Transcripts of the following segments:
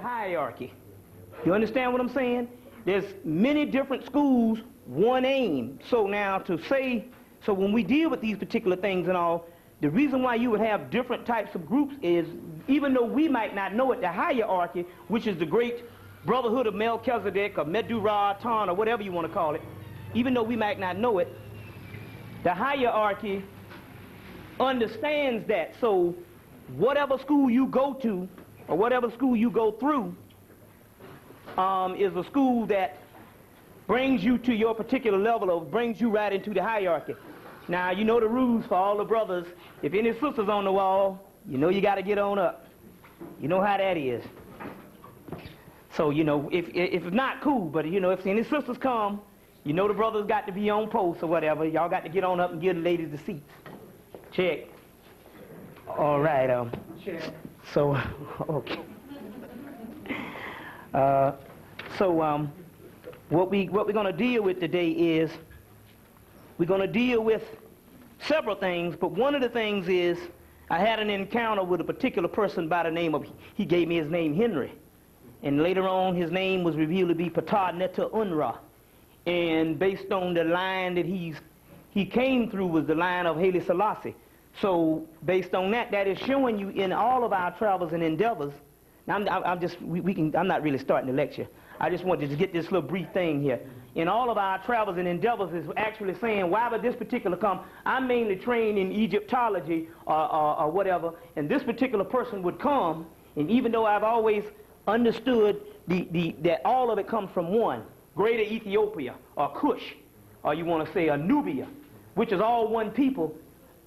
the hierarchy. You understand what I'm saying? There's many different schools, one aim. So now to say, so when we deal with these particular things and all, the reason why you would have different types of groups is, even though we might not know it, the hierarchy, which is the great brotherhood of Melchizedek or Meduratan or whatever you want to call it, even though we might not know it, the hierarchy understands that. So whatever school you go to or whatever school you go through is a school that brings you to your particular level or brings you right into the hierarchy. Now, you know the rules for all the brothers. If any sisters on the wall, you know you got to get on up. You know how that is. So, you know, if it's not cool, but, you know, if any sisters come, you know the brothers got to be on post or whatever. Y'all got to get on up and give the ladies the seats. Check. All right. Check. So, okay. What we're going to deal with today is we're going to deal with several things, but one of the things is I had an encounter with a particular person by the name of, he gave me his name, Henry. And later on, his name was revealed to be Ptah Neta Unra. And based on the line that he came through was the line of Haile Selassie. So based on that, that is showing you in all of our travels and endeavors. Now I'm not really starting the lecture. I just wanted to get this little brief thing here. In all of our travels and endeavors is actually saying, why would this particular come? I'm mainly trained in Egyptology or whatever, and this particular person would come, and even though I've always understood that all of it comes from one, Greater Ethiopia, or Kush, or you want to say Nubia, which is all one people,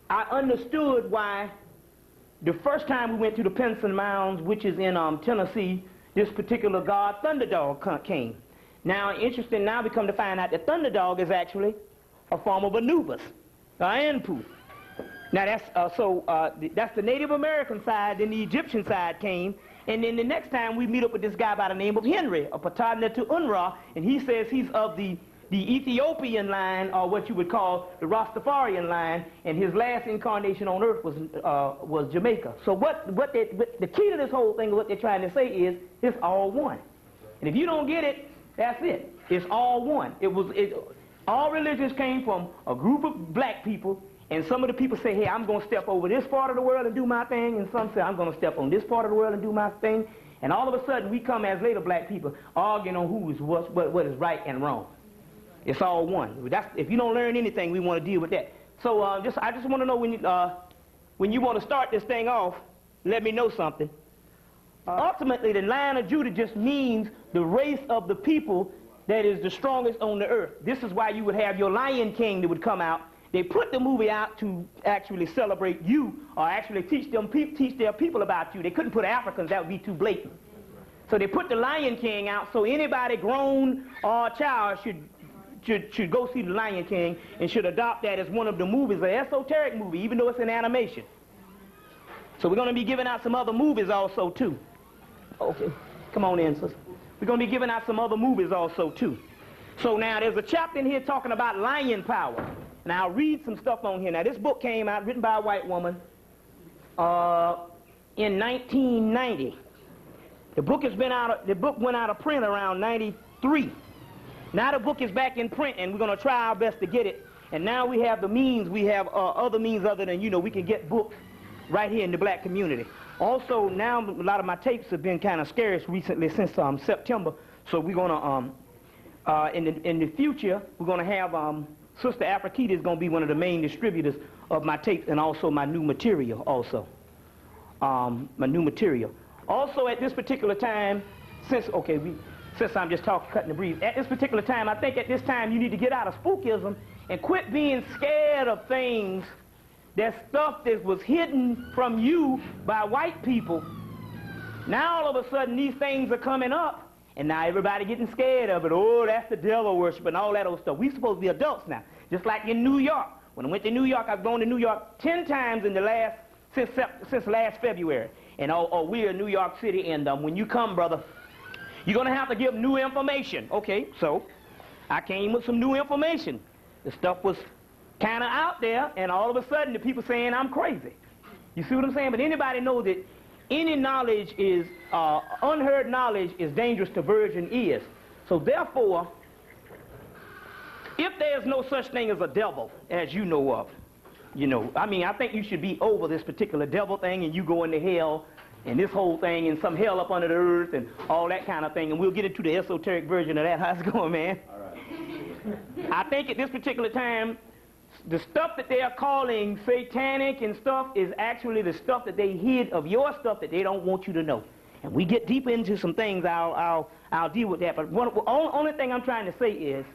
I understood why the first time we went to the Pinson Mounds, which is in Tennessee, this particular god, Thunderdog, came. Now, interesting, now we come to find out that Thunderdog is actually a form of Anubis, Anpu. Now, that's the Native American side, then the Egyptian side came, and then the next time we meet up with this guy by the name of Henry, a Ptah Neta Unra, and he says he's of the Ethiopian line, or what you would call the Rastafarian line, and his last incarnation on earth was Jamaica. So the key to this whole thing, what they're trying to say is, it's all one. And if you don't get it, that's it. It's all one. All religions came from a group of black people, and some of the people say, hey, I'm going to step over this part of the world and do my thing, and some say, I'm going to step on this part of the world and do my thing. And all of a sudden, we come as later black people arguing on what is right and wrong. It's all one. If you don't learn anything, we want to deal with that. So I just want to know when you want to start this thing off, let me know something. Ultimately, the line of Judah just means the race of the people that is the strongest on the earth. This is why you would have your Lion King that would come out. They put the movie out to actually celebrate you, or actually teach their people about you. They couldn't put Africans, that would be too blatant. So they put the Lion King out so anybody grown or child should go see the Lion King and should adopt that as one of the movies, an esoteric movie, even though it's an animation. So we're going to be giving out some other movies also too. Okay, come on in, sister. We're going to be giving out some other movies also too. So now there's a chapter in here talking about lion power. Now I'll read some stuff on here. Now this book came out, written by a white woman in 1990. The book went out of print around 93. Now the book is back in print, and we're going to try our best to get it. And now we have the means, we have other means other than, we can get books right here in the black community. Also, now a lot of my tapes have been kind of scarce recently since September. So we're going to, in the future, we're going to have Sister Afrikita is going to be one of the main distributors of my tapes and also my new material also. My new material. Also at this particular time, since I'm just cutting the breeze, at this particular time, I think at this time you need to get out of spookism and quit being scared of things, that stuff that was hidden from you by white people. Now all of a sudden these things are coming up, and now everybody getting scared of it. Oh, that's the devil worship and all that old stuff. We're supposed to be adults now, just like in New York. When I went to New York, I've gone to New York 10 times in the since last February. And we're in New York City, and when you come, brother, you're going to have to give new information. Okay, so I came with some new information. The stuff was kind of out there, and all of a sudden the people saying I'm crazy. You see what I'm saying? But anybody knows that any knowledge is, unheard knowledge is dangerous to virgin ears. So therefore, if there's no such thing as a devil, as you know of, I mean, I think you should be over this particular devil thing and you go into hell and this whole thing and some hell up under the earth and all that kind of thing. And we'll get into the esoteric version of that. How's it going, man? All right. I think at this particular time, the stuff that they are calling satanic and stuff is actually the stuff that they hid of your stuff that they don't want you to know. And we get deep into some things, I'll deal with that. But only thing I'm trying to say is,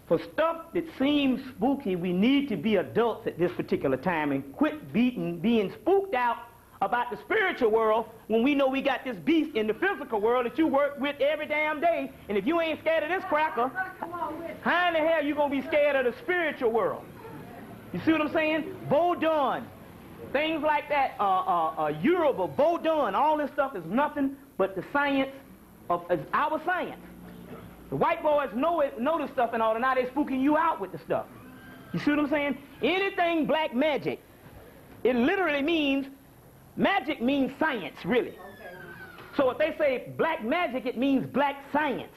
for stuff that seems spooky, we need to be adults at this particular time and quit being spooked out about the spiritual world when we know we got this beast in the physical world that you work with every damn day. And if you ain't scared of this cracker, how in the hell you gonna be scared of the spiritual world? You see what I'm saying? Vodun, things like that, Yoruba, Vodun, all this stuff is nothing but the science of our science. The white boys know this stuff and all, and now they're spooking you out with the stuff. You see what I'm saying? Anything black magic, it literally means, magic means science, really. Okay. So if they say black magic, it means black science.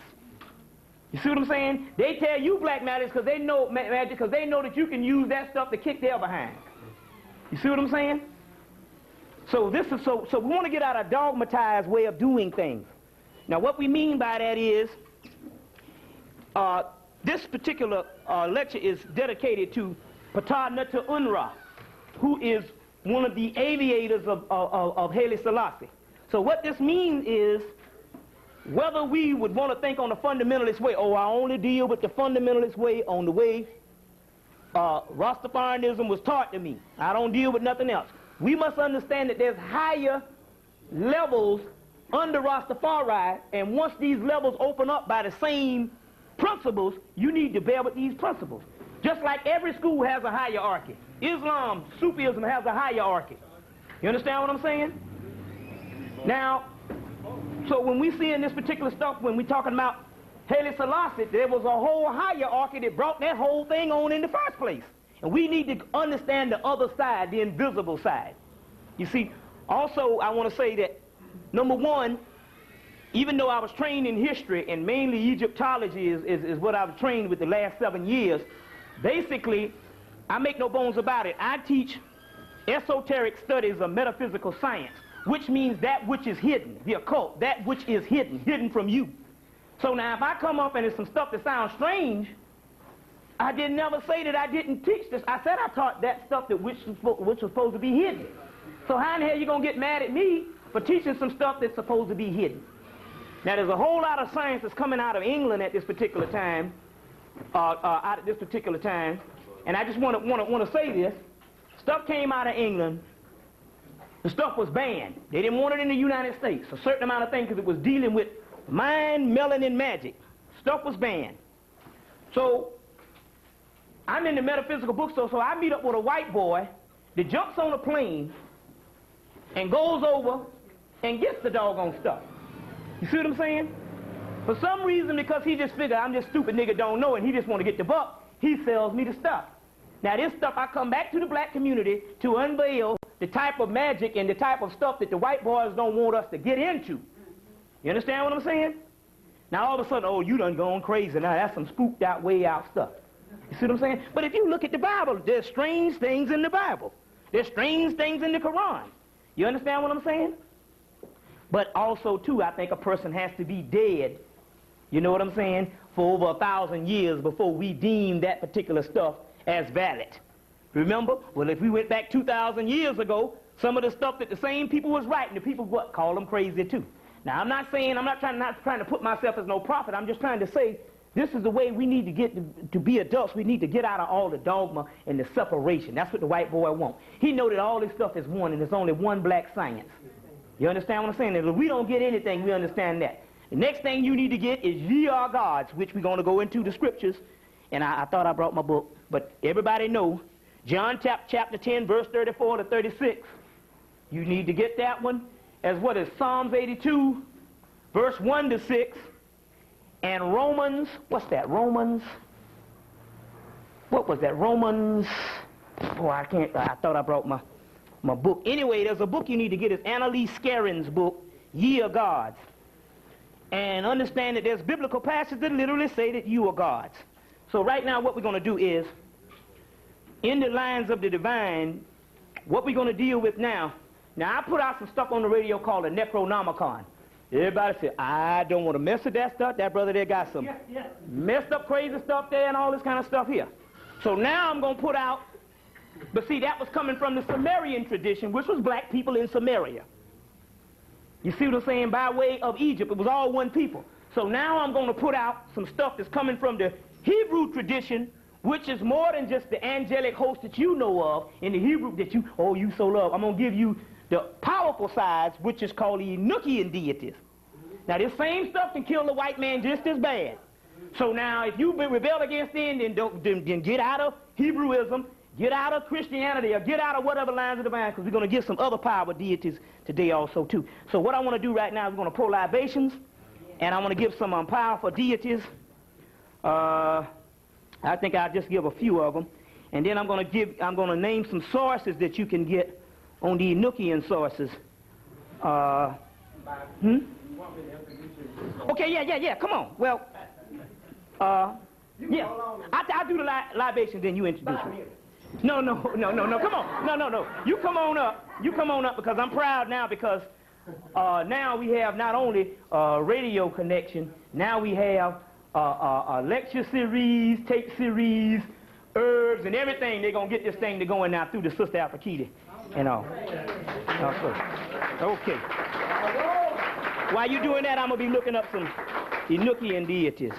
You see what I'm saying? They tell you black magic because they know magic because they know that you can use that stuff to kick their behind. You see what I'm saying? So this is so we want to get out of a dogmatized way of doing things. Now what we mean by that is this particular lecture is dedicated to Ptah Unra, who is one of the aviators of Haile Selassie. So what this means is, whether we would want to think on the fundamentalist way, oh, I only deal with the fundamentalist way on the way Rastafarianism was taught to me. I don't deal with nothing else. We must understand that there's higher levels under Rastafari, and once these levels open up by the same principles, you need to bear with these principles. Just like every school has a hierarchy. Islam, Sufism has a hierarchy. You understand what I'm saying? Now, so when we see in this particular stuff, when we're talking about Haile Selassie, there was a whole hierarchy that brought that whole thing on in the first place. And we need to understand the other side, the invisible side. You see, also I want to say that, number one, even though I was trained in history, and mainly Egyptology is what I've trained with the last 7 years, basically, I make no bones about it. I teach esoteric studies of metaphysical science, which means that which is hidden, the occult, that which is hidden from you. So now if I come up and there's some stuff that sounds strange, I didn't never say that I didn't teach this. I said I taught that stuff that which was supposed to be hidden. So how in the hell you going to get mad at me for teaching some stuff that's supposed to be hidden? Now there's a whole lot of science that's coming out of England at this particular time, and I just want to say this. Stuff came out of England. The stuff was banned. They didn't want it in the United States. A certain amount of things because it was dealing with mind, melanin, magic. Stuff was banned. So I'm in the metaphysical bookstore, so I meet up with a white boy that jumps on a plane and goes over and gets the doggone stuff. You see what I'm saying? For some reason, because he just figured I'm just stupid nigga don't know and he just want to get the buck, he sells me the stuff. Now this stuff, I come back to the black community to unveil the type of magic and the type of stuff that the white boys don't want us to get into. You understand what I'm saying? Now all of a sudden, oh, you done gone crazy. Now that's some spooked out, way out stuff. You see what I'm saying? But if you look at the Bible, there's strange things in the Bible. There's strange things in the Quran. You understand what I'm saying? But also, too, I think a person has to be dead, you know what I'm saying, for over 1,000 years before we deem that particular stuff as valid. Remember? Well, if we went back 2,000 years ago, some of the stuff that the same people was writing, the people what? Call them crazy, too. Now, I'm not trying to put myself as no prophet. I'm just trying to say this is the way we need to get to be adults. We need to get out of all the dogma and the separation. That's what the white boy wants. He know that all this stuff is one and there's only one black science. You understand what I'm saying? And if we don't get anything, we understand that. The next thing you need to get is ye are gods, which we're going to go into the scriptures. And I thought I brought my book, but everybody know John chapter 10, verse 34 to 36. You need to get that one, as what is Psalms 82, verse 1 to 6, and Romans, what's that? Romans, what was that? Romans, oh, I thought I brought my my book. Anyway, there's a book you need to get. It's Annalise Scarron's book, Ye Are Gods. And understand that there's biblical passages that literally say that you are gods. So right now what we're going to do is, in the lines of the divine, what we're going to deal with now I put out some stuff on the radio called the Necronomicon. Everybody said, I don't want to mess with that stuff. That brother there got some messed up crazy stuff there and all this kind of stuff here. So now I'm going to put out, but see, that was coming from the Sumerian tradition, which was black people in Samaria. You see what I'm saying? By way of Egypt, it was all one people. So now I'm going to put out some stuff that's coming from the Hebrew tradition, which is more than just the angelic host that you know of in the Hebrew that you so love. I'm going to give you the powerful sides, which is called the Enochian deities. Now, this same stuff can kill the white man just as bad. So now, if you rebel against them, then get out of Hebrewism, get out of Christianity, or get out of whatever lines of divine, because we're going to get some other power deities today also, too. So what I want to do right now is we're going to pour libations, and I want to give some powerful deities. I think I'll just give a few of them. And then I'm going to name some sources that you can get on the Enochian sources. Okay, yeah, come on. Well, yeah, I'll do the libation, then you introduce me. No, come on. No. You come on up because I'm proud now because now we have not only a radio connection, now we have a lecture series, tape series, herbs, and everything. They're going to get this thing to going now through the Sister Alpakita and all. Okay. While you're doing that, I'm going to be looking up some Enochian deities.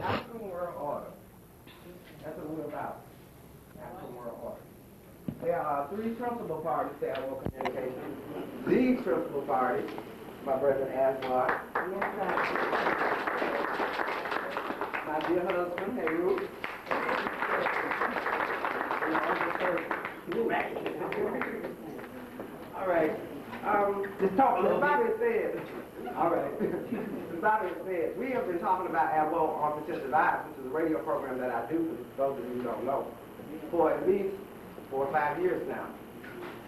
Absolute world order. That's what we're about. Absolute world order. There are three principal parties to our communication. The principal party, my brother Aswad. My dear husband, Hayru. All right. Just talk a little bit. All right. The Bible says, we have been talking about ATL on Potential Lives, which is a radio program that I do, for those of you who don't know, for at least 4 or 5 years now.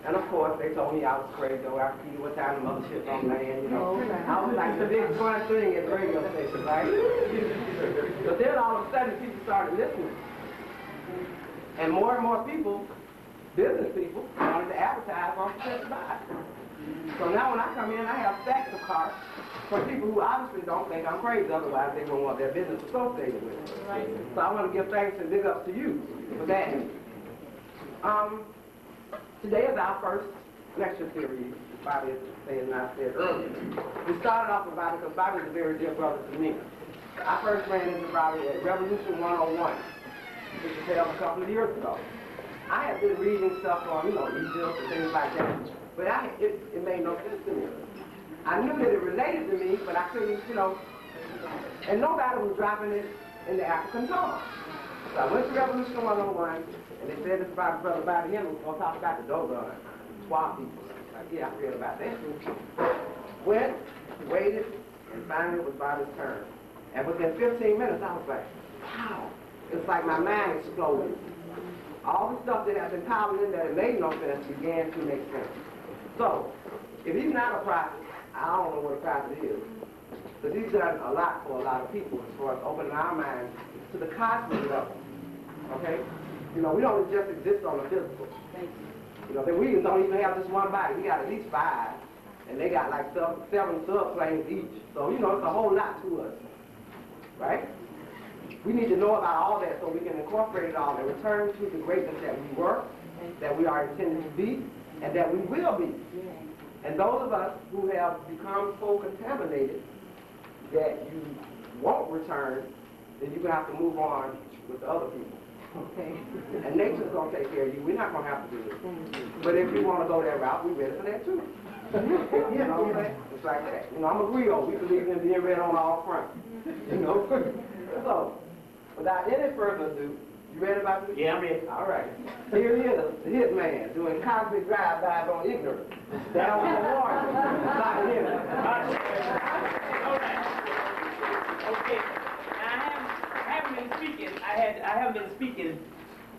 And of course, they told me I was crazy, I could see what time the mothership on land, I was like the big fun thing at the radio station, right? But then all of a sudden, people started listening. And more people, business people, wanted to advertise on Potential Lives. So now when I come in, I have stacks of cards for people who obviously don't think I'm crazy, otherwise they won't want their business associated with it. Right. So I want to give thanks and big ups to you for that. Today is our first lecture series, as Bobby and I said earlier. We started off with Bobby because Bobby is a very dear brother to me. I first ran into Bobby at Revolution 101, which was held a couple of years ago. I had been reading stuff on, Egypt and things like that. But it made no sense to me. I knew that it related to me, but I couldn't, and nobody was dropping it in the African tongue. So I went to Revolution 101, and they said this about Brother Bobby Hemmitt was going to talk about the Dogon, Swab people. Like, yeah, I read about that. Went, waited, and finally it was Bobby's turn. And within 15 minutes, I was like, wow. It's like my mind exploded. All the stuff that had been piled in there that made no sense began to make sense. So, if he's not a prophet, I don't know what a prophet is. Because he's done a lot for a lot of people as far as opening our minds to the cosmic level. Okay? We don't just exist on the physical. We don't even have just one body. We got at least 5. And they got like 7 subplanes each. So, it's a whole lot to us. Right? We need to know about all that so we can incorporate it all and return to the greatness that we were, that we are intended to be, and that we will be. And those of us who have become so contaminated that you won't return, then you're going to have to move on with the other people. Okay? And nature's going to take care of you. We're not going to have to do this. But if you want to go that route, we're ready for that too. You know what I'm saying? It's like that. I'm a Rio. We believe in being ready on all fronts. So, without any further ado, you ready about this? Yeah, I'm ready. All right. Here he is, the hitman, doing cosmic drive-bys on ignorance. Down with the warning. Bobby Hemmitt. All right. Okay. I haven't been speaking. I haven't been speaking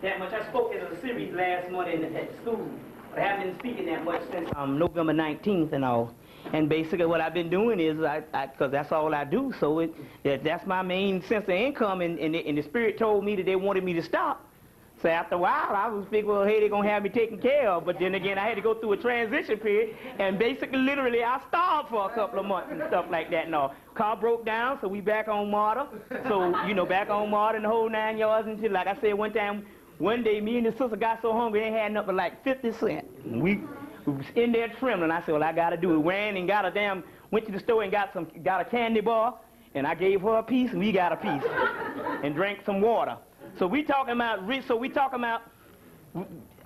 that much. I spoke in a series last month at school. I haven't been speaking that much since November 19th and all. And basically what I've been doing is, because that's all I do, so that's my main sense of income, and the Spirit told me that they wanted me to stop. So after a while, I was thinking, well, hey, they're going to have me taken care of. But then again, I had to go through a transition period, and basically, literally, I starved for a couple of months and stuff like that and all. Car broke down, so we back on MARTA. So, you know, back on MARTA and the whole 9 yards and shit. Like I said, one day, me and the sister got so hungry, they had nothing but like 50 cents. We was in there trembling. I said, well, I got to do it. Ran and went to the store and got a candy bar, and I gave her a piece, and we got a piece, and drank some water. So we talking about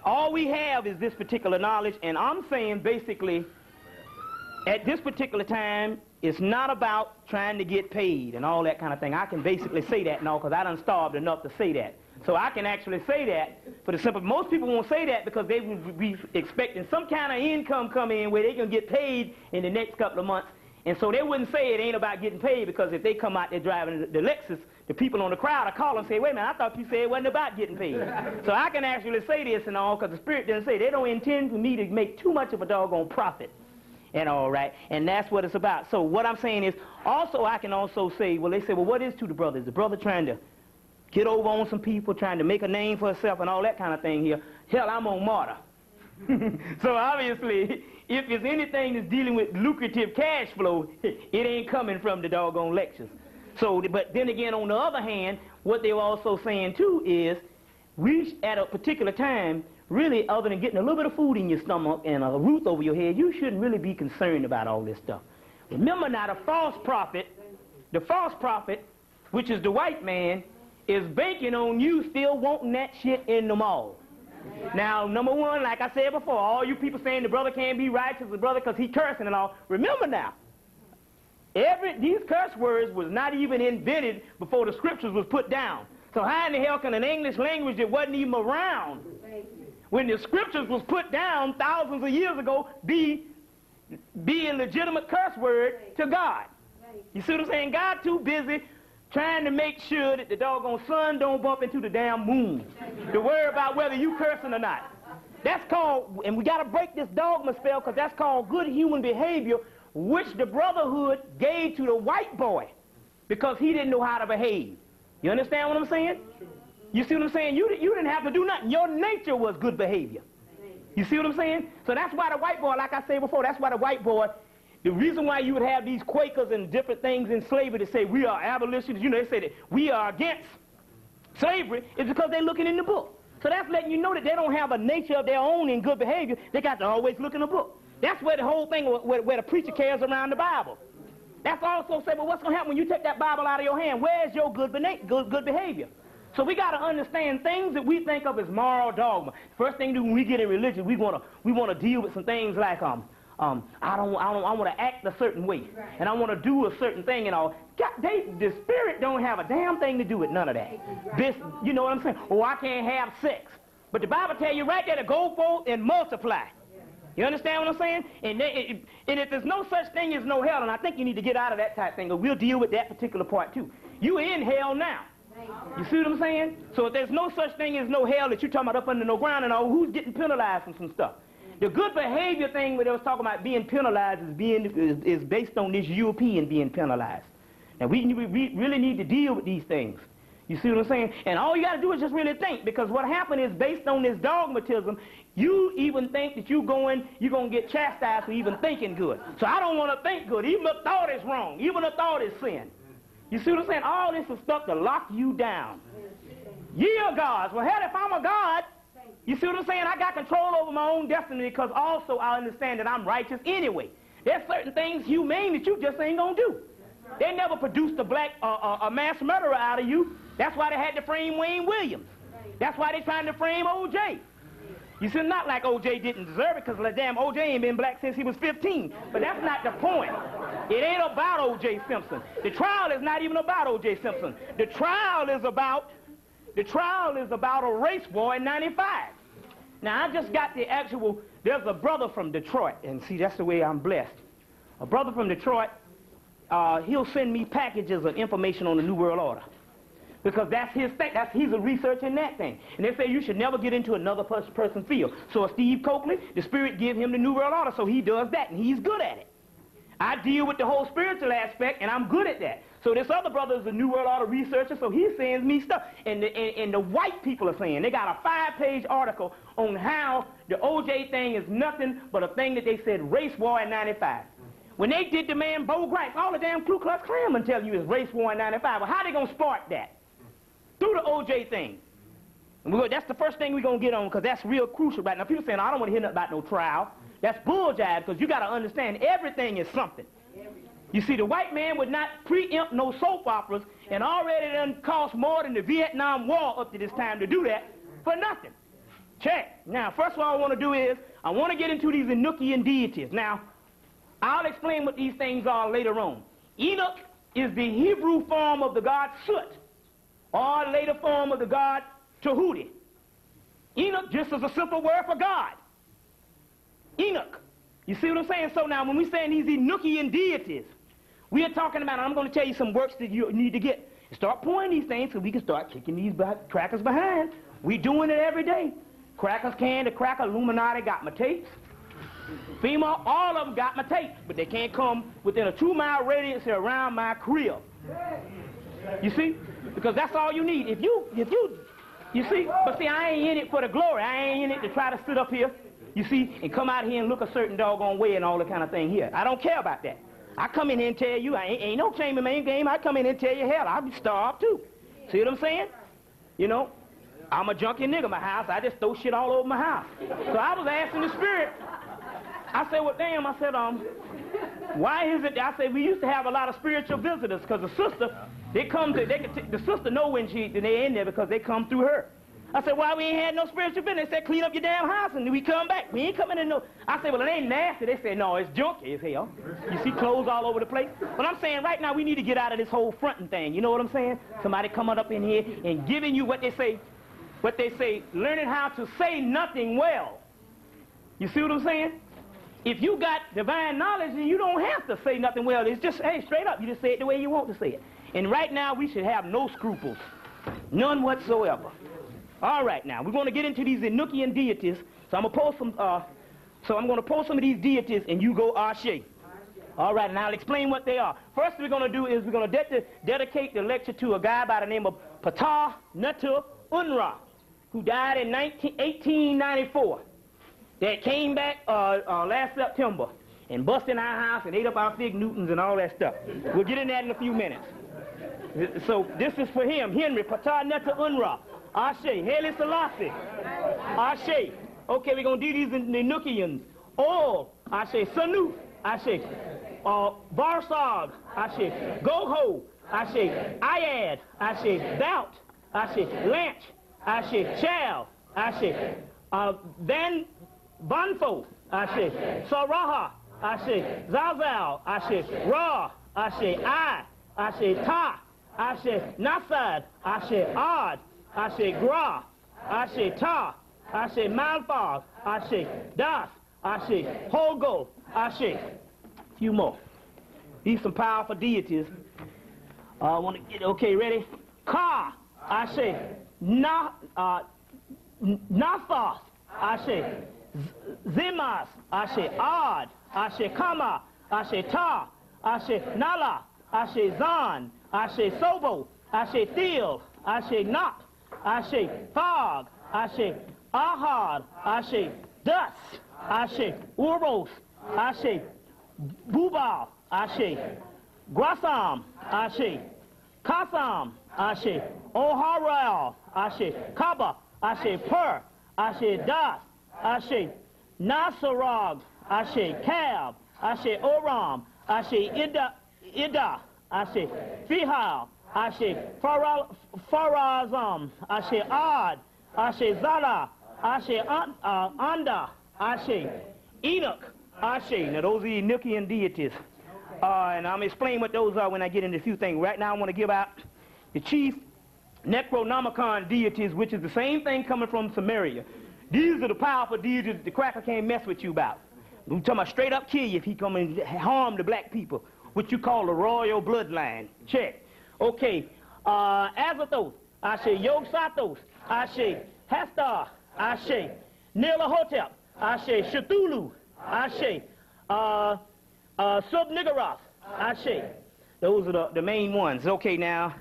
all we have is this particular knowledge, and I'm saying basically at this particular time it's not about trying to get paid and all that kind of thing. I can basically say that now because I done starved enough to say that. So I can actually say that for the simple, most people won't say that because they would be expecting some kind of income come in where they can get paid in the next couple of months. And so they wouldn't say it ain't about getting paid, because if they come out there driving the Lexus, the people on the crowd are calling and say, wait a minute, I thought you said it wasn't about getting paid. So I can actually say this and all, because the Spirit didn't say they don't intend for me to make too much of a doggone profit and all, right? And that's what it's about. So what I'm saying is, also I can also say, well, they say, well, what is to the brother? Is the brother trying to get over on some people, trying to make a name for himself and all that kind of thing here? Hell, I'm on MARTA. So obviously, if it's anything that's dealing with lucrative cash flow, it ain't coming from the doggone lectures. So, but then again, on the other hand, what they were also saying too is, we at a particular time, really, other than getting a little bit of food in your stomach and a roof over your head, you shouldn't really be concerned about all this stuff. Remember now, the false prophet, which is the white man, is banking on you still wanting that shit in the mall. Now, number one, like I said before, all you people saying the brother can't be righteous, the brother because he cursing and all, remember now, these curse words was not even invented before the scriptures was put down. So how in the hell can an English language that wasn't even around when the scriptures was put down thousands of years ago be a legitimate curse word to God? You see what I'm saying? God too busy trying to make sure that the doggone sun don't bump into the damn moon to worry about whether you cursing or not. That's called, and we got to break this dogma spell, because that's called good human behavior, which the brotherhood gave to the white boy because he didn't know how to behave. You understand what I'm saying? You see what I'm saying? You didn't have to do nothing. Your nature was good behavior. You see what I'm saying? So that's why the white boy, like I said before, that's why the white boy, the reason why you would have these Quakers and different things in slavery that say we are abolitionists, you know, they say that we are against slavery, is because they're looking in the book. So that's letting you know that they don't have a nature of their own in good behavior. They got to always look in the book. That's where the whole thing, where the preacher carries around the Bible. That's also say, well, what's going to happen when you take that Bible out of your hand? Where's your good behavior? So we got to understand things that we think of as moral dogma. First thing when we get in religion, we want to deal with some things like I want to act a certain way, and I want to do a certain thing and all. The Spirit don't have a damn thing to do with none of that. This, you know what I'm saying? Oh, I can't have sex, but the Bible tell you right there to go forth and multiply. You understand what I'm saying? And if there's no such thing as no hell, and I think you need to get out of that type thing, or we'll deal with that particular part too. You in hell now. You see what I'm saying? So if there's no such thing as no hell that you're talking about up under no ground and all, who's getting penalized from some stuff? The good behavior thing where they was talking about being penalized is based on this European being penalized. Now we really need to deal with these things. You see what I'm saying? And all you got to do is just really think, because what happened is based on this dogmatism, you even think that you're going to get chastised for even thinking good. So I don't want to think good. Even a thought is wrong. Even a thought is sin. You see what I'm saying? All this is stuff to lock you down. Ye are gods. Well, hell, if I'm a god, you see what I'm saying? I got control over my own destiny, because also I understand that I'm righteous anyway. There's certain things humane that you just ain't going to do. They never produced a mass murderer out of you. That's why they had to frame Wayne Williams. That's why they're trying to frame O.J. You see, not like O.J. didn't deserve it, because damn O.J. ain't been black since he was 15. But that's not the point. It ain't about O.J. Simpson. The trial is not even about O.J. Simpson. The trial is about a race war in 95. Now, I just got the actual, there's a brother from Detroit, and see, that's the way I'm blessed. A brother from Detroit, he'll send me packages of information on the New World Order. Because that's his thing. He's a researching that thing. And they say you should never get into another person's field. So Steve Coakley, the Spirit give him the New World Order, so he does that, and he's good at it. I deal with the whole spiritual aspect, and I'm good at that. So this other brother is a New World Order researcher, so he sends me stuff. And the white people are saying, they got a 5-page article on how the OJ thing is nothing but a thing that they said race war in 95. When they did the man Bo Gripe, all the damn Ku Klux Klan tell you is race war in 95. Well, how they going to spark that? Through the OJ thing. And that's the first thing we're going to get on, because that's real crucial right now. People saying, I don't want to hear nothing about no trial. That's bull jive, because you got to understand everything is something. You see, the white man would not preempt no soap operas, and already done cost more than the Vietnam War up to this time to do that for nothing. Check. Now, first of all I want to do is, I want to get into these Enochian deities. Now, I'll explain what these things are later on. Enoch is the Hebrew form of the god Sut, or later form of the god Tahuti. Enoch just is a simple word for God. Enoch. You see what I'm saying? So now when we're saying these Enochian deities, we are talking about, and I'm going to tell you some works that you need to get. Start pouring these things so we can start kicking these crackers behind. We doing it every day. Crackers can, the cracker Illuminati got my tapes. FEMA, all of them got my tapes, but they can't come within a 2-mile radius around my crib. You see? Because that's all you need. If you see, but see, I ain't in it for the glory. I ain't in it to try to sit up here, you see, and come out here and look a certain doggone way and all that kind of thing here. I don't care about that. I come in here and tell you, I ain't no shame in my game. I come in here and tell you, hell, I'll be starved too. See what I'm saying? You know, I'm a junkie nigga in my house. I just throw shit all over my house. So I was asking the Spirit. I said, well, damn, I said, why is it, I said, we used to have a lot of spiritual visitors, because the sister, the sister know when they're in there because they come through her. I said, why we ain't had no spiritual business? They said, clean up your damn house and we come back. We ain't coming in no. I said, well, it ain't nasty. They said, no, it's junky as hell. You see clothes all over the place. But I'm saying right now we need to get out of this whole fronting thing. You know what I'm saying? Somebody coming up in here and giving you what they say, learning how to say nothing well. You see what I'm saying? If you got divine knowledge, then you don't have to say nothing well. It's just, hey, straight up, you just say it the way you want to say it. And right now we should have no scruples. None whatsoever. All right, now, we're going to get into these Enochian deities. So I'm going to post some of these deities, and you go Ashe. All right, and I'll explain what they are. First we're going to do is we're going to dedicate the lecture to a guy by the name of Ptah Neter Unra, who died in 1894. That came back last September and busted in our house and ate up our fig Newtons and all that stuff. We'll get in that in a few minutes. So this is for him, Henry Ptah Neter Unra. Ashe, Haile Selassie, Ashe. Okay, we're going to do these in the Enochians. Oh, Ashe, Sanu, Ashe, Barsag, Ashe, Goho, Ashe, Ayad, Ashe, Doubt, Ashe, Lanch, Ashe, Chal, Ashe, Van Banfo, Ashe, Saraha, Ashe, Zazal, Ashe, Ra, Ashe, I, Ashe, Ta, Ashe, Nasad, Ashe, Ad, Ashe, Gra, Ashe, Ta, Ashe, Malfag, Ashe, Das, Ashe, Hogo, Ashe. A few more. These some powerful deities. I want to get, okay, ready? Ka, Ashe, Nathos, Ashe, Zimas, Ashe, Ad, Ashe, Kama, Ashe, Ta, Ashe, Nala, Ashe, Zan, Ashe, Sobo, Ashe, Thiel, Ashe, Nak, Ashe, Fog, Ashe, Ahad, Ashe, Dus, Ashe, Uros, Ashe, Bubal, Ashe, Grasam, Ashe, Kasam, Ashe, Oharal, Ashe, Kaba, Ashe, Per, Ashe, Das, Ashe, Nasarag, Ashe, Cab, Ashe, Oram, Ashe, Ida, Ashe, Fihal, Ashe, Farazam, Ashe, Ad, Ashe, Zala, Ashe, Anda, Ashe, Enoch, Ashe. Now those are the Enochian deities. And I'm going to explain what those are when I get into a few things. Right now I want to give out the chief Necronomicon deities, which is the same thing coming from Samaria. These are the powerful deities the cracker can't mess with you about. I'm talking about straight up kill you if he come and harm the black people, which you call the royal bloodline. Check. Okay, Azathoth, Ashe, Yog-Sathos, Ashe, Hastar, Ashe, Nilahotep, Ashe, Cthulhu, Ashe, Sub-Niggurath, Ashe. Those are the main ones. Okay, now,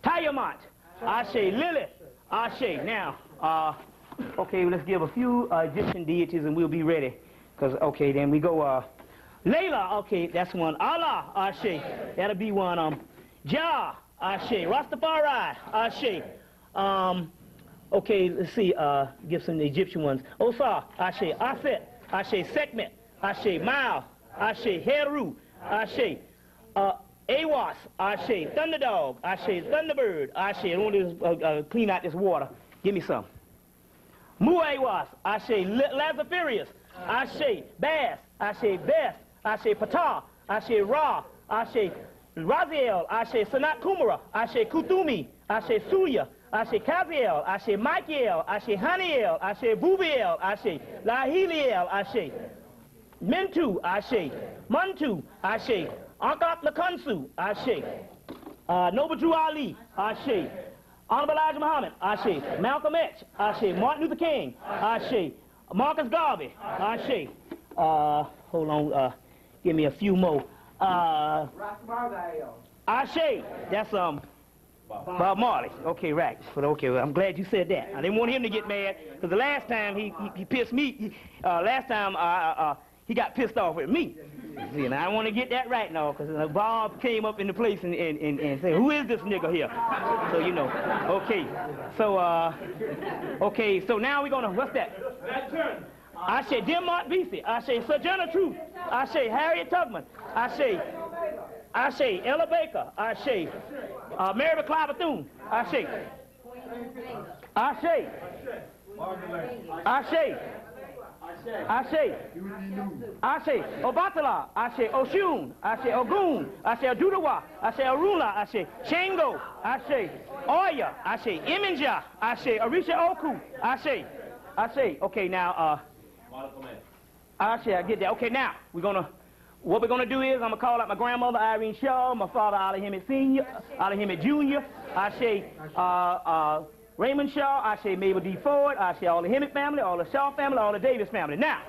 Tiamat, Ashe, Lilith, Ashe. Now, okay, let's give a few Egyptian deities and we'll be ready. Because, okay, then we go, Layla, okay, that's one. Allah, Ashe, that'll be one. Jah, Ashe, Rastafari, Ashe. Okay, let's see, give some Egyptian ones. Osar, Ashe, Aset, Ashe, Sekhmet, Ashe, Mao, Ashe, Heru, Ashe, Awas, Ashe, Thunderdog, Ashe, Thunderbird, Ashe. I want to clean out this water. Give me some. Muawas, Ashe, Lazarus, Ashe, Bass, Ashe, Best, Ashe, Ptah, Ashe, Ra, Ashe, Raziel, Ashe, Sanat Kumara, Ashe, Kuthumi, Ashe, Suya, Ashe, Kaziel, Ashe, Michael, Ashe, Haniel, Ashe, Bubiel, Ashe, Lahiliel, Ashe, Mentu, Ashe, Muntu, Ashe, Ankak Lakansu, Ashe, Noble Drew Ali, Ashe, Honorable Elijah Muhammad, Ashe, Malcolm X, Ashe, Martin Luther King, Ashe, Marcus Garvey, Ashe, hold on, give me a few more. Rastafari. Ashe, that's Bob Marley. Okay, right. But okay, well, I'm glad you said that. I didn't want him to get mad because the last time he pissed me. Last time he got pissed off with me. See, and I want to get that right now because Bob came up in the place and said, "Who is this nigga here?" So you know. Okay. So okay. So now we're gonna what's that? Ashe, Denmark Beastie. Ashe, Sojourner Truth. Ashe, Harriet Tubman. Ashe, Ella Baker. Ashe, Mary McLeod Bethune. Ashe, Ashe, Ashe, Ashe, Ashe, Obatala. Ashe, Oshun. Ashe, Ogun. Ashe, Odudawa. Ashe, Arula. Ashe, Shango. Ashe, Oya. Ashe, Iminja. Ashe, Orisha Oku. Ashe, Ashe. Okay, now, Ashe, I get that. Okay, now, what we're gonna do is, I'm gonna call out my grandmother, Irene Shaw, my father, Ali Hemmitt Sr., Ali Hemmitt Jr., Ashe, Raymond Shaw, Ashe, Mabel D. Ford, Ashe, all the Hemmitt family, all the Shaw family, all the Davis family. Now,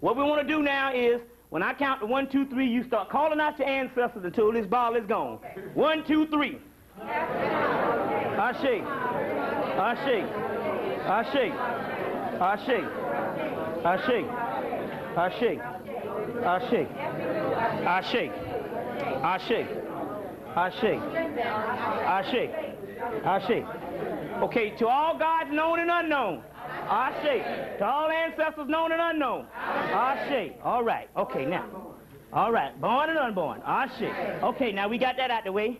what we wanna do now is, when I count to 1, 2, 3, you start calling out your ancestors until this ball is gone. 1, 2, 3. Ashe, Ashe, Ashe, Ashe, Ashe, Ashe, Ashe, Ashe, Ashe, Ashe, Ashe, Ashe. Okay, to all gods known and unknown. Ashe. To all ancestors known and unknown. Ashe. All right. Okay, now. All right. Born and unborn. Ashe. Okay, now we got that out the way.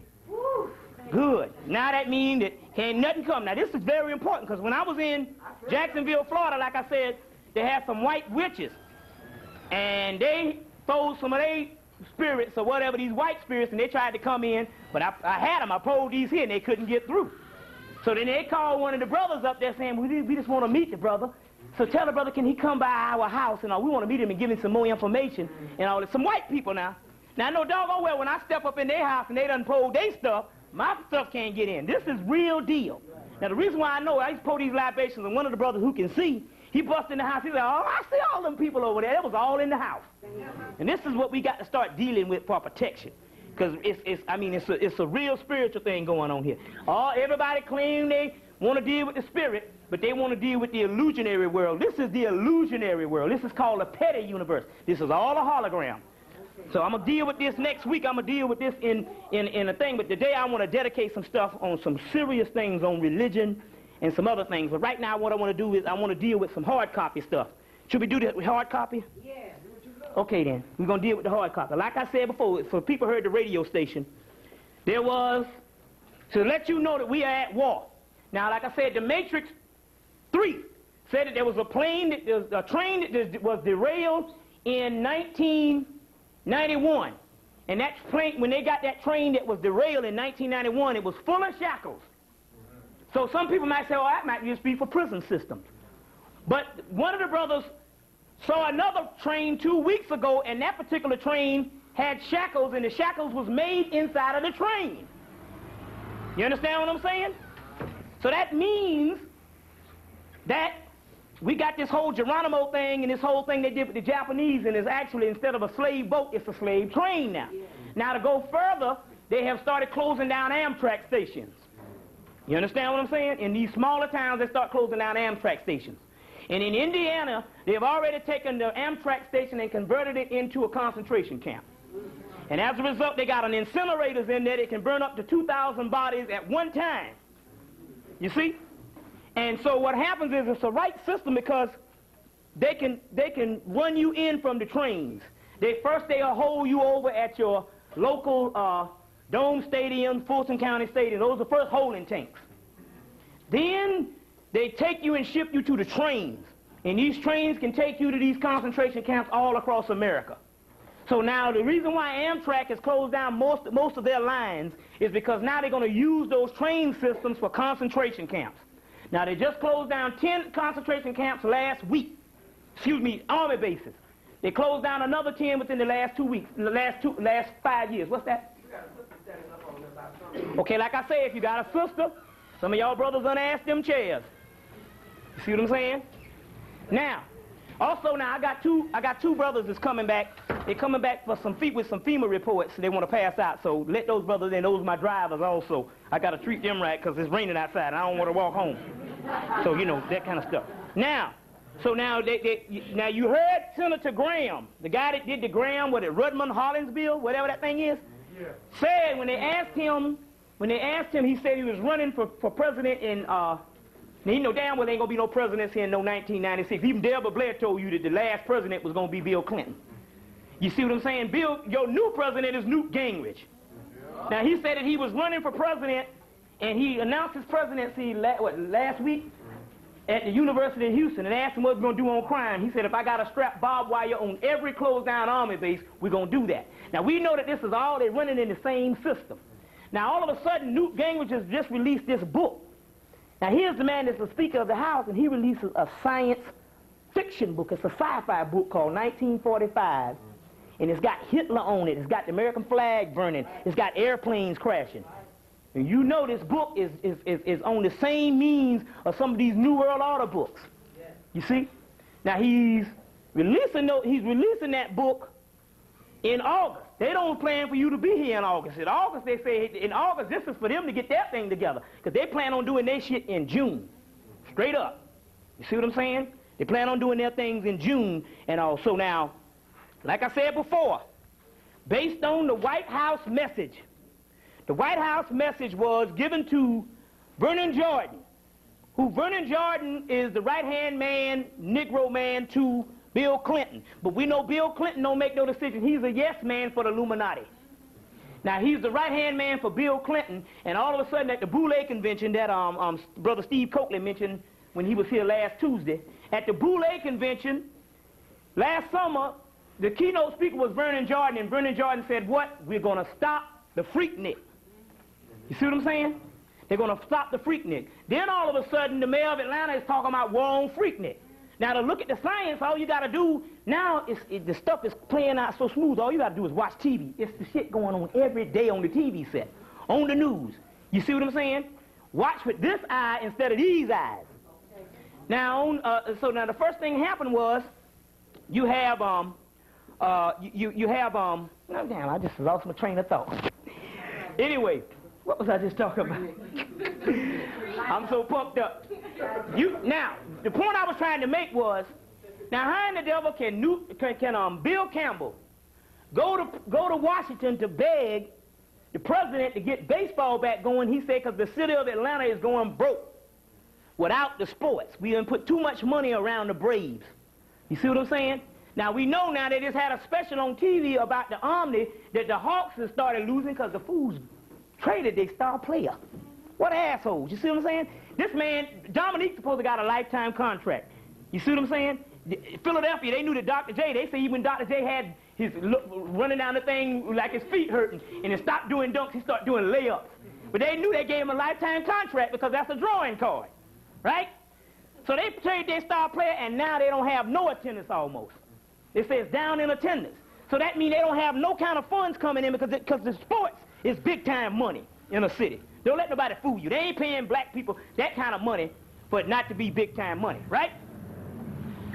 Good. Now that means that can't nothing come. Now this is very important because when I was in Jacksonville, Florida, like I said, they had some white witches. And they stole some of their spirits or whatever, these white spirits, and they tried to come in. But I had them. I pulled these here, and they couldn't get through. So then they called one of the brothers up there saying, we just want to meet the brother. So tell the brother, can he come by our house? And we want to meet him and give him some more information and all this. Some white people now. Now, I know doggone well when I step up in their house and they done pulled their stuff, my stuff can't get in. This is real deal. Now, the reason why I know, I used to pull these libations, and one of the brothers who can see, he bust in the house. He said, oh, I see all them people over there. It was all in the house. And this is what we got to start dealing with for protection. Because it's a real spiritual thing going on here. Everybody claim they want to deal with the spirit, but they want to deal with the illusionary world. This is the illusionary world. This is called a petty universe. This is all a hologram. So I'm going to deal with this next week. I'm going to deal with this in a thing. But today I want to dedicate some stuff on some serious things on religion and some other things. But right now what I want to do is I want to deal with some hard copy stuff. Should we do that with hard copy? Yeah. Okay then, we're going to deal with the hard copy. Like I said before, for people heard the radio station, there was, to let you know that we are at war. Now, like I said, the Matrix 3 said that there was a train that was derailed in 1991. And that plane, when they got that train that was derailed in 1991, it was full of shackles. So some people might say, oh, that might just be for prison systems. But one of the brothers saw another train 2 weeks ago, and that particular train had shackles, and the shackles was made inside of the train. You understand what I'm saying? So that means that we got this whole Geronimo thing and this whole thing they did with the Japanese, and it's actually, instead of a slave boat, it's a slave train now. Now, to go further, they have started closing down Amtrak stations. You understand what I'm saying? In these smaller towns, they start closing down Amtrak stations. And in Indiana, they've already taken the Amtrak station and converted it into a concentration camp. And as a result, they got an incinerators in there that can burn up to 2,000 bodies at one time. You see? And so what happens is it's a right system because they can run you in from the trains. They'll hold you over at your local Dome Stadium, Fulton County Stadium. Those are the first holding tanks. Then they take you and ship you to the trains. And these trains can take you to these concentration camps all across America. So now the reason why Amtrak has closed down most of their lines is because now they're going to use those train systems for concentration camps. Now they just closed down 10 concentration camps last week. Army bases. They closed down another 10 within the last 2 weeks, the last 5 years. What's that? Okay, like I say, if you got a sister, some of y'all brothers done asked them chairs. You see what I'm saying? Now, also now I got two brothers that's coming back. They're coming back with some FEMA reports they want to pass out. So let those brothers in. Those are my drivers also. I got to treat them right because it's raining outside. And I don't want to walk home. So you know that kind of stuff. Now, now you heard Senator Graham, the guy that did the Graham, Rudman Hollinsville, whatever that thing is, said when they asked him, he said he was running for president in. He know damn well there ain't gonna be no presidents here in no 1996. Even Delbert Blair told you that the last president was gonna be Bill Clinton. You see what I'm saying? Your new president is Newt Gingrich. Now he said that he was running for president, and he announced his presidency last week at the University of Houston, and asked him what we're gonna do on crime. He said, if I got to strap barbed wire on every closed down army base, we're gonna do that. Now we know that this is all they're running in the same system. Now all of a sudden, Newt Gingrich has just released this book. Now here's the man that's the Speaker of the House, and he releases a science fiction book. It's a sci-fi book called 1945, and it's got Hitler on it. It's got the American flag burning. It's got airplanes crashing. And you know this book is on the same means of some of these New World Order books. You see? Now he's releasing that book in August. They don't plan for you to be here in August. In August, they say, in August, this is for them to get their thing together. Because they plan on doing their shit in June. Straight up. You see what I'm saying? They plan on doing their things in June and all. So now, like I said before, based on the White House message, the White House message was given to Vernon Jordan, who Vernon Jordan is the right-hand man, Negro man to Bill Clinton. But we know Bill Clinton don't make no decision. He's a yes man for the Illuminati. Now, he's the right-hand man for Bill Clinton, and all of a sudden at the Boulay Convention that Brother Steve Coakley mentioned when he was here last Tuesday, at the Boulay Convention last summer, the keynote speaker was Vernon Jordan, and Vernon Jordan said, what? We're going to stop the Freaknik. You see what I'm saying? They're going to stop the Freaknik. Then all of a sudden, the mayor of Atlanta is talking about war on Freaknik. Now, to look at the science, all you got to do now the stuff is playing out so smooth. All you got to do is watch TV. It's the shit going on every day on the TV set, on the news. You see what I'm saying? Watch with this eye instead of these eyes. Now, so now the first thing happened was you have damn, I just lost my train of thought. Anyway, what was I just talking about? I'm so pumped up. Now, the point I was trying to make was, now how in the devil can Bill Campbell go to Washington to beg the president to get baseball back going? He said because the city of Atlanta is going broke without the sports. We done put too much money around the Braves. You see what I'm saying? Now we know now they just had a special on TV about the Omni that the Hawks have started losing because the fools traded their star player. What assholes, you see what I'm saying? This man, Dominique, supposed to got a lifetime contract. You see what I'm saying? Philadelphia, they knew that Dr. J, they say even Dr. J had his running down the thing like his feet hurting, and he stopped doing dunks, he started doing layups. But they knew they gave him a lifetime contract because that's a drawing card, right? So they traded their star player, and now they don't have no attendance almost. They say it's down in attendance. So that means they don't have no kind of funds coming in because the sports is big-time money in a city. Don't let nobody fool you. They ain't paying black people that kind of money for it not to be big-time money, right?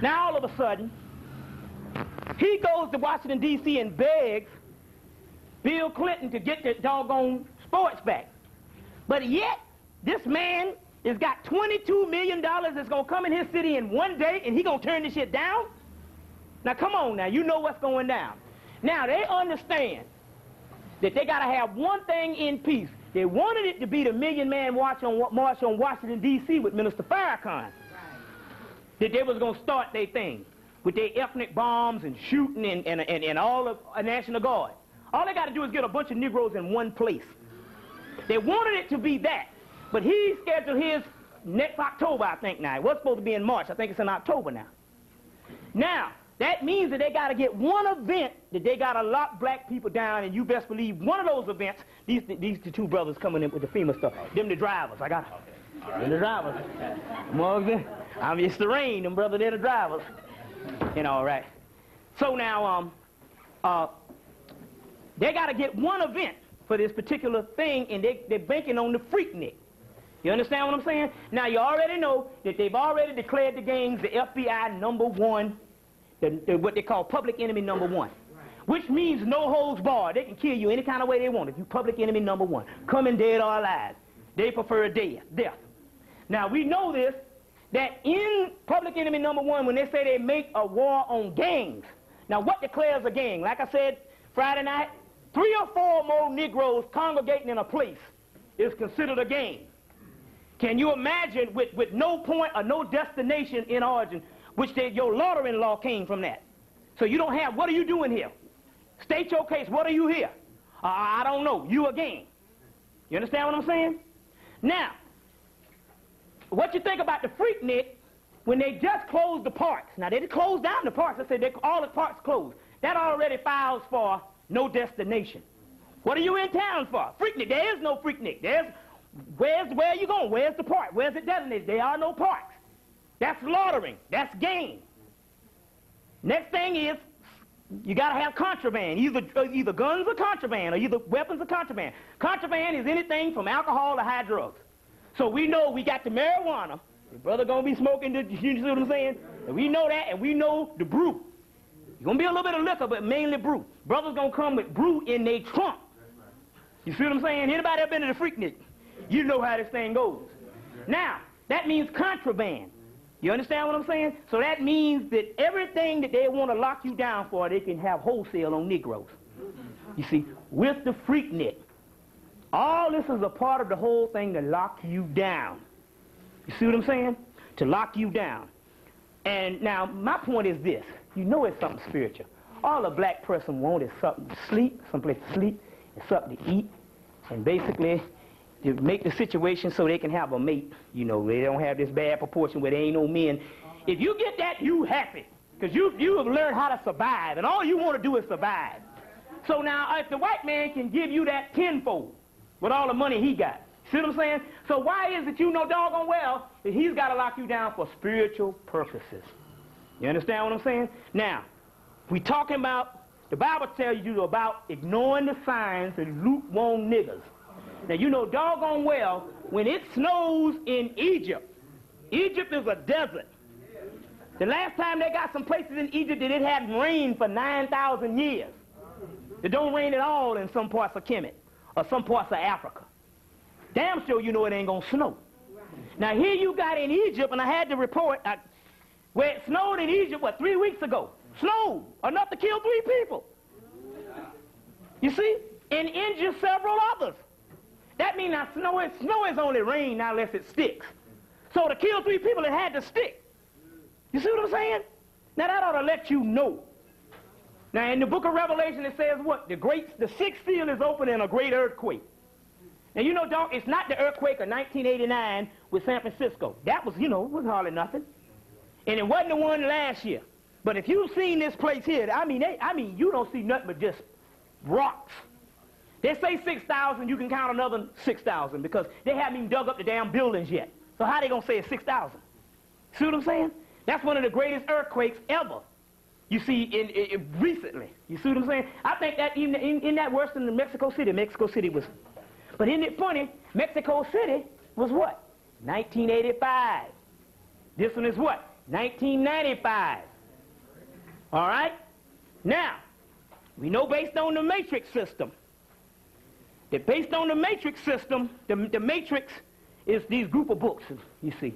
Now, all of a sudden, he goes to Washington, D.C. and begs Bill Clinton to get the doggone sports back. But yet, this man has got $22 million that's going to come in his city in one day, and he going to turn this shit down? Now, come on now. You know what's going down. Now, they understand that they got to have one thing in peace. They wanted it to be the Million Man March on Washington, D.C. with Minister Farrakhan. Right. That they was going to start their thing with their ethnic bombs and shooting and all of a National Guard. All they got to do is get a bunch of Negroes in one place. They wanted it to be that. But he scheduled his next October, I think now. It was supposed to be in March. I think it's in October now. Now, that means that they got to get one event that they got to lock black people down, and you best believe one of those events, these the two brothers coming in with the FEMA stuff, them the drivers. I got them the drivers. It's the rain, them brothers, they're the drivers. And all right. So now, they got to get one event for this particular thing, and they're banking on the Freaknik. You understand what I'm saying? Now, you already know that they've already declared the gangs the FBI #1, what they call public enemy #1, which means no holds barred. They can kill you any kind of way they want if you public enemy #1. Coming dead or alive. They prefer death. Now, we know this, that in public enemy #1, when they say they make a war on gangs, now what declares a gang? Like I said Friday night, 3 or 4 more Negroes congregating in a place is considered a gang. Can you imagine with no point or no destination in origin, which your daughter-in-law came from that? So you don't have, what are you doing here? State your case, what are you here? I don't know, you a gang. You understand what I'm saying? Now, what you think about the Freaknik when they just closed the parks? Now, they closed down the parks. They said all the parks closed. That already files for no destination. What are you in town for? Freaknik. There is no Freaknik. Where are you going? Where's the park? Where's it designated? There are no parks. That's loitering. That's gang. Next thing is, you got to have contraband. Either guns or contraband, or either weapons or contraband. Contraband is anything from alcohol to high drugs. So we know we got the marijuana. Your brother going to be smoking, you see what I'm saying? And we know that, and we know the brew. It's going to be a little bit of liquor, but mainly brew. Brother's going to come with brew in their trunk. You see what I'm saying? Anybody ever been to the Freaknik? You know how this thing goes. Now, that means contraband. You understand what I'm saying? So that means that everything that they want to lock you down for, they can have wholesale on Negroes. You see, with the Freaknik, all this is a part of the whole thing to lock you down. You see what I'm saying? To lock you down. And now, my point is this. You know it's something spiritual. All a black person wants is something to sleep, someplace to sleep, and something to eat, and basically to make the situation so they can have a mate. You know, they don't have this bad proportion where there ain't no men. If you get that, you happy, because you have learned how to survive, and all you want to do is survive. So now, if the white man can give you that tenfold with all the money he got, see what I'm saying? So why is it you know doggone well that he's got to lock you down for spiritual purposes? You understand what I'm saying? Now, we talking about, the Bible tells you about ignoring the signs and lukewarm niggas. Now, you know doggone well, when it snows in Egypt, Egypt is a desert. The last time they got some places in Egypt that it hadn't rained for 9,000 years. It don't rain at all in some parts of Hemmitt or some parts of Africa. Damn sure you know it ain't gonna snow. Now, here you got in Egypt, and I had to report, where it snowed in Egypt, 3 weeks ago? Snowed enough to kill 3 people. You see? And injure several others. That means now snow is only rain now unless it sticks. So to kill 3 people, it had to stick. You see what I'm saying? Now that ought to let you know. Now in the book of Revelation it says what? The 6th seal is open in a great earthquake. Now you know, dog, it's not the earthquake of 1989 with San Francisco. That was, it was hardly nothing. And it wasn't the one last year. But if you've seen this place here, I mean, you don't see nothing but just rocks. They say 6,000, you can count another 6,000 because they haven't even dug up the damn buildings yet. So how they gonna say it's 6,000? See what I'm saying? That's one of the greatest earthquakes ever. You see, in recently. You see what I'm saying? I think that even in that worse than Mexico City. Mexico City was. But isn't it funny? Mexico City was what? 1985. This one is what? 1995. All right? Now, we know based on the matrix system, that based on the matrix system, the matrix is these group of books, you see.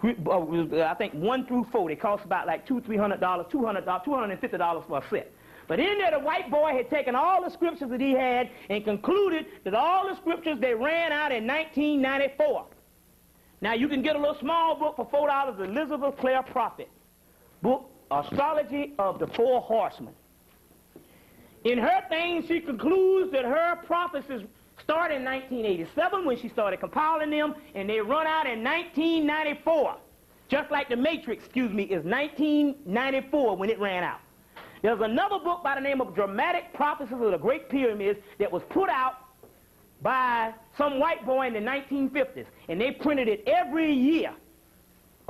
I think 1 through 4, they cost about like $200, $300, $250 for a set. But in there, the white boy had taken all the scriptures that he had and concluded that all the scriptures, they ran out in 1994. Now, you can get a little small book for $4, Elizabeth Clare Prophet, book, Astrology of the Four Horsemen. In her thing, she concludes that her prophecies start in 1987 when she started compiling them, and they run out in 1994. Just like the Matrix, is 1994 when it ran out. There's another book by the name of Dramatic Prophecies of the Great Pyramids that was put out by some white boy in the 1950s, and they printed it every year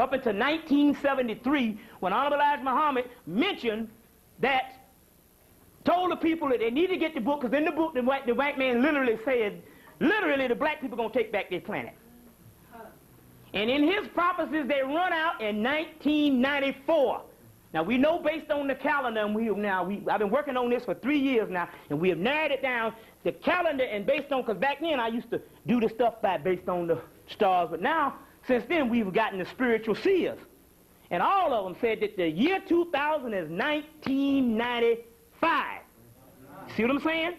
up until 1973 when Honorable Elijah Muhammad mentioned that, told the people that they need to get the book, because in the book the white man literally said, the black people are going to take back their planet. And in his prophecies, they run out in 1994. Now, we know based on the calendar, and I've been working on this for 3 years now, and we have narrowed it down, the calendar, and based on, because back then I used to do the stuff based on the stars, but now, since then, we've gotten the spiritual seers. And all of them said that the year 2000 is 1995. See what I'm saying?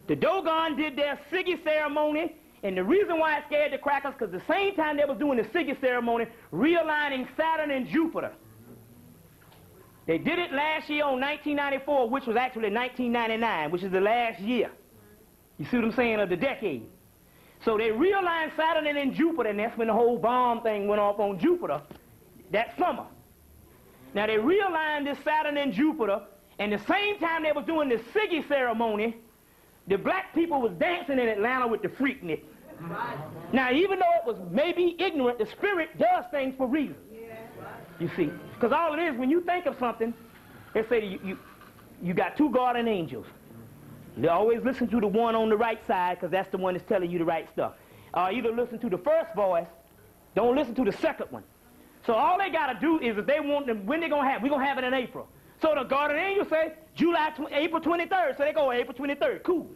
The Dogon did their Siggy ceremony, and the reason why it scared the crackers, because the same time they was doing the Siggy ceremony, realigning Saturn and Jupiter. They did it last year on 1994, which was actually 1999, which is the last year. You see what I'm saying, of the decade. So they realigned Saturn and then Jupiter, and that's when the whole bomb thing went off on Jupiter that summer. Now they realigned this Saturn and Jupiter, and the same time they was doing the Siggy ceremony, the black people was dancing in Atlanta with the Freaknik. Now, even though it was maybe ignorant, the spirit does things for reasons. You see, because all it is, when you think of something, they say you got two guardian angels. They always listen to the one on the right side, because that's the one that's telling you the right stuff. Either listen to the first voice, don't listen to the second one. So all they got to do is, if they want them, when they going to have, we're going to have it in April. So the guardian angel say April 23rd. So they go April 23rd. Cool.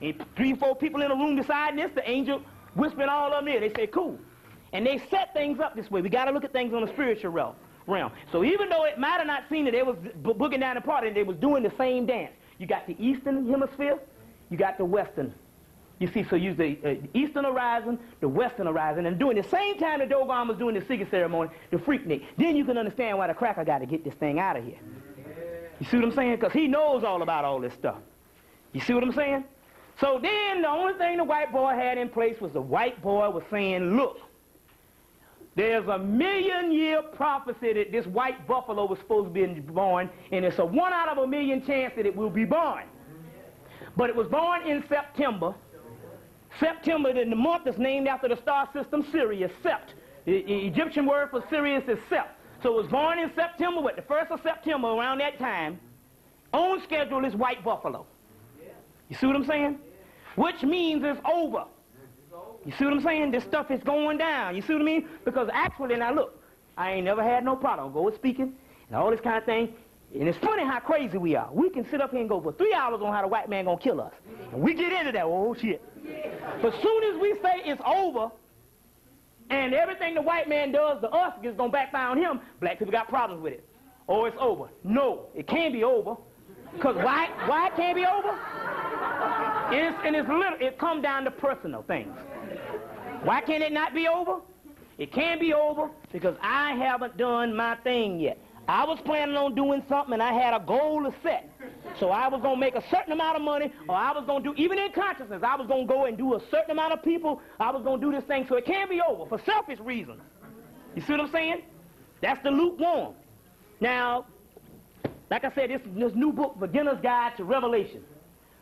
And 3 or 4 people in a room deciding this, the angel whispering all of them there. They say cool. And they set things up this way. We got to look at things on the spiritual realm. So even though it might have not seen that they was booging down the party, they was doing the same dance. You got the eastern hemisphere, you got the western. You see, so use the eastern horizon, the western horizon, and during the same time the Dogon was doing the Siggy ceremony, the Freaknik. Then you can understand why the cracker got to get this thing out of here. You see what I'm saying? Because he knows all about all this stuff. You see what I'm saying? So then the only thing the white boy had in place was the white boy was saying, look, there's a 1,000,000-year prophecy that this white buffalo was supposed to be born, and it's a 1 out of 1,000,000 chance that it will be born. But it was born in September. September, in the month, is named after the star system Sirius, Sept. The Egyptian word for Sirius is Sept. So it was born in September, the 1st of September, around that time. On schedule is white buffalo. You see what I'm saying? Which means it's over. You see what I'm saying? This stuff is going down. You see what I mean? Because actually, now look, I ain't never had no problem. Go with speaking and all this kind of thing. And it's funny how crazy we are. We can sit up here and go for 3 hours on how the white man gonna kill us. And we get into that, oh shit. But as soon as we say it's over, and everything the white man does to us is gonna backfire on him, black people got problems with it. Oh, it's over. No, it can't be over. Because why it can't be over? It comes down to personal things. Why can't it not be over? It can't be over because I haven't done my thing yet. I was planning on doing something, and I had a goal to set. So I was going to make a certain amount of money, or I was going to do, even in consciousness, I was going to go and do a certain amount of people. I was going to do this thing, so it can't be over for selfish reasons. You see what I'm saying? That's the lukewarm. Now, like I said, this new book, Beginner's Guide to Revelation.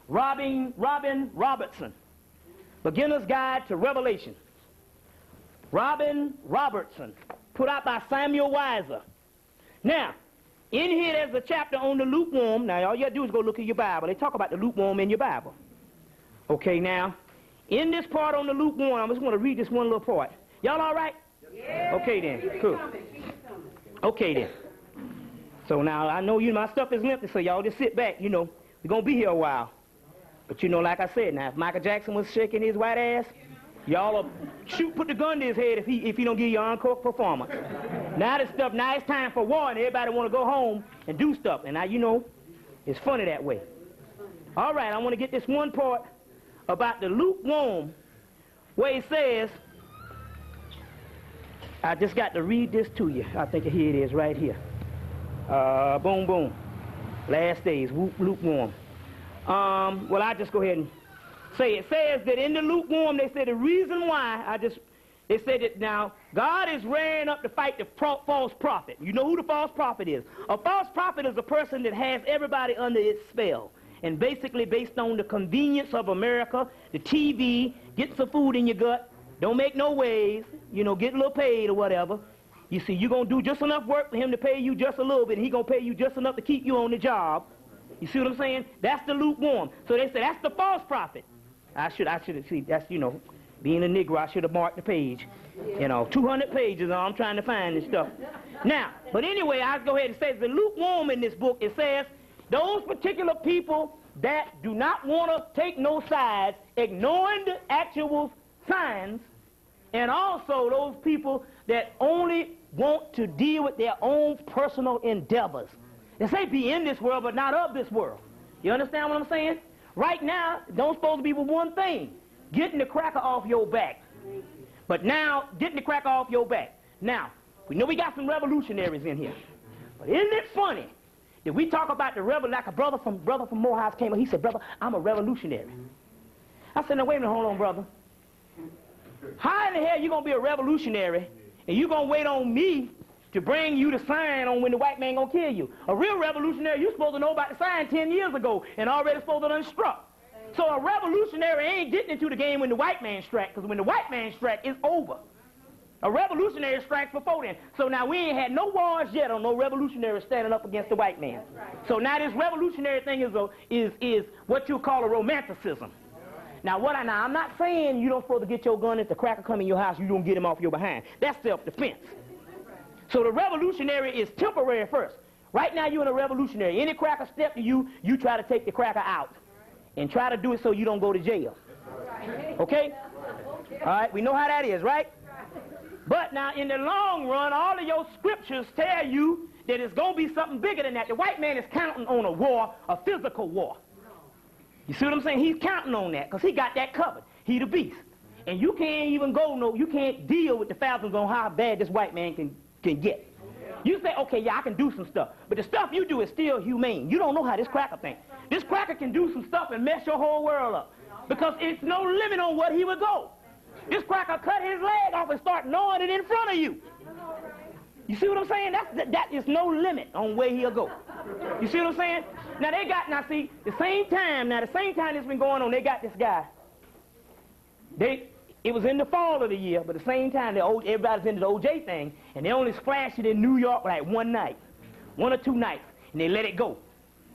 Robin Robertson. Beginner's Guide to Revelation. Robin Robertson, put out by Samuel Weiser. Now, in here there's a chapter on the lukewarm. Now, all you have to do is go look at your Bible. They talk about the lukewarm in your Bible. Okay, now, in this part on the lukewarm, I'm just going to read this one little part. Y'all all right? Yeah. Okay then, cool. Okay then. So now, I know my stuff is lengthy, so y'all just sit back, we're going to be here a while. But like I said, now, if Michael Jackson was shaking his white ass, y'all put the gun to his head if he don't give you an encore performance. Now it's time for war, and everybody want to go home and do stuff. And now, it's funny that way. All right, I want to get this one part about the lukewarm, where it says, I just got to read this to you. I think here it is, right here. Boom, boom. Last days, lukewarm. Well, I'll just go ahead and say it. Says that in the lukewarm, they said the reason why, they said that now, God is rearing up to fight the false prophet. You know who the false prophet is? A false prophet is a person that has everybody under its spell. And basically based on the convenience of America, the TV, get some food in your gut, don't make no waves, get a little paid or whatever. You see, you're going to do just enough work for him to pay you just a little bit, and he's going to pay you just enough to keep you on the job. You see what I'm saying? That's the lukewarm. So they say that's the false prophet. I should have, see, that's, being a Negro, I should have marked the page. 200 pages, I'm trying to find this stuff. Now, but anyway, I'll go ahead and say the lukewarm in this book, it says, those particular people that do not want to take no sides, ignoring the actual signs, and also those people that only want to deal with their own personal endeavors. They say be in this world, but not of this world. You understand what I'm saying? Right now, don't supposed to be with one thing, getting the cracker off your back. But now, getting the cracker off your back. Now, we know we got some revolutionaries in here. But isn't it funny that we talk about the rebel like a brother from Morehouse came up. He said, brother, I'm a revolutionary. I said, now wait a minute, hold on, brother. How in the hell you going to be a revolutionary and you going to wait on me to bring you the sign on when the white man going to kill you? A real revolutionary, you're supposed to know about the sign 10 years ago and already supposed to have struck. So a revolutionary ain't getting into the game when the white man strike, because when the white man strike, it's over. A revolutionary strikes before then. So now we ain't had no wars yet on no revolutionary standing up against the white man. So now this revolutionary thing is what you call a romanticism. Now I'm not saying you don't supposed to get your gun if the cracker come in your house, you don't get him off your behind. That's self-defense. So the revolutionary is temporary first. Right now you're in a revolutionary. Any cracker step to you, you try to take the cracker out. And try to do it so you don't go to jail. Okay? All right, we know how that is, right? But now, in the long run, all of your scriptures tell you that it's going to be something bigger than that. The white man is counting on a war, a physical war. You see what I'm saying? He's counting on that because he got that covered. He the beast. And you can't even you can't deal with the thousands on how bad this white man can get. You say, okay, yeah, I can do some stuff. But the stuff you do is still humane. You don't know how this cracker thinks. This cracker can do some stuff and mess your whole world up because it's no limit on what he would go. This cracker cut his leg off and start gnawing it in front of you. You see what I'm saying? That is no limit on where he'll go. You see what I'm saying? Now the same time it's been going on, they got this guy. It was in the fall of the year, but at the same time, everybody's into the OJ thing, and they only splashed it in New York like one night, 1 or 2 nights, and they let it go.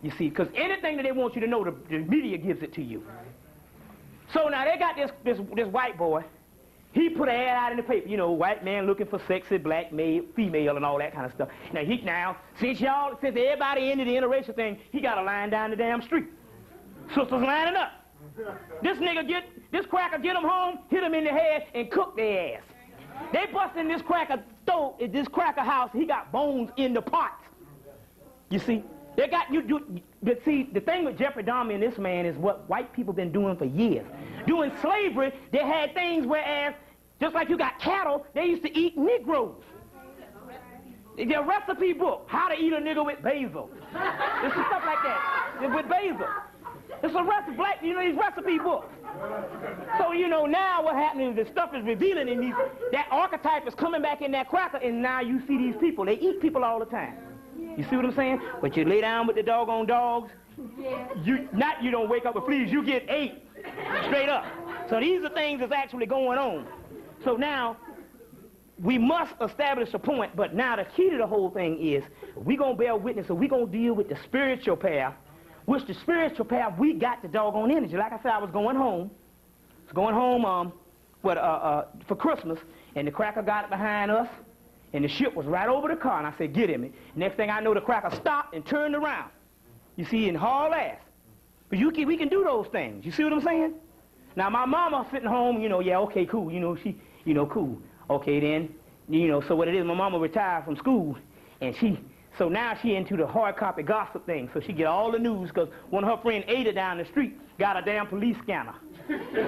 You see, because anything that they want you to know, the media gives it to you. So now they got this white boy. He put an ad out in the paper, white man looking for sexy black female and all that kind of stuff. Now, since everybody into the interracial thing, he got a line down the damn street. Sisters lining up. This cracker get them home, hit them in the head, and cook their ass. They bust in this cracker stove, in this cracker house, he got bones in the pots. You see? They got but see, the thing with Jeffrey Dahmer and this man is what white people been doing for years. During slavery, they had things whereas, just like you got cattle, they used to eat Negroes. Their recipe book, how to eat a nigger with basil. There's some stuff like that, with basil. It's a recipe, these recipe books. So, now what happening is the stuff is revealing in that archetype is coming back in that cracker, and now you see these people. They eat people all the time. You see what I'm saying? But you lay down with the doggone dogs, you don't wake up with fleas, you get 8 straight up. So these are things that's actually going on. So now, we must establish a point, but now the key to the whole thing is we're going to bear witness, so we're going to deal with the spiritual path which the spiritual path, we got the doggone energy. Like I said, I was going home. For Christmas, and the cracker got behind us, and the ship was right over the car, and I said, get him. Next thing I know, the cracker stopped and turned around. You see, and haul ass. But we can do those things. You see what I'm saying? Now, my mama sitting home, yeah, okay, cool. Cool. Okay, then, so what it is, my mama retired from school, and so now she into the hard copy gossip thing. So she get all the news because one of her friends, Ada, down the street, got a damn police scanner.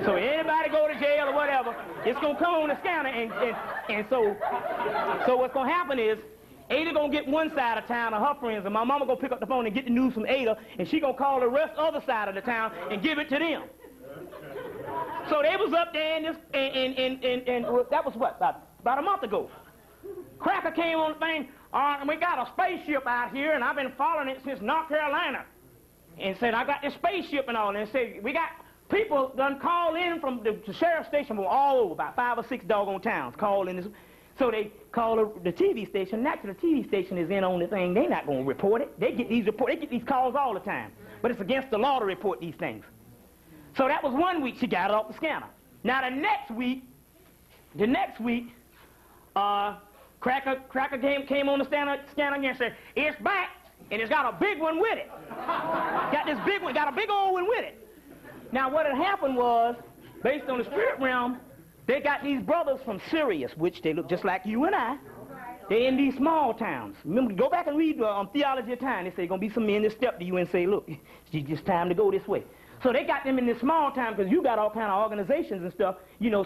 So anybody go to jail or whatever, it's going to come on the scanner. And so what's going to happen is, Ada going to get one side of town of her friends, and my mama going to pick up the phone and get the news from Ada, and she going to call the rest other side of the town and give it to them. So they was up there, and that was what, about a month ago. Cracker came on the thing, and we got a spaceship out here, and I've been following it since North Carolina. And said, I got this spaceship and all, and said, we got people done call in from the sheriff's station from all over, about 5 or 6 doggone towns, call in this. So they call the TV station. Naturally, the TV station is in on the thing. They're not going to report it. They get these calls all the time. But it's against the law to report these things. So that was 1 week she got it off the scanner. Now the next week, Cracker came on the scanner again and said, it's back, and it's got a big one with it. Got this big one, got a big old one with it. Now what had happened was, based on the spirit realm, they got these brothers from Sirius, which they look just like you and I. They're in these small towns. Remember, go back and read Theology of Time. They say going to be some men that step to you and say, look, it's just time to go this way. So they got them in this small town because you got all kind of organizations and stuff,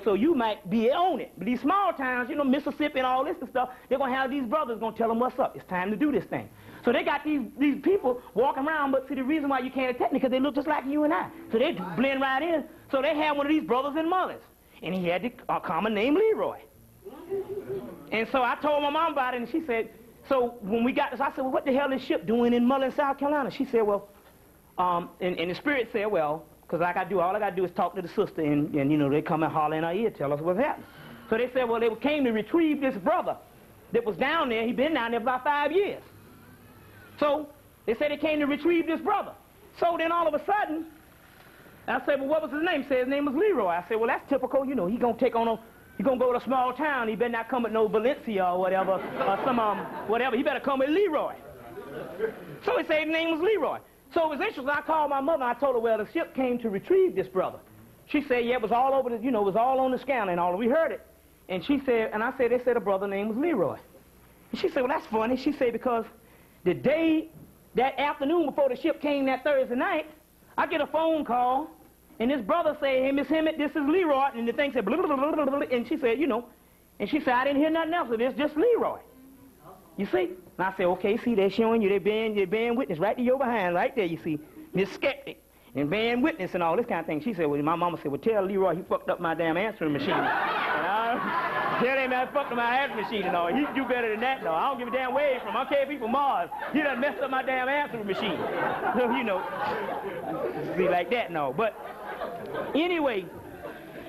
so you might be on it. But these small towns, Mississippi and all this and stuff, they're going to have these brothers going to tell them what's up. It's time to do this thing. So they got these people walking around, but see, the reason why you can't attack them because they look just like you and I. So they blend right in. So they had one of these brothers and mothers, and he had a common name, Leroy. And so I told my mom about it, and she said, so when we got this, I said, well, what the hell is ship doing in Mullen, South Carolina? She said, well, and the spirit said, well, because all I got to do is talk to the sister, and they come and holler in our ear, tell us what's happening. So they said, well, they came to retrieve this brother that was down there. He'd been down there about 5 years. So they said they came to retrieve this brother. So then all of a sudden, I said, well, what was his name? He said his name was Leroy. I said, well, that's typical. He going to take on he going to go to a small town. He better not come with no Valencia or whatever, or some, whatever. He better come with Leroy. So he said his name was Leroy. So it was interesting. I called my mother, and I told her, well, the ship came to retrieve this brother. She said, yeah, it was all over the, it was all on the scanner and all. We heard it. And she said, and I said, they said the brother's name was Leroy. And she said, well, that's funny. She said, because the day, that afternoon before the ship came that Thursday night, I get a phone call, and this brother said, hey, Miss Hemmitt, this is Leroy. And the thing said, blah, blah, blah, blah, blah, and she said, and she said, I didn't hear nothing else. It's just Leroy. You see? And I said, okay, see, they're showing you, they're bearing witness right to your behind, right there, you see. Miss Skeptic, and bearing witness and all this kind of thing. She said, well, my mama said, well, tell Leroy he fucked up my damn answering machine. Tell him I fucked up my answering machine and all. He can do better than that, though. I don't give a damn where he's from. I can't be from Mars. He done messed up my damn answering machine. So, be like that, no. But anyway,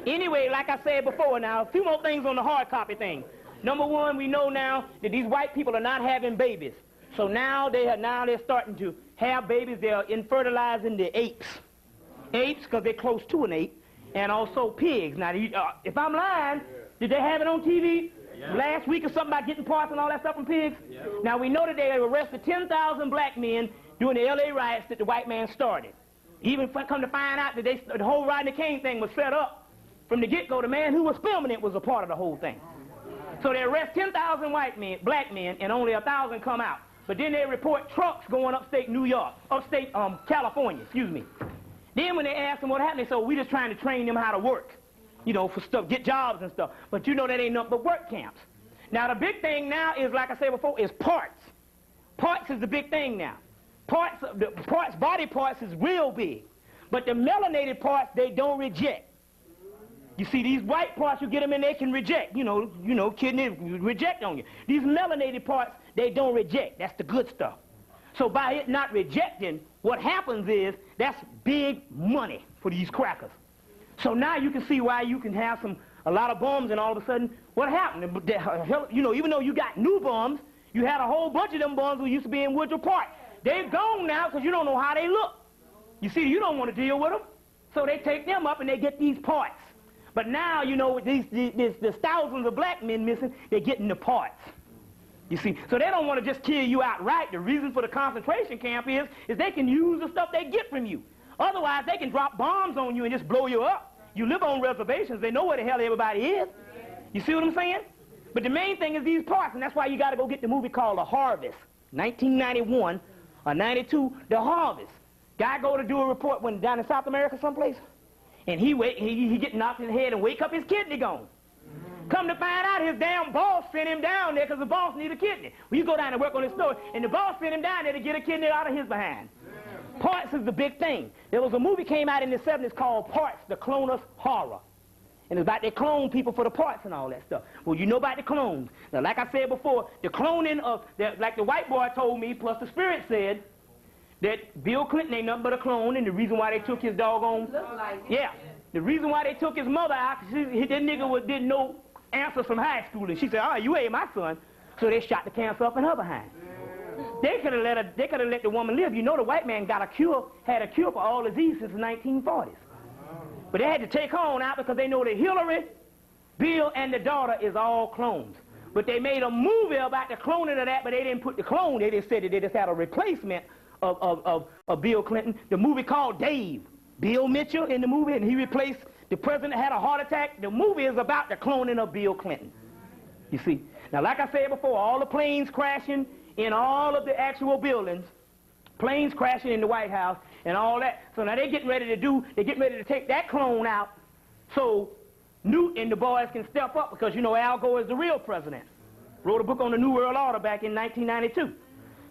like I said before, now, a few more things on the hard copy thing. Number one, we know now that these white people are not having babies. So now they're starting to have babies. They're infertilizing the apes. Apes, because they're close to an ape, and also pigs. Now, if I'm lying, did they have it on TV last week or something about getting parts and all that stuff from pigs? Yeah. Now, we know that they arrested 10,000 black men during the L.A. riots that the white man started. Even come to find out that the whole Rodney King thing was set up from the get-go. The man who was filming it was a part of the whole thing. So they arrest 10,000 black men, and only 1,000 come out. But then they report trucks going upstate California, excuse me. Then when they ask them what happened, they say, we just trying to train them how to work, for stuff, get jobs and stuff. But that ain't nothing but work camps. Now the big thing now is, like I said before, is parts. Parts is the big thing now. Body parts is real big. But the melanated parts, they don't reject. You see, these white parts, you get them in, they can reject. Kidney reject on you. These melanated parts, they don't reject. That's the good stuff. So by it not rejecting, what happens is that's big money for these crackers. So now you can see why you can have a lot of bombs, and all of a sudden, what happened? Even though you got new bombs, you had a whole bunch of them bombs who used to be in Woodrow Park. They've gone now because you don't know how they look. You see, you don't want to deal with them. So they take them up and they get these parts. But now, you know, there's thousands of black men missing, they're getting the parts. You see, so they don't want to just kill you outright. The reason for the concentration camp is they can use the stuff they get from you. Otherwise, they can drop bombs on you and just blow you up. You live on reservations, they know where the hell everybody is. You see what I'm saying? But the main thing is these parts, and that's why you got to go get the movie called The Harvest, 1991 or 92, The Harvest. Guy go to do a report when down in South America someplace, and he get knocked in the head and wake up, his kidney gone. Come to find out, his damn boss sent him down there because the boss need a kidney. Well, you go down and work on his store, and the boss sent him down there to get a kidney out of his behind. Parts is the big thing. There was a movie came out in the 70s called Parts, the Clonus Horror. And it's about they clone people for the parts and all that stuff. Well, you know about the clones. Now, like I said before, the cloning of, like the white boy told me, plus the spirit said, that Bill Clinton ain't nothing but a clone, and the reason why they took his doggone... The reason why they took his mother out, that nigga didn't know answers from high school, and she said, oh, you ain't my son. So they shot the cancer up in her behind. They could have let the woman live. You know the white man had a cure for all disease since the 1940s. But they had to take her on out because they know that Hillary, Bill, and the daughter is all clones. But they made a movie about the cloning of that, but they didn't put the clone. They just said that they just had a replacement of Bill Clinton. The movie called Dave. Bill Mitchell in the movie, and he replaced the president had a heart attack. The movie is about the cloning of Bill Clinton. You see. Now, like I said before, all the planes crashing in all of the actual buildings, planes crashing in the White House, and all that. So now they're getting ready to take that clone out so Newt and the boys can step up because, you know, Al Gore is the real president. Wrote a book on the New World Order back in 1992.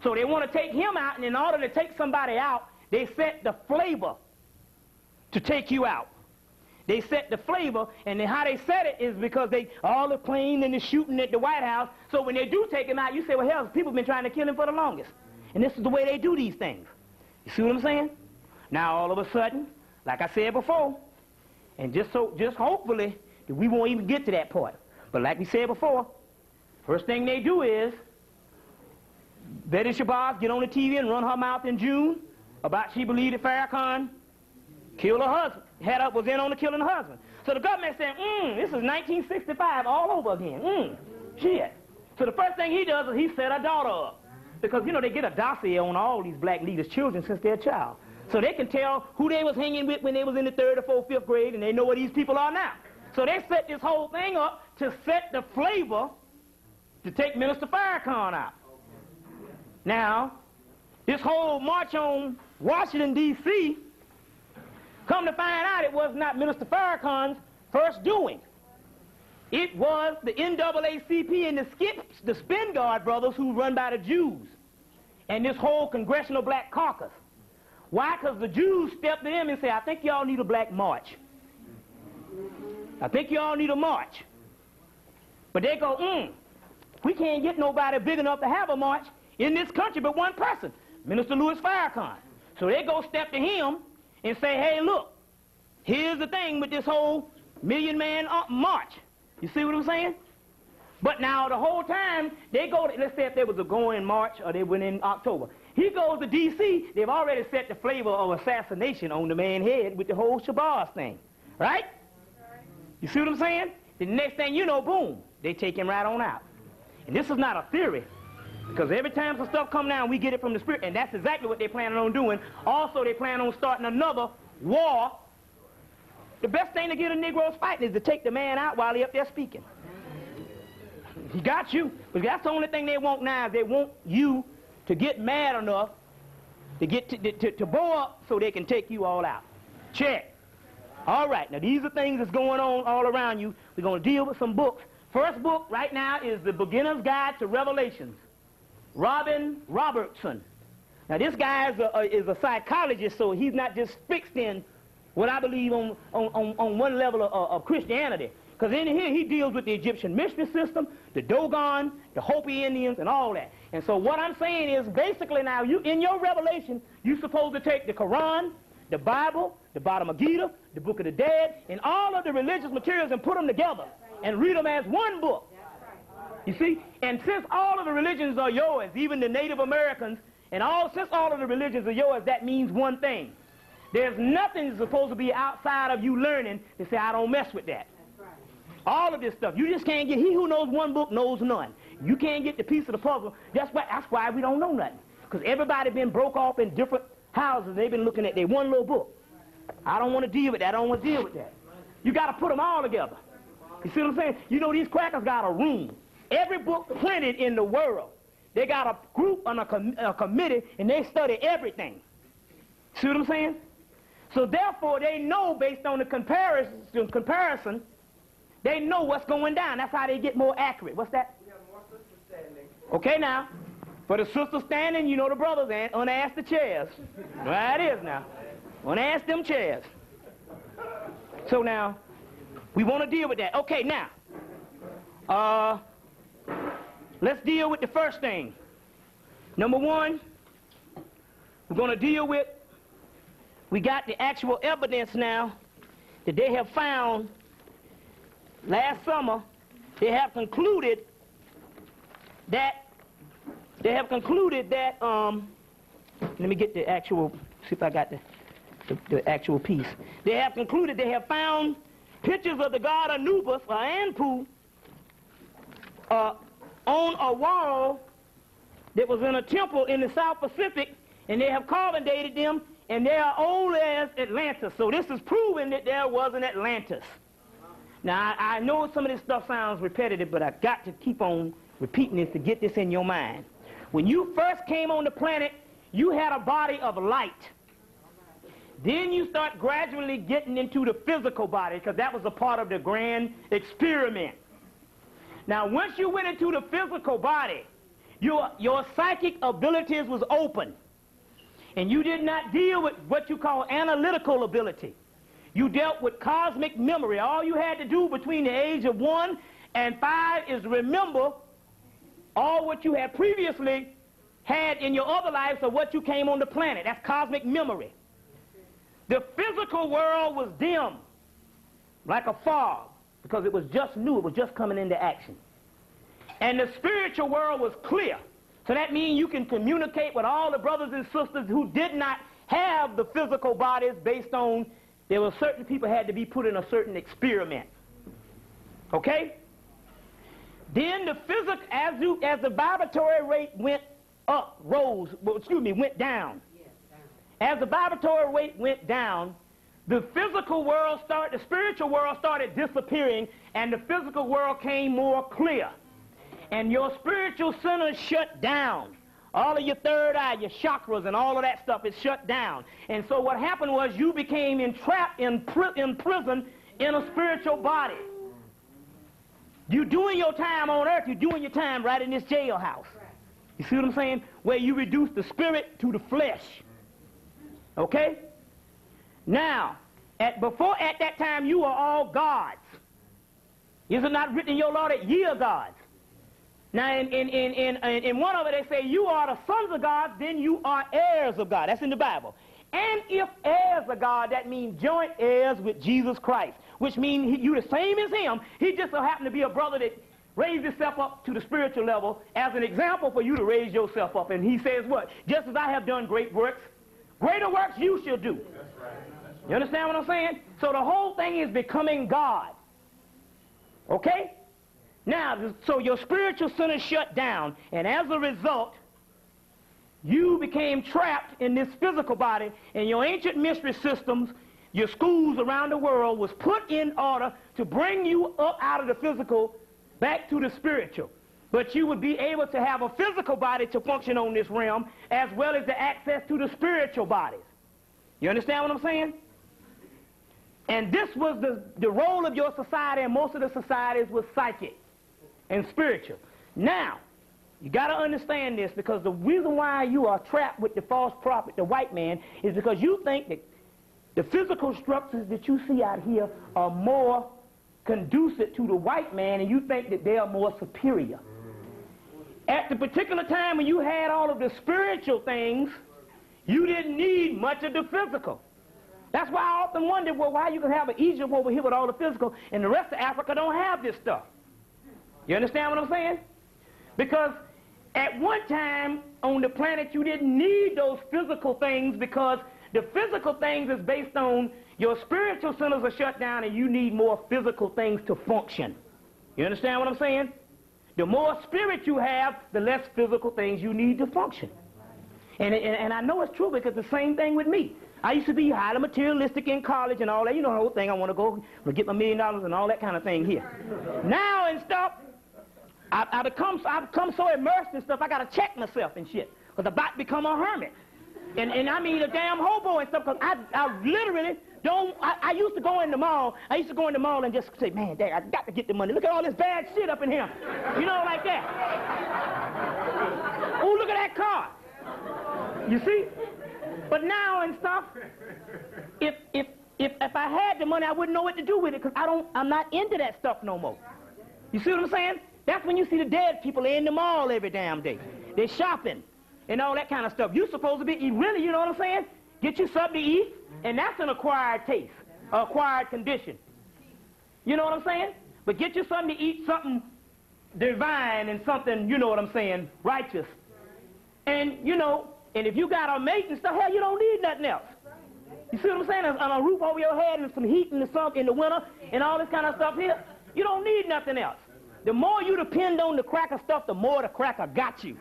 So they want to take him out, and in order to take somebody out, they set the flavor to take you out. They set the flavor, and then how they set it is because all the playing and the shooting at the White House, so when they do take him out, you say, well, hell, people have been trying to kill him for the longest. And this is the way they do these things. You see what I'm saying? Now, all of a sudden, like I said before, and just hopefully that we won't even get to that part. But like we said before, first thing they do is Betty Shabazz get on the TV and run her mouth in June about she believed that Farrakhan killed her husband, was in on the killing her husband. So the government said, this is 1965 all over again. Shit. So the first thing he does is he set her daughter up. Because, you know, they get a dossier on all these black leaders' children since they're a child. So they can tell who they was hanging with when they was in the 3rd or 4th, 5th grade, and they know where these people are now. So they set this whole thing up to set the flavor to take Minister Farrakhan out. Now, this whole march on Washington, D.C., come to find out it was not Minister Farrakhan's first doing. It was the NAACP and the Spingard brothers who run by the Jews and this whole Congressional Black Caucus. Why? Because the Jews stepped to them and said, I think y'all need a black march. I think y'all need a march. But they go, we can't get nobody big enough to have a march in this country but one person, Minister Louis Farrakhan. So they go step to him and say, hey, look, here's the thing with this whole million-man march. You see what I'm saying? But now the whole time, they go to, let's say if there was a going march or they went in October. He goes to D.C., they've already set the flavor of assassination on the man's head with the whole Shabazz thing, right? You see what I'm saying? The next thing you know, boom, they take him right on out. And this is not a theory, because every time some stuff come down, we get it from the spirit, and that's exactly what they're planning on doing. Also, they plan on starting another war. The best thing to get a Negro's fighting is to take the man out while he's up there speaking. He got you, but that's the only thing they want now is they want you to get mad enough to get to blow up so they can take you all out. Check. All right, now these are things that's going on all around you. We're going to deal with some books. First book right now is The Beginner's Guide to Revelations. Robin Robertson. Now this guy is a psychologist, so he's not just fixed in what I believe on one level of Christianity. Because in here he deals with the Egyptian mystery system, the Dogon, the Hopi Indians, and all that. And so what I'm saying is basically now you in your revelation, you're supposed to take the Quran, the Bible, the Bhagavad Gita, the Book of the Dead, and all of the religious materials and put them together and read them as one book. You see? And since all of the religions are yours, even the Native Americans, and since all of the religions are yours, that means one thing. There's nothing that's supposed to be outside of you learning to say, I don't mess with that. That's right. All of this stuff. You just can't get, he who knows one book knows none. You can't get the piece of the puzzle. That's why we don't know nothing. Because everybody been broke off in different houses. They've been looking at their one little book. I don't want to deal with that. I don't want to deal with that. You got to put them all together. You see what I'm saying? You know, these crackers got a room. Every book printed in the world, they got a group and a committee, and they study everything. See what I'm saying? So therefore, they know based on the comparison, they know what's going down. That's how they get more accurate. What's that? We have more sisters standing. Okay, now, for the sisters standing, you know the brothers ain't unask the chairs. Right it is now. Unask them chairs. So now, we want to deal with that. Okay, now, let's deal with the first thing. Number one, we're going to deal with, we got the actual evidence now that they have found last summer. They have concluded that, let me get the actual, see if I got the actual piece. They have concluded they have found pictures of the god Anubis, or Anpu, on a wall that was in a temple in the South Pacific, and they have carbon dated them, and they are old as Atlantis. So this is proving that there was an Atlantis. Now, I know some of this stuff sounds repetitive, but I got to keep on repeating this to get this in your mind. When you first came on the planet, you had a body of light. Then you start gradually getting into the physical body, because that was a part of the grand experiment. Now, once you went into the physical body, your psychic abilities was open. And you did not deal with what you call analytical ability. You dealt with cosmic memory. All you had to do between the age of 1 and 5 is remember all what you had previously had in your other lives of what you came on the planet. That's cosmic memory. The physical world was dim, like a fog, because it was just new. It was just coming into action. And the spiritual world was clear. So that means you can communicate with all the brothers and sisters who did not have the physical bodies based on there were certain people had to be put in a certain experiment. Okay? Then the physical, as the vibratory rate went down. As the vibratory rate went down, the physical world started, the spiritual world started disappearing, and the physical world came more clear. And your spiritual center shut down. All of your third eye, your chakras, and all of that stuff is shut down. And so what happened was you became entrapped, imprisoned in a spiritual body. You doing your time on earth, you're doing your time right in this jailhouse. You see what I'm saying? Where you reduce the spirit to the flesh. Okay? Now, at that time, you are all gods. Is it not written in your law that ye are gods? Now, in one of it, they say, you are the sons of God, then you are heirs of God. That's in the Bible. And if heirs of God, that means joint heirs with Jesus Christ, which means you the same as him. He just so happened to be a brother that raised himself up to the spiritual level as an example for you to raise yourself up. And he says what? Just as I have done great works, greater works you shall do. That's right. You understand what I'm saying? So the whole thing is becoming God. Okay? Now, so your spiritual center shut down, and as a result, you became trapped in this physical body, and your ancient mystery systems, your schools around the world was put in order to bring you up out of the physical back to the spiritual. But you would be able to have a physical body to function on this realm, as well as the access to the spiritual bodies. You understand what I'm saying? And this was the role of your society, and most of the societies was psychic and spiritual. Now, you got to understand this, because the reason why you are trapped with the false prophet, the white man, is because you think that the physical structures that you see out here are more conducive to the white man, and you think that they are more superior. At the particular time when you had all of the spiritual things, you didn't need much of the physical. That's why I often wonder, well, why you can have an Egypt over here with all the physical, and the rest of Africa don't have this stuff. You understand what I'm saying? Because at one time on the planet you didn't need those physical things, because The physical things is based on your spiritual centers are shut down and you need more physical things to function. You understand what I'm saying? The more spirit you have, the less physical things you need to function. And I know it's true because the same thing with me. I used to be highly materialistic in college and all that. You know the whole thing. I want to go get my $1 million and all that kind of thing here. Now and stuff, I've become so immersed in stuff, I got to check myself and shit. Because I'm about to become a hermit. And I mean a damn hobo and stuff, because I literally don't, I used to go in the mall. I used to go in the mall and just say, man, Dad, I got to get the money. Look at all this bad shit up in here. You know, like that. Oh, look at that car. You see? But now and stuff, if I had the money, I wouldn't know what to do with it, because I'm not into that stuff no more. You see what I'm saying? That's when you see the dead people in the mall every damn day. They're shopping and all that kind of stuff. You're supposed to be, really, you know what I'm saying? Get you something to eat, and that's an acquired taste, acquired condition. You know what I'm saying? But get you something to eat, something divine and something, you know what I'm saying, righteous. And, you know, and if you got a mate and stuff, hell, you don't need nothing else. You see what I'm saying? On a roof over your head and some heat in the sun in the winter and all this kind of stuff here, you don't need nothing else. The more you depend on the cracker stuff, the more the cracker got you.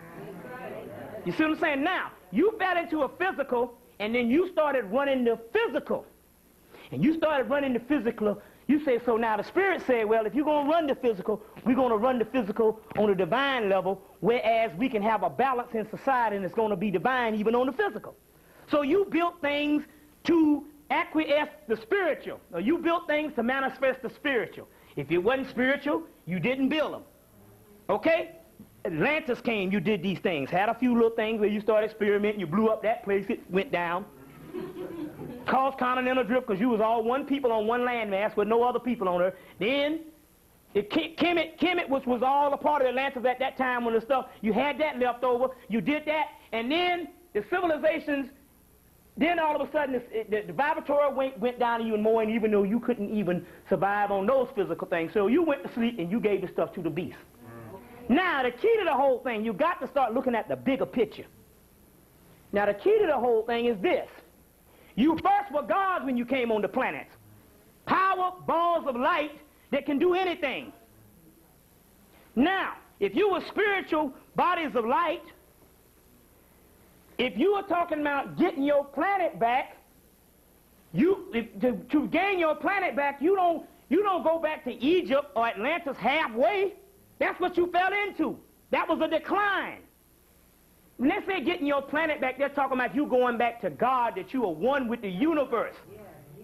You see what I'm saying? Now, you fell into a physical, and then you started running the physical. And you started running the physical. You say, so now the Spirit said, well, if you're going to run the physical, we're going to run the physical on a divine level, whereas we can have a balance in society, and it's going to be divine even on the physical. So you built things to acquiesce the spiritual. Or you built things to manifest the spiritual. If it wasn't spiritual, you didn't build them. Okay? Atlantis came, you did these things. Had a few little things where you started experimenting, you blew up that place, it went down. Caused continental drift because you was all one people on one landmass with no other people on Earth. Then, Hemmitt, which was all a part of Atlantis at that time when the stuff, you had that left over, you did that, and then the civilizations, then all of a sudden the vibratory went down even more, and even though you couldn't even survive on those physical things, so you went to sleep and you gave the stuff to the beast. Now, the key to the whole thing, you got to start looking at the bigger picture. Now, the key to the whole thing is this. You first were gods when you came on the planet. Power, balls of light that can do anything. Now, if you were spiritual bodies of light, if you were talking about getting your planet back, to gain your planet back, you don't go back to Egypt or Atlantis halfway. That's what you fell into. That was a decline. When they say getting your planet back, they're talking about you going back to God, that you are one with the universe.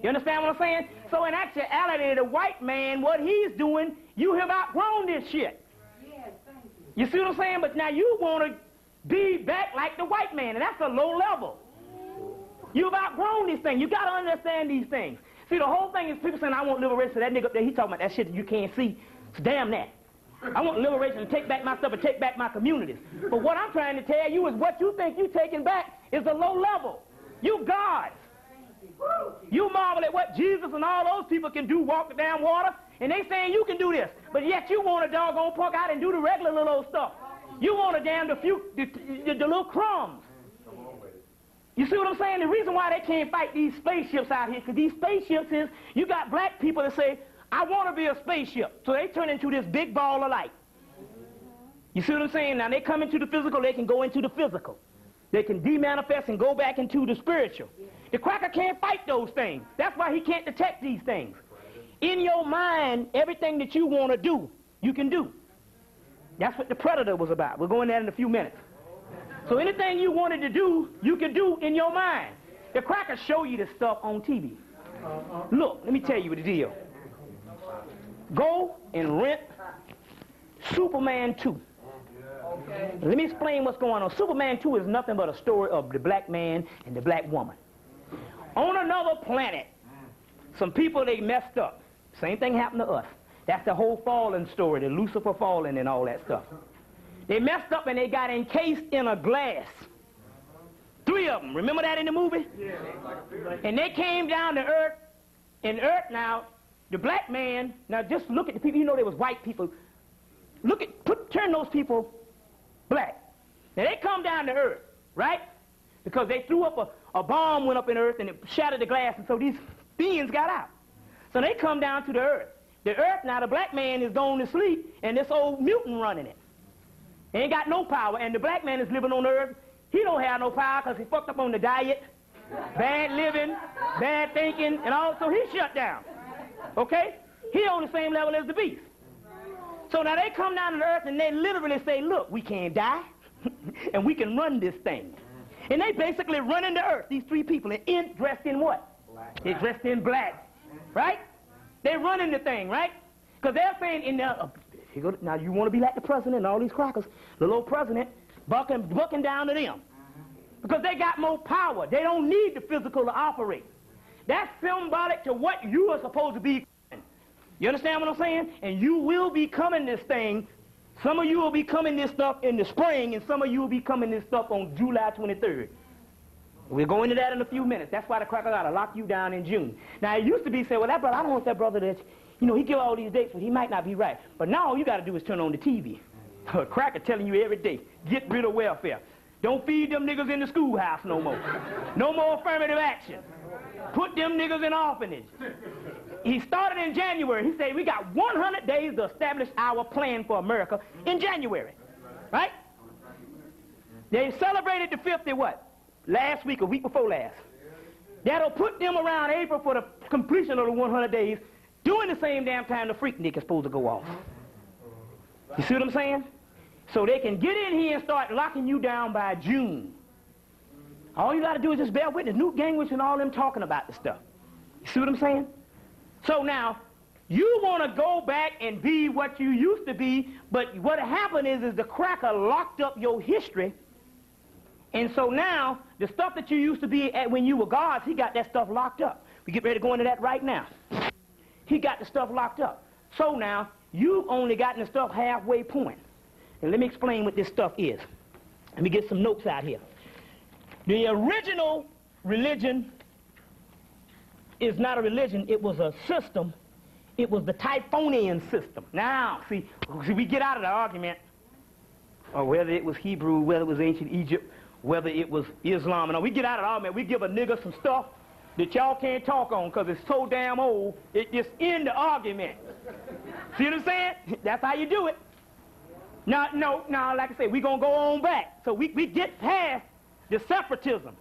You understand what I'm saying? So in actuality, the white man, what he's doing, you have outgrown this shit. Yes, thank you. You see what I'm saying? But now you want to be back like the white man, and that's a low level. You've outgrown this thing. You got to understand these things. See, the whole thing is people saying, I want liberation. So that nigga up there, he talking about that shit that you can't see. So damn that. I want liberation to take back my stuff and take back my communities. But what I'm trying to tell you is what you think you're taking back is the low level. You gods. You marvel at what Jesus and all those people can do, walk the damn water, and they saying you can do this. But yet you want a doggone pork out and do the regular little old stuff. You want a damn the little crumbs. You see what I'm saying? The reason why they can't fight these spaceships out here, because these spaceships is, you got black people that say, I want to be a spaceship. So they turn into this big ball of light. You see what I'm saying? Now they come into the physical, they can go into the physical. They can demanifest and go back into the spiritual. The cracker can't fight those things. That's why he can't detect these things. In your mind, everything that you want to do, you can do. That's what the predator was about. We'll go into that in a few minutes. So anything you wanted to do, you can do in your mind. The crackers show you this stuff on TV. Look, let me tell you the deal. Go and rent Superman 2. Let me explain what's going on. Superman 2 is nothing but a story of the black man and the black woman. On another planet, some people, they messed up. Same thing happened to us. That's the whole fallen story, the Lucifer falling and all that stuff. They messed up and they got encased in a glass. 3 of them. Remember that in the movie? Yeah. And they came down to Earth. In Earth now, the black man, now just look at the people, you know there was white people. Look at, turn those people black. Now they come down to Earth, right? Because they threw up a bomb went up in the earth and it shattered the glass, and so these beings got out. So they come down to the earth. The earth now, the black man is gone to sleep, and this old mutant running it. He ain't got no power, and the black man is living on the earth. He don't have no power because he fucked up on the diet, bad living, bad thinking, and all, so he's shut down. Okay? He on the same level as the beast. So now they come down to the earth and they literally say, look, we can't die, and we can run this thing. And they basically running the earth, these three people, and dressed in what? Black. They're dressed in black, right? They're running the thing, right? Because they're saying, now you want to be like the president and all these crackers, the little president, bucking down to them. Because they got more power. They don't need the physical to operate. That's symbolic to what you are supposed to be. You understand what I'm saying? And you will be coming this thing. Some of you will be coming this stuff in the spring, and some of you will be coming this stuff on July 23rd. We'll go into that in a few minutes. That's why the cracker got to lock you down in June. Now, it used to be said, well, that brother, I don't want that brother that, he give all these dates, but he might not be right. But now all you got to do is turn on the TV. A cracker telling you every day, get rid of welfare. Don't feed them niggas in the schoolhouse no more. No more affirmative action. Put them niggas in orphanage. He started in January. He said, we got 100 days to establish our plan for America in January. Right? They celebrated the 50, what? Last week, a week before last. That'll put them around April for the completion of the 100 days, doing the same damn time the Freaknik is supposed to go off. You see what I'm saying? So they can get in here and start locking you down by June. All you got to do is just bear witness. Newt Gingrich and all them talking about this stuff. You see what I'm saying? So now, you want to go back and be what you used to be, but what happened is the cracker locked up your history. And so now, the stuff that you used to be at when you were gods, he got that stuff locked up. We get ready to go into that right now. He got the stuff locked up. So now, you've only gotten the stuff halfway point. And let me explain what this stuff is. Let me get some notes out here. The original religion is not a religion, it was a system. It was the Typhonian system. Now, see, we get out of the argument, or whether it was Hebrew, whether it was ancient Egypt, whether it was Islam. And we get out of the argument, we give a nigga some stuff that y'all can't talk on because it's so damn old, it just end the argument. See what I'm saying? That's how you do it. Now, like I say, we're going to go on back. So we get past the separatism.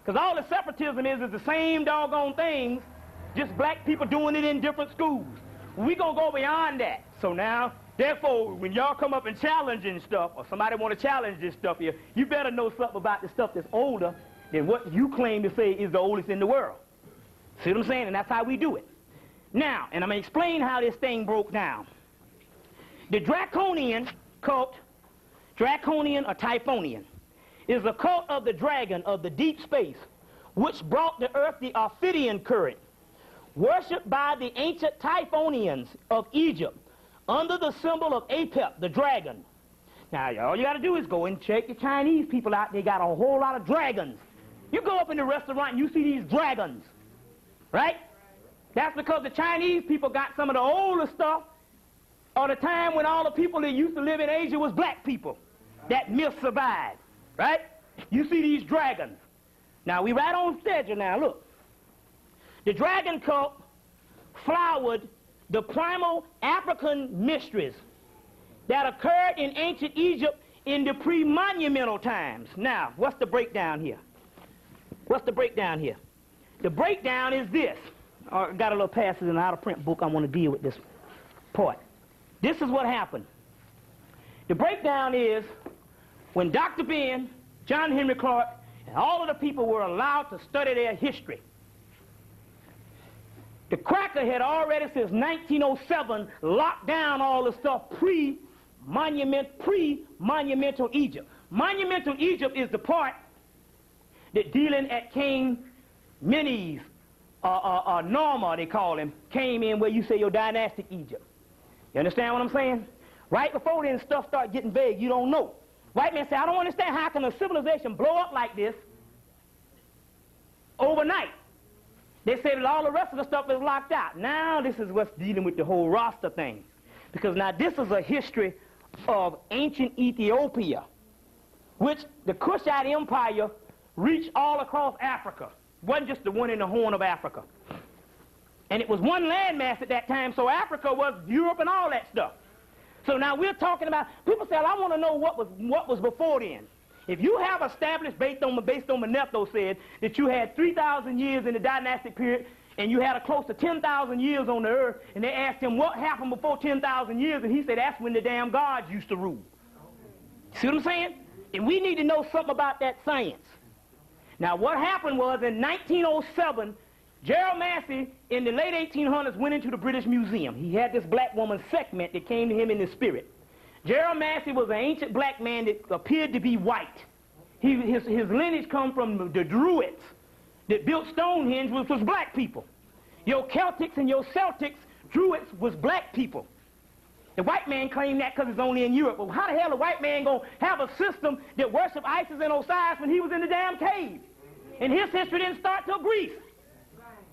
Because all the separatism is the same doggone things, just black people doing it in different schools. We're going to go beyond that. So now, therefore, when y'all come up and challenging stuff, or somebody want to challenge this stuff here, you better know something about the stuff that's older than what you claim to say is the oldest in the world. See what I'm saying? And that's how we do it. Now, and I'm going to explain how this thing broke down. The Draconian cult, Draconian or Typhonian, is a cult of the dragon of the deep space, which brought to earth the Ophidian current, worshipped by the ancient Typhonians of Egypt under the symbol of Apep, the dragon. Now, all you got to do is go and check the Chinese people out. They got a whole lot of dragons. You go up in the restaurant and you see these dragons, right? That's because the Chinese people got some of the older stuff of the time when all the people that used to live in Asia was black people. That myth survived, right? You see these dragons. Now, we right on schedule now, look. The dragon cult flowered the primal African mysteries that occurred in ancient Egypt in the pre-monumental times. Now, what's the breakdown here? What's the breakdown here? The breakdown is this. I got a little passage in an out-of-print book. I want to deal with this part. This is what happened. The breakdown is when Dr. Ben, John Henry Clark, and all of the people were allowed to study their history. The cracker had already, since 1907, locked down all the stuff pre-monumental Egypt. Monumental Egypt is the part that dealing at King Menes, or Norma, they call him, came in where you say your dynastic Egypt. You understand what I'm saying? Right before then, stuff start getting vague. You don't know. White men say, I don't understand how can a civilization blow up like this overnight. They say that all the rest of the stuff is locked out. Now this is what's dealing with the whole Rasta thing. Because now this is a history of ancient Ethiopia, which the Kushite Empire reached all across Africa. It wasn't just the one in the Horn of Africa. And it was one landmass at that time, so Africa was Europe and all that stuff. So now we're talking about, people say, well, I want to know what was before then. If you have established, based on Manetho said, that you had 3,000 years in the dynastic period, and you had a close to 10,000 years on the earth, and they asked him what happened before 10,000 years, and he said that's when the damn gods used to rule. See what I'm saying? And we need to know something about that science. Now what happened was in 1907, Gerald Massey in the late 1800s went into the British Museum. He had this black woman, Sekhmet, that came to him in the spirit. Gerald Massey was an ancient black man that appeared to be white. His lineage come from the Druids that built Stonehenge, which was black people. Your Celtics and your Celtics, Druids, was black people. The white man claimed that because it's only in Europe. Well, how the hell a white man going to have a system that worshiped Isis and Osiris when he was in the damn cave? And his history didn't start till Greece.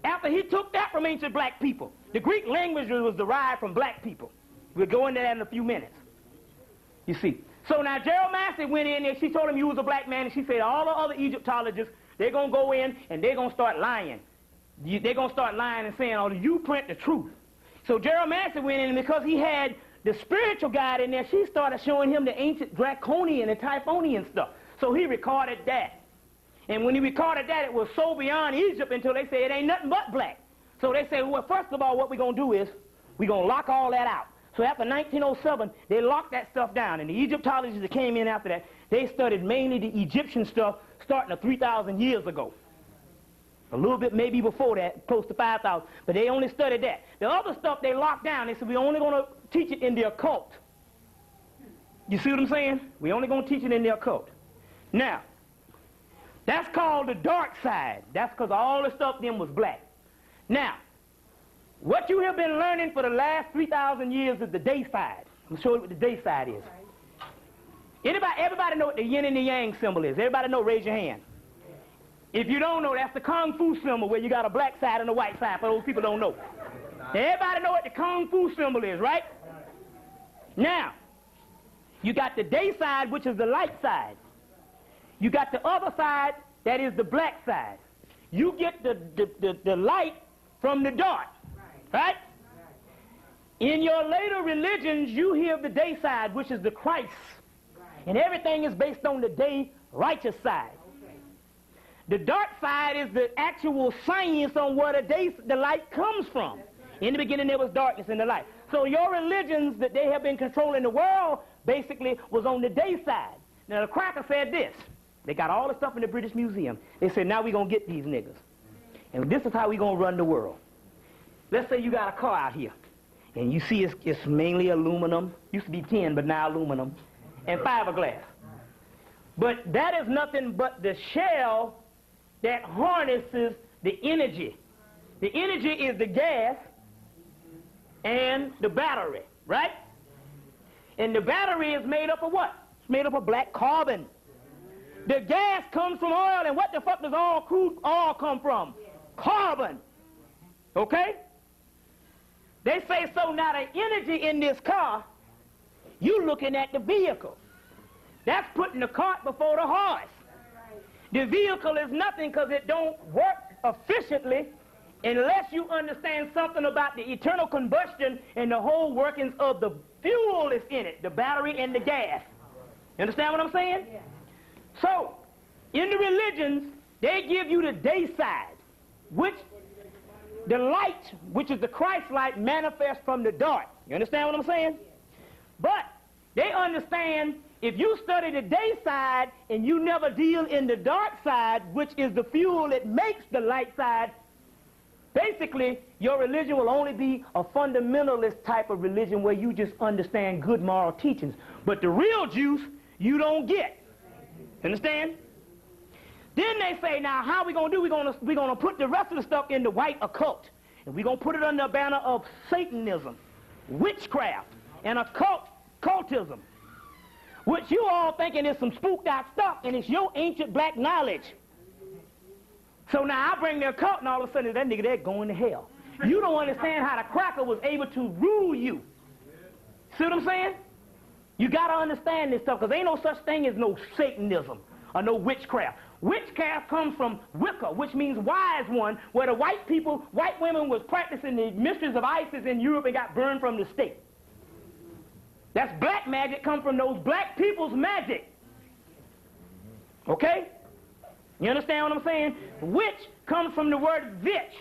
After he took that from ancient black people. The Greek language was derived from black people. We'll go into that in a few minutes. You see. So now Gerald Massey went in there, she told him you was a black man, and she said all the other Egyptologists, they're going to go in and they're going to start lying. They're going to start lying and saying, oh, you print the truth. So Gerald Massey went in, and because he had the spiritual guide in there, she started showing him the ancient Draconian and Typhonian stuff. So he recorded that. And when he recorded that, it was so beyond Egypt until they said it ain't nothing but black. So they said, well, first of all, what we're going to do is we're going to lock all that out. So after 1907, they locked that stuff down. And the Egyptologists that came in after that, they studied mainly the Egyptian stuff starting 3,000 years ago. A little bit maybe before that, close to 5,000. But they only studied that. The other stuff they locked down. They said, we're only going to teach it in the occult. You see what I'm saying? We're only going to teach it in the occult. Now, that's called the dark side. That's because all the stuff then was black. Now, what you have been learning for the last 3,000 years is the day side. I'm going to show you what the day side is. Everybody know what the yin and the yang symbol is? Everybody know? Raise your hand. If you don't know, that's the Kung Fu symbol where you got a black side and a white side, for those people don't know. Everybody know what the Kung Fu symbol is, right? Now, you got the day side, which is the light side. You got the other side, that is the black side. You get the light from the dark, right? In your later religions, you hear the day side, which is the Christ. And everything is based on the day righteous side. The dark side is the actual science on where the light comes from. In the beginning, there was darkness in the light. So your religions that they have been controlling the world basically was on the day side. Now, the cracker said this. They got all the stuff in the British Museum. They said, now we're going to get these niggas. And this is how we're going to run the world. Let's say you got a car out here. And you see it's mainly aluminum. Used to be tin, but now aluminum. And fiberglass. But that is nothing but the shell that harnesses the energy. The energy is the gas and the battery, right? And the battery is made up of what? It's made up of black carbon. The gas comes from oil, and what the fuck does all crude oil come from? Carbon. Okay? They say, so now the energy in this car, you looking at the vehicle. That's putting the cart before the horse. The vehicle is nothing because it don't work efficiently unless you understand something about the eternal combustion and the whole workings of the fuel that's in it, the battery and the gas. You understand what I'm saying? Yeah. So, in the religions, they give you the day side, which the light, which is the Christ light, manifests from the dark. You understand what I'm saying? But they understand if you study the day side and you never deal in the dark side, which is the fuel that makes the light side, basically your religion will only be a fundamentalist type of religion where you just understand good moral teachings. But the real juice you don't get. Understand? Then they say, now how we going to do? We're going to put the rest of the stuff in the white occult. And we're going to put it under a banner of Satanism, witchcraft, and occultism. Which you all thinking is some spooked out stuff, and it's your ancient black knowledge. So now I bring the occult, and all of a sudden that nigga there going to hell. You don't understand how the cracker was able to rule you. See what I'm saying? You got to understand this stuff, because ain't no such thing as no Satanism or no witchcraft. Witchcraft comes from Wicca, which means wise one, where the white women was practicing the mysteries of Isis in Europe and got burned from the stake. That's black magic, come from those black people's magic. Okay? You understand what I'm saying? Witch comes from the word vitch.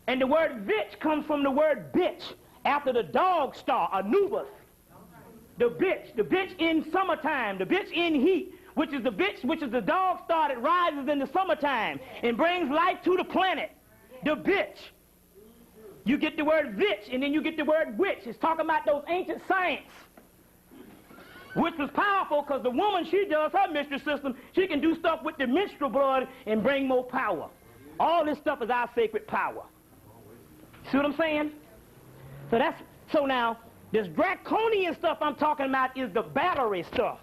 And the word vitch comes from the word bitch, after the dog star, Anubis. The bitch in summertime, the bitch in heat, which is the dog star that rises in the summertime and brings life to the planet. The bitch. You get the word vitch, and then you get the word witch. It's talking about those ancient science, which was powerful because the woman, she does her mistress system. She can do stuff with the menstrual blood and bring more power. All this stuff is our sacred power. See what I'm saying? So now, this draconian stuff I'm talking about is the battery stuff.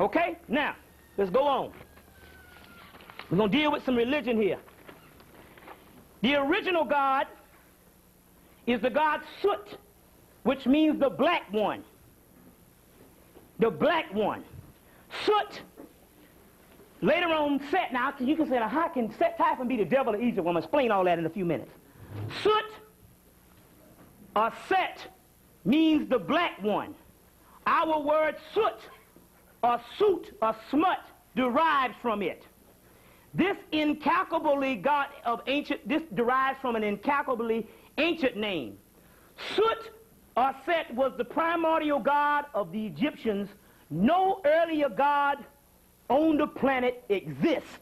Okay? Now, let's go on. We're going to deal with some religion here. The original God is the god Sut, which means the black one. The black one. Sut. Later on, Set. Now, you can say, how can Set Typhon be the devil of Egypt? Well, I'm going to explain all that in a few minutes. Sut or Set means the black one. Our word soot or soot or smut derives from it. This derives from an incalculably ancient name. Sut or Set was the primordial god of the Egyptians. No earlier god on the planet exists.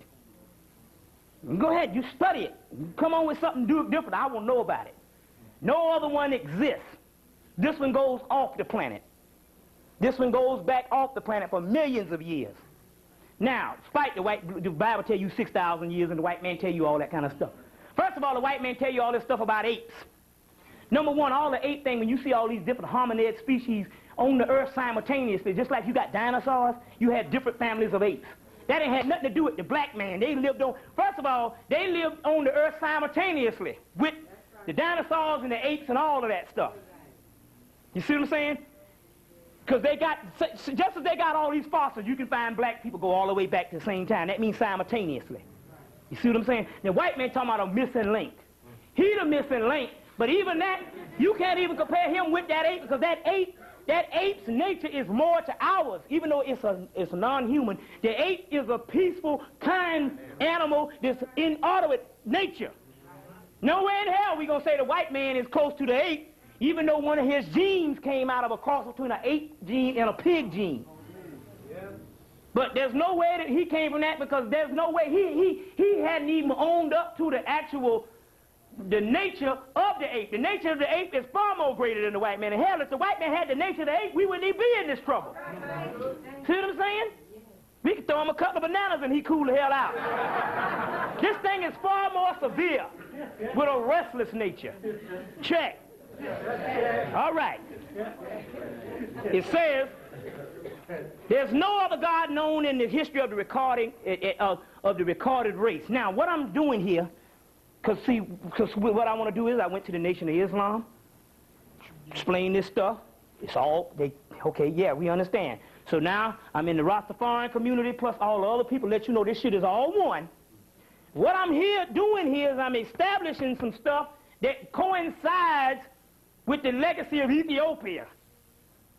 Go ahead, you study it. You come on with something different, I won't know about it. No other one exists. This one goes off the planet. This one goes back off the planet for millions of years. Now, despite the Bible tell you 6,000 years and the white man tell you all that kind of stuff. First of all, the white man tell you all this stuff about apes. Number one, all the ape thing, when you see all these different hominid species on the earth simultaneously, just like you got dinosaurs, you had different families of apes. That ain't had nothing to do with the black man. First of all, they lived on the earth simultaneously with the dinosaurs and the apes and all of that stuff. You see what I'm saying? Because just as they got all these fossils, you can find black people go all the way back to the same time. That means simultaneously. You see what I'm saying? The white man talking about a missing link. He the missing link, but even that, you can't even compare him with that ape, because that ape's nature is more to ours, even though it's a non-human. The ape is a peaceful, kind animal that's in order with nature. Nowhere in hell we going to say the white man is close to the ape, even though one of his genes came out of a cross between an ape gene and a pig gene. But there's no way that he came from that, because there's no way he hadn't even owned up to the nature of the ape. The nature of the ape is far more greater than the white man. And hell, if the white man had the nature of the ape, we wouldn't even be in this trouble. See what I'm saying? We could throw him a couple of bananas and he'd cool the hell out. This thing is far more severe with a restless nature. Check. All right. It says, there's no other God known in the history of the recorded race. Now, what I'm doing here, because what I want to do is I went to the Nation of Islam, explain this stuff. It's all, okay, yeah, we understand. So now I'm in the Rastafari community plus all the other people, let you know this shit is all one. What I'm doing here is I'm establishing some stuff that coincides with the legacy of Ethiopia.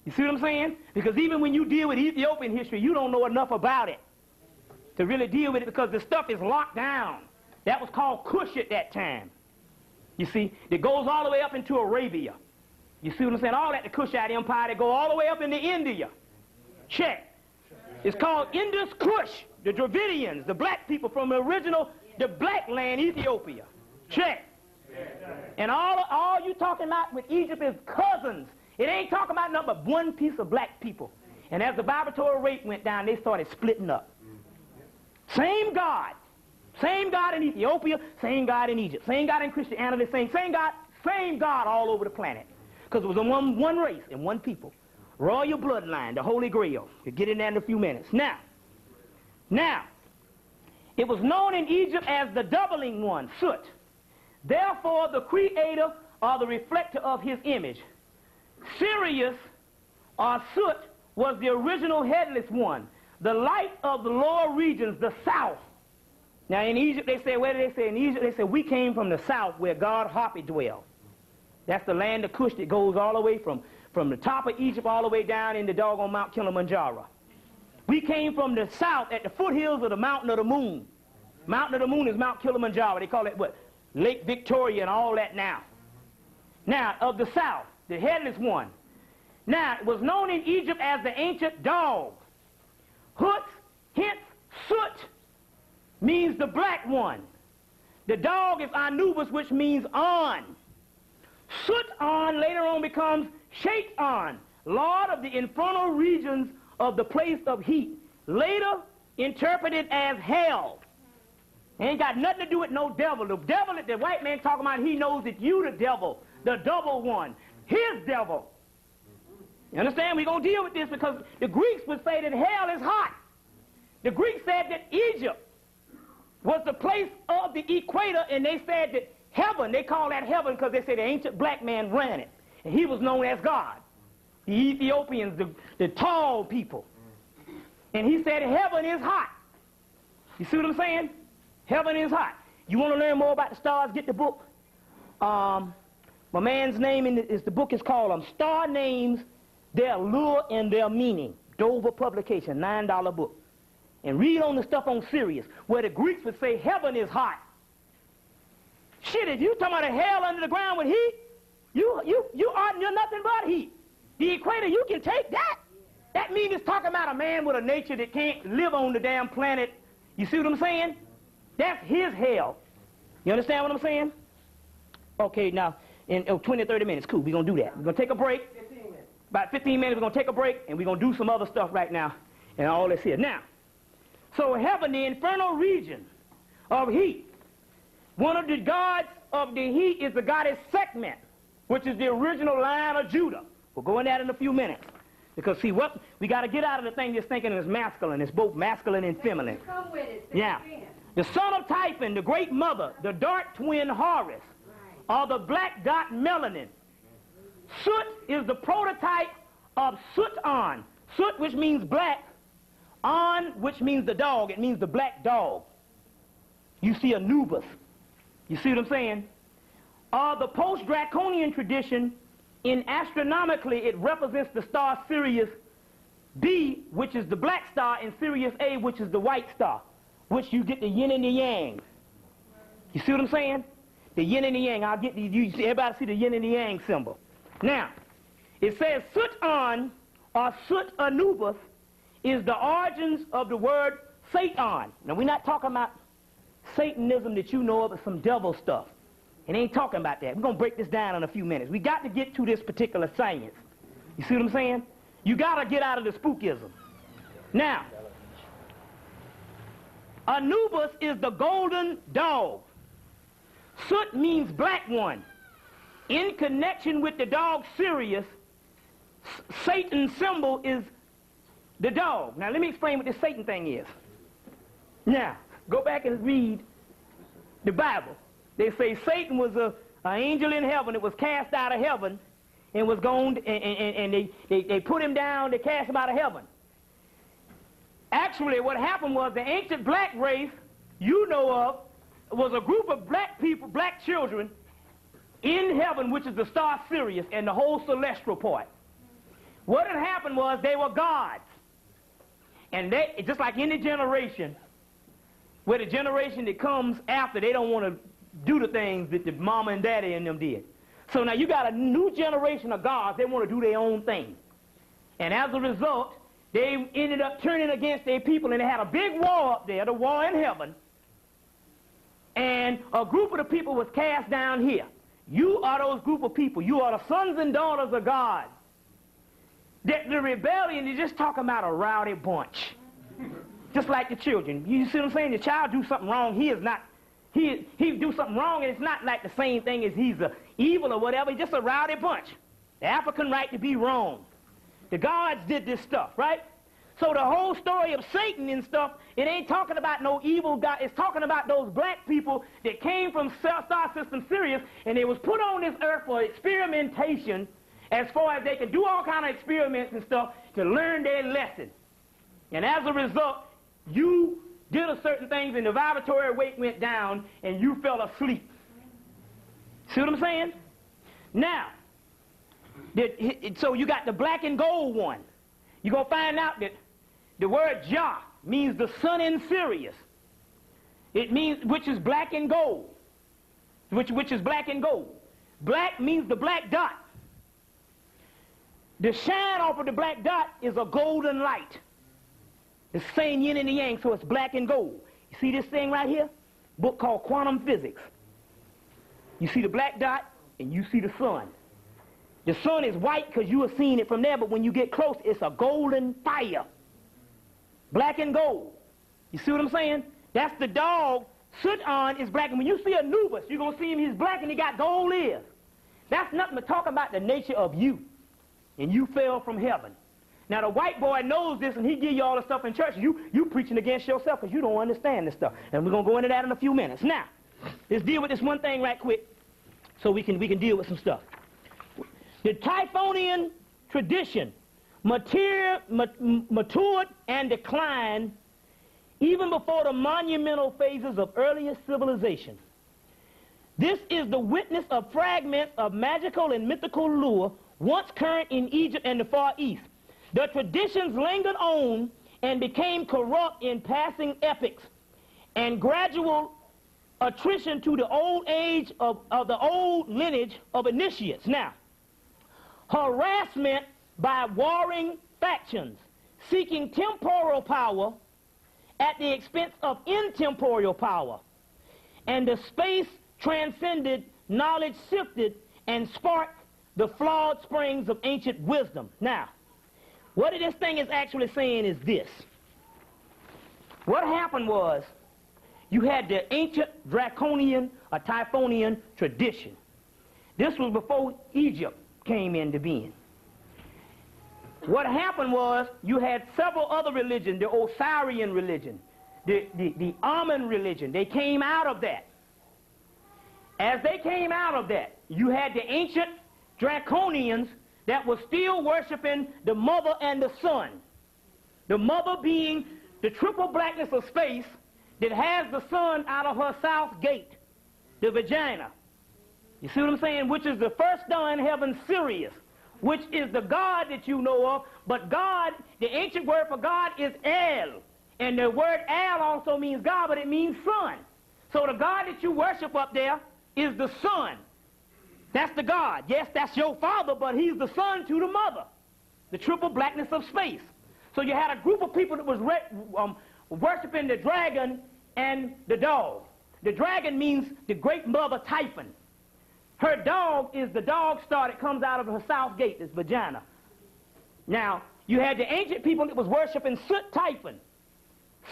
You see what I'm saying? Because even when you deal with Ethiopian history, you don't know enough about it to really deal with it, because the stuff is locked down. That was called Kush at that time. You see, it goes all the way up into Arabia. You see what I'm saying? All that, the Kushite Empire, they go all the way up into India. Check. It's called Indus Kush, the Dravidians, the black people from the black land, Ethiopia. Check. And all you talking about with Egypt is cousins. It ain't talking about nothing but one piece of black people. And as the vibratory rate went down, they started splitting up. Same God. Same God in Ethiopia, same God in Egypt, same God in Christianity, same God all over the planet. Because it was one race and one people. Royal bloodline, the Holy Grail. We'll get in there in a few minutes. Now, it was known in Egypt as the doubling one, Sut. Therefore, the creator or the reflector of his image. Sirius or Sut was the original headless one. the light of the lower regions, the south. Now in Egypt they say, where do they say? In Egypt they say, we came from the south where God Hopi dwelled. That's the land of Cush that goes all the way from the top of Egypt all the way down into doggone Mount Kilimanjaro. We came from the south at the foothills of the Mountain of the Moon. Mountain of the Moon is Mount Kilimanjaro. They call it what? Lake Victoria and all that now. Now, of the south, the headless one. Now, it was known in Egypt as the ancient dog. Hut, hence, soot, means the black one. The dog is Anubis, which means on. Soot-on later on becomes Shaitan, Lord of the infernal regions of the place of heat, later interpreted as hell. Ain't got nothing to do with no devil. The devil that the white man talking about, he knows that you the devil, the double one, his devil. You understand? We're going to deal with this because the Greeks would say that hell is hot. The Greeks said that Egypt was the place of the equator, and they said that heaven, they call that heaven because they say the ancient black man ran it, and he was known as God. The Ethiopians, the tall people. And he said heaven is hot. You see what I'm saying? Heaven is hot. You want to learn more about the stars, get the book. My man's name is the book is called Star Names, Their Lure and Their Meaning. Dover publication, $9 book. And read on the stuff on Sirius, where the Greeks would say heaven is hot. Shit, if you talking about a hell under the ground with heat, you're nothing but heat. The equator, you can take that. That means it's talking about a man with a nature that can't live on the damn planet. You see what I'm saying? That's his hell. You understand what I'm saying? Okay, now, in 20 or 30 minutes, cool, we're going to do that. We're going to take a break. 15 minutes. About 15 minutes, we're going to take a break, and we're going to do some other stuff right now, and all this here. Now, so heaven, the infernal region of heat, one of the gods of the heat is the goddess Sekhmet, which is the original line of Judah. We'll go into that in a few minutes. Because, see, what we got to get out of the thing just thinking it's masculine. It's both masculine and feminine. Come with it. Yeah. The son of Typhon, the great mother, the dark twin Horus, or the black dot melanin. Soot is the prototype of Soot-on. Soot, which means black. On, which means the dog. It means the black dog. You see Anubis. You see what I'm saying? The post-Draconian tradition, in astronomically, it represents the star Sirius B, which is the black star, and Sirius A, which is the white star, which you get the yin and the yang. You see what I'm saying? The yin and the yang. I'll get these. Everybody see the yin and the yang symbol. Now, it says Soot-on, or Soot-Anubis, is the origins of the word Satan. Now, we're not talking about Satanism that you know of as some devil stuff. It ain't talking about that. We're going to break this down in a few minutes. We got to get to this particular science. You see what I'm saying? You got to get out of the spookism. Now, Anubis is the golden dog. Soot means black one. In connection with the dog Sirius, Satan's symbol is the dog. Now, let me explain what this Satan thing is. Now, go back and read the Bible. They say Satan was an angel in heaven that was cast out of heaven and was gone, and they put him down, they cast him out of heaven. Actually, what happened was the ancient black race you know of was a group of black people, black children, in heaven, which is the star Sirius and the whole celestial part. What had happened was they were gods. And they, just like any generation, where the generation that comes after, they don't want to do the things that the mama and daddy and them did. So now you got a new generation of gods, they want to do their own thing. And as a result, they ended up turning against their people, and they had a big war up there, the war in heaven. And a group of the people was cast down here. You are those group of people. You are the sons and daughters of God. The rebellion is just talking about a rowdy bunch. Just like the children. You see what I'm saying? The child do something wrong, he do something wrong, and it's not like the same thing as he's evil or whatever. He's just a rowdy bunch. The African right to be wrong. The gods did this stuff, right? So the whole story of Satan and stuff, it ain't talking about no evil God. It's talking about those black people that came from star system Sirius, and they was put on this earth for experimentation, as far as they could do all kind of experiments and stuff to learn their lesson. And as a result, you did a certain things and the vibratory weight went down and you fell asleep. See what I'm saying? Now, so you got the black and gold one. You're going to find out that the word Jah means the sun in Sirius. It means, which is black and gold. Which is black and gold. Black means the black dot. The shine off of the black dot is a golden light. It's the same yin and the yang, so it's black and gold. You see this thing right here? Book called Quantum Physics. You see the black dot, and you see the sun. The sun is white because you are seeing it from there, but when you get close, it's a golden fire. Black and gold. You see what I'm saying? That's the dog. Sut-on is black, and when you see Anubis, you're going to see him, he's black, and he got gold ears. That's nothing but talking about the nature of you, and you fell from heaven. Now, the white boy knows this, and he give you all the stuff in church. You preaching against yourself because you don't understand this stuff. And we're going to go into that in a few minutes. Now, let's deal with this one thing right quick so we can deal with some stuff. The Typhonian tradition matured and declined even before the monumental phases of earliest civilization. This is the witness of fragments of magical and mythical lore once current in Egypt and the Far East. The traditions lingered on and became corrupt in passing epochs and gradual attrition to the old age of the old lineage of initiates. Now, harassment by warring factions seeking temporal power at the expense of intemporal power, and the space transcended, knowledge sifted, and sparked the flawed springs of ancient wisdom. Now, what this thing is actually saying is this. What happened was, you had the ancient draconian or Typhonian tradition. This was before Egypt came into being. What happened was, you had several other religions, the Osirian religion, the Amun religion. They came out of that. As they came out of that, you had the ancient draconians that were still worshiping the mother and the son. The mother being the triple blackness of space that has the sun out of her south gate, the vagina. You see what I'm saying? Which is the first star in heaven, Sirius, which is the God that you know of. But God, the ancient word for God is El. And the word El also means God, but it means sun. So the God that you worship up there is the sun. That's the God. Yes, that's your father, but he's the son to the mother. The triple blackness of space. So you had a group of people that was worshiping the dragon and the dog. The dragon means the great mother Typhon. Her dog is the dog star that comes out of her south gate, this vagina. Now, you had the ancient people that was worshiping Sut Typhon.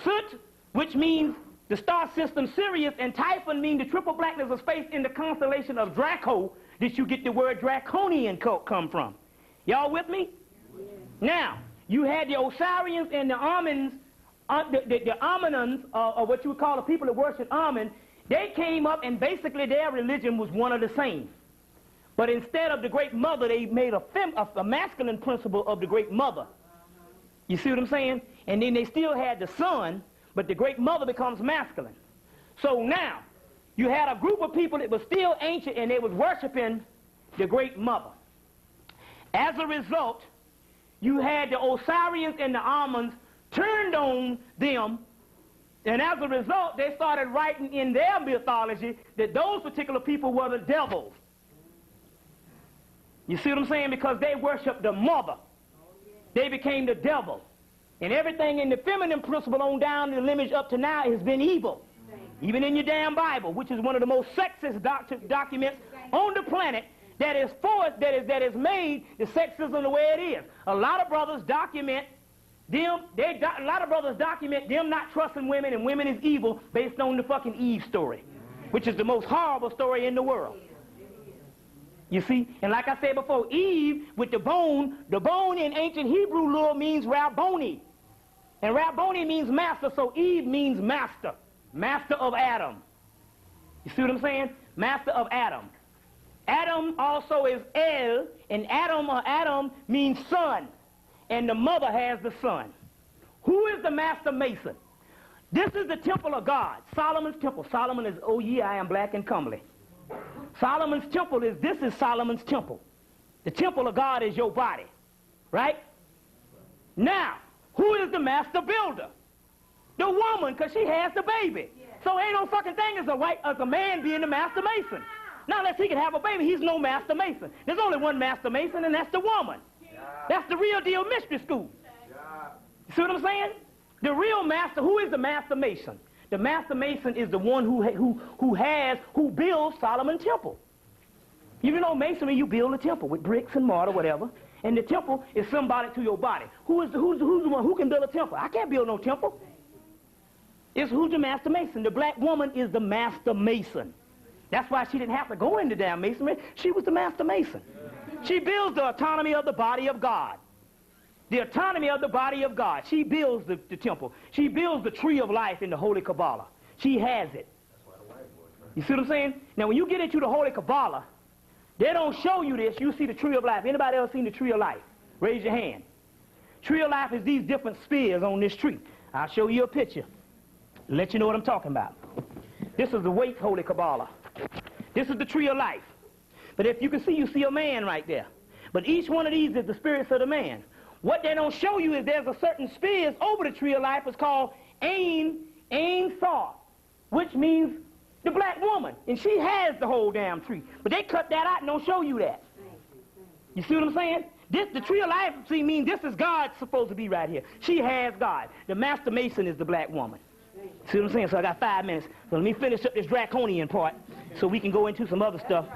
Sut, which means the star system Sirius, and Typhon mean the triple blackness of space in the constellation of Draco, that you get the word draconian come from. Y'all with me? Yeah. Now, you had the Osirians and the Amunans, the Amunans, or what you would call the people that worship Amun. They came up and basically their religion was one of the same. But instead of the great mother, they made a masculine principle of the great mother. You see what I'm saying? And then they still had the son, but the great mother becomes masculine. So now, you had a group of people that was still ancient and they was worshiping the great mother. As a result, you had the Osirians and the Amuns turned on them, and as a result, they started writing in their mythology that those particular people were the devils. You see what I'm saying? Because they worshiped the mother. They became the devil. And everything in the feminine principle on down in the lineage up to now has been evil. Even in your damn Bible, which is one of the most sexist documents on the planet, that is forced, that is made the sexism the way it is. A lot of brothers document them, a lot of brothers document them not trusting women and women is evil based on the fucking Eve story, which is the most horrible story in the world. You see? And like I said before, Eve with the bone in ancient Hebrew lore means Rabboni. And Rabboni means master, so Eve means master. Master of Adam. You see what I'm saying? Master of Adam. Adam also is El, and Adam means son. And the mother has the son. Who is the master mason? This is the temple of God, Solomon's temple. Solomon is, oh yeah, I am black and comely. Solomon's temple is, this is Solomon's temple. The temple of God is your body, right? Now, who is the master builder? The woman, because she has the baby. So ain't no fucking thing as a man being the master mason. Now, unless he can have a baby, he's no master mason. There's only one master mason, and that's the woman. That's the real deal mystery school. You see what I'm saying? The real master, who is the master mason? The master mason is the one who builds Solomon's temple. You know masonry, you build a temple with bricks and mortar, whatever, and the temple is symbolic to your body. Who's the one who can build a temple? I can't build no temple. Who's the master mason? The black woman is the master mason. That's why she didn't have to go into damn masonry. She was the master mason. She builds the autonomy of the body of God. The autonomy of the body of God. She builds the temple. She builds the tree of life in the Holy Kabbalah. She has it. You see what I'm saying? Now, when you get into the Holy Kabbalah, they don't show you this. You see the tree of life. Anybody else seen the tree of life? Raise your hand. Tree of life is these different spheres on this tree. I'll show you a picture. Let you know what I'm talking about. This is the Waite Holy Kabbalah. This is the tree of life. But if you can see, you see a man right there. But each one of these is the spirits of the man. What they don't show you is there's a certain spheres over the tree of life. It's called Ain Sar, which means the black woman. And she has the whole damn tree. But they cut that out and don't show you that. You see what I'm saying? The tree of life, see, means this is God supposed to be right here. She has God. The master mason is the black woman. See what I'm saying? So I got 5 minutes. So let me finish up this draconian part so we can go into some other stuff.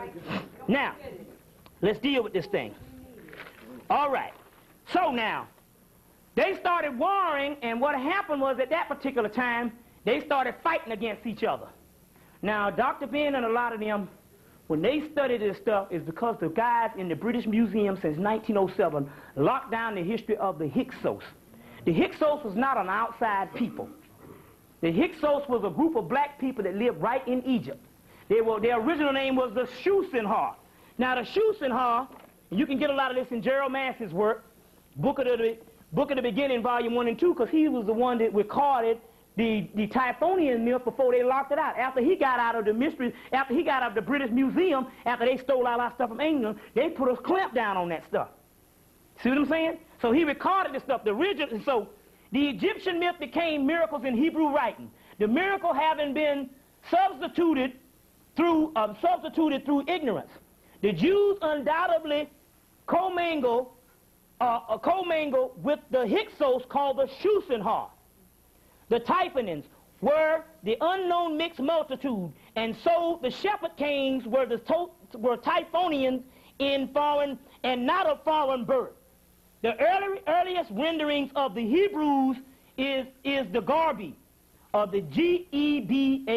Now, let's deal with this thing. All right. So now, they started warring, and what happened was at that particular time, they started fighting against each other. Now, Dr. Ben and a lot of them, when they studied this stuff, is because the guys in the British Museum since 1907 locked down the history of the Hyksos. The Hyksos was not an outside people. The Hyksos was a group of black people that lived right in Egypt. Their original name was the Shusenhar. Now, the Shusenhar, you can get a lot of this in Gerald Massey's work, Book of the Beginning, Volume 1 and 2, because he was the one that recorded the Typhonian myth before they locked it out. After he got out of the mystery, after he got out of the British Museum, after they stole all our stuff from England, they put a clamp down on that stuff. See what I'm saying? So he recorded this stuff. So the Egyptian myth became miracles in Hebrew writing. The miracle having been substituted through ignorance. The Jews undoubtedly commingle with the Hyksos called the Shusenhar. The Typhonians were the unknown mixed multitude, and so the shepherd kings were Typhonians in foreign and not of foreign birth. The earliest renderings of the Hebrews is the Garbi, of the Gebari.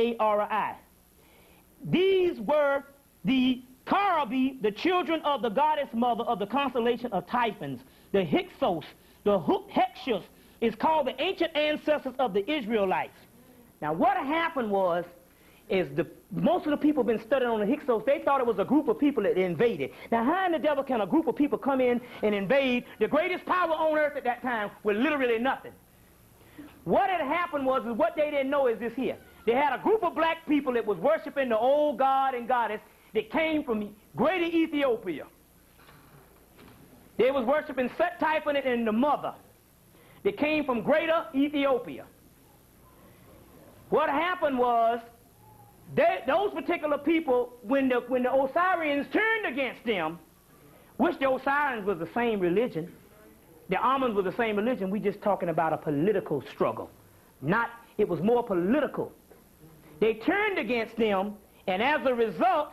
These were the Karabi, the children of the goddess mother of the constellation of Typhons. The Hyksos, the Hyksos, is called the ancient ancestors of the Israelites. Now, what happened was, most of the people been studying on the Hyksos, they thought it was a group of people that invaded. Now, how in the devil can a group of people come in and invade the greatest power on earth at that time with literally nothing? What had happened was, what they didn't know is this here. They had a group of black people that was worshiping the old god and goddess that came from Greater Ethiopia. They was worshiping Set Typhon and the mother. They came from Greater Ethiopia. What happened was, those particular people, when the Osirians turned against them, which the Osirians was the same religion, the Amons was the same religion, we just talking about a political struggle. It was more political. They turned against them, and as a result,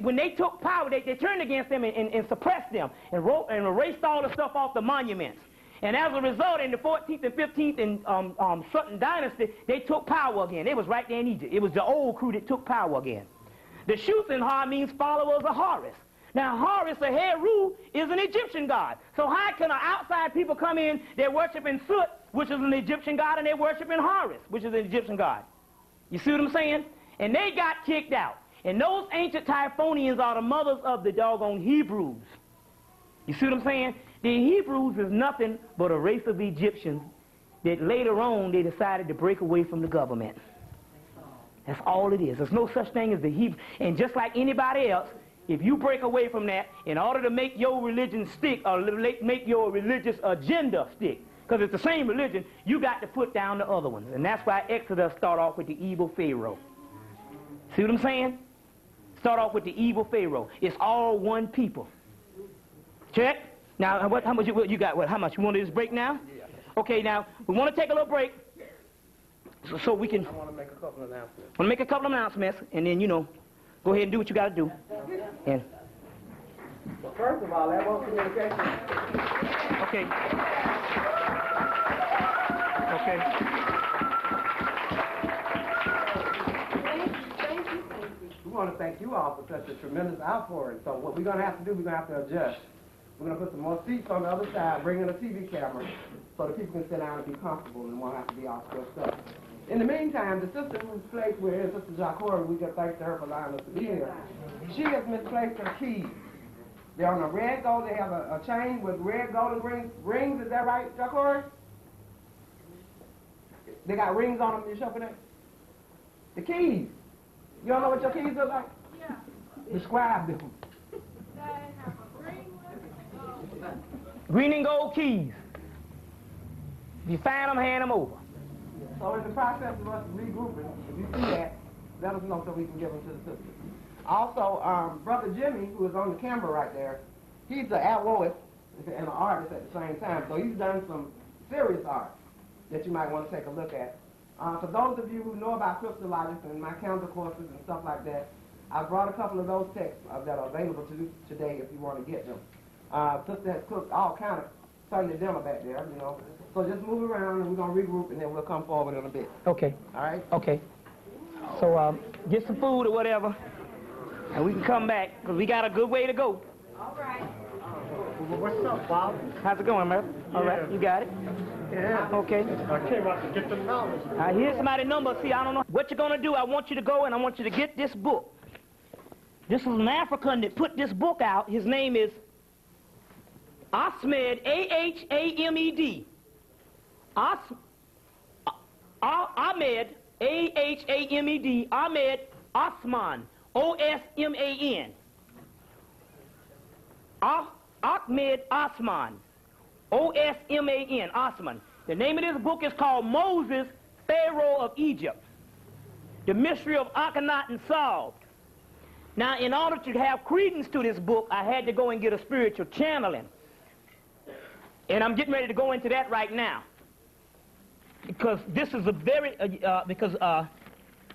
when they took power, they turned against them and suppressed them and erased all the stuff off the monuments. And as a result, in the 14th and 15th and Sutton dynasty, they took power again. It was right there in Egypt. It was the old crew that took power again. The Shusenhar means followers of Horus. Now, Horus, or Heru, is an Egyptian god. So how can outside people come in, they're worshiping Sut, which is an Egyptian god, and they're worshiping Horus, which is an Egyptian god? You see what I'm saying? And they got kicked out. And those ancient Typhonians are the mothers of the doggone Hebrews. You see what I'm saying? The Hebrews is nothing but a race of Egyptians that later on they decided to break away from the government. That's all it is. There's no such thing as the Hebrew. And just like anybody else, if you break away from that, in order to make your religion stick or make your religious agenda stick, because it's the same religion, you got to put down the other ones. And that's why Exodus start off with the evil Pharaoh. See what I'm saying? Start off with the evil Pharaoh. It's all one people. Check. Now, how much you got? What? How much? You want to do this break now? Yeah. Okay, now, we want to take a little break so we can... I want to make a couple of announcements. Want to make a couple of announcements, and then, you know, go ahead and do what you got to do. And Well, first of all, that was communication. okay. Okay. We want to thank you all for such a tremendous outpouring. So what we're going to have to do, we're going to have to adjust. We're going to put some more seats on the other side, bring in a TV camera, so that people can sit down and be comfortable and won't have to be all stressed up. In the meantime, the sister whose place we're in, Sister Jacora, we give thanks to her for allowing us to be here. She has misplaced her keys. They're on a red gold. They have a chain with red gold and rings. Is that right, Jacora? They got rings on them. You show for that? The keys. You don't know what your keys look like? Yeah. Describe them. They have a green one. Green and gold keys. If you find them, hand them over. So in the process of us regrouping, if you see that, let us know so we can give them to the sisters. Also, Brother Jimmy, who is on the camera right there, he's an artist and an artist at the same time. So he's done some serious art that you might want to take a look at. For those of you who know about crystallogics and my counter courses and stuff like that, I brought a couple of those texts that are available to you today if you want to get them. Sister has cooked all kind of Sunday dinner back there, you know. So just move around and we're going to regroup and then we'll come forward in a bit. Okay. All right? Okay. So get some food or whatever, and we can come back, because we got a good way to go. All right. Well, what's up, Bob? How's it going, man? All right, you got it? Yeah. Okay. I came out to get the knowledge. I hear somebody's number. See, I don't know what you're going to do. I want you to go and I want you to get this book. This is an African that put this book out. His name is Ahmed, A-H-A-M-E-D. Ahmed, A-H-A-M-E-D. Ahmed Osman, O-S-M-A-N. Ahmed Osman, O-S-M-A-N, Osman. The name of this book is called Moses, Pharaoh of Egypt. The Mystery of Akhenaten Solved. Now, in order to have credence to this book, I had to go and get a spiritual channeling. And I'm getting ready to go into that right now. Because this is a very, we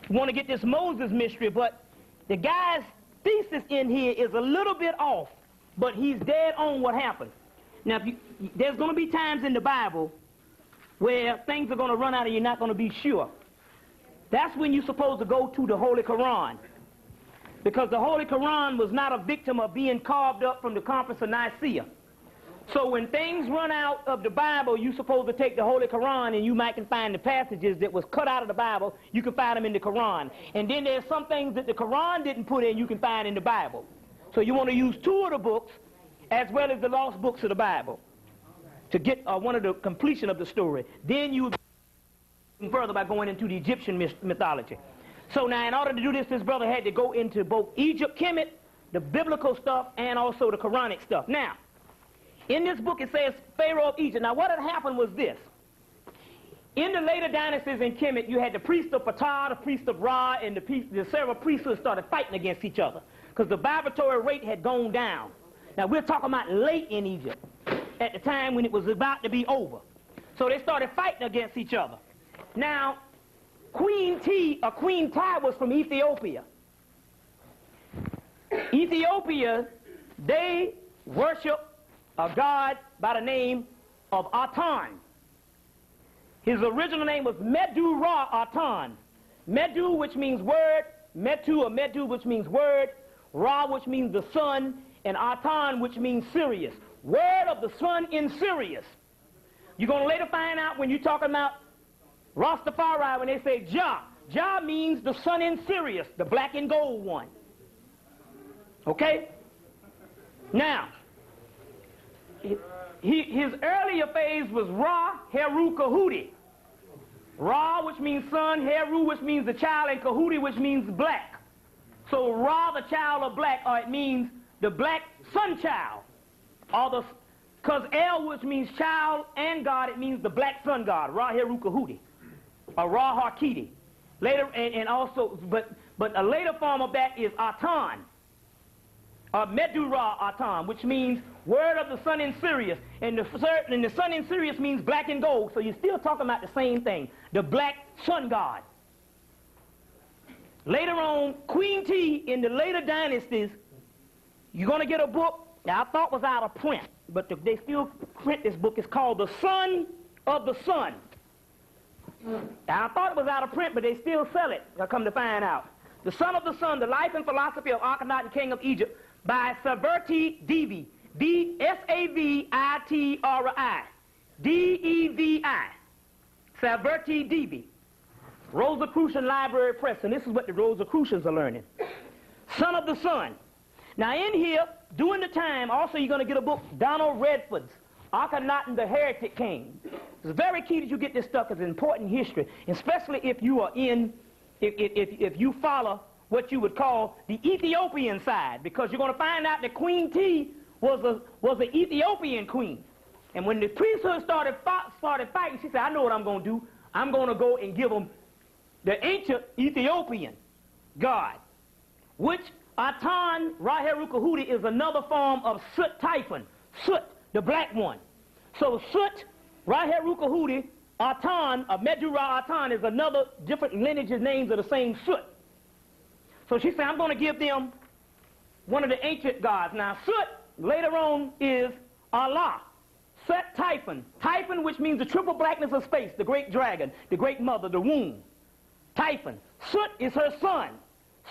want to get this Moses mystery, but the guy's thesis in here is a little bit off, but he's dead on what happened. Now, there's going to be times in the Bible where things are going to run out and you're not going to be sure. That's when you're supposed to go to the Holy Quran. Because the Holy Quran was not a victim of being carved up from the Conference of Nicaea. So when things run out of the Bible, you're supposed to take the Holy Quran and you might can find the passages that was cut out of the Bible, you can find them in the Quran. And then there's some things that the Quran didn't put in, you can find in the Bible. So you want to use two of the books as well as the lost books of the Bible to get one of the completion of the story. Then you would go further by going into the Egyptian mythology. So now in order to do this, this brother had to go into both Egypt, Hemmitt, the biblical stuff, and also the Quranic stuff. Now, in this book it says Pharaoh of Egypt. Now what had happened was this. In the later dynasties in Kemet, you had the priest of Ptah, the priest of Ra, and the several priesthoods started fighting against each other because the vibratory rate had gone down. Now we're talking about late in Egypt, at the time when it was about to be over. So they started fighting against each other. Now, Queen Ptah was from Ethiopia. Ethiopia, they worship a god by the name of Aten. His original name was Medu Ra Aten. Medu, which means word, Metu or Medu, which means word, Ra, which means the sun, and Aten, which means Sirius. Word of the sun in Sirius. You're going to later find out when you're talking about Rastafari, when they say Jah. Jah means the sun in Sirius, the black and gold one. Okay? Now, his earlier phase was Ra Heru Kahudi. Ra, which means son, Heru, which means the child, and Kahudi, which means black. So Ra, the child of black, or it means the black son child. Because El, which means child and God, it means the black sun god, Ra Heru Kahudi, or Ra Harkidi. Later, and also, but a later form of that is Atan, or Medu-Ra Atan, which means word of the sun in Sirius. And the sun in Sirius means black and gold, so you're still talking about the same thing, the black sun god. Later on, Queen T, in the later dynasties, you're going to get a book that I thought was out of print, but they still print this book. It's called The Son of the Sun. Now, I thought it was out of print, but they still sell it, I come to find out. The Son of the Sun, The Life and Philosophy of Akhenaten, King of Egypt, by Saverti Devi, Savitri, Devi, Saverti Devi. Rosicrucian Library Press, and this is what the Rosicrucians are learning. Son of the Sun. Now in here, during the time, also you're going to get a book, Donald Redford's Akhenaten the Heretic King. It's very key that you get this stuff because it's important history, especially if you are if you follow what you would call the Ethiopian side, because you're going to find out that Queen T was an Ethiopian queen. And when the priesthood started fighting, she said, I know what I'm going to do. I'm going to go and give them the ancient Ethiopian god, which Atan Ra-Heru Kahudi is another form of Sut Typhon, Sut, the black one. So Sut, Ra-Heru Kahudi, Atan, or Medu-Ra Atan is another different lineages, names of the same Sut. So she said, I'm going to give them one of the ancient gods. Now Sut, later on, is Allah. Sut Typhon. Typhon, which means the triple blackness of space, the great dragon, the great mother, the womb. Typhon. Sut is her son.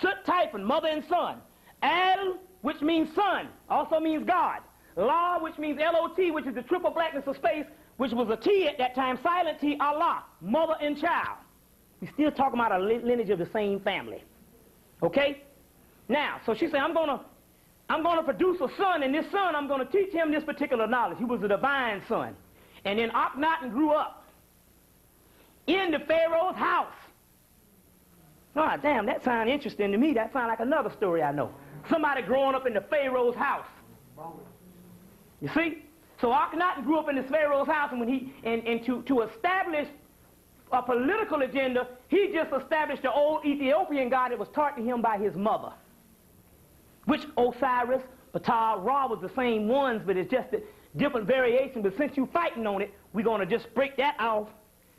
Sut Typhon, mother and son. Al, which means son, also means God. La, which means L-O-T, which is the triple blackness of space, which was a T at that time, silent T, Allah, mother and child. We're still talking about a lineage of the same family. Okay? Now, so she said, I'm going to produce a son, and this son, I'm going to teach him this particular knowledge. He was a divine son. And then Akhenaten grew up in the Pharaoh's house. Oh, damn, that sounds interesting to me. That sounds like another story I know. Somebody growing up in the Pharaoh's house. You see? So Akhenaten grew up in this Pharaoh's house, and when to establish a political agenda, he just established the old Ethiopian god that was taught to him by his mother, which Osiris, Ptah, Ra was the same ones, but it's just a different variation. But since you're fighting on it, we're going to just break that off,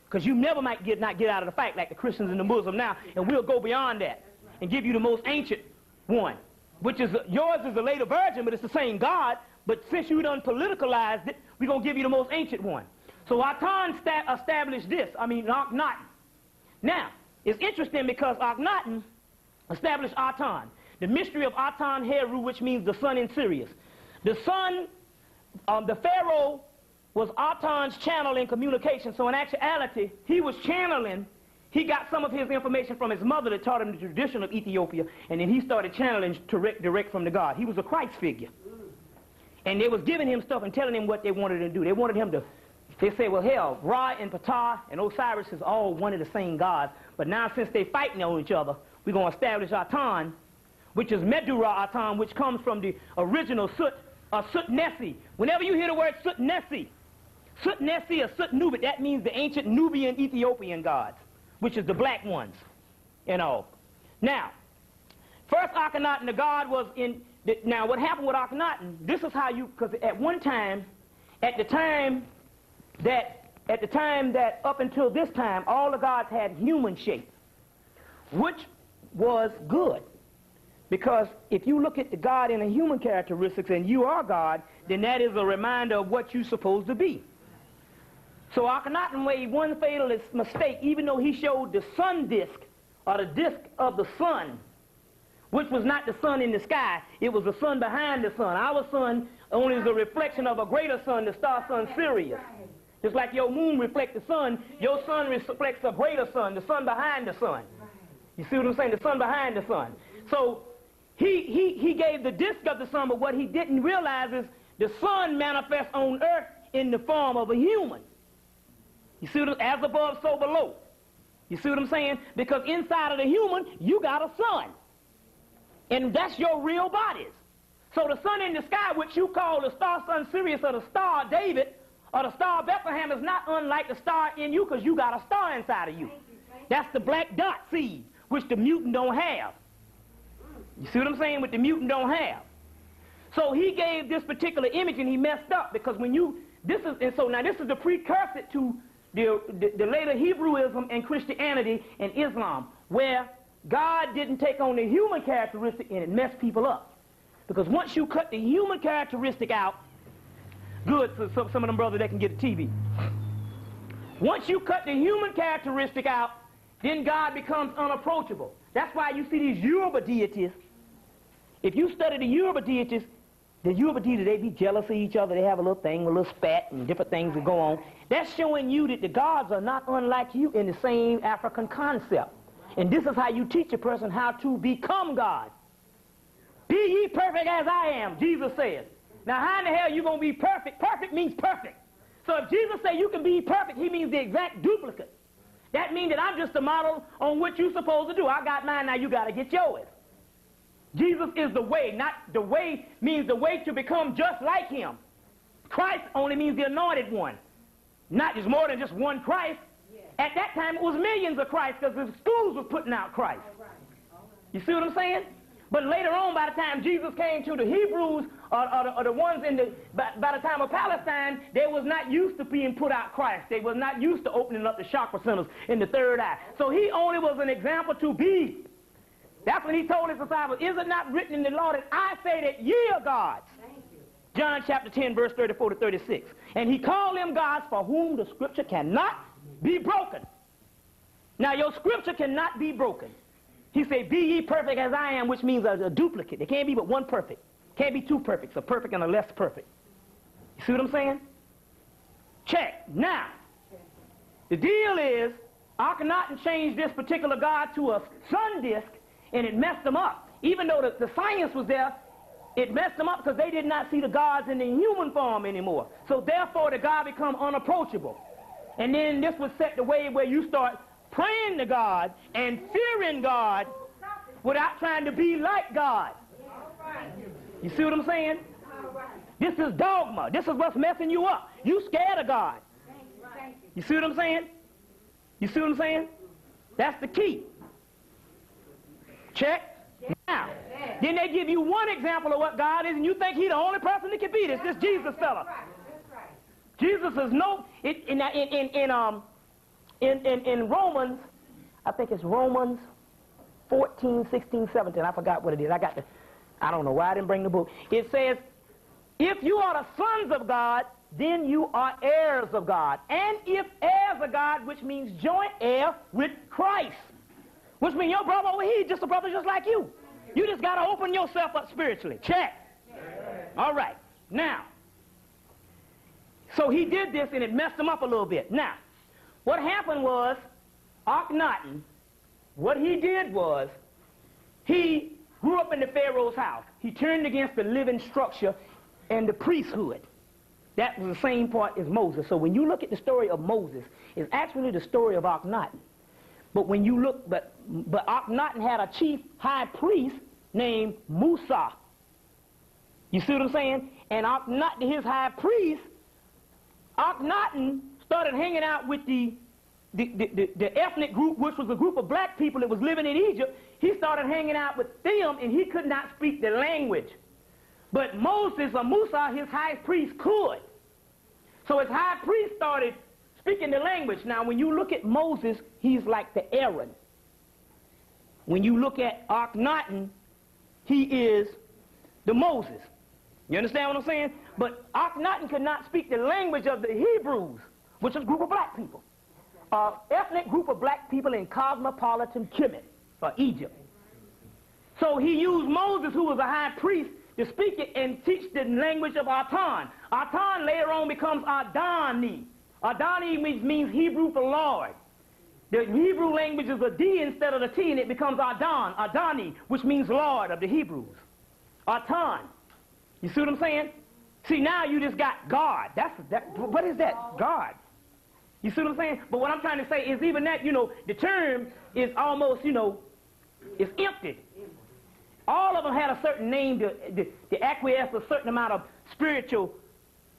because you never might not get out of the fight like the Christians and the Muslims now, and we'll go beyond that and give you the most ancient one, which is yours is a later virgin, but it's the same God. But since you done politicalized it, we're going to give you the most ancient one. So Atan established this, Akhenaten. Now, it's interesting because Akhenaten established Atan, the mystery of Atan Heru, which means the sun in Sirius. The sun, the Pharaoh was Atan's channel in communication. So in actuality, he was channeling. He got some of his information from his mother that taught him the tradition of Ethiopia, and then he started channeling direct from the God. He was a Christ figure. And they was giving him stuff and telling him what they wanted him to do. They wanted him to, they say, well, hell, Ra and Ptah and Osiris is all one of the same gods. But now since they fighting on each other, we're going to establish Atan, which is Medu-Ra Atan, which comes from the original Sut, Sut Nessi. Whenever you hear the word Sut Nessi or Sut Nubit, that means the ancient Nubian Ethiopian gods, which is the black ones, you know. Now, first Akhenaten, the god was in, now what happened with Akhenaten, this is how you, because at one time, at the time that up until this time, all the gods had human shape, which was good. Because if you look at the God in the human characteristics and you are God, then that is a reminder of what you're supposed to be. So Akhenaten made one fatal mistake, even though he showed the sun disk, or the disk of the sun, which was not the sun in the sky, it was the sun behind the sun. Our sun only is a reflection of a greater sun, the star sun Sirius. Just like your moon reflects the sun, your sun reflects a greater sun, the sun behind the sun. You see what I'm saying? The sun behind the sun. So he gave the disk of the sun, but what he didn't realize is the sun manifests on earth in the form of a human. You see, as above, so below. You see what I'm saying? Because inside of the human, you got a sun. And that's your real bodies. So the sun in the sky, which you call the star sun Sirius or the star David or the star Bethlehem, is not unlike the star in you because you got a star inside of you. That's the black dot seed, which the mutant don't have. You see what I'm saying? What the mutant don't have. So he gave this particular image and he messed up because when you, this is the precursor to the later Hebrewism and Christianity and Islam, where God didn't take on the human characteristic and it messed people up. Because once you cut the human characteristic out, good for some of them brothers that can get a TV. Once you cut the human characteristic out, then God becomes unapproachable. That's why you see these Yoruba deities. If you study the Yoruba deities, they be jealous of each other. They have a little thing, a little spat, and different things that go on. That's showing you that the gods are not unlike you in the same African concept. And this is how you teach a person how to become God. Be ye perfect as I am, Jesus says. Now, how in the hell are you going to be perfect? Perfect means perfect. So if Jesus says you can be perfect, he means the exact duplicate. That means that I'm just a model on what you're supposed to do. I got mine, now you got to get yours. Jesus is the way. Not the way means the way to become just like him. Christ only means the anointed one. Not just more than just one Christ. At that time, it was millions of Christ because the schools were putting out Christ. You see what I'm saying? But later on, by the time Jesus came to the Hebrews or the ones in by the time of Palestine, they was not used to being put out Christ. They was not used to opening up the chakra centers in the third eye. So he only was an example to be. That's when he told his disciples, is it not written in the law that I say that ye are gods? John chapter 10, verse 34 to 36. And he called them gods for whom the scripture cannot be broken. Now your scripture cannot be broken. He said, be ye perfect as I am, which means a duplicate. There can't be but one perfect. Can't be two perfects, a perfect and a less perfect. You see what I'm saying? Check. Now, the deal is, Akhenaten changed this particular god to a sun disk, and it messed them up. Even though the science was there, it messed them up because they did not see the gods in the human form anymore. So therefore, the god become unapproachable. And then this was set the way where you start praying to God and fearing God without trying to be like God. You see what I'm saying? This is dogma. This is what's messing you up. You scared of God. You see what I'm saying? You see what I'm saying? That's the key. Check. Now, then they give you one example of what God is, and you think he's the only person that can be this Jesus fella. Jesus is no, in Romans, I think it's Romans 14, 16, 17. I forgot what it is. I don't know why I didn't bring the book. It says, if you are the sons of God, then you are heirs of God. And if heirs of God, which means joint heir with Christ. Which means your brother over here, just a brother just like you. You just got to open yourself up spiritually. Check. All right. Now, so he did this and it messed him up a little bit. Now, what happened was, Akhenaten, what he did was, he grew up in the Pharaoh's house. He turned against the living structure and the priesthood. That was the same part as Moses. So when you look at the story of Moses, it's actually the story of Akhenaten. But when you look, but Akhenaten had a chief high priest named Musa. You see what I'm saying? And Akhenaten, his high priest, Akhenaten started hanging out with the ethnic group, which was a group of black people that was living in Egypt. He started hanging out with them, and he could not speak the language. But Moses, or Musa, his high priest, could. So his high priest started speaking the language. Now, when you look at Moses, he's like the Aaron. When you look at Akhenaten, he is the Moses. You understand what I'm saying? But Akhenaten could not speak the language of the Hebrews, which is a group of black people. Ethnic group of black people in cosmopolitan Kemet, or Egypt. So he used Moses, who was a high priest, to speak it and teach the language of Atan. Atan later on becomes Adani. Adani means Hebrew for Lord. The Hebrew language is a D instead of a T, and it becomes Adon, Adani, which means Lord of the Hebrews. Atan. You see what I'm saying? See, now you just got God. What is that? God. You see what I'm saying? But what I'm trying to say is even that, the term is almost, it's empty. All of them had a certain name to acquiesce a certain amount of spiritual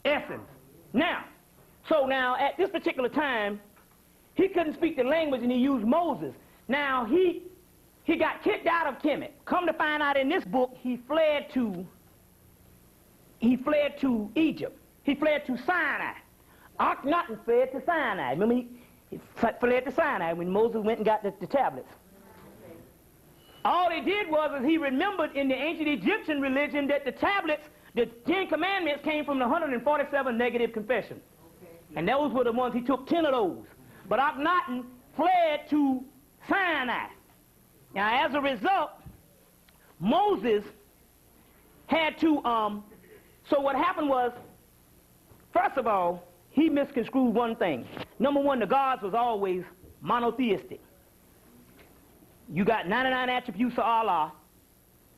essence. Now, at this particular time, he couldn't speak the language and he used Moses. Now, he got kicked out of Hemmitt. Come to find out in this book, he fled to Egypt. He fled to Sinai. Akhenaten fled to Sinai. Remember, he fled to Sinai when Moses went and got the tablets. All he did was he remembered in the ancient Egyptian religion that the tablets, the 10 Commandments, came from the 147 negative confessions. And those were the ones, he took 10 of those. But Akhenaten fled to Sinai. Now, as a result, Moses had to, so what happened was, first of all, he misconstrued one thing. Number one, the gods was always monotheistic. You got 99 attributes of Allah.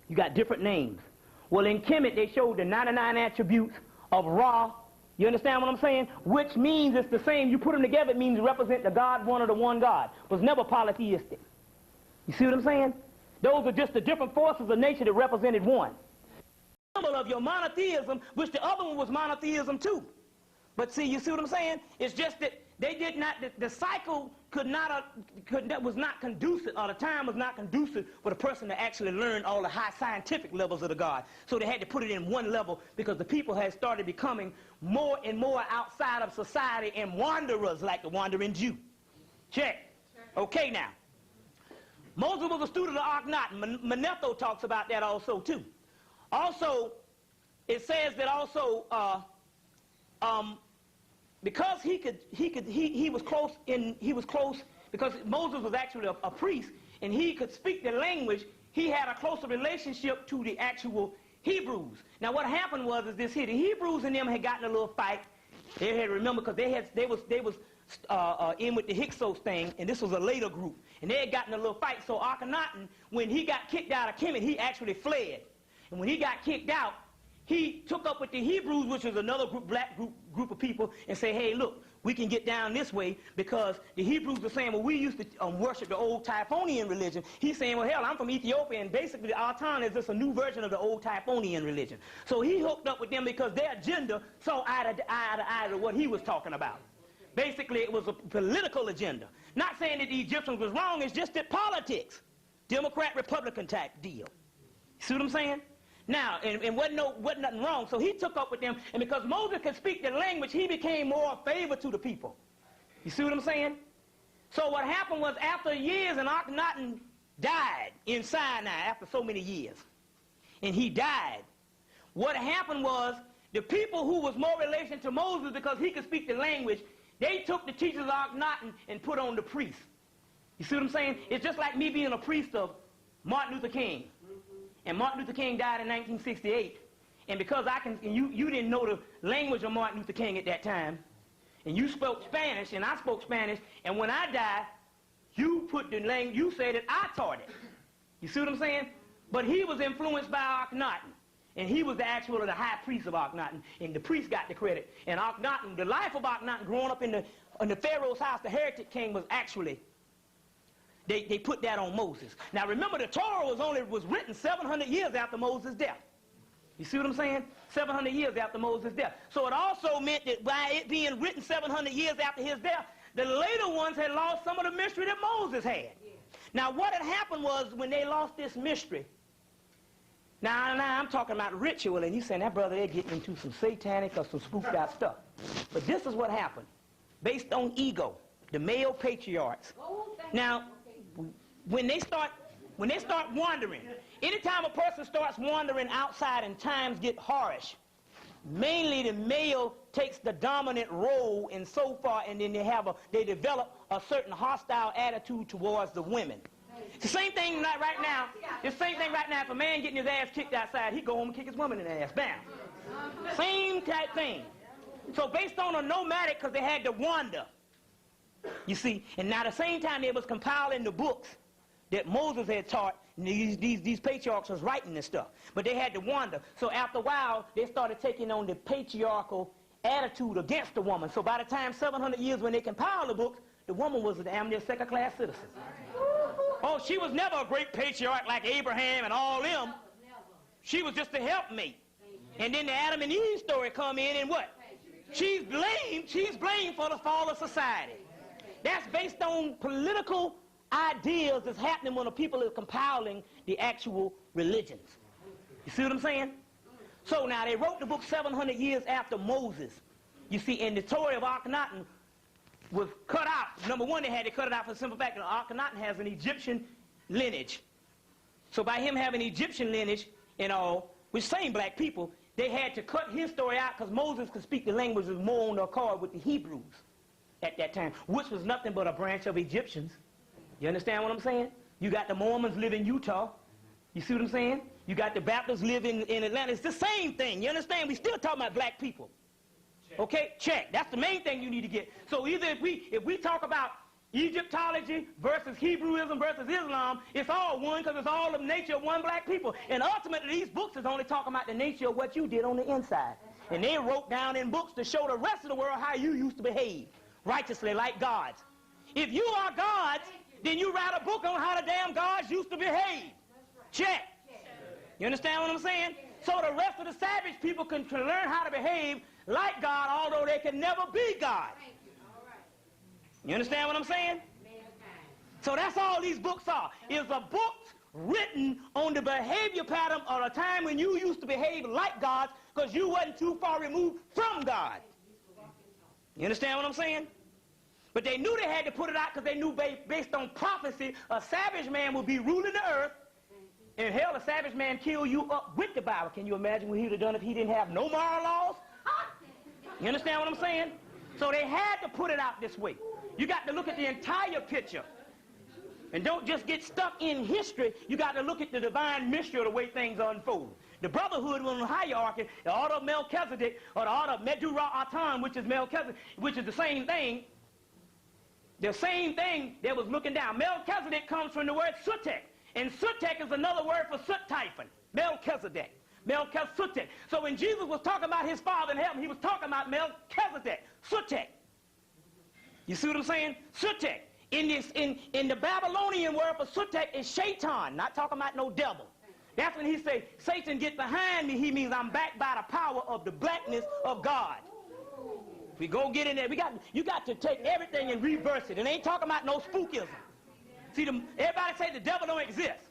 You got different names. Well, in Hemmitt, they showed the 99 attributes of Ra. You understand what I'm saying? Which means it's the same. You put them together, it means represent the God, one of the one God. It was never polytheistic. You see what I'm saying? Those are just the different forces of nature that represented one. Symbol of your monotheism, which the other one was monotheism too. But see, you see what I'm saying? It's just that they did not, the cycle was not conducive, or the time was not conducive for the person to actually learn all the high scientific levels of the God. So they had to put it in one level because the people had started becoming more and more outside of society and wanderers like the wandering Jew. Check. Okay now. Moses was a student of Akhenaten. Manetho talks about that also too. Also, it says that also, because he was close because Moses was actually a priest and he could speak the language, he had a closer relationship to the actual Hebrews. Now what happened was this here, the Hebrews and them had gotten a little fight. They had, remember, because they was in with the Hyksos thing, and this was a later group, and they had gotten a little fight. So Akhenaten, when he got kicked out of Hemmitt, he actually fled. And when he got kicked out, he took up with the Hebrews, which was another black group of people, and say, hey, look, we can get down this way, because the Hebrews were saying, well, we used to worship the old Typhonian religion. He's saying, well, hell, I'm from Ethiopia, and basically our town is just a new version of the old Typhonian religion. So he hooked up with them because their agenda saw eye to eye to what he was talking about. Basically, it was a political agenda. Not saying that the Egyptians was wrong, it's just that politics, Democrat-Republican type deal. See what I'm saying? Now, and wasn't nothing wrong, so he took up with them, and because Moses could speak the language, he became more a favor to the people. You see what I'm saying? So what happened was, after years, and Akhenaten died in Sinai after so many years, and he died. What happened was, the people who was more relation to Moses because he could speak the language, they took the teachers of Akhenaten and put on the priest. You see what I'm saying? It's just like me being a priest of Martin Luther King. And Martin Luther King died in 1968. And because you didn't know the language of Martin Luther King at that time, and you spoke Spanish, and I spoke Spanish, and when I died, you put the language, you said that I taught it. You see what I'm saying? But he was influenced by Akhenaten. And he was the high priest of Akhenaten, and the priest got the credit. And Akhenaten, the life of Akhenaten growing up in the Pharaoh's house, the heretic king, was actually, they put that on Moses. Now remember, the Torah was written 700 years after Moses' death. You see what I'm saying? 700 years after Moses' death. So it also meant that by it being written 700 years after his death, the later ones had lost some of the mystery that Moses had. Now what had happened was, when they lost this mystery, now I'm talking about ritual, and you saying that, brother, they're getting into some satanic or some spooked out stuff. But this is what happened. Based on ego, the male patriarchs. Now, when they start wandering, anytime a person starts wandering outside and times get harsh, mainly the male takes the dominant role and so far, and then they develop a certain hostile attitude towards the women. It's the same thing right now. It's the same thing right now. If a man getting his ass kicked outside, he go home and kick his woman in the ass. Bam. Same type thing. So based on a nomadic, because they had to wander. You see, and now at the same time they was compiling the books that Moses had taught, and these patriarchs was writing this stuff. But they had to wander. So after a while, they started taking on the patriarchal attitude against the woman. So by the time 700 years when they compiled the books, the woman was an damn near second-class citizen. Oh, she was never a great patriarch like Abraham and all them. She was just a helpmate. And then the Adam and Eve story come in, and what? She's blamed for the fall of society. That's based on political ideas that's happening when the people are compiling the actual religions. You see what I'm saying? So now they wrote the book 700 years after Moses. You see, and the story of Akhenaten was cut out. Number one, they had to cut it out for the simple fact that Akhenaten has an Egyptian lineage. So by him having Egyptian lineage and all, which same black people, they had to cut his story out because Moses could speak the languages more on the accord with the Hebrews at that time, which was nothing but a branch of Egyptians. You understand what I'm saying? You got the Mormons live in Utah. You see what I'm saying? You got the Baptists live in Atlanta. It's the same thing. You understand? We still talking about black people. Check. Okay? Check. That's the main thing you need to get. So either if we talk about Egyptology versus Hebrewism versus Islam, it's all one because it's all the nature of one black people. And ultimately, these books is only talking about the nature of what you did on the inside. And they wrote down in books to show the rest of the world how you used to behave righteously like gods. If you are gods, then you write a book on how the damn gods used to behave. Check. You understand what I'm saying? So the rest of the savage people can learn how to behave like God, although they can never be God. You understand what I'm saying? So that's all these books are. Is a book written on the behavior pattern of a time when you used to behave like gods because you wasn't too far removed from God. You understand what I'm saying? But they knew they had to put it out because they knew based on prophecy, a savage man would be ruling the earth. And hell, a savage man kill you up with the Bible. Can you imagine what he would have done if he didn't have no moral laws? You understand what I'm saying? So they had to put it out this way. You got to look at the entire picture. And don't just get stuck in history. You got to look at the divine mystery of the way things unfold. The brotherhood was in the hierarchy, the order of Melchizedek, or the order of Medurah-Atan, which is Melchizedek, which is the same thing. The same thing that was looking down. Melchizedek comes from the word Sutek. And Sutek is another word for soot typhon. Melchizedek. Melchizedek. So when Jesus was talking about his Father in heaven, he was talking about Melchizedek. Sutek. You see what I'm saying? Sutek. In the Babylonian word for Sutek is Shaitan. Not talking about no devil. That's when he say, Satan, get behind me. He means I'm backed by the power of the blackness of God. We go get in there. You got to take everything and reverse it. It ain't talking about no spookism. See, everybody say the devil don't exist.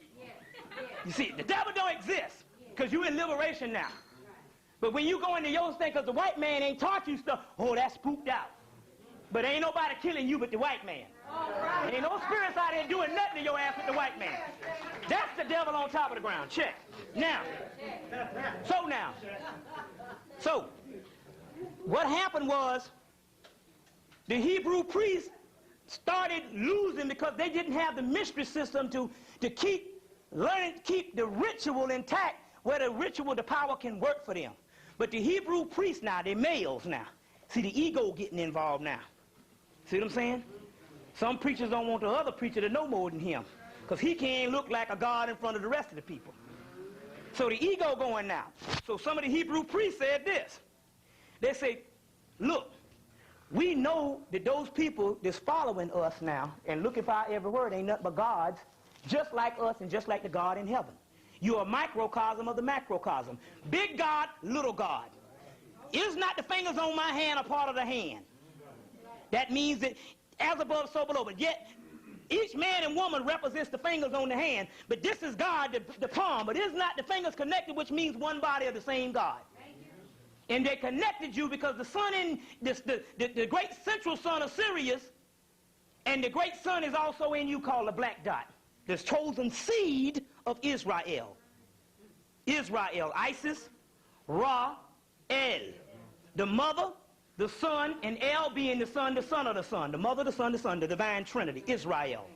You see, the devil don't exist because you're in liberation now. But when you go into your thing because the white man ain't taught you stuff, oh, that's spooked out. But ain't nobody killing you but the white man. Ain't no spirits out there doing nothing to your ass with the white man. That's the devil on top of the ground. Check. Now. So, what happened was the Hebrew priests started losing because they didn't have the mystery system to keep the ritual intact where the ritual, the power can work for them. But the Hebrew priests now, they're males now. See, the ego getting involved now. See what I'm saying? Some preachers don't want the other preacher to know more than him because he can't look like a god in front of the rest of the people. So the ego going now. So some of the Hebrew priests said this. They say, look, we know that those people that's following us now and looking for our every word ain't nothing but gods, just like us and just like the God in heaven. You're a microcosm of the macrocosm. Big God, little God. Is not the fingers on my hand a part of the hand? That means that as above, so below. But yet, each man and woman represents the fingers on the hand. But this is God, the palm. But is not the fingers connected, which means one body of the same God. And they connected you because the sun in the great central sun of Sirius, and the great sun is also in you called the black dot. The chosen seed of Israel. Israel, Isis, Ra, El. The mother, the son, and El being the son of the son. The mother, the son, the divine trinity, Israel.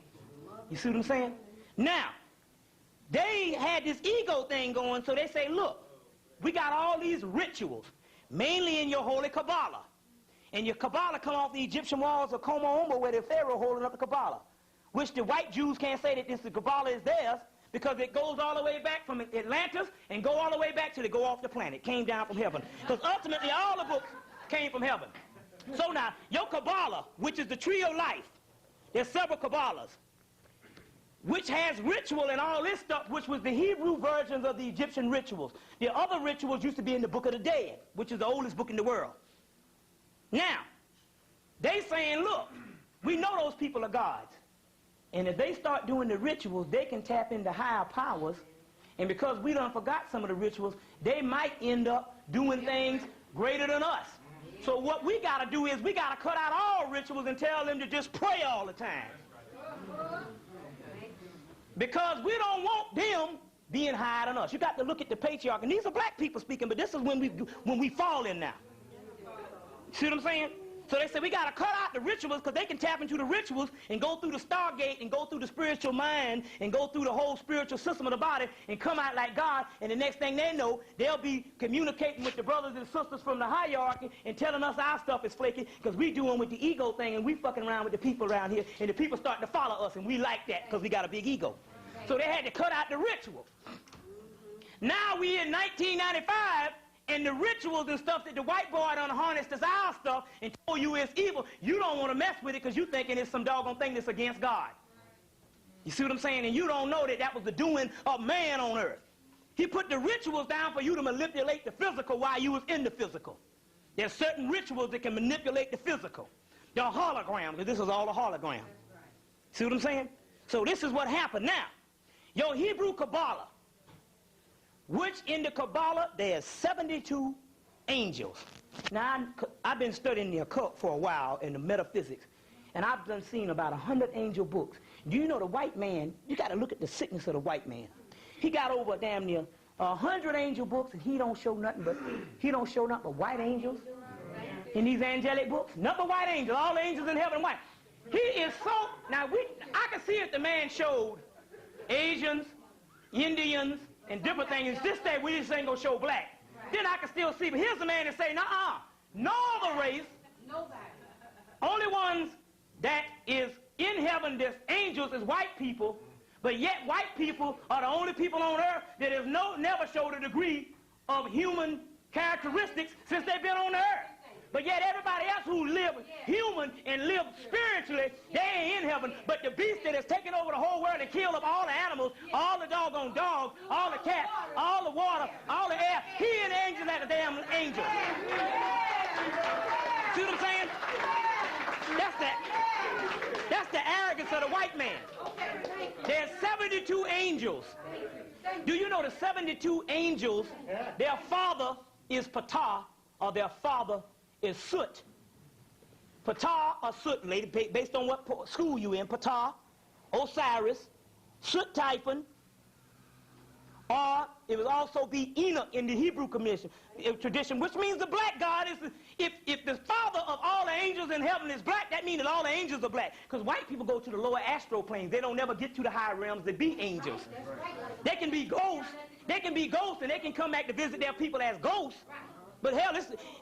You see what I'm saying? Now, they had this ego thing going, so they say, look, we got all these rituals, mainly in your holy Kabbalah. And your Kabbalah come off the Egyptian walls of Como where the Pharaoh holding up the Kabbalah, which the white Jews can't say that this Kabbalah is theirs because it goes all the way back from Atlantis and go all the way back till they go off the planet, came down from heaven. Because ultimately all the books, came from heaven. So now, your Kabbalah, which is the tree of life, there's several Kabbalahs, which has ritual and all this stuff, which was the Hebrew versions of the Egyptian rituals. The other rituals used to be in the Book of the Dead, which is the oldest book in the world. Now, they saying, look, we know those people are gods. And if they start doing the rituals, they can tap into higher powers. And because we done forgot some of the rituals, they might end up doing things greater than us. So what we got to do is we got to cut out all rituals and tell them to just pray all the time. Because we don't want them being higher than us. You got to look at the patriarch. And these are black people speaking, but this is when we fall in now. See what I'm saying? So they said we got to cut out the rituals because they can tap into the rituals and go through the stargate and go through the spiritual mind and go through the whole spiritual system of the body and come out like God. And the next thing they know, they'll be communicating with the brothers and sisters from the hierarchy and telling us our stuff is flaky because we doing with the ego thing and we fucking around with the people around here. And the people starting to follow us and we like that because we got a big ego. So they had to cut out the rituals. Now we in 1995. And the rituals and stuff that the white boy done harnessed as our stuff and told you it's evil, you don't want to mess with it because you thinking it's some doggone thing that's against God. You see what I'm saying? And you don't know that that was the doing of man on earth. He put the rituals down for you to manipulate the physical while you was in the physical. There's certain rituals that can manipulate the physical. The hologram, because this is all a hologram. See what I'm saying? So this is what happened. Now, your Hebrew Kabbalah, which in the Kabbalah, there's 72 angels. Now, I've been studying the occult for a while in the metaphysics, and I've done seen about 100 angel books. Do you know the white man, you got to look at the sickness of the white man. He got over damn near 100 angel books, and he don't show nothing but white angels in these angelic books. Nothing but white angels, all the angels in heaven white. He is so, now I can see if the man showed Asians, Indians, and different things. This day we just ain't gonna show black. Then I can still see. But here's the man that say, nuh-uh, no other race. Nobody. Only ones that is in heaven, there's angels, is white people. But yet white people are the only people on earth that has never showed a degree of human characteristics since they've been on the earth. But yet everybody else who live human and live spiritually, they ain't in heaven. But the beast that has taken over the whole world and killed up all the animals, all the doggone dogs, all the cats, all the water, all the air, he and the angels like a damn angel. See what I'm saying? That's the arrogance of the white man. There's 72 angels. Do you know the 72 angels, their father is Ptah, or their father is Soot. Ptah or Soot, lady, based on what school you in. Ptah, Osiris, Soot Typhon, or it would also be Enoch in the Hebrew tradition, which means the black God is, if the father of all the angels in heaven is black, that means that all the angels are black. Because white people go to the lower astral planes. They don't never get to the higher realms to be angels. They can be ghosts. They can be ghosts and they can come back to visit their people as ghosts. But hell,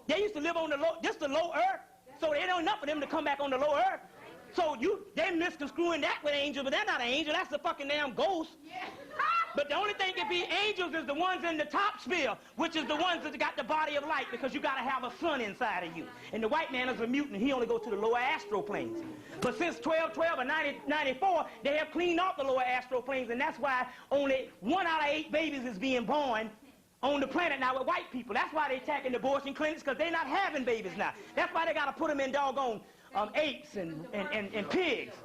they used to live on the low earth, so it ain't enough for them to come back on the low earth. So they misconstruing that with angels, but they're not an angel. That's a fucking damn ghost. Yeah. But the only thing that be angels is the ones in the top sphere, which is the ones that got the body of light, because you got to have a sun inside of you. And the white man is a mutant. He only goes to the lower astral planes. But since 1212 and 1994, they have cleaned off the lower astral planes, and that's why only 1 out of 8 babies is being born on the planet now with white people. That's why they're attacking the abortion clinics, because they're not having babies now. That's why they got to put them in doggone apes and pigs.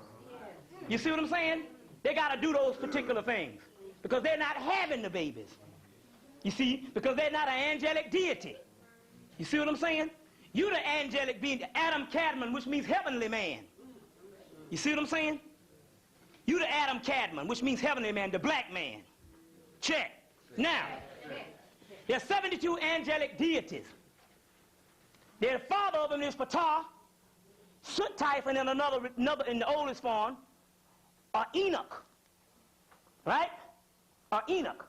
You see what I'm saying? They got to do those particular things because they're not having the babies. You see? Because they're not an angelic deity. You see what I'm saying? You the angelic being, Adam Cadman, which means heavenly man. You see what I'm saying? You the Adam Cadman, which means heavenly man, the black man. Check. Now, there's 72 angelic deities. The father of them is Ptah, Soot Typhon, and another in the oldest form, or Enoch. Right? Or Enoch.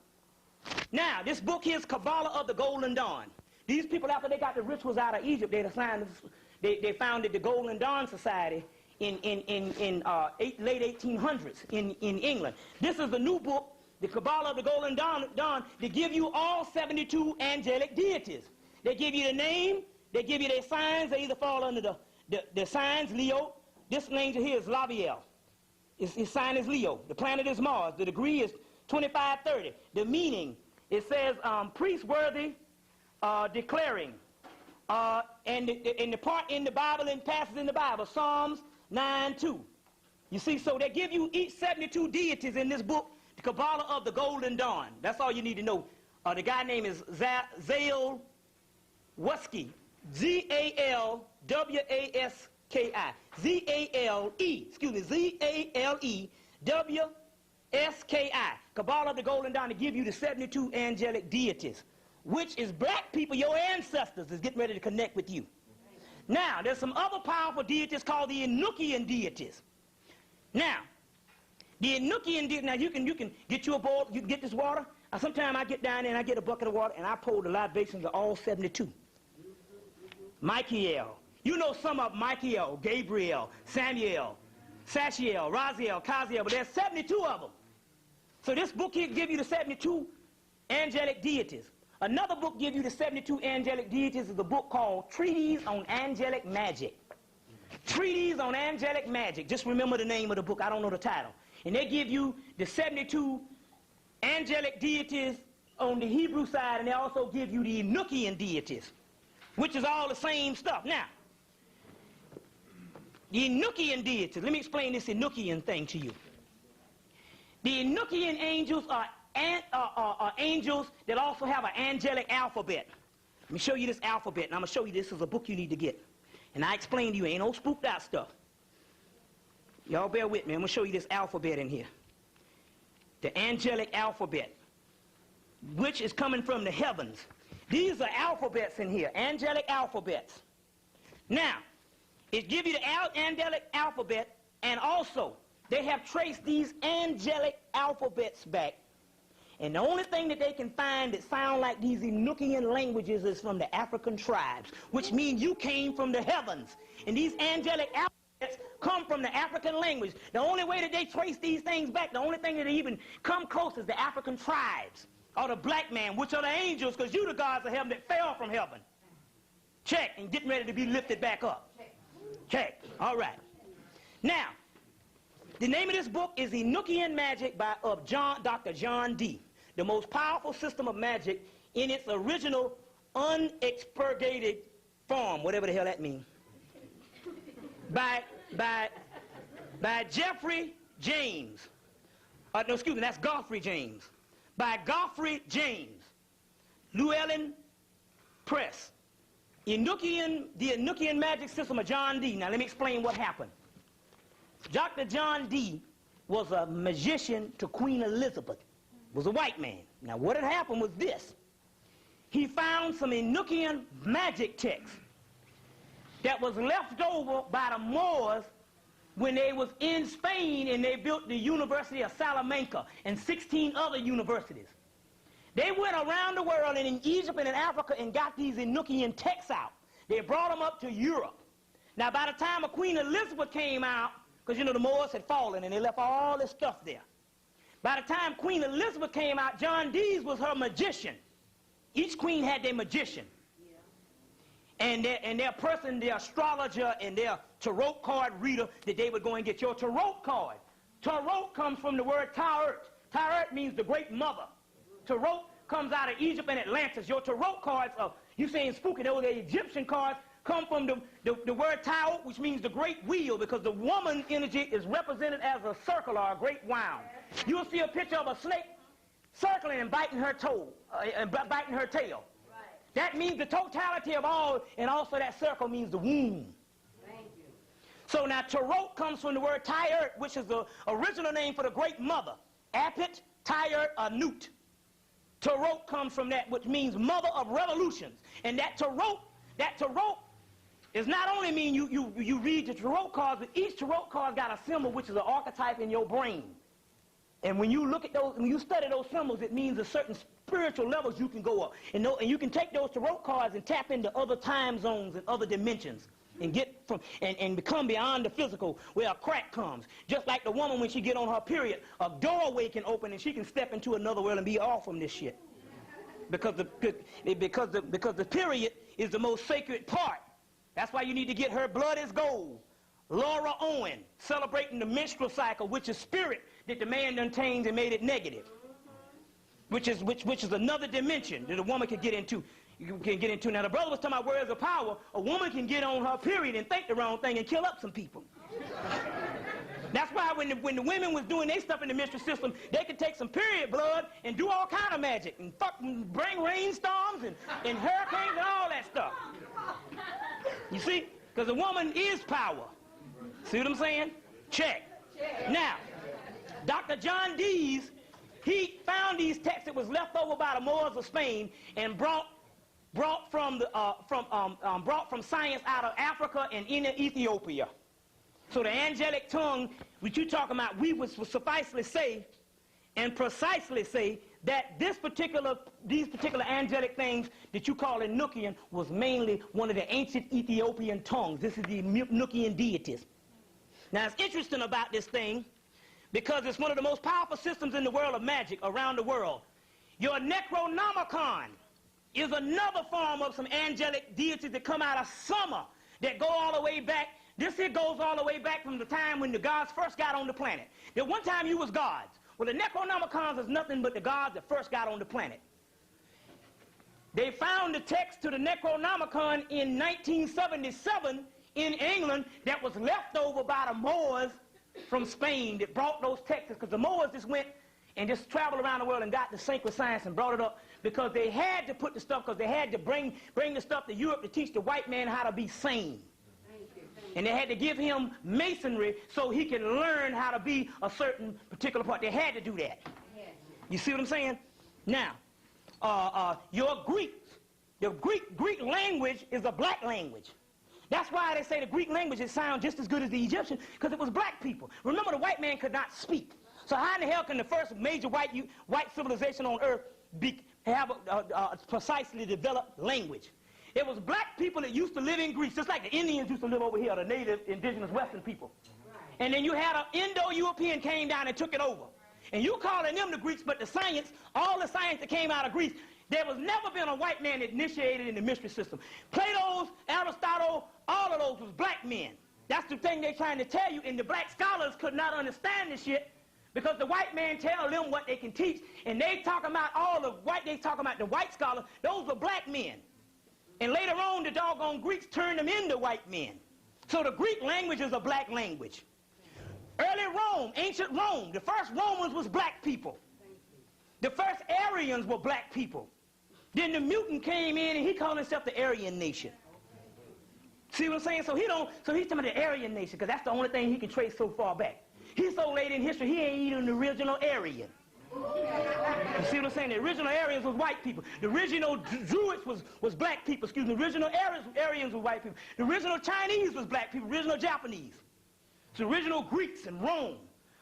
Now, this book here is Kabbalah of the Golden Dawn. These people, after they got the rituals out of Egypt, they founded the Golden Dawn Society in late 1800s in England. This is the new book, the Kabbalah of the Golden Dawn, they give you all 72 angelic deities. They give you the name, They give you their signs. They either fall under the signs, Leo. This angel here is Labiel. His sign is Leo. The planet is Mars. The degree is 2530. The meaning, it says priest-worthy declaring. And the part in the Bible and passage in the Bible, Psalms 9:2. You see, so they give you each 72 deities in this book, the Kabbalah of the Golden Dawn. That's all you need to know. The guy name is Zale Wuski. Z-A-L-W-A-S-K-I. Z-A-L-E, excuse me, Z-A-L-E-W-S-K-I. Kabbalah of the Golden Dawn to give you the 72 angelic deities, which is black people, your ancestors, is getting ready to connect with you. Now, there's some other powerful deities called the Enochian deities. Now, the Enochian deities, now you can get you a bowl, you can get this water. Sometimes I get down there and I get a bucket of water and I pour the libations of all 72. Michael. You know some of Michael, Gabriel, Samuel, Sachiel, Raziel, Kaziel, but there's 72 of them. So this book here gives you the 72 angelic deities. Another book gives you the 72 angelic deities is a book called Treatise on Angelic Magic. Treatise on Angelic Magic. Just remember the name of the book. I don't know the title. And they give you the 72 angelic deities on the Hebrew side, and they also give you the Enochian deities, which is all the same stuff. Now, the Enochian deities, let me explain this Enochian thing to you. The Enochian angels are angels that also have an angelic alphabet. Let me show you this alphabet, and I'm going to show you this is a book you need to get. And I explain to you, ain't no spooked out stuff. Y'all bear with me. I'm going to show you this alphabet in here. The angelic alphabet, which is coming from the heavens. These are alphabets in here, angelic alphabets. Now, it gives you the angelic alphabet, and also they have traced these angelic alphabets back. And the only thing that they can find that sound like these Enochian languages is from the African tribes, which means you came from the heavens. And these angelic alphabets come from the African language. The only way that they trace these things back, the only thing that they even come close is the African tribes, or the black man, which are the angels, because you the gods of heaven that fell from heaven. Check, and getting ready to be lifted back up. Check. All right. Now, the name of this book is Enochian Magic of Dr. John Dee. The most powerful system of magic in its original unexpurgated form, whatever the hell that means. By Jeffrey James. No, excuse me, that's Godfrey James. By Godfrey James. Llewellyn Press. The Enochian magic system of John Dee. Now let me explain what happened. Dr. John Dee was a magician to Queen Elizabeth, was a white man. Now what had happened was this. He found some Enochian magic texts that was left over by the Moors when they was in Spain and they built the University of Salamanca and 16 other universities. They went around the world and in Egypt and in Africa and got these Enochian texts out. They brought them up to Europe. Now by the time Queen Elizabeth came out, because you know the Moors had fallen and they left all this stuff there. By the time Queen Elizabeth came out, John Dee's was her magician. Each queen had their magician. Yeah. And their person, their astrologer, and their tarot card reader that they would go and get your tarot card. Tarot comes from the word Ta'ert. Ta'ert means the great mother. Tarot comes out of Egypt and Atlantis. Your tarot cards are, you saying spooky, those are the Egyptian cards, come from the word Ta'ot, which means the great wheel, because the woman energy is represented as a circle or a great wound. You'll see a picture of a snake circling and biting her toe, biting her tail. Right. That means the totality of all, and also that circle means the womb. Thank you. So now Tarot comes from the word Ta'ert, which is the original name for the great mother. Apit, Ta'ert, Anut. Tarot comes from that, which means mother of revolutions. And that Tarot is not only mean you read the tarot cards, but each tarot card got a symbol, which is an archetype in your brain. And when you look at those, when you study those symbols, it means a certain spiritual levels you can go up. And you can take those tarot cards and tap into other time zones and other dimensions and get from and become beyond the physical where a crack comes. Just like the woman when she get on her period, a doorway can open and she can step into another world and be off from this shit. Because the period is the most sacred part. That's why you need to get Her Blood is Gold. Laura Owen, celebrating the menstrual cycle, which is spirit that the man done changed and made it negative. Which is another dimension that a woman can get into. You can get into. Now the brother was talking about words of power. A woman can get on her period and think the wrong thing and kill up some people. That's why when the women was doing their stuff in the menstrual system, they could take some period blood and do all kind of magic and fucking bring rainstorms and hurricanes and all that stuff. You see? Because a woman is power. See what I'm saying? Check. Now, Dr. John Dees, he found these texts that was left over by the Moors of Spain and brought from science out of Africa and in Ethiopia. So the angelic tongue, which you talking about, we would sufficely say and precisely say that these particular angelic things that you call Enochian was mainly one of the ancient Ethiopian tongues. This is the Enochian deities. Now it's interesting about this thing because it's one of the most powerful systems in the world of magic around the world. Your Necronomicon is another form of some angelic deities that come out of summer that go all the way back. This here goes all the way back from the time when the gods first got on the planet. That one time you was gods. Well, the Necronomicons is nothing but the gods that first got on the planet. They found the text to the Necronomicon in 1977 in England that was left over by the Moors from Spain that brought those texts, because the Moors just went and just traveled around the world and got the sacred science and brought it up because they had to put the stuff, because they had to bring the stuff to Europe to teach the white man how to be sane. And they had to give him masonry so he can learn how to be a certain particular part. They had to do that. You see what I'm saying? Now, your Greek language is a black language. That's why they say the Greek language it sounds just as good as the Egyptian, because it was black people. Remember, the white man could not speak. So how in the hell can the first major white civilization on earth have a precisely developed language? It was black people that used to live in Greece, just like the Indians used to live over here, the native indigenous Western people. And then you had an Indo-European came down and took it over. And you calling them the Greeks, but the science, all the science that came out of Greece, there was never been a white man that initiated in the mystery system. Plato's, Aristotle, all of those was black men. That's the thing they're trying to tell you, and the black scholars could not understand this shit because the white man tell them what they can teach, and they talking about the white scholars, those were black men. And later on, the doggone Greeks turned them into white men. So the Greek language is a black language. Early Rome, ancient Rome, the first Romans was black people. The first Aryans were black people. Then the mutant came in and he called himself the Aryan nation. See what I'm saying? So he's talking about the Aryan nation because that's the only thing he can trace so far back. He's so late in history, he ain't even the original Aryan. You see what I'm saying? The original Aryans was white people. The original Druids was black people. Excuse me. The original Aryans were white people. The original Chinese was black people. The original Japanese. The original Greeks and Rome.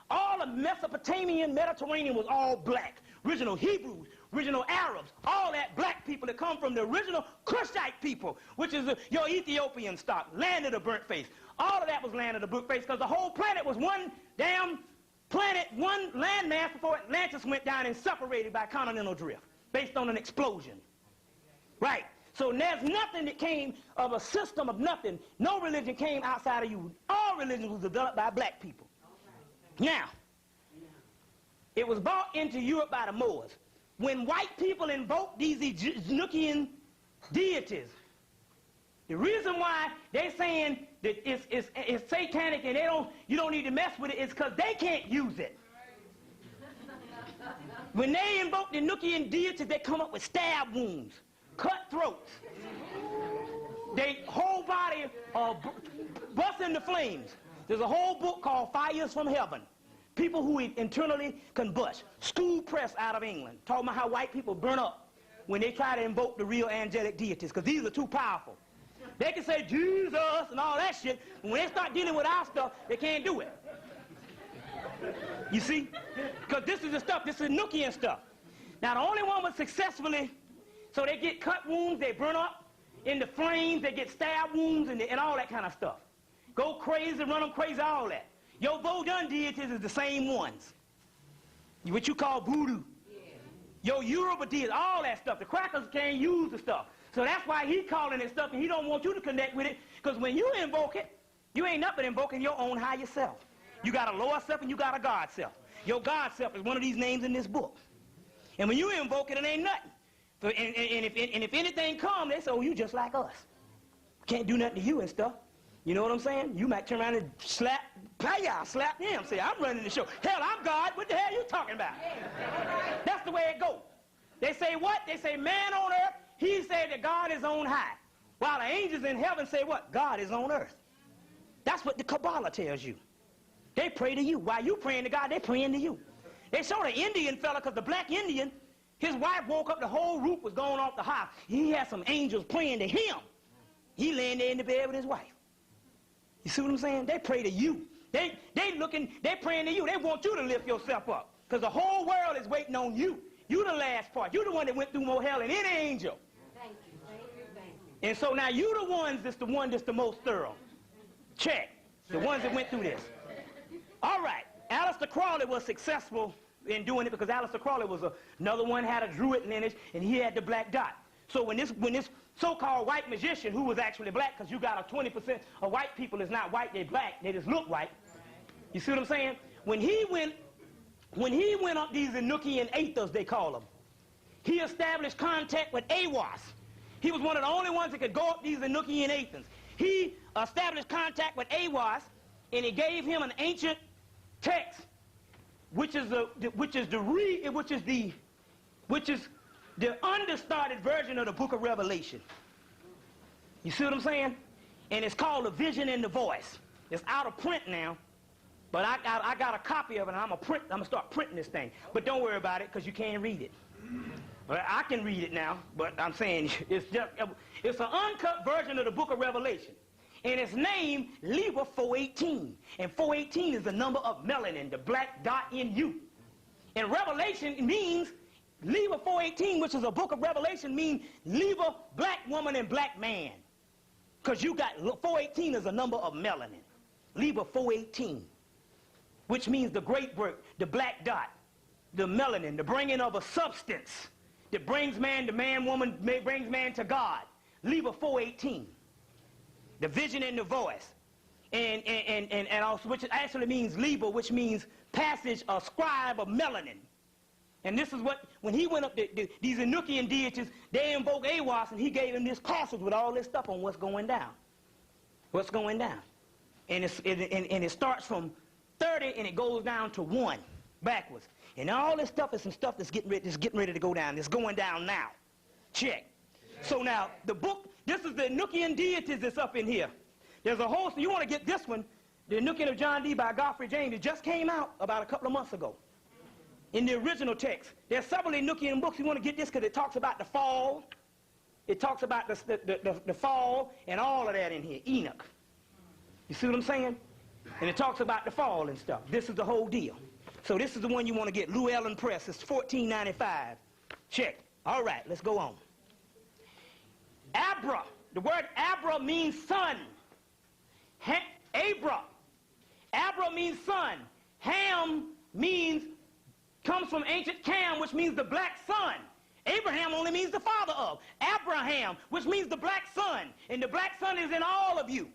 All of Mesopotamian, Mediterranean was all black. Original Hebrews, original Arabs, all that black people that come from the original Cushite people, which is your Ethiopian stock, land of the burnt face. All of that was land of the burnt face because the whole planet was one damn planet, one landmass before Atlantis went down and separated by continental drift based on an explosion. Right. So there's nothing that came of a system of nothing. No religion came outside of you. All religions was developed by black people. Now, it was brought into Europe by the Moors. When white people invoked these Enochian deities, the reason why they're saying that it's satanic and you don't need to mess with it is because they can't use it. When they invoke the Enochian deities, they come up with stab wounds, cut throats. They whole body bust into flames. There's a whole book called Fires from Heaven. People who internally combust. School press out of England talking about how white people burn up when they try to invoke the real angelic deities because these are too powerful. They can say Jesus and all that shit, but when they start dealing with our stuff, they can't do it. You see? Because this is the stuff, this is Enochian stuff. Now the only one was successfully, so they get cut wounds, they burn up in the flames, they get stab wounds and all that kind of stuff. Go crazy, run them crazy, all that. Your Vodun deities is the same ones. What you call voodoo. Yeah. Your Yoruba deities, all that stuff. The crackers can't use the stuff. So that's why he calling it stuff, and he don't want you to connect with it, because when you invoke it, you ain't nothing invoking your own higher self. You got a lower self and you got a God self. Your God self is one of these names in this book. And when you invoke it, it ain't nothing. So, and if anything comes, they say, oh, you just like us. Can't do nothing to you and stuff. You know what I'm saying? You might turn around and slap him, say, I'm running the show. Hell, I'm God. What the hell are you talking about? That's the way it goes. They say what? They say man on earth. He said that God is on high. While the angels in heaven say what? God is on earth. That's what the Kabbalah tells you. They pray to you. While you praying to God, they praying to you. They saw the Indian fella, because the black Indian, his wife woke up, the whole roof was going off the house. He had some angels praying to him. He laying there in the bed with his wife. You see what I'm saying? They pray to you. They praying to you. They want you to lift yourself up, because the whole world is waiting on you. You the last part. You the one that went through more hell than any angel. Thank you, thank you, thank you. And so now you the ones that's the most thorough. Check. The ones that went through this. All right. Aleister Crowley was successful in doing it, because Aleister Crowley was another one, had a druid lineage, and he had the black dot. So when this so-called white magician, who was actually black, because you got a 20% of white people is not white, they're black, they just look white. You see what I'm saying? When he went up these Enochian aethers, they call them, he established contact with Awas. He was one of the only ones that could go up these Enochian aethers. He established contact with Awas, and he gave him an ancient text, which is the understarted version of the book of Revelation. You see what I'm saying? And it's called The Vision and the Voice. It's out of print now, but I got a copy of it, and I'm gonna start printing this thing. But don't worry about it, because you can't read it. Well, I can read it now, but I'm saying it's an uncut version of the book of Revelation. And it's named Libra 418. And 418 is the number of melanin, the black dot in you. And Revelation means, Libra 418, which is a book of Revelation, means Libra, black woman and black man. Because you got, 418 is a number of melanin. Libra 418, which means the great work, the black dot, the melanin, the bringing of a substance that brings man to man, woman, brings man to God. Libra 418. The vision and the voice. And also, which actually means Libra, which means passage, a scribe of melanin. And this is what, when he went up, these Enochian deities, they invoked Awas, and he gave him this passage with all this stuff on what's going down. What's going down. And it starts from 30 and it goes down to 1, backwards. And all this stuff is some stuff that's getting ready to go down. It's going down now. Check. So now, the book, this is the Enochian deities that's up in here. There's a whole, so you want to get this one, the Enochian of John Dee by Godfrey James. It just came out about a couple of months ago. In the original text. There's several Enochian books. You want to get this because it talks about the fall. It talks about the fall and all of that in here. Enoch. You see what I'm saying? And it talks about the fall and stuff. This is the whole deal. So this is the one you want to get. Llewellyn Press. It's $14.95. Check. All right, let's go on. Abra. The word Abra means son. Abra. Abra means son. Ham comes from ancient Cam, which means the black son. Abraham only means the father of. Abraham, which means the black son. And the black son is in all of you.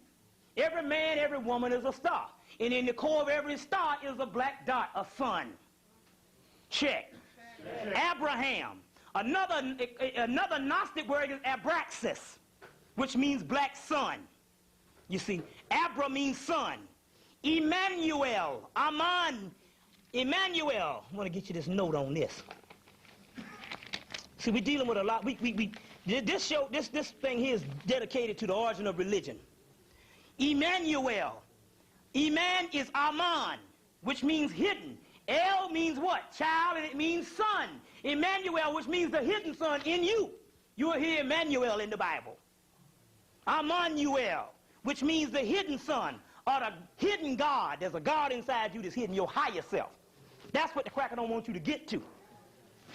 Every man, every woman is a star. And in the core of every star is a black dot, a sun. Check. Abraham. Another Gnostic word is Abraxas, which means black sun. You see, Abra means son. Emmanuel, Aman, Emmanuel. I want to get you this note on this. See, we're dealing with a lot. This thing here is dedicated to the origin of religion. Emmanuel. Eman is Aman, which means hidden. El means what? Child, and it means son. Emmanuel, which means the hidden son in you. You will hear Emmanuel in the Bible. Emmanuel, which means the hidden son, or the hidden God. There's a God inside you that's hidden, your higher self. That's what the cracker don't want you to get to.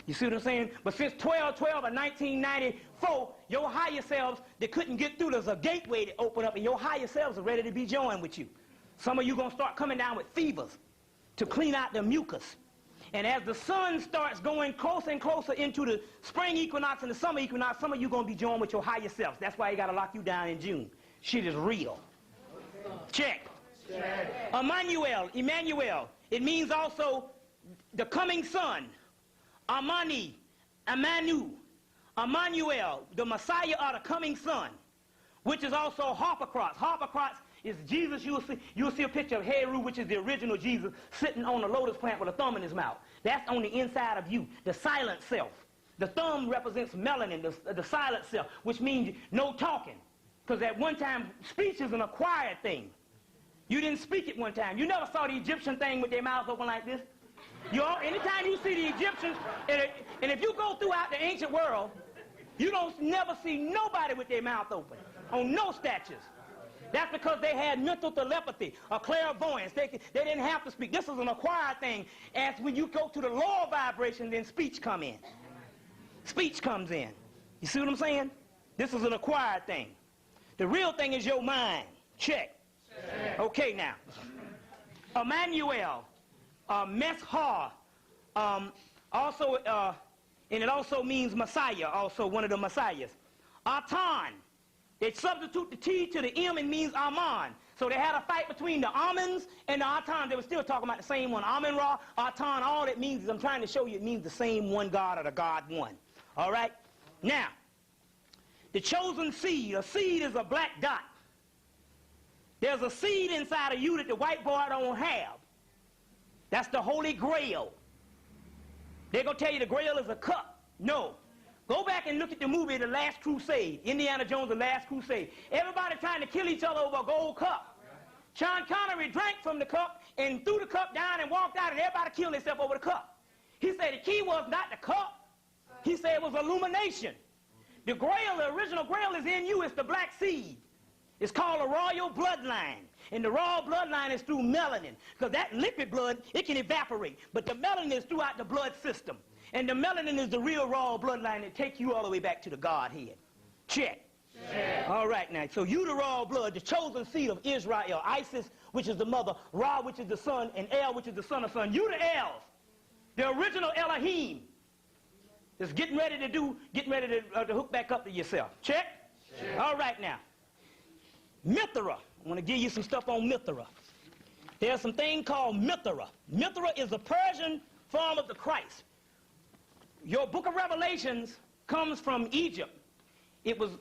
You see what I'm saying? But since 12/12 of 1994, your higher selves, they couldn't get through. There's a gateway to open up, and your higher selves are ready to be joined with you. Some of you going to start coming down with fevers to clean out the mucus. And as the sun starts going closer and closer into the spring equinox and the summer equinox, some of you going to be joined with your higher selves. That's why he got to lock you down in June. Shit is real. Check. Emmanuel. It means also the coming son. Amani. Amanu. Emmanuel, the Messiah or the coming son, which is also Harpocrates. Harpocrates is Jesus. You'll see a picture of Heru, which is the original Jesus, sitting on a lotus plant with a thumb in his mouth. That's on the inside of you, the silent self. The thumb represents melanin, the silent self, which means no talking. Because at one time, speech is an acquired thing. You didn't speak it one time. You never saw the Egyptian thing with their mouths open like this. Anytime you see the Egyptians, and if you go throughout the ancient world, you don't never see nobody with their mouth open, on no statues. That's because they had mental telepathy, a clairvoyance. They didn't have to speak. This is an acquired thing. As when you go to the lower vibration, then speech come in. Speech comes in. You see what I'm saying? This is an acquired thing. The real thing is your mind. Check. Okay, now. Emmanuel, Meshar, and it also means Messiah, also one of the Messiahs. Atan. They substitute the T to the M and means Aman. So they had a fight between the Amans and the Atan. They were still talking about the same one. Amen Ra, Atan, all it means is, I'm trying to show you, it means the same one God or the God one. All right? Now, the chosen seed. A seed is a black dot. There's a seed inside of you that the white boy don't have. That's the Holy Grail. They're going to tell you the Grail is a cup. No. Go back and look at the movie The Last Crusade. Indiana Jones, The Last Crusade. Everybody trying to kill each other over a gold cup. Sean Connery drank from the cup and threw the cup down and walked out, and everybody killed themselves over the cup. He said the key was not the cup. He said it was illumination. The Grail, the original Grail is in you. It's the black seed. It's called a royal bloodline. And the royal bloodline is through melanin. Because that liquid blood, it can evaporate. But the melanin is throughout the blood system. And the melanin is the real royal bloodline that takes you all the way back to the Godhead. Check. All right now. So you the royal blood, the chosen seed of Israel. Isis, which is the mother. Ra, which is the son. And El, which is the son of son. You the Els. The original Elohim. Is getting ready to hook back up to yourself. Check. All right now. Mithra. I want to give you some stuff on Mithra. There's some thing called Mithra. Mithra is a Persian form of the Christ. Your book of Revelations comes from Egypt.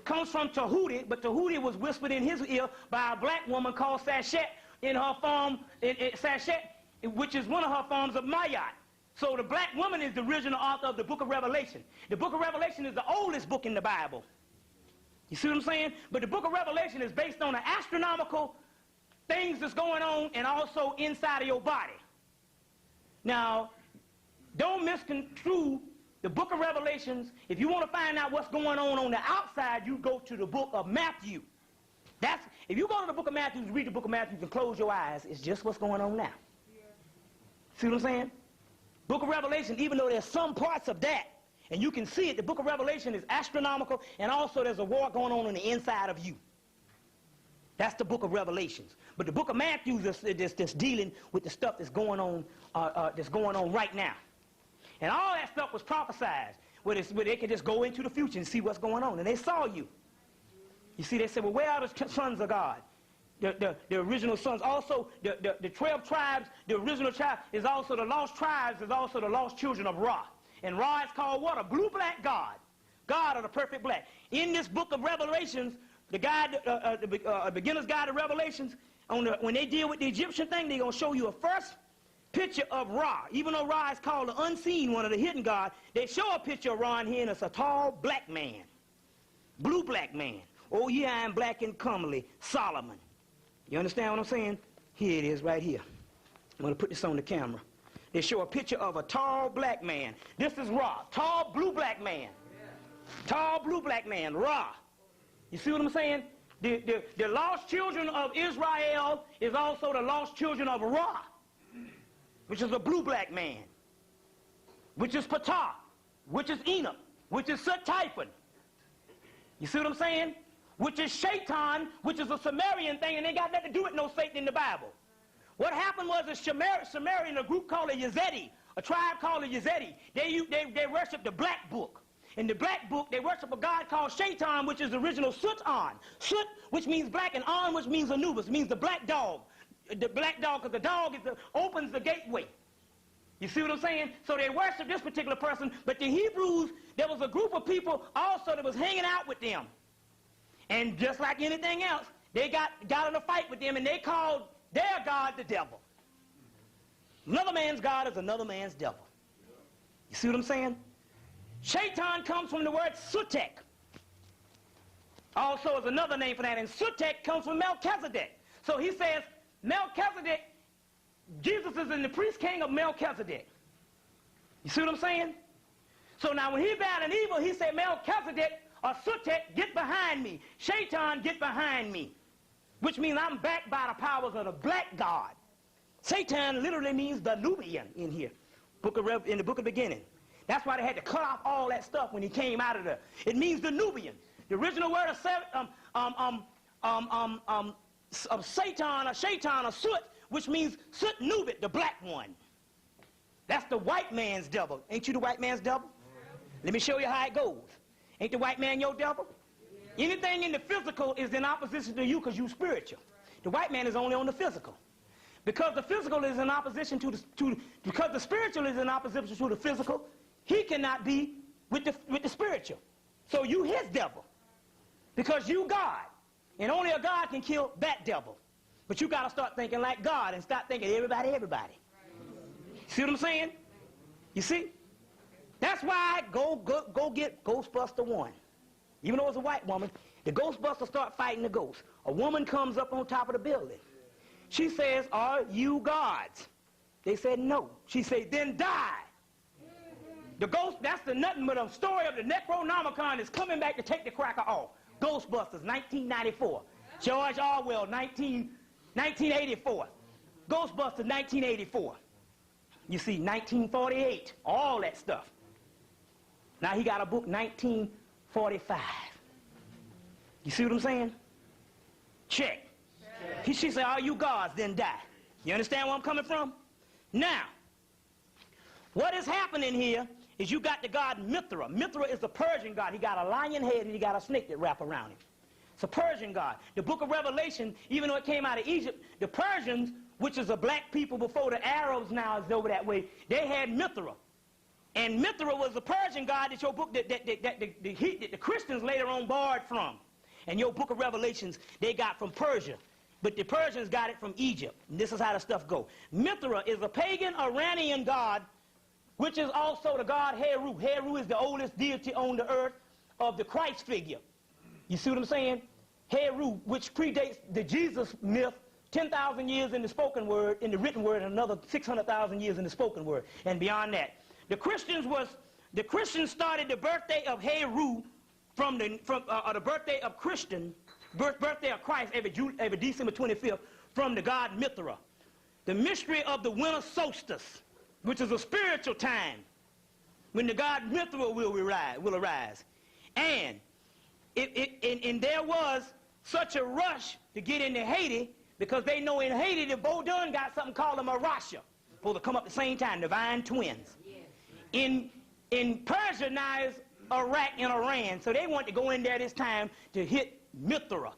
Comes from Tahuti, but Tahuti was whispered in his ear by a black woman called Sashet in her form, Sashet, which is one of her forms of Mayat. So the black woman is the original author of the book of Revelation. The book of Revelation is the oldest book in the Bible. You see what I'm saying? But the book of Revelation is based on the astronomical things that's going on and also inside of your body. Now, don't misconstrue the book of Revelations. If you want to find out what's going on the outside, you go to the book of Matthew. If you go to the book of Matthew, read the book of Matthew, and close your eyes, it's just what's going on now. See what I'm saying? Book of Revelation, even though there's some parts of that, and you can see it, the book of Revelation is astronomical, and also there's a war going on the inside of you. That's the book of Revelations. But the book of Matthew is just dealing with the stuff that's going on right now. And all that stuff was prophesied, where they could just go into the future and see what's going on. And they saw you. You see, they said, well, where are the sons of God? The original sons. Also, the 12 tribes, the original tribe is also the lost tribes, is also the lost children of Ra. And Ra is called what? A blue-black God. God of the perfect black. In this book of Revelations, the guide, beginner's guide to Revelations, when they deal with the Egyptian thing, they're going to show you a first picture of Ra. Even though Ra is called the unseen one of the hidden God, they show a picture of Ra in here, and it's a tall black man. Blue-black man. Oh, yeah, I'm black and comely. Solomon. You understand what I'm saying? Here it is right here. I'm going to put this on the camera. They show a picture of a tall black man. This is Ra. Tall blue black man. Tall blue black man. Ra. You see what I'm saying? The lost children of Israel is also the lost children of Ra, which is a blue black man, which is Ptah, which is Enoch, which is Set-Typhon. You see what I'm saying? Which is Shaitan, which is a Sumerian thing, and they got nothing to do with no Satan in the Bible. What happened was a Sumerian, a group called a Yazidi. A a tribe called the Yazidi. They worship the black book. In the black book, they worship a god called Shaitan, which is the original Sut-an. Sut, which means black, and An, which means Anubis, means the black dog. The black dog, because the dog opens the gateway. You see what I'm saying? So they worship this particular person, but the Hebrews, there was a group of people also that was hanging out with them. And just like anything else, they got in a fight with them, and they called their god the devil. Another man's god is another man's devil. You see what I'm saying? Shaitan comes from the word Sutek. Also is another name for that, and Sutek comes from Melchizedek. So he says, Melchizedek, Jesus is in the priest king of Melchizedek. You see what I'm saying? So now when he battled evil, he said, Melchizedek or Sutek, get behind me. Shaitan, get behind me. Which means I'm backed by the powers of the black god. Satan literally means the Nubian in here, in the book of beginning. That's why they had to cut off all that stuff when he came out of there. It means the Nubian. The original word of Satan or Sut, which means Sut Nubit, the black one. That's the white man's devil. Ain't you the white man's devil? Let me show you how it goes. Ain't the white man your devil? Anything in the physical is in opposition to you because you're spiritual. The white man is only on the physical. Because the physical is in opposition because the spiritual is in opposition to the physical, he cannot be with the spiritual. So you his devil. Because you God. And only a God can kill that devil. But you got to start thinking like God and stop thinking everybody. See what I'm saying? You see? That's why go get Ghostbuster 1. Even though it's a white woman, the Ghostbusters start fighting the ghost. A woman comes up on top of the building. She says, are you gods? They said no. She said, then die. The ghost, that's the nothing but a story of the Necronomicon that's coming back to take the cracker off. Ghostbusters, 1994. George Orwell, 1984. Ghostbusters, 1984. You see, 1948, all that stuff. Now he got a book, 1945. You see what I'm saying? Check. She said, are you gods, then die. You understand where I'm coming from? Now, what is happening here is you got the god Mithra. Mithra is the Persian god. He got a lion head and he got a snake that wrap around him. It's a Persian god. The book of Revelation, even though it came out of Egypt, the Persians, which is a black people before the Arabs now is over that way, they had Mithra. And Mithra was the Persian god that your book, that the Christians later on borrowed from. And your book of Revelations, they got from Persia. But the Persians got it from Egypt. And this is how the stuff goes. Mithra is a pagan Iranian god, which is also the god Heru. Heru is the oldest deity on the earth of the Christ figure. You see what I'm saying? Heru, which predates the Jesus myth, 10,000 years in the spoken word, in the written word, and another 600,000 years in the spoken word, and beyond that. The Christians started the birthday of Heru from the birthday of birthday of Christ every December 25th from the god Mithra. The mystery of the winter solstice, which is a spiritual time when the god Mithra will arise. And there was such a rush to get into Haiti because they know in Haiti the Vodun got something called a Marasha, supposed to come up at the same time, divine twins. In Persia now is Iraq and Iran, so they want to go in there this time to hit Mithra.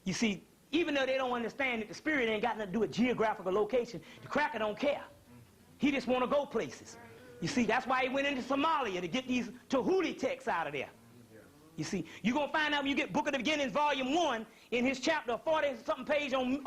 You see, even though they don't understand that the spirit ain't got nothing to do with geographical location, the cracker don't care. He just want to go places. You see, that's why he went into Somalia to get these Tahuti texts out of there. You see, you're going to find out when you get Book of the Beginnings, Volume 1, in his chapter 40-something page on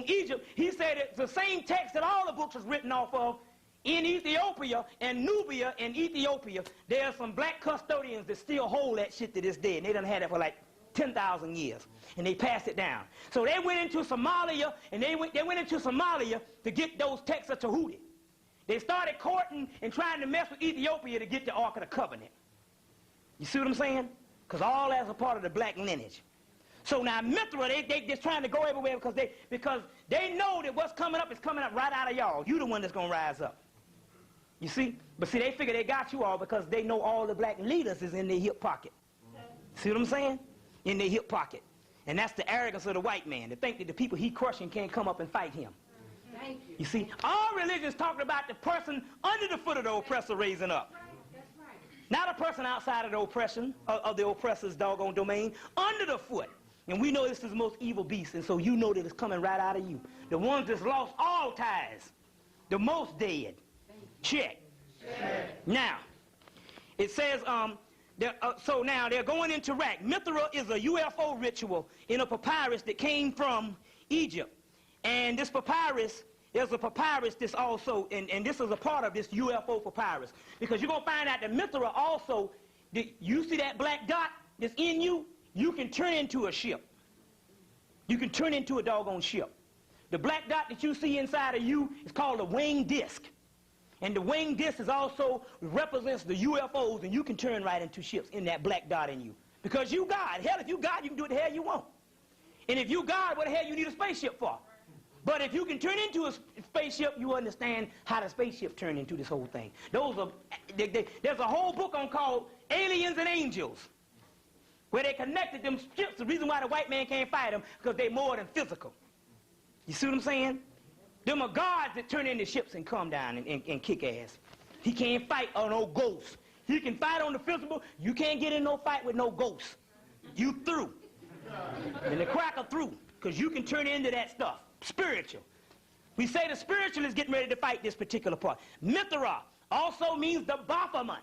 Egypt, he said it's the same text that all the books was written off of. In Ethiopia and Nubia and Ethiopia, there are some black custodians that still hold that shit to this day, and they done had it for like 10,000 years, and they passed it down. So they went into Somalia, and they went into Somalia to get those texts of Tahuti. They started courting and trying to mess with Ethiopia to get the Ark of the Covenant. You see what I'm saying? Because all that's a part of the black lineage. So now Mithra, they just trying to go everywhere because they know that what's coming up is coming up right out of y'all. You the one that's going to rise up. You see? But see, they figure they got you all because they know all the black leaders is in their hip pocket. See what I'm saying? In their hip pocket. And that's the arrogance of the white man, to think that the people he crushing can't come up and fight him. Thank you. You see, all religions talking about the person under the foot of the oppressor raising up. That's right. Not a person outside of the oppression, of the oppressor's doggone domain, under the foot. And we know this is the most evil beast, and so you know that it's coming right out of you. The ones that's lost all ties, the most dead. Check. Now, it says, so now they're going into Iraq. Mithra is a UFO ritual in a papyrus that came from Egypt. And this papyrus, there's a papyrus that's also, and this is a part of this UFO papyrus. Because you're going to find out that Mithra also, you see that black dot that's in you? You can turn into a ship. You can turn into a doggone ship. The black dot that you see inside of you is called a winged disc. And the winged disc is also represents the UFOs, and you can turn right into ships in that black dot in you. Because you God. Hell, if you God, you can do what the hell you want. And if you God, what the hell you need a spaceship for? But if you can turn into a spaceship, you understand how the spaceship turned into this whole thing. There's a whole book on called Aliens and Angels, where they connected them ships. The reason why the white man can't fight them, because they're more than physical. You see what I'm saying? Them are gods that turn into ships and come down and kick ass. He can't fight on no ghosts. He can fight on the physical. You can't get in no fight with no ghosts. You through. And the cracker through, because you can turn into that stuff. Spiritual. We say the spiritual is getting ready to fight this particular part. Mithra also means the Baphomet.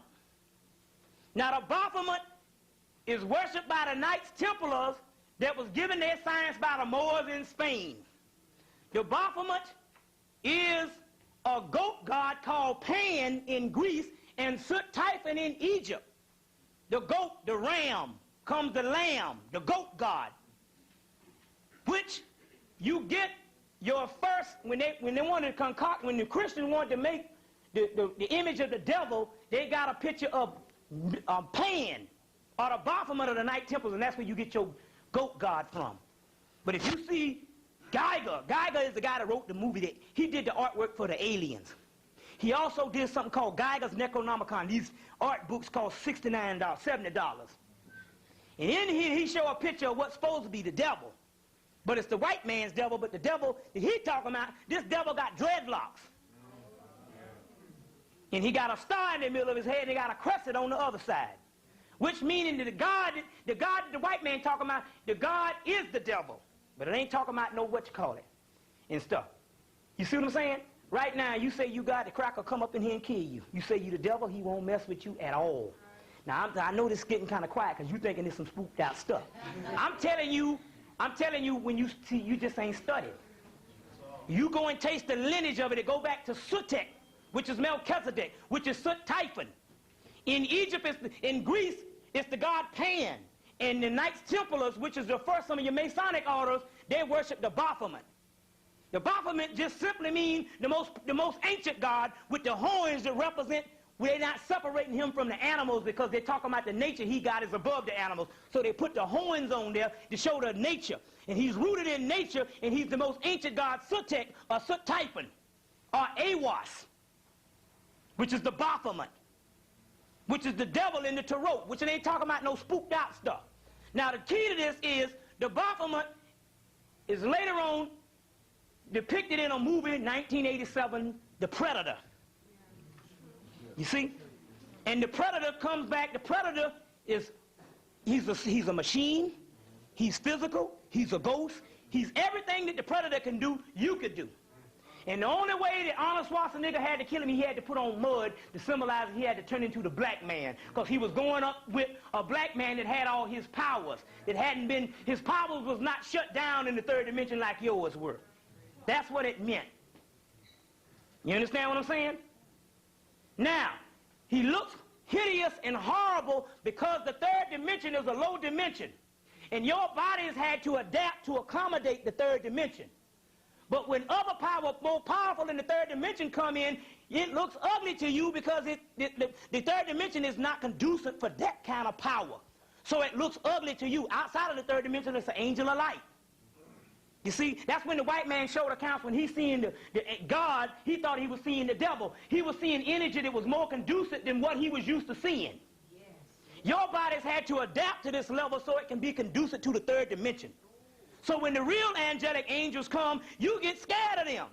Now the Baphomet is worshipped by the Knights Templars that was given their science by the Moors in Spain. The Baphomet is a goat god called Pan in Greece and Sut Typhon in Egypt. The goat, the ram, comes the lamb, the goat god, which you get your first, when they wanted to concoct, when the Christians wanted to make the image of the devil, they got a picture of Pan, or the Baphomet of the Knight Templars, and that's where you get your goat god from. But if you see Geiger is the guy that wrote the movie, that he did the artwork for the aliens. He also did something called Geiger's Necronomicon. These art books cost $69, $70. And in here he showed a picture of what's supposed to be the devil. But it's the white man's devil, but the devil that he talking about, this devil got dreadlocks. And he got a star in the middle of his head, and he got a crescent on the other side. Which meaning that the God that the white man talking about, the God is the devil. But it ain't talking about no what you call it and stuff. You see what I'm saying? Right now, you say you got the cracker come up in here and kill you. You say you the devil, he won't mess with you at all. Now, I know this is getting kind of quiet because you're thinking it's some spooked out stuff. I'm telling you when you see, you just ain't studied. You go and taste the lineage of it. It go back to Sutek, which is Melchizedek, which is Sut Typhon. In Egypt, in Greece, it's the god Pan. And the Knights Templars, which is the first some of your Masonic orders, they worship the Baphomet. The Baphomet just simply means the most ancient god with the horns that represent, where they're not separating him from the animals because they're talking about the nature he got is above the animals. So they put the horns on there to show the nature. And he's rooted in nature, and he's the most ancient god, Sutek, or Sut Typhon, or Awas, which is the Baphomet, which is the devil in the Tarot, which it ain't talking about no spooked out stuff. Now the key to this is the Baphomet is later on depicted in a movie, 1987, The Predator. You see? And the Predator comes back. The Predator is, he's a machine, he's physical, he's a ghost, he's everything that the Predator can do, you could do. And the only way that Arnold Schwarzenegger had to kill him, he had to put on mud to symbolize he had to turn into the black man. Because he was going up with a black man that had all his powers. That hadn't been, his powers was not shut down in the third dimension like yours were. That's what it meant. You understand what I'm saying? Now, he looks hideous and horrible because the third dimension is a low dimension. And your body has had to adapt to accommodate the third dimension. But when other power, more powerful than the third dimension come in, it looks ugly to you because the third dimension is not conducive for that kind of power. So it looks ugly to you. Outside of the third dimension, it's an angel of light. You see, that's when the white man showed accounts when he's seeing the God, he thought he was seeing the devil. He was seeing energy that was more conducive than what he was used to seeing. Yes. Your body's had to adapt to this level so it can be conducive to the third dimension. So when the real angelic angels come, you get scared of them.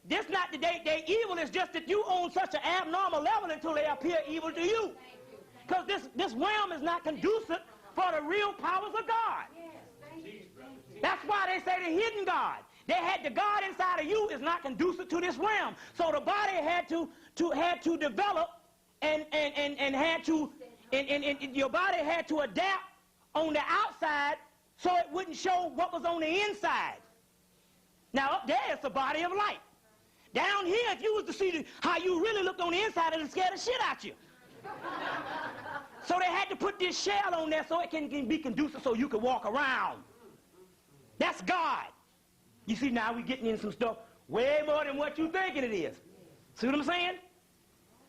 this not the they evil, it's just that you on such an abnormal level until they appear evil to you. Because this realm is not conducive for the real powers of God. That's why they say the hidden God. They had the God inside of you is not conducive to this realm. So the body had to develop and your body had to adapt on the outside so it wouldn't show what was on the inside. Now up there it's the body of light. Down here, if you was to see how you really looked on the inside, it'd scare the shit out you. So they had to put this shell on there so it can be conducive so you can walk around. That's God. You see, now we're getting in some stuff way more than what you thinking it is. See what I'm saying?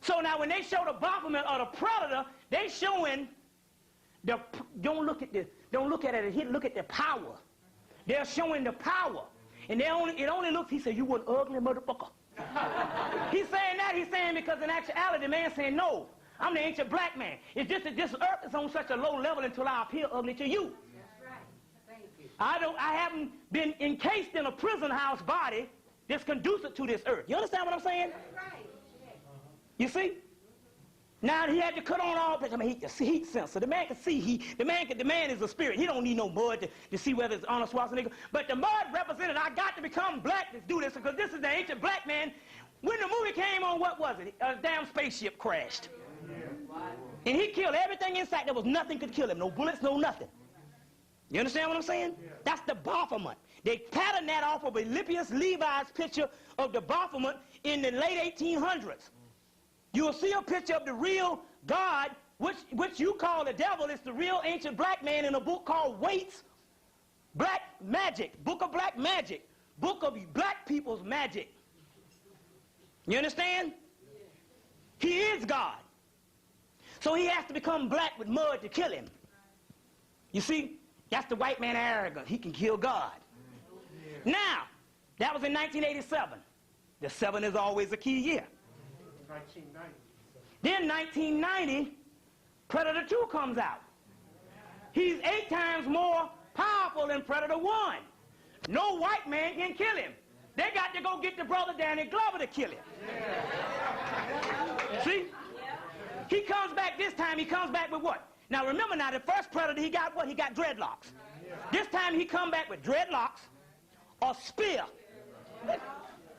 So now when they show the Baphomet or the predator, they showing the, don't look at it, look at the power. They're showing the power. And it only looks, he said, you one ugly motherfucker. He's saying that, he's saying because in actuality, the man's saying, no, I'm the ancient black man. It's just that this earth is on such a low level until I appear ugly to you. That's right. Thank you. I haven't been encased in a prison house body that's conducive to this earth. You understand what I'm saying? That's right. You see? Now he had to cut on all, I mean, heat sensor. The man can see heat. The man is a spirit. He don't need no mud to see whether it's Arnold Schwarzenegger. But the mud represented, I got to become black to do this because this is the ancient black man. When the movie came on, what was it? A damn spaceship crashed. And he killed everything inside. There was nothing could kill him. No bullets, no nothing. You understand what I'm saying? That's the Baphomet. They patterned that off of Alypius Levi's picture of the Baphomet in the late 1800s. You'll see a picture of the real God, which you call the devil. It's the real ancient black man in a book called Waite's Black Magic, Book of Black Magic, Book of Black People's Magic. You understand? He is God. So he has to become black with mud to kill him. You see? That's the white man arrogant. He can kill God. Now, that was in 1987. The 7 is always a key year. 1990. Then 1990, Predator 2 comes out. He's 8 times more powerful than Predator 1. No white man can kill him. They got to go get the brother Danny Glover to kill him. See? He comes back this time, he comes back with what? Now remember now, the first Predator, he got what? He got dreadlocks. This time he come back with dreadlocks or spear.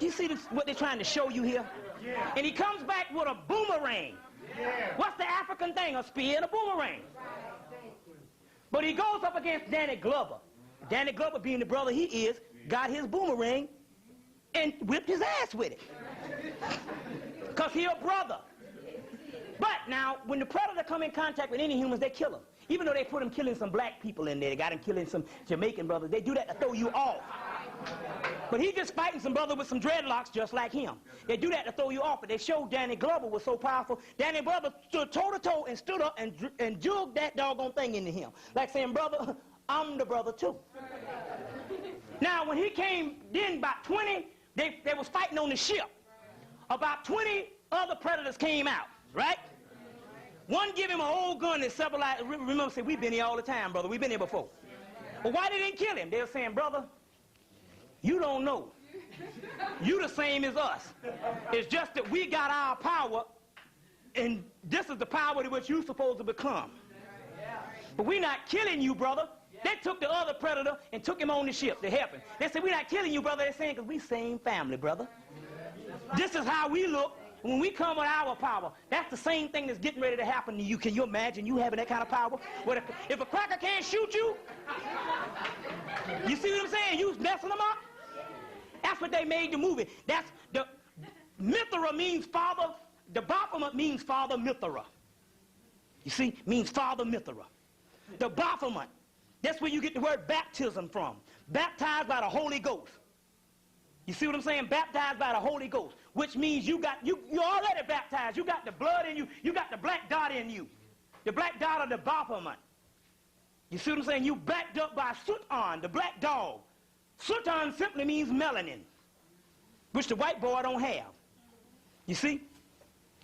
You see this, what they're trying to show you here? Yeah. And he comes back with a boomerang. Yeah. What's the African thing? A spear and a boomerang. But he goes up against Danny Glover. Danny Glover, being the brother he is, got his boomerang and whipped his ass with it. Because he a brother. But now, when the Predator come in contact with any humans, they kill him. Even though they put him killing some black people in there, they got him killing some Jamaican brothers, they do that to throw you off. But he just fighting some brother with some dreadlocks just like him. They do that to throw you off, but they showed Danny Glover was so powerful. Danny Glover stood toe-to-toe and stood up and jugged that doggone thing into him. Like saying, brother, I'm the brother too. Now, when he came, then about 20, they was fighting on the ship. About 20 other Predators came out, right? One give him an old gun that several, remember, say, we've been here all the time, brother. We've been here before. But why they didn't kill him? They were saying, brother, you don't know. You the same as us. It's just that we got our power, and this is the power to which you're supposed to become. But we're not killing you, brother. They took the other Predator and took him on the ship to help him. They said, we're not killing you, brother. They're saying, because we same family, brother. This is how we look when we come with our power. That's the same thing that's getting ready to happen to you. Can you imagine you having that kind of power? What if a cracker can't shoot you? You see what I'm saying? You messing them up? That's what they made the movie. That's the Mithra means father. The Baphomet means father Mithra. You see, means father Mithra. The Baphomet. That's where you get the word baptism from. Baptized by the Holy Ghost. You see what I'm saying? Baptized by the Holy Ghost, which means you're already baptized. You got the blood in you. You got the black dot in you. The black dot of the Baphomet. You see what I'm saying? You backed up by Sutan, the black dog. Sutan simply means melanin, which the white boy don't have. You see?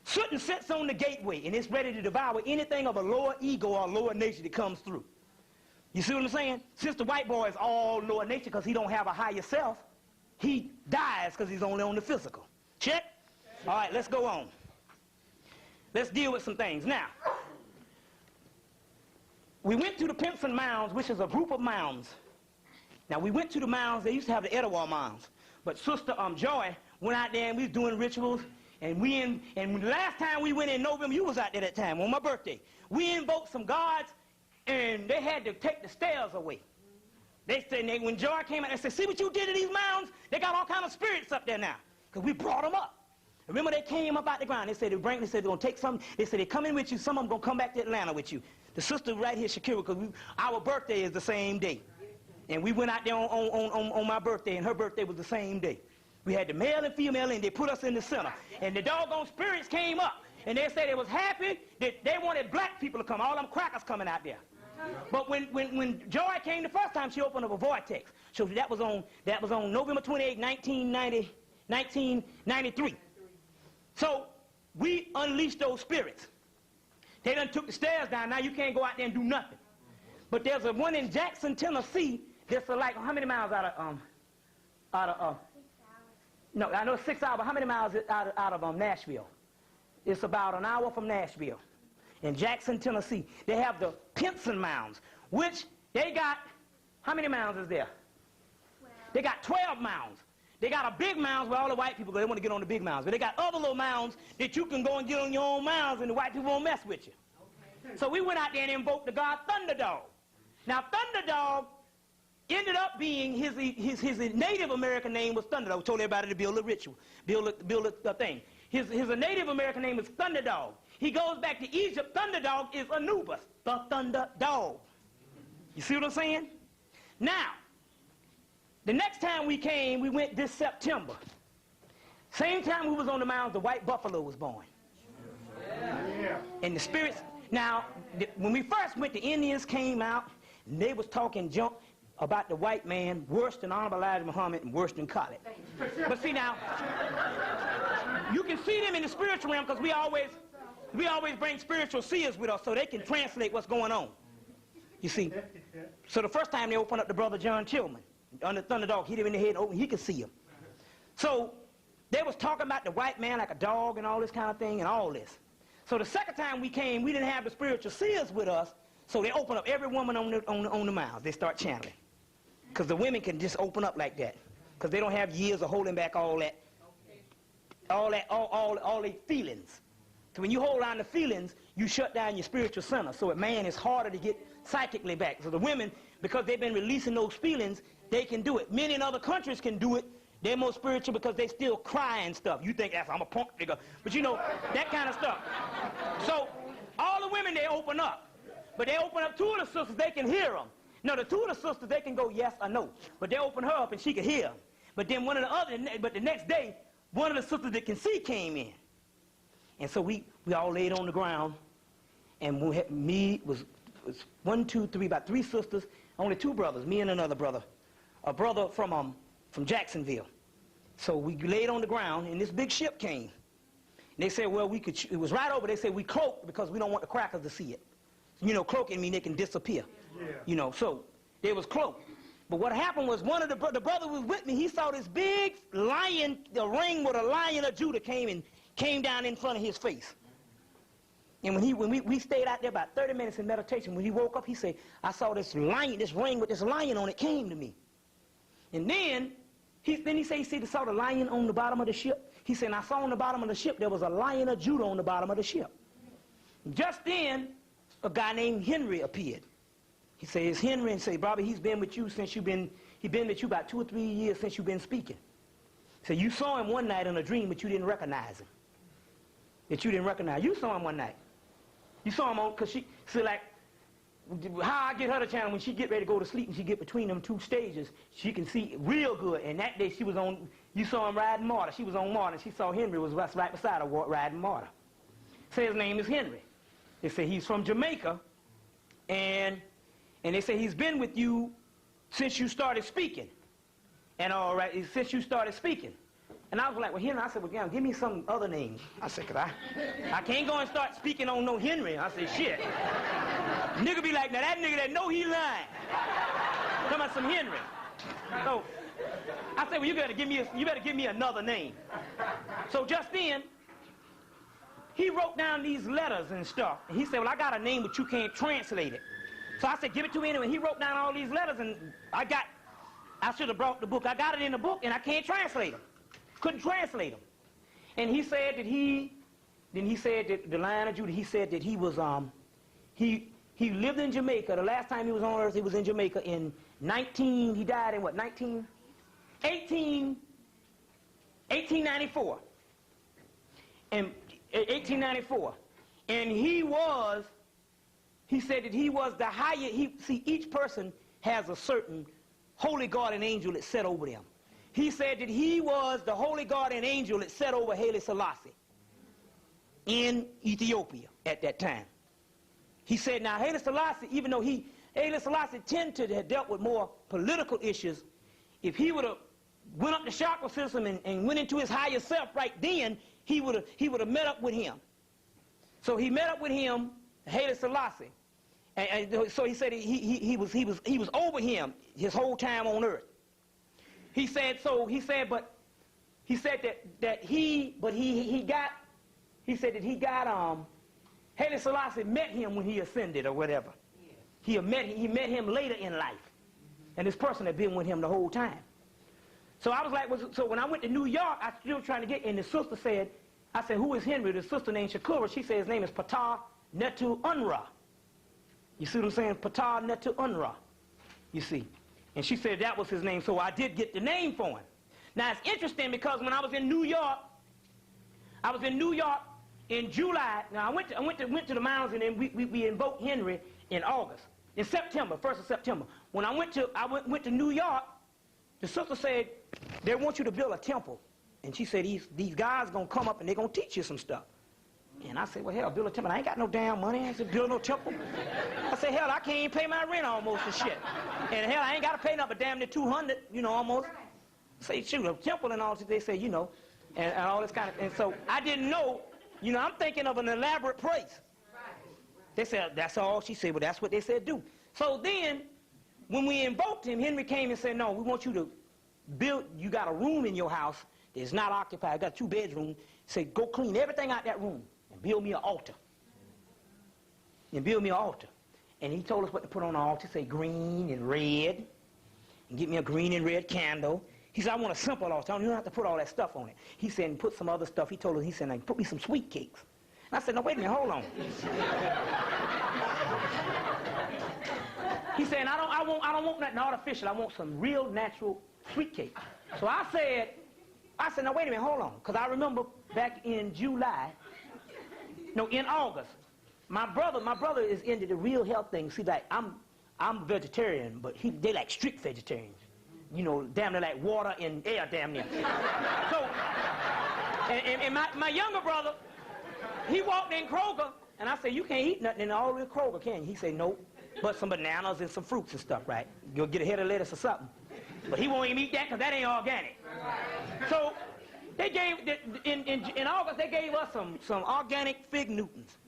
Sutan sits on the gateway, and it's ready to devour anything of a lower ego or lower nature that comes through. You see what I'm saying? Since the white boy is all lower nature because he don't have a higher self, he dies because he's only on the physical. Check? All right, let's go on. Let's deal with some things. Now, we went to the Pimson Mounds, which is a group of mounds. Now, we went to the mounds. They used to have the Etowah mounds. But Sister Joy went out there and we was doing rituals. And last time we went in November, you was out there that time, on my birthday. We invoked some gods, and they had to take the stairs away. They said, when Joy came out, they said, see what you did to these mounds? They got all kind of spirits up there now, because we brought them up. Remember, they came up out the ground. They said, they said they're going to take some. They said, they're coming with you. Some of them going to come back to Atlanta with you. The sister right here, Shakira, because our birthday is the same day. And we went out there on my birthday, and her birthday was the same day. We had the male and female, and they put us in the center. And the doggone spirits came up, and they said they was happy that they wanted black people to come. All them crackers coming out there. But when Joy came the first time, she opened up a vortex. So that was on November 28, 1993. So we unleashed those spirits. They done took the stairs down. Now you can't go out there and do nothing. But there's a one in Jackson, Tennessee. That's like how many miles out of no, I know 6 hours, but how many miles out of Nashville? It's about an hour from Nashville. In Jackson, Tennessee, they have the Pimson Mounds, which they got, how many mounds is there? 12. They got 12 mounds. They got a big mounds where all the white people go, they want to get on the big mounds. But they got other little mounds that you can go and get on your own mounds and the white people won't mess with you. Okay. So we went out there and invoked the god Thunderdog. Now Thunderdog ended up being his Native American name was Thunderdog. We told everybody to build a ritual, build a thing. His Native American name is Thunderdog. He goes back to Egypt. Thunderdog is Anubis, the Thunder Dog. You see what I'm saying? Now, the next time we came, we went this September. Same time we was on the mounds, the white buffalo was born. Yeah. And the spirits. Now, when we first went, the Indians came out, and they was talking junk about the white man, worse than Honorable Elijah Muhammad and worse than Khalid. But see now, you can see them in the spiritual realm because we always bring spiritual seers with us so they can translate what's going on. You see? So the first time they opened up to Brother John Tillman, on the Thunderdog, hit him in the head and open, he could see him. So they was talking about the white man like a dog and all this kind of thing and all this. So the second time we came, we didn't have the spiritual seers with us, so they opened up every woman on the mound. They start channeling. Because the women can just open up like that. Because they don't have years of holding back all their feelings. So when you hold on to feelings, you shut down your spiritual center. So a man is harder to get psychically back. So the women, because they've been releasing those feelings, they can do it. Many in other countries can do it. They're more spiritual because they still cry and stuff. You think, I'm a punk nigga. But you know, that kind of stuff. So all the women, they open up. But they open up two of the sisters, they can hear them. Now, the two of the sisters, they can go yes or no. But they open her up and she can hear them. But then the next day, one of the sisters that can see came in. And so we all laid on the ground. And was 1, 2, 3, about 3 sisters, only 2 brothers, me and another brother. A brother from Jacksonville. So we laid on the ground and this big ship came. And they said, well, it was right over. They said we cloaked because we don't want the crackers to see it. You know, cloaking means they can disappear. Yeah. You know, so they was cloaked. But what happened was one of the brother was with me. He saw this big lion, the ring with a lion of Judah came down in front of his face. And when we stayed out there about 30 minutes in meditation, when he woke up, he said, I saw this ring with this lion on it came to me. And then he saw the lion on the bottom of the ship. He said, I saw on the bottom of the ship there was a lion of Judah on the bottom of the ship. Just then, a guy named Henry appeared. He said, it's Henry, and say, Bobby, he's been with you since he's been with you about 2 or 3 years since you've been speaking. He said, you saw him one night in a dream, but you didn't recognize him. You saw him one night. You saw him because she said, like, how I get her to channel, when she get ready to go to sleep and she get between them 2 stages, she can see real good. And that day she was on, you saw him riding Marta. She was on Marta, and she saw Henry was right beside her riding Marta. Say his name is Henry. They say he's from Jamaica, and they say he's been with you since you started speaking. And all right, since you started speaking. And I was like, well, Henry, I said, well, give me some other names. I said, cause I can't go and start speaking on no Henry. I said, shit. Nigga be like, now that nigga that know he lying. Talking about some Henry. So I said, well, you better give me another name. So just then, he wrote down these letters and stuff. And he said, well, I got a name, but you can't translate it. So I said, give it to me anyway. He wrote down all these letters, and I should have brought the book. I got it in the book, and I can't translate them. Couldn't translate them. And he said that the Lion of Judah, he said that he was, he lived in Jamaica. The last time he was on earth, he was in Jamaica he died in what, 1894. And 1894. And he said that he was the highest, see, each person has a certain holy guardian angel that set over them. He said that he was the holy guardian angel that set over Haile Selassie in Ethiopia at that time. He said, now Haile Selassie, even though Haile Selassie tended to have dealt with more political issues, if he would have went up the chakra system and went into his higher self right then, he would have met up with him. So he met up with him, Haile Selassie, and so he said he was over him his whole time on earth. He said that Haile Selassie met him when he ascended or whatever. He met him later in life, and this person had been with him the whole time. So I was like, so when I went to New York, I was still trying to get, and the sister said, I said, who is Henry? The sister named Shakura, she said his name is Ptah Netu Unra. You see what I'm saying? Ptah Netu Unra, you see. And she said that was his name, so I did get the name for him. Now it's interesting because when I was in New York in July. Now I went to the mountains, and then we invoked Henry in September, 1st of September. When I went to New York, the sister said, they want you to build a temple. And she said, these guys going to come up and they're going to teach you some stuff. And I said, well, hell, build a temple. I ain't got no damn money. I said, build no temple. I said, hell, I can't even pay my rent almost and shit. And hell, I ain't got to pay nothing but damn near $200, almost. I say, shoot, a temple and all this. They say, and all this kind of, and so I didn't know, I'm thinking of an elaborate place. They said, that's all. She said, well, that's what they said do. So then, when we invoked him, Henry came and said, no, we want you to build, you got a room in your house that's not occupied. I got 2 bedrooms. Say, go clean everything out that room and build me an altar. And build me an altar. And he told us what to put on the altar. Say green and red. And get me a green and red candle. He said, I want a simple altar. You don't have to put all that stuff on it. He said, put some other stuff. He told us, he said, now, put me some sweet cakes. And I said, no, wait a minute, hold on. He said, I don't want nothing artificial. I want some real natural sweet cake. So I said, now wait a minute, hold on. Because I remember back in in August, my brother is into the real health thing. See, like, I'm a vegetarian, but they like strict vegetarians. Damn near like water and air, damn near. So, and my younger brother, he walked in Kroger, and I said, you can't eat nothing in all the Kroger, can you? He said, no, but some bananas and some fruits and stuff, right? You'll get a head of lettuce or something. But he won't even eat that because that ain't organic. So they gave, in August, they gave us some organic fig Newtons.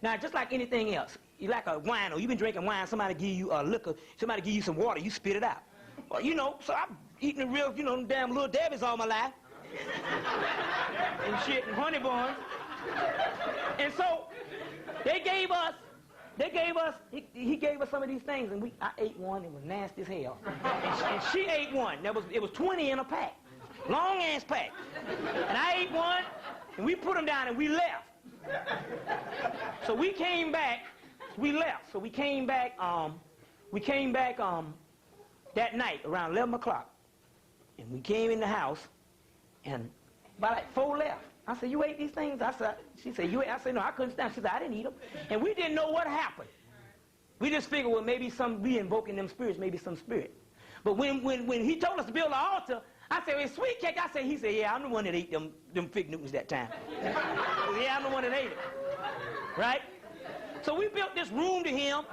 Now, just like anything else, you like a wine, or you've been drinking wine, somebody give you a liquor, somebody give you some water, you spit it out. Well, so I'm eating the real, damn little Debbie's all my life. And shit, and honey buns. And so, he gave us some of these things, and I ate one, it was nasty as hell. And she ate one, it was 20 in a pack, long ass pack. And I ate one, and we put them down, and we left. So we came back, we left. So we came back that night around 11 o'clock. And we came in the house, and by like 4 left. I said, you ate these things? She said, you ate? I said, no, I couldn't stand. She said, I didn't eat them. And we didn't know what happened. We just figured, well, maybe we invoking them spirits, maybe some spirit. But when he told us to build an altar, I said, well, sweet cake. He said, yeah, I'm the one that ate them fig Newtons that time. Yeah, I'm the one that ate it. Right? So we built this room to him.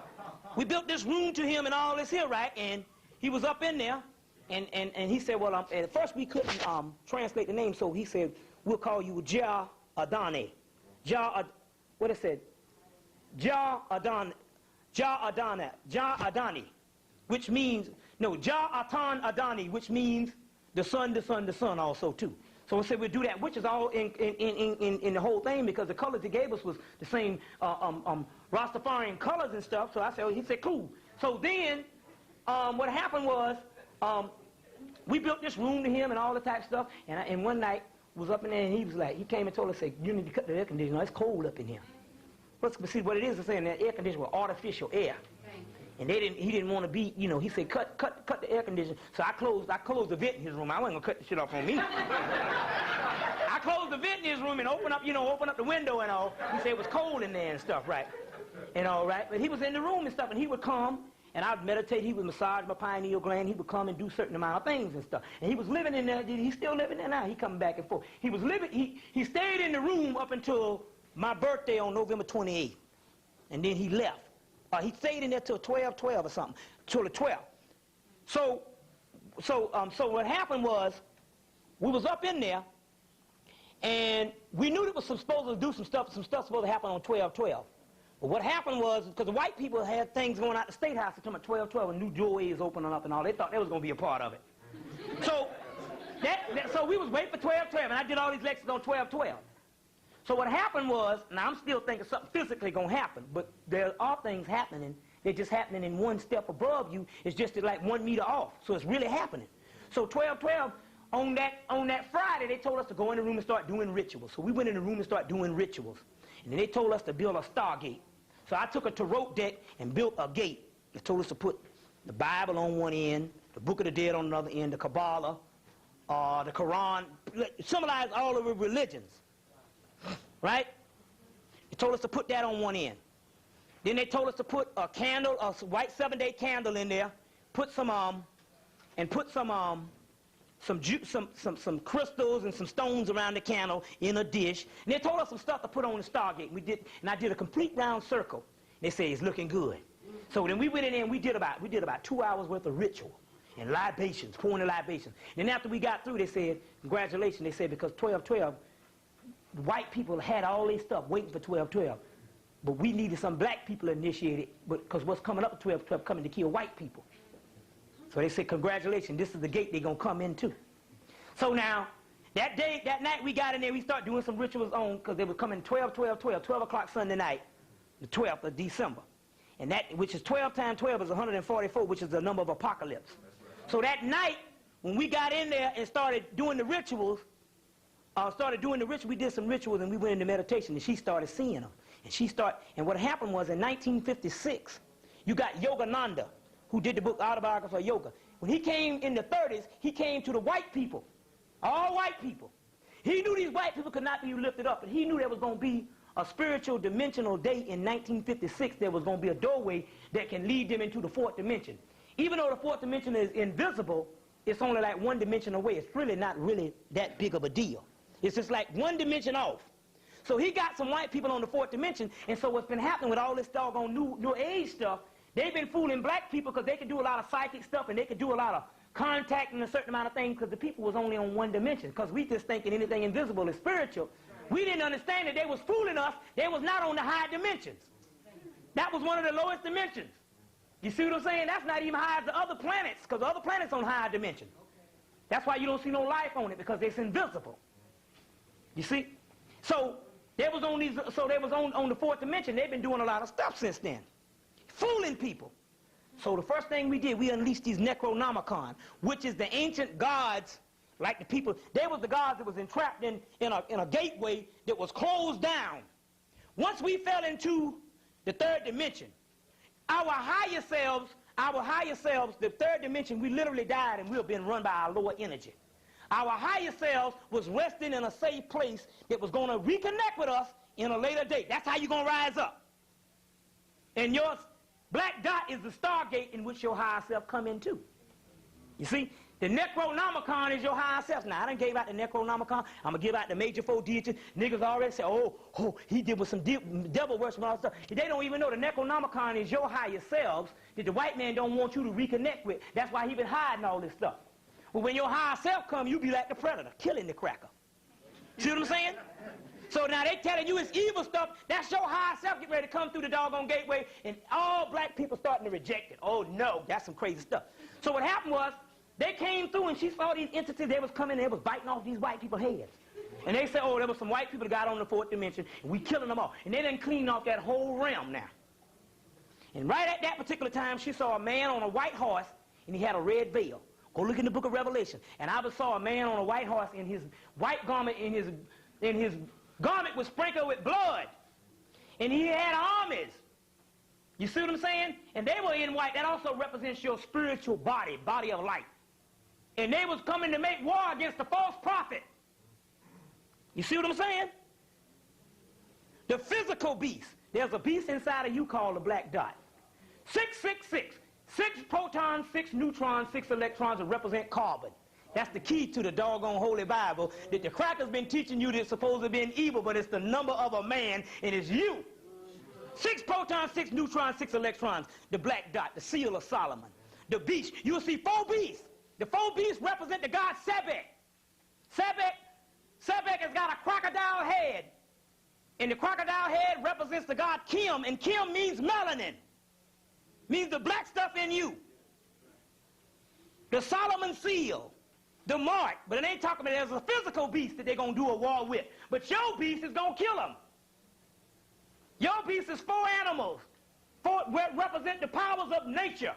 And all this here, right? And he was up in there. And he said, well, at first we couldn't translate the name, so he said, we'll call you Jah Adani. What it said? Jah Adani, which means, Jah Atan Adani, which means the sun also too. So we said we'd do that, which is all in the whole thing, because the colors he gave us was the same Rastafarian colors and stuff. So I said, he said, cool. So then what happened was we built this room to him and all the type of stuff. And one night was up in there, and he was like, he came and told us, said, you need to cut the air conditioner. It's cold up in here. But see what it is saying that air conditioner was artificial air. And he didn't want to be, you know, he said, cut the air conditioner. So I closed the vent in his room. I wasn't gonna cut the shit off on me. I closed the vent in his room and opened up the window and all. He said it was cold in there and stuff, right? And all right. But he was in the room and stuff, and he would come and I'd meditate. He would massage my pineal gland. He would come and do certain amount of things and stuff. And he was living in there. He's still living there now. He coming back and forth. He was living. He stayed in the room up until my birthday on November 28th, and then he left. He stayed in there till 12 or something, till the 12th. So what happened was, we was up in there, and we knew that was supposed to do some stuff supposed to happen on 12/12. But what happened was, because the white people had things going out the State House talking about 12/12 and new doorways opening up and all, they thought that was going to be a part of it. So we was waiting for 12/12, and I did all these lectures on 12/12. So what happened was, and I'm still thinking something physically going to happen, but there are things happening. They're just happening in one step above you. It's just like 1 meter off. So it's really happening. So 12/12, on that Friday, they told us to go in the room and start doing rituals. So we went in the room and started doing rituals. And then they told us to build a stargate. So I took a tarot deck and built a gate. They told us to put the Bible on one end, the Book of the Dead on another end, the Kabbalah, the Quran, symbolize all of the religions. Right? They told us to put that on one end. Then they told us to put a candle, a white 7-day candle in there, put some crystals and some stones around the candle in a dish. And they told us some stuff to put on the Stargate. And I did a complete round circle. They said it's looking good. So then we went in there and we did about 2 hours worth of ritual and libations, pouring the libations. Then after we got through, they said, congratulations. They said because 12/12. White people had all this stuff waiting for 12/12, but we needed some black people initiated, because what's coming up at 12/12 coming to kill white people. So they said, congratulations, this is the gate they're going to come into. So now, that night we got in there, we started doing some rituals on, because they were coming 12 o'clock Sunday night, the 12th of December. And that, which is 12 times 12 is 144, which is the number of apocalypse. So that night, when we got in there and started doing the rituals, we did some rituals and we went into meditation, and she started seeing them. And what happened was in 1956, you got Yogananda, who did the book Autobiography of Yoga. When he came in the 30s, he came to the white people, all white people. He knew these white people could not be lifted up, but he knew there was going to be a spiritual dimensional day in 1956. There was going to be a doorway that can lead them into the fourth dimension. Even though the fourth dimension is invisible, it's only like 1 dimension away. It's really not really that big of a deal. It's just like 1 dimension off. So he got some white people on the 4th dimension, and so what's been happening with all this doggone new age stuff, they've been fooling black people because they could do a lot of psychic stuff and they could do a lot of contacting a certain amount of things, because the people was only on 1 dimension, because we just thinking anything invisible is spiritual. We didn't understand that they was fooling us. They was not on the high dimensions. That was one of the lowest dimensions. You see what I'm saying? That's not even high as the other planets, because the other planets on higher dimension. That's why you don't see no life on it, because it's invisible. You see? So they was on the 4th dimension. They've been doing a lot of stuff since then. Fooling people. So the first thing we did, we unleashed these Necronomicon, which is the ancient gods, like the people. They was the gods that was entrapped in a gateway that was closed down. Once we fell into the 3rd dimension, our higher selves, the 3rd dimension, we literally died and we were being run by our lower energy. Our higher selves was resting in a safe place that was going to reconnect with us in a later date. That's how you're going to rise up. And your black dot is the stargate in which your higher self come into. You see, the Necronomicon is your higher self. Now, I done gave out the Necronomicon. I'm going to give out the major 4 deities. Niggas already say, oh, he did with some devil worship and all that stuff. They don't even know the Necronomicon is your higher selves that the white man don't want you to reconnect with. That's why he been hiding all this stuff. But when your higher self come, you be like the predator, killing the cracker. See what I'm saying? So now they telling you it's evil stuff. That's your higher self getting ready to come through the doggone gateway, and all black people starting to reject it. Oh no, that's some crazy stuff. So what happened was, they came through and she saw these entities. They was coming, they was biting off these white people's heads. And they said, oh, there was some white people that got on the fourth dimension, and we killing them all. And they done cleaned off that whole realm now. And right at that particular time, she saw a man on a white horse, and he had a red veil. Go look in the book of Revelation. And I saw a man on a white horse, in his white garment, in his garment was sprinkled with blood. And he had armies. You see what I'm saying? And they were in white. That also represents your spiritual body, body of light. And they was coming to make war against the false prophet. You see what I'm saying? The physical beast. There's a beast inside of you called the black dot. 666. 6 protons, 6 neutrons, 6 electrons that represent carbon. That's the key to the doggone Holy Bible that the cracker's been teaching you that's supposed to be evil, but it's the number of a man, and it's you. 6 protons, 6 neutrons, 6 electrons. The black dot, the seal of Solomon. The beast. You'll see 4 beasts. The 4 beasts represent the god Sebek. Sebek has got a crocodile head. And the crocodile head represents the god Kim, and Kim means melanin. Means the black stuff in you. The Solomon seal, the mark, but it ain't talking about there's a physical beast that they're going to do a war with. But your beast is going to kill them. Your beast is 4 animals, 4 represent the powers of nature.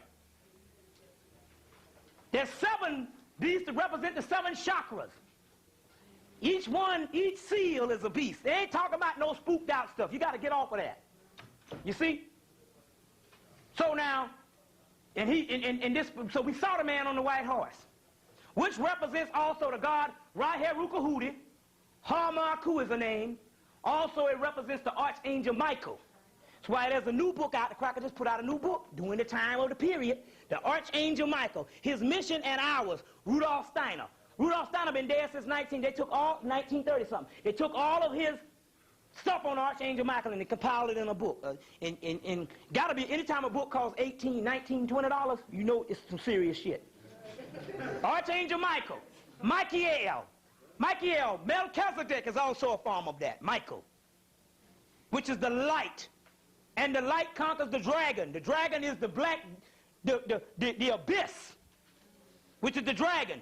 There's 7 beasts that represent the 7 chakras. Each seal is a beast. They ain't talking about no spooked out stuff. You got to get off of that. You see? So now, so we saw the man on the white horse, which represents also the god Raherukahuti. Harmaku is the name. Also, it represents the archangel Michael. That's why there's a new book out. The cracker just put out a new book during the time of the period. The archangel Michael. His mission and ours. Rudolf Steiner. Rudolf Steiner been there since 1930 something. They took all of his stuff on Archangel Michael and they compiled it in a book. And gotta be, anytime a book costs $18, $19, $20, you know it's some serious shit. Archangel Michael, Michael, Melchizedek is also a form of that, Michael, which is the light. And the light conquers the dragon. The dragon is the black, the abyss, which is the dragon,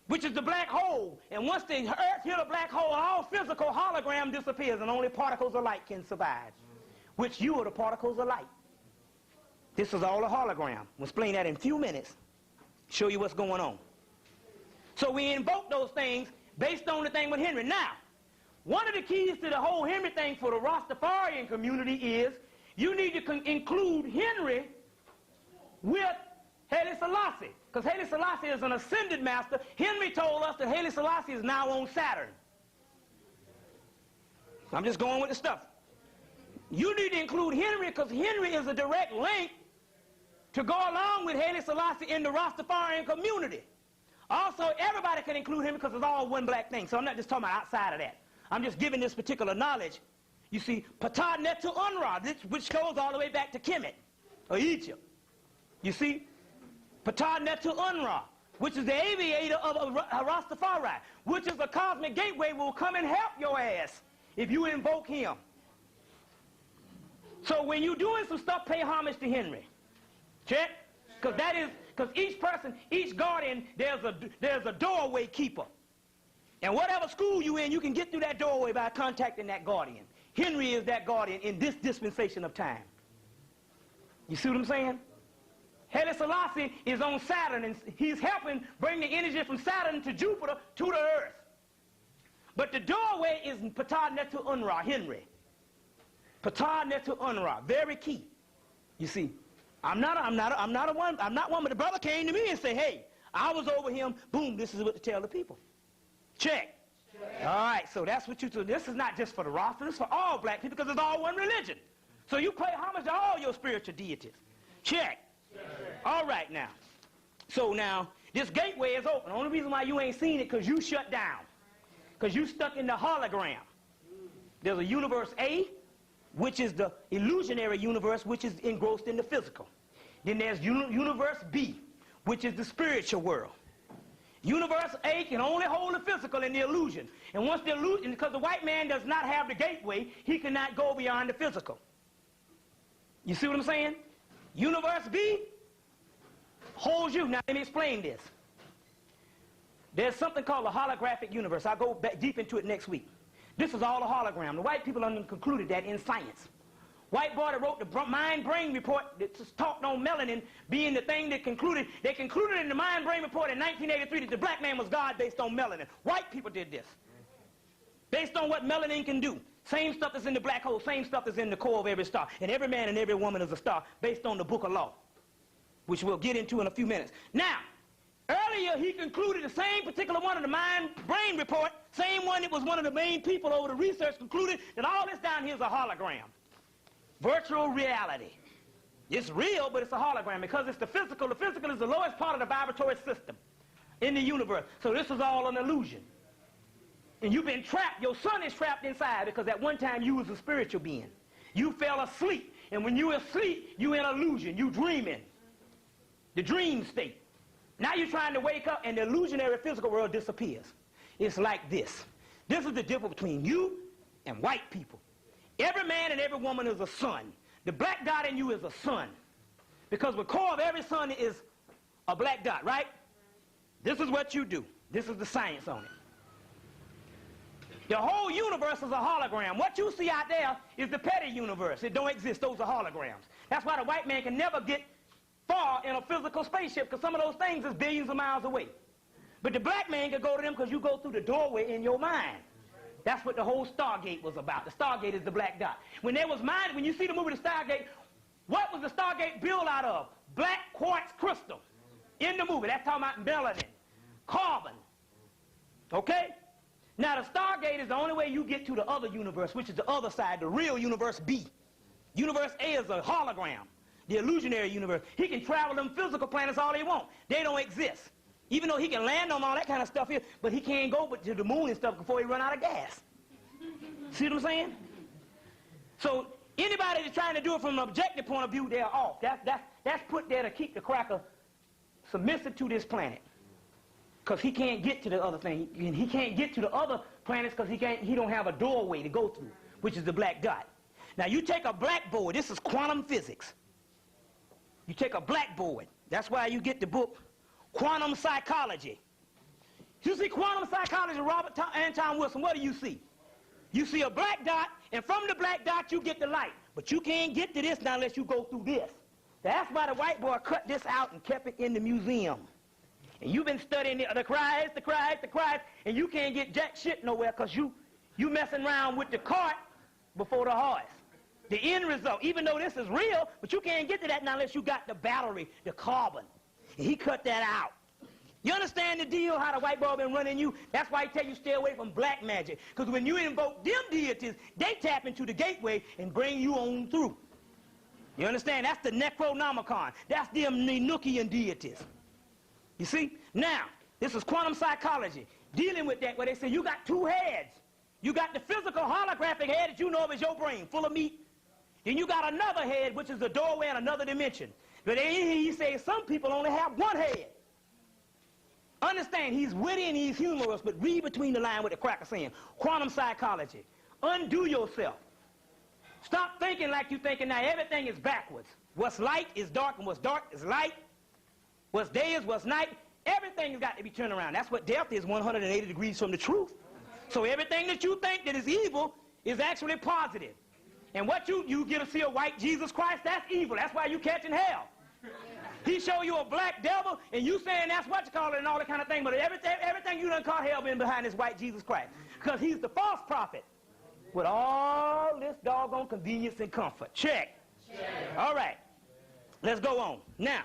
which is the black hole. And once the earth hit a black hole, all physical hologram disappears and only particles of light can survive, which you are the particles of light. This is all a hologram. We'll explain that in a few minutes, show you what's going on. So we invoke those things based on the thing with Henry. Now, one of the keys to the whole Henry thing for the Rastafarian community is you need to include Henry with Haile Selassie, because Haile Selassie is an ascended master. Henry told us that Haile Selassie is now on Saturn. I'm just going with the stuff. You need to include Henry because Henry is a direct link to go along with Haile Selassie in the Rastafarian community. Also, everybody can include him because it's all one black thing. So I'm not just talking about outside of that. I'm just giving this particular knowledge. You see, Ptah Netu Unra, which goes all the way back to Hemmitt, or Egypt. You see? Ptah Netu Unra, which is the aviator of Rastafari, which is a cosmic gateway, will come and help your ass if you invoke him. So when you're doing some stuff, pay homage to Henry. Check? Because each person, each guardian, there's a doorway keeper. And whatever school you in, you can get through that doorway by contacting that guardian. Henry is that guardian in this dispensation of time. You see what I'm saying? Haile Selassie is on Saturn, and he's helping bring the energy from Saturn to Jupiter to the Earth. But the doorway is Ptah Netu Unra, Henry. Ptah Netu Unra, very key. You see, I'm not one, but the brother came to me and said, hey, I was over him, boom, this is what to tell the people. Check. All right, so that's what you do. This is not just for the roster, this is for all black people because it's all one religion. So you pay homage to all your spiritual deities. Check. All right now. So now, this gateway is open. The only reason why you ain't seen it because you shut down. Because you stuck in the hologram. There's a universe A, which is the illusionary universe, which is engrossed in the physical. Then there's universe B, which is the spiritual world. Universe A can only hold the physical and the illusion. And once the illusion, because the white man does not have the gateway, he cannot go beyond the physical. You see what I'm saying? Universe B holds you. Now let me explain this. There's something called a holographic universe. I'll go back deep into it next week. This is all a hologram. The white people concluded that in science. White boy that wrote the mind-brain report that talked on melanin being the thing that concluded, they concluded in the mind-brain report in 1983 that the black man was God based on melanin. White people did this. Based on what melanin can do. Same stuff that's in the black hole, same stuff that's in the core of every star. And every man and every woman is a star based on the book of law, which we'll get into in a few minutes. Now, earlier he concluded the same particular one of the mind-brain report, same one that was one of the main people over the research, concluded that all this down here is a hologram. Virtual reality. It's real, but it's a hologram because it's the physical. The physical is the lowest part of the vibratory system in the universe. So this is all an illusion. And you've been trapped. Your son is trapped inside because at one time you was a spiritual being. You fell asleep. And when you asleep, you in illusion. You dreaming. The dream state. Now you're trying to wake up and the illusionary physical world disappears. It's like this. This is the difference between you and white people. Every man and every woman is a son. The black dot in you is a sun. Because the core of every sun is a black dot, right? This is what you do. This is the science on it. The whole universe is a hologram. What you see out there is the petty universe. It don't exist. Those are holograms. That's why the white man can never get far in a physical spaceship because some of those things is billions of miles away. But the black man can go to them because you go through the doorway in your mind. That's what the whole Stargate was about. The Stargate is the black dot. When you see the movie The Stargate, what was the Stargate built out of? Black quartz crystal. In the movie, that's talking about melanin, carbon. Okay? Now the Stargate is the only way you get to the other universe, which is the other side, the real universe B. Universe A is a hologram, the illusionary universe. He can travel them physical planets all he wants. They don't exist. Even though he can land on all that kind of stuff here, but he can't go to the moon and stuff before he run out of gas. See what I'm saying? So anybody that's trying to do it from an objective point of view, they're off. That's put there to keep the cracker submissive to this planet. Because he can't get to the other thing. He can't get to the other planets because he don't have a doorway to go through, which is the black dot. Now you take a blackboard. This is quantum physics. You take a blackboard. That's why you get the book Quantum Psychology. You see quantum psychology, Robert Anton Wilson, what do you see? You see a black dot, and from the black dot you get the light. But you can't get to this now unless you go through this. That's why the white boy cut this out and kept it in the museum. And you've been studying the cries, and you can't get jack shit nowhere because you messing around with the cart before the horse. The end result, even though this is real, but you can't get to that now unless you got the battery, the carbon. And he cut that out. You understand the deal, how the white boy been running you? That's why he tell you stay away from black magic. Because when you invoke them deities, they tap into the gateway and bring you on through. You understand? That's the Necronomicon. That's them Enochian deities. You see? Now, this is quantum psychology. Dealing with that where they say you got two heads. You got the physical holographic head that you know of as your brain, full of meat. Then you got another head, which is the doorway in another dimension. But he says some people only have one head. Understand, he's witty and he's humorous, but read between the lines what the cracker's saying. Quantum psychology. Undo yourself. Stop thinking like you're thinking now. Everything is backwards. What's light is dark, and what's dark is light. What's day is what's night. Everything has got to be turned around. That's what death is, 180 degrees from the truth. So everything that you think that is evil is actually positive. And what you get to see a white Jesus Christ, that's evil. That's why you catching hell. He show you a black devil, and you saying that's what you call it and all that kind of thing, but everything you done call hell been behind this white Jesus Christ. Because he's the false prophet with all this doggone convenience and comfort. Check. All right. Let's go on. Now,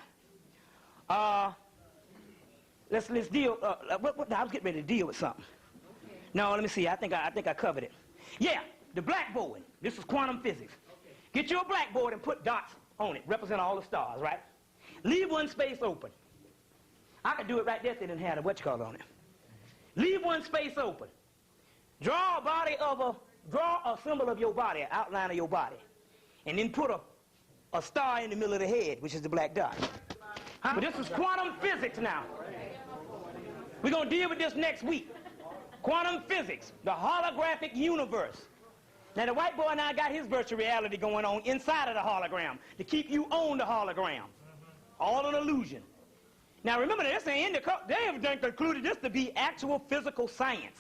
let's deal, I was getting ready to deal with something. No, let me see. I think I covered it. Yeah, the blackboard. This is quantum physics. Get you a blackboard and put dots on it, represent all the stars, right? Leave one space open. I could do it right there if they didn't have the whatchamacallit on it. Leave one space open. Draw a symbol of your body, an outline of your body, and then put a star in the middle of the head, which is the black dot. But this is quantum physics now. We're going to deal with this next week. Quantum physics, the holographic universe. Now the white boy now got his virtual reality going on inside of the hologram to keep you on the hologram. All an illusion. Now remember, this ain't they have concluded this to be actual physical science.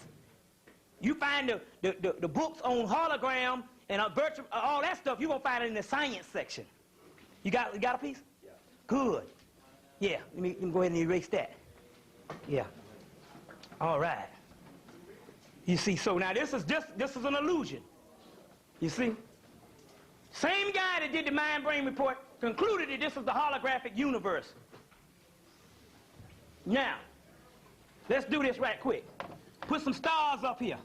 You find the books on hologram and virtual, all that stuff, you're going to find it in the science section. You got a piece? Yeah. Good. Yeah, let me go ahead and erase that. Yeah. All right. You see, so now this is an illusion. You see? Same guy that did the mind-brain report concluded that this is the holographic universe. Now, let's do this right quick. Put some stars up here.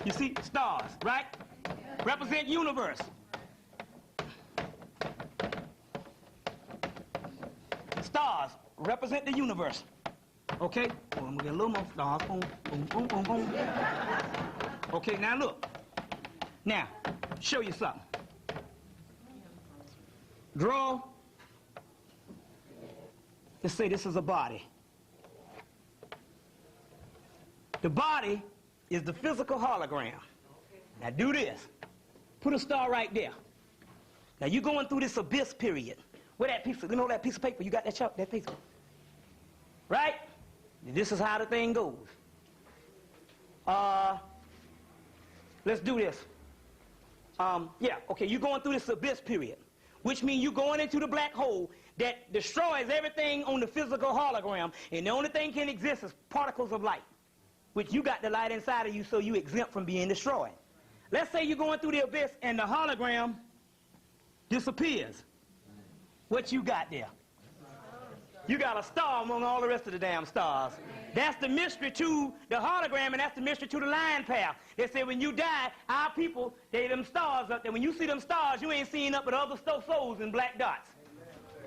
You see, stars, right? Represent universe. Stars represent the universe. Okay? Well, I'm gonna get a little more stars. Boom, boom, boom, boom, boom. Okay, now look. Now, show you something. Draw. Let's say this is a body. The body is the physical hologram. Now do this. Put a star right there. Now you're going through this abyss period. Where that piece of, you know that piece of paper? You got that chalk, that piece? Right? This is how the thing goes. Let's do this. Yeah, okay, you're going through this abyss period, which means you're going into the black hole that destroys everything on the physical hologram, and the only thing can exist is particles of light, which you got the light inside of you, so you exempt from being destroyed. Let's say you're going through the abyss and the hologram disappears. What you got there? You got a star among all the rest of the damn stars. That's the mystery to the hologram, and that's the mystery to the line path. They say when you die, our people, they them stars up there. When you see them stars, you ain't seeing up but other souls in black dots.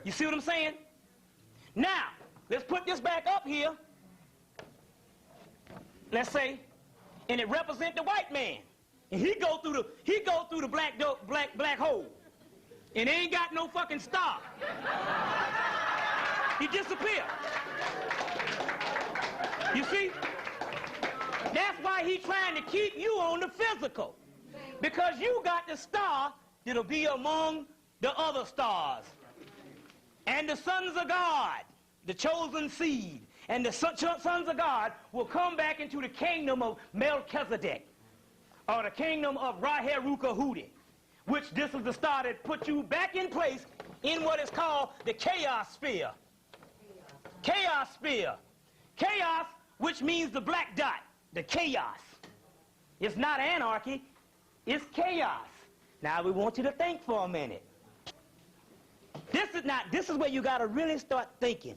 You see what I'm saying? Now, let's put this back up here. Let's say, and it represents the white man. And he go through the black hole. And they ain't got no fucking star. He disappeared. You see? That's why he's trying to keep you on the physical. Because you got the star that'll be among the other stars. And the sons of God, the chosen seed, and the sons of God will come back into the kingdom of Melchizedek, or the kingdom of Raherukahudi, which this is the star that put you back in place in what is called the chaos sphere. Chaos sphere. Chaos, which means the black dot, the chaos. It's not anarchy, it's chaos. Now we want you to think for a minute. This is where you got to really start thinking.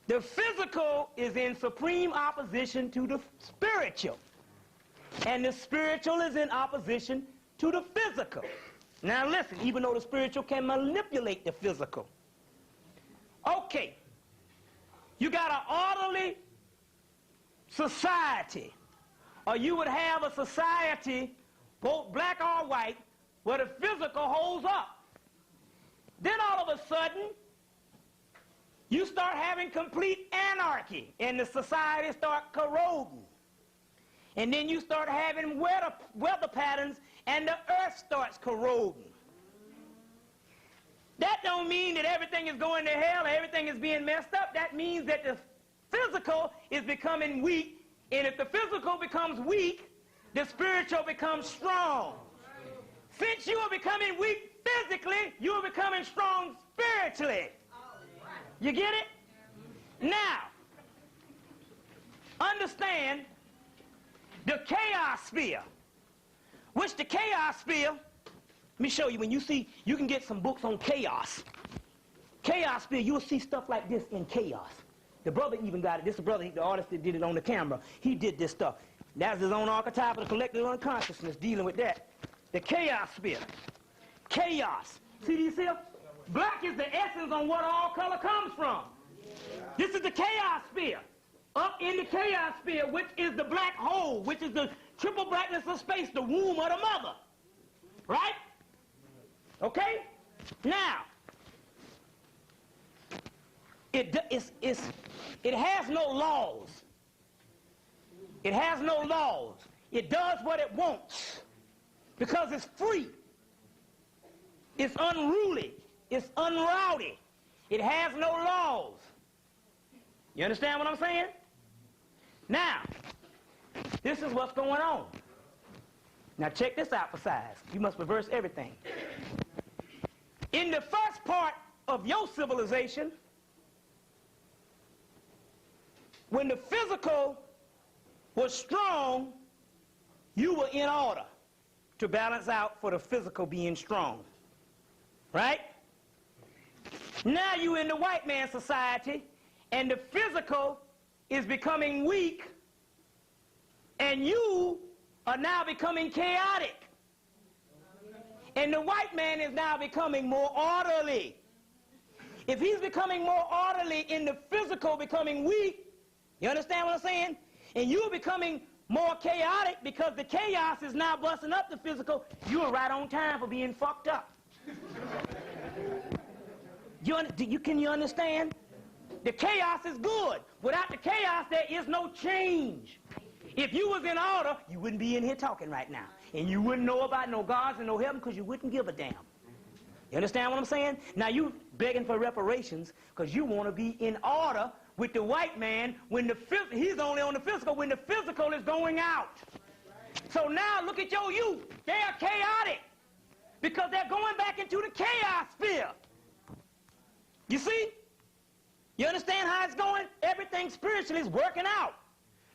The physical is in supreme opposition to the spiritual. And the spiritual is in opposition to the physical. Now listen, even though the spiritual can manipulate the physical. Okay, you got an orderly society, or you would have a society, both black or white, where the physical holds up. Then all of a sudden, you start having complete anarchy, and the society start corroding. And then you start having weather patterns, and the earth starts corroding. That don't mean that everything is going to hell, or everything is being messed up. That means that the physical is becoming weak, and if the physical becomes weak, the spiritual becomes strong. Since you are becoming weak physically, you are becoming strong spiritually. You get it? Now, understand the chaos sphere, which the chaos sphere, let me show you. When you see, you can get some books on chaos. Chaos sphere, you'll see stuff like this in chaos. The brother even got it. This is the brother, the artist that did it on the camera. He did this stuff. That's his own archetype of the collective unconsciousness dealing with that. The chaos sphere. Chaos. See these here? Black is the essence on what all color comes from. This is the chaos sphere. Up in the chaos sphere, which is the black hole, which is the triple blackness of space, the womb of the mother. Right? Okay? Now, it has no laws. It has no laws. It does what it wants because it's free. It's unruly. It's unrowdy. It has no laws. You understand what I'm saying? Now, this is what's going on. Now check this out for size. You must reverse everything. In the first part of your civilization, when the physical was strong, you were in order to balance out for the physical being strong. Right? Now you're in the white man's society, and the physical is becoming weak, and you are now becoming chaotic. And the white man is now becoming more orderly. If he's becoming more orderly in the physical becoming weak, you understand what I'm saying? And you're becoming more chaotic because the chaos is now busting up the physical, you're right on time for being fucked up. Can you understand? The chaos is good. Without the chaos, there is no change. If you was in order, you wouldn't be in here talking right now. And you wouldn't know about no gods and no heaven because you wouldn't give a damn. You understand what I'm saying? Now you begging for reparations because you want to be in order with the white man when he's only on the physical when the physical is going out. So now look at your youth. They are chaotic because they're going back into the chaos sphere. You see? You understand how it's going? Everything spiritually is working out.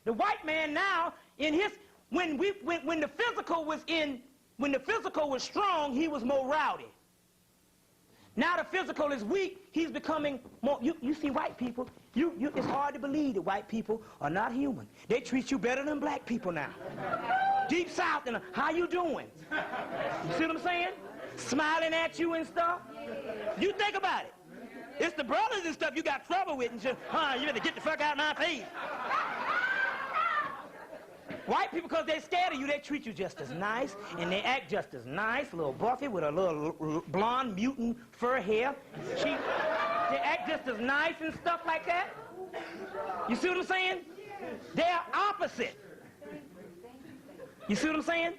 The white man now, in his when the physical was strong, he was more rowdy. Now the physical is weak, he's becoming more. You see white people, it's hard to believe that white people are not human. They treat you better than black people now. Deep South, and how you doing? You see what I'm saying? Smiling at you and stuff. You think about it. It's the brothers and stuff you got trouble with and just, you better get the fuck out of my face. White people, because they're scared of you, they treat you just as nice, and they act just as nice. A little Buffy with a little blonde mutant fur hair. They act just as nice and stuff like that. You see what I'm saying? They're opposite. You see what I'm saying?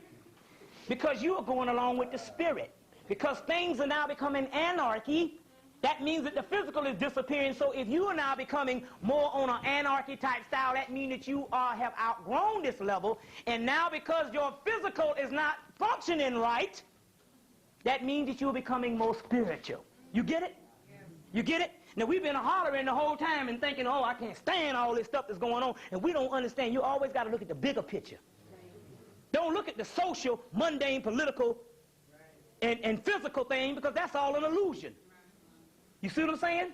Because you are going along with the spirit. Because things are now becoming anarchy, that means that the physical is disappearing. So if you are now becoming more on an anarchy type style, that means that you have outgrown this level. And now because your physical is not functioning right, that means that you're becoming more spiritual. You get it? You get it? Now we've been hollering the whole time and thinking, oh, I can't stand all this stuff that's going on. And we don't understand. You always got to look at the bigger picture. Don't look at the social, mundane, political, and physical thing, because that's all an illusion. You see what I'm saying?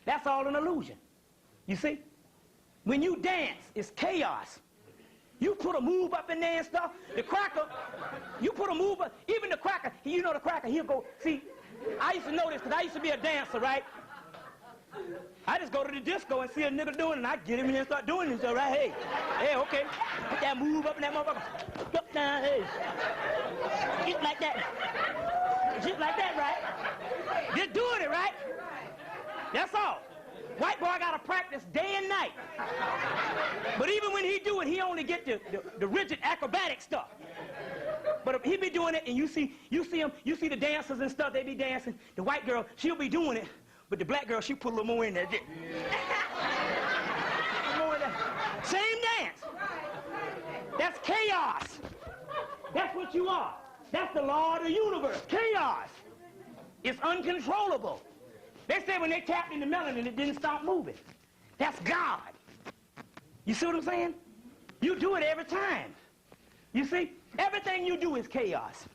That's all an illusion. You see? When you dance, it's chaos. You put a move up in there and stuff. The cracker, you put a move up. Even the cracker, you know the cracker, he'll go. See, I used to know this because I used to be a dancer, right? I just go to the disco and see a nigga doing it, and I get him in there and start doing it. So, right, hey, okay. Put that move up in that motherfucker. Up down, hey. Just like that. Just like that, right? Just doing it, right? That's all. White boy got to practice day and night. But even when he do it, he only get the rigid acrobatic stuff. But if he be doing it, and you see the dancers and stuff, they be dancing. The white girl, she'll be doing it, but the black girl, she put a little more in there. Same dance. That's chaos. That's what you are. That's the law of the universe. Chaos. It's uncontrollable. They say when they tapped in the melanin, it didn't stop moving. That's God. You see what I'm saying? You do it every time. You see? Everything you do is chaos.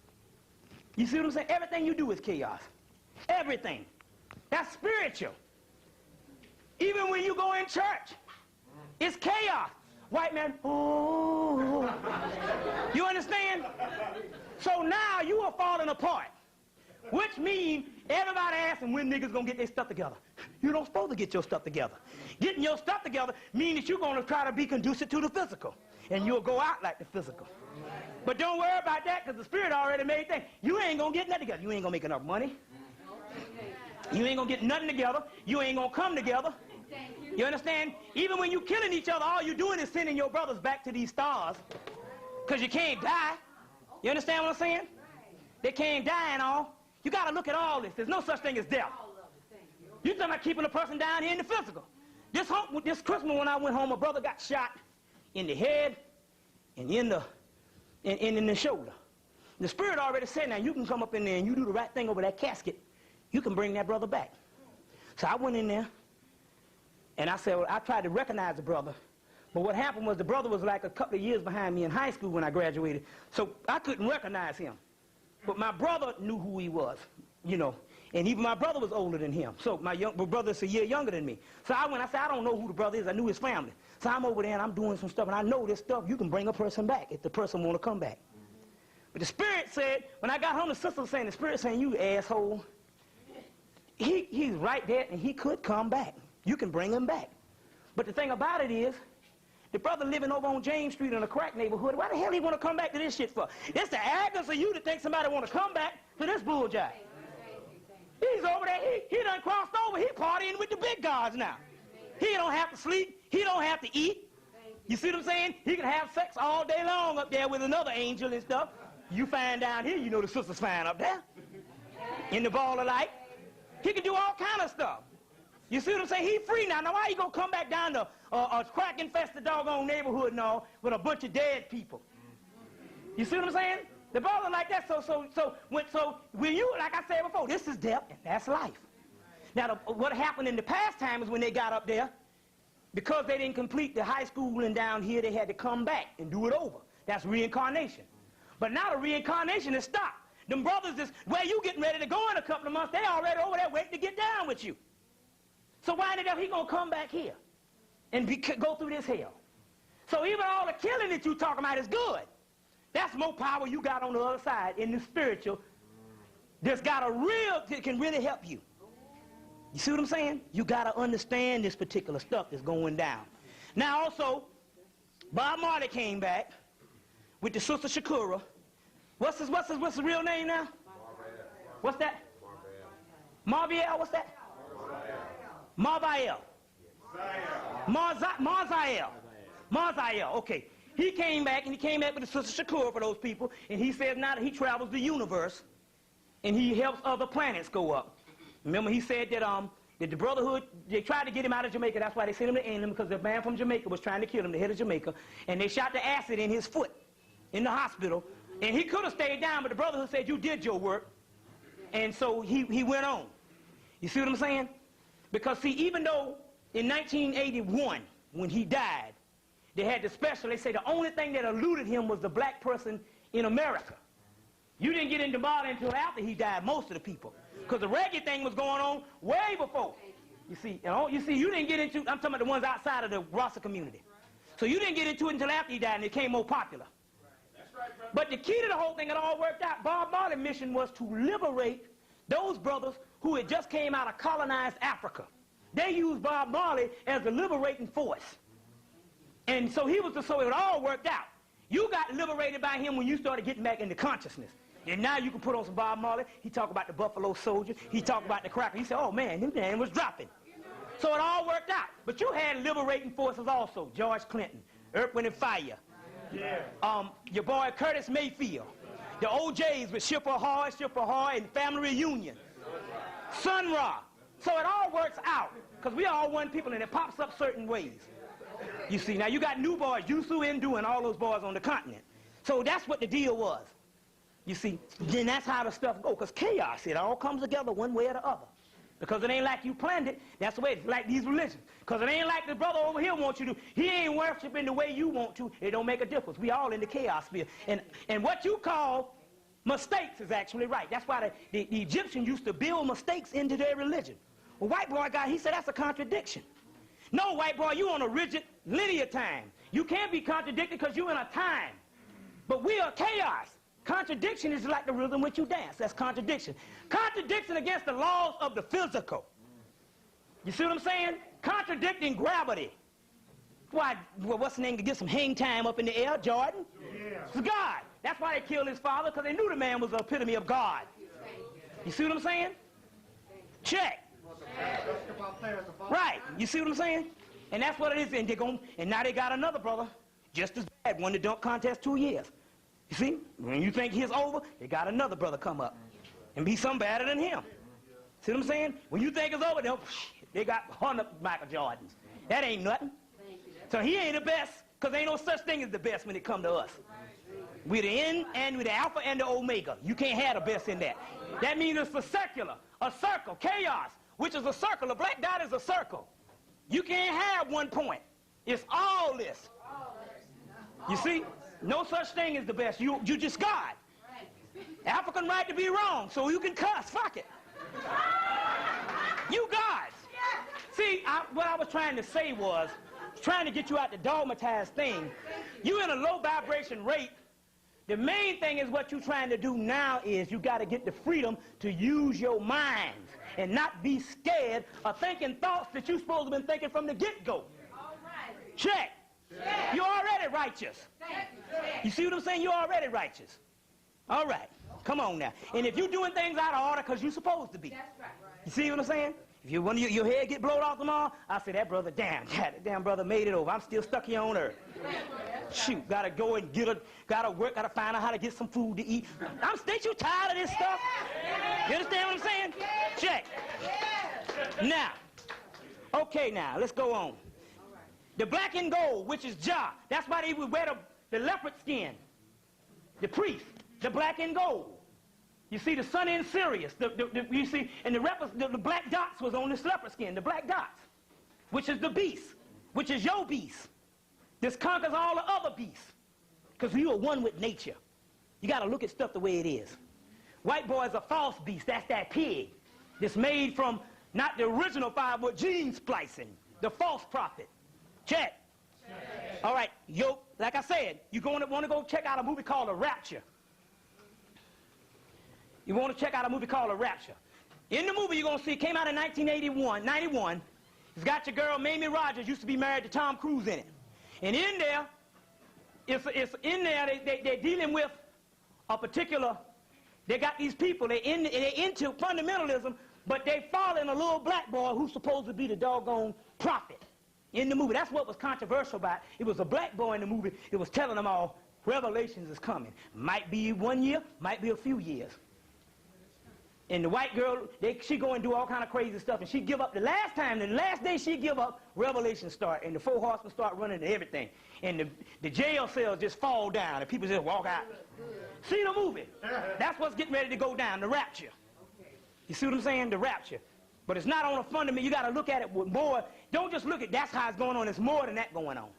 You see what I'm saying? Everything you do is chaos. Everything. That's spiritual. Even when you go in church, it's chaos. White man, oh. You understand? So now you are falling apart. Which means everybody asking when niggas gonna get their stuff together. You don't supposed to get your stuff together. Getting your stuff together means that you're gonna try to be conducive to the physical. And you'll go out like the physical. But don't worry about that, because the spirit already made things. You ain't gonna get nothing together. You ain't gonna make enough money. You ain't gonna get nothing together. You ain't gonna come together. You understand? Even when you killing each other, all you're doing is sending your brothers back to these stars. Because you can't die. You understand what I'm saying? They can't die and all. You got to look at all this. There's no such thing as death. You're talking about keeping a person down here in the physical. This Christmas when I went home, my brother got shot in the head and in the shoulder. The Spirit already said, now you can come up in there and you do the right thing over that casket. You can bring that brother back. So I went in there and I said, well, I tried to recognize the brother. But what happened was the brother was like a couple of years behind me in high school when I graduated. So I couldn't recognize him. But my brother knew who he was, you know. And even my brother was older than him. So my brother's a year younger than me. So I said, I don't know who the brother is. I knew his family. So I'm over there and I'm doing some stuff. And I know this stuff, you can bring a person back if the person want to come back. But the Spirit said, when I got home, the sister was saying, the Spirit saying, you asshole. He's right there and he could come back. You can bring him back. But the thing about it is, the brother living over on James Street in a crack neighborhood, why the hell he want to come back to this shit for? It's the arrogance of you to think somebody want to come back to this bull jive. He's over there, he done crossed over, he partying with the big guys now. He don't have to sleep, he don't have to eat. You see what I'm saying? He can have sex all day long up there with another angel and stuff. You find down here, you know the sister's fine up there. In the ball of light. He can do all kind of stuff. You see what I'm saying? He free now. Now why you gonna come back down to a crack-infested doggone neighborhood and all with a bunch of dead people? You see what I'm saying? The brother like that. So when you, like I said before, this is death and that's life. Now what happened in the past time is when they got up there, because they didn't complete the high school and down here, they had to come back and do it over. That's reincarnation. But now the reincarnation is stopped. Them brothers is where you getting ready to go in a couple of months. They already over there waiting to get down with you. So why in the devil he gonna come back here and go through this hell? So even all the killing that you talking about is good. That's more power you got on the other side in the spiritual. That's got a real, that can really help you. You see what I'm saying? You got to understand this particular stuff that's going down. Now also, Bob Marley came back with the sister Shakura. What's his real name now? What's that? Marbiel, what's that? Marbiel. Marziel, okay. He came back, and he came back with the sister Shakura for those people, and he says now that he travels the universe, and he helps other planets go up. Remember, he said that the Brotherhood, they tried to get him out of Jamaica. That's why they sent him to England, because the man from Jamaica was trying to kill him, the head of Jamaica, and they shot the acid in his foot in the hospital, and he could have stayed down, but the Brotherhood said, you did your work, and so he went on. You see what I'm saying? Because, see, even though in 1981, when he died, they had the special, they say the only thing that eluded him was the black person in America. You didn't get into Marley until after he died, most of the people. Because the reggae thing was going on way before. You see, you didn't get into, I'm talking about the ones outside of the Rasta community. So you didn't get into it until after he died and it became more popular. That's right, brother. But the key to the whole thing, it all worked out. Bob Marley's mission was to liberate those brothers who had just came out of colonized Africa. They used Bob Marley as the liberating force. And so so it all worked out. You got liberated by him when you started getting back into consciousness. And now you can put on some Bob Marley. He talked about the Buffalo Soldier. He talked about the cracker. He said, oh man, this man was dropping. So it all worked out. But you had liberating forces also. George Clinton, Earth, Wind and Fire. Yeah. Your boy Curtis Mayfield. The OJs with Shipper Hall, and Family Reunion. Sun Ra. So it all works out. Because we all one people and it pops up certain ways. You see, now you got new boys, Yusu Indu and all those boys on the continent. So that's what the deal was. You see, then that's how the stuff goes. Because chaos, it all comes together one way or the other. Because it ain't like you planned it. That's the way it's like these religions. Because it ain't like the brother over here wants you to. He ain't worshiping the way you want to. It don't make a difference. We all in the chaos sphere. And what you call mistakes is actually right. That's why the Egyptians used to build mistakes into their religion. Well, white boy guy, he said that's a contradiction. No, white boy, you on a rigid linear time. You can't be contradicted because you're in a time. But we are chaos. Contradiction is like the rhythm which you dance. That's contradiction. Contradiction against the laws of the physical. You see what I'm saying? Contradicting gravity. Why, what's the name to get some hang time up in the air? Jordan? Yeah. It's God. That's why they killed his father, because they knew the man was the epitome of God. You see what I'm saying? Check. Right. You see what I'm saying? And that's what it is. And now they got another brother, just as bad, won the dunk contest 2 years. You see? When you think he's over, they got another brother come up. and be some better than him. See what I'm saying? When you think it's over, they got 100 Michael Jordans. That ain't nothing. So he ain't the best, because ain't no such thing as the best when it come to us. We're the end and we're the alpha and the omega. You can't have the best in that. That means it's a circular, a circle, chaos, which is a circle. A black dot is a circle. You can't have one point. It's all this. You see? No such thing as the best. You just God. African right to be wrong, so you can cuss. Fuck it. You gods. See, what I was trying to say was, trying to get you out the dogmatized thing. You in a low vibration rate. The main thing is what you're trying to do now is you got to get the freedom to use your minds and not be scared of thinking thoughts that you're supposed to have been thinking from the get-go. Check. You're already righteous. You see what I'm saying? You're already righteous. All right. Come on now. And if you're doing things out of order because you're supposed to be. You see what I'm saying? If you want your head get blown off tomorrow, I say, that brother, damn brother made it over. I'm still stuck here on earth. Shoot, gotta go and gotta work, gotta find out how to get some food to eat. Ain't you tired of this stuff? You understand what I'm saying? Check. Now, okay now, let's go on. The black and gold, which is Jah, that's why they would wear the leopard skin. The priest, the black and gold. You see the sun in Sirius, you see, and the black dots was on this leopard skin, the black dots, which is the beast, which is your beast. This conquers all the other beasts, because you are one with nature. You got to look at stuff the way it is. White boy is a false beast, that's that pig. That's made from not the original five, but gene splicing, the false prophet. Check. All right, like I said, you're going to want to go check out a movie called The Rapture. You want to check out a movie called The Rapture. In the movie, you're going to see, it came out in 1991. It's got your girl, Mamie Rogers, used to be married to Tom Cruise in it. And in there, they're dealing with a particular, they got these people, they're into fundamentalism, but they fall in a little black boy who's supposed to be the doggone prophet in the movie. That's what was controversial about it. It was a black boy in the movie. It was telling them all, Revelations is coming. Might be 1 year, might be a few years. And the white girl, she go and do all kind of crazy stuff, and she give up the last day she give up, Revelation start, and the four horsemen start running and everything. And the jail cells just fall down, and people just walk out. See the movie? That's what's getting ready to go down, the rapture. You see what I'm saying? The rapture. But it's not on a fundament. You got to look at it with more. Don't just look at that's how it's going on. It's more than that going on.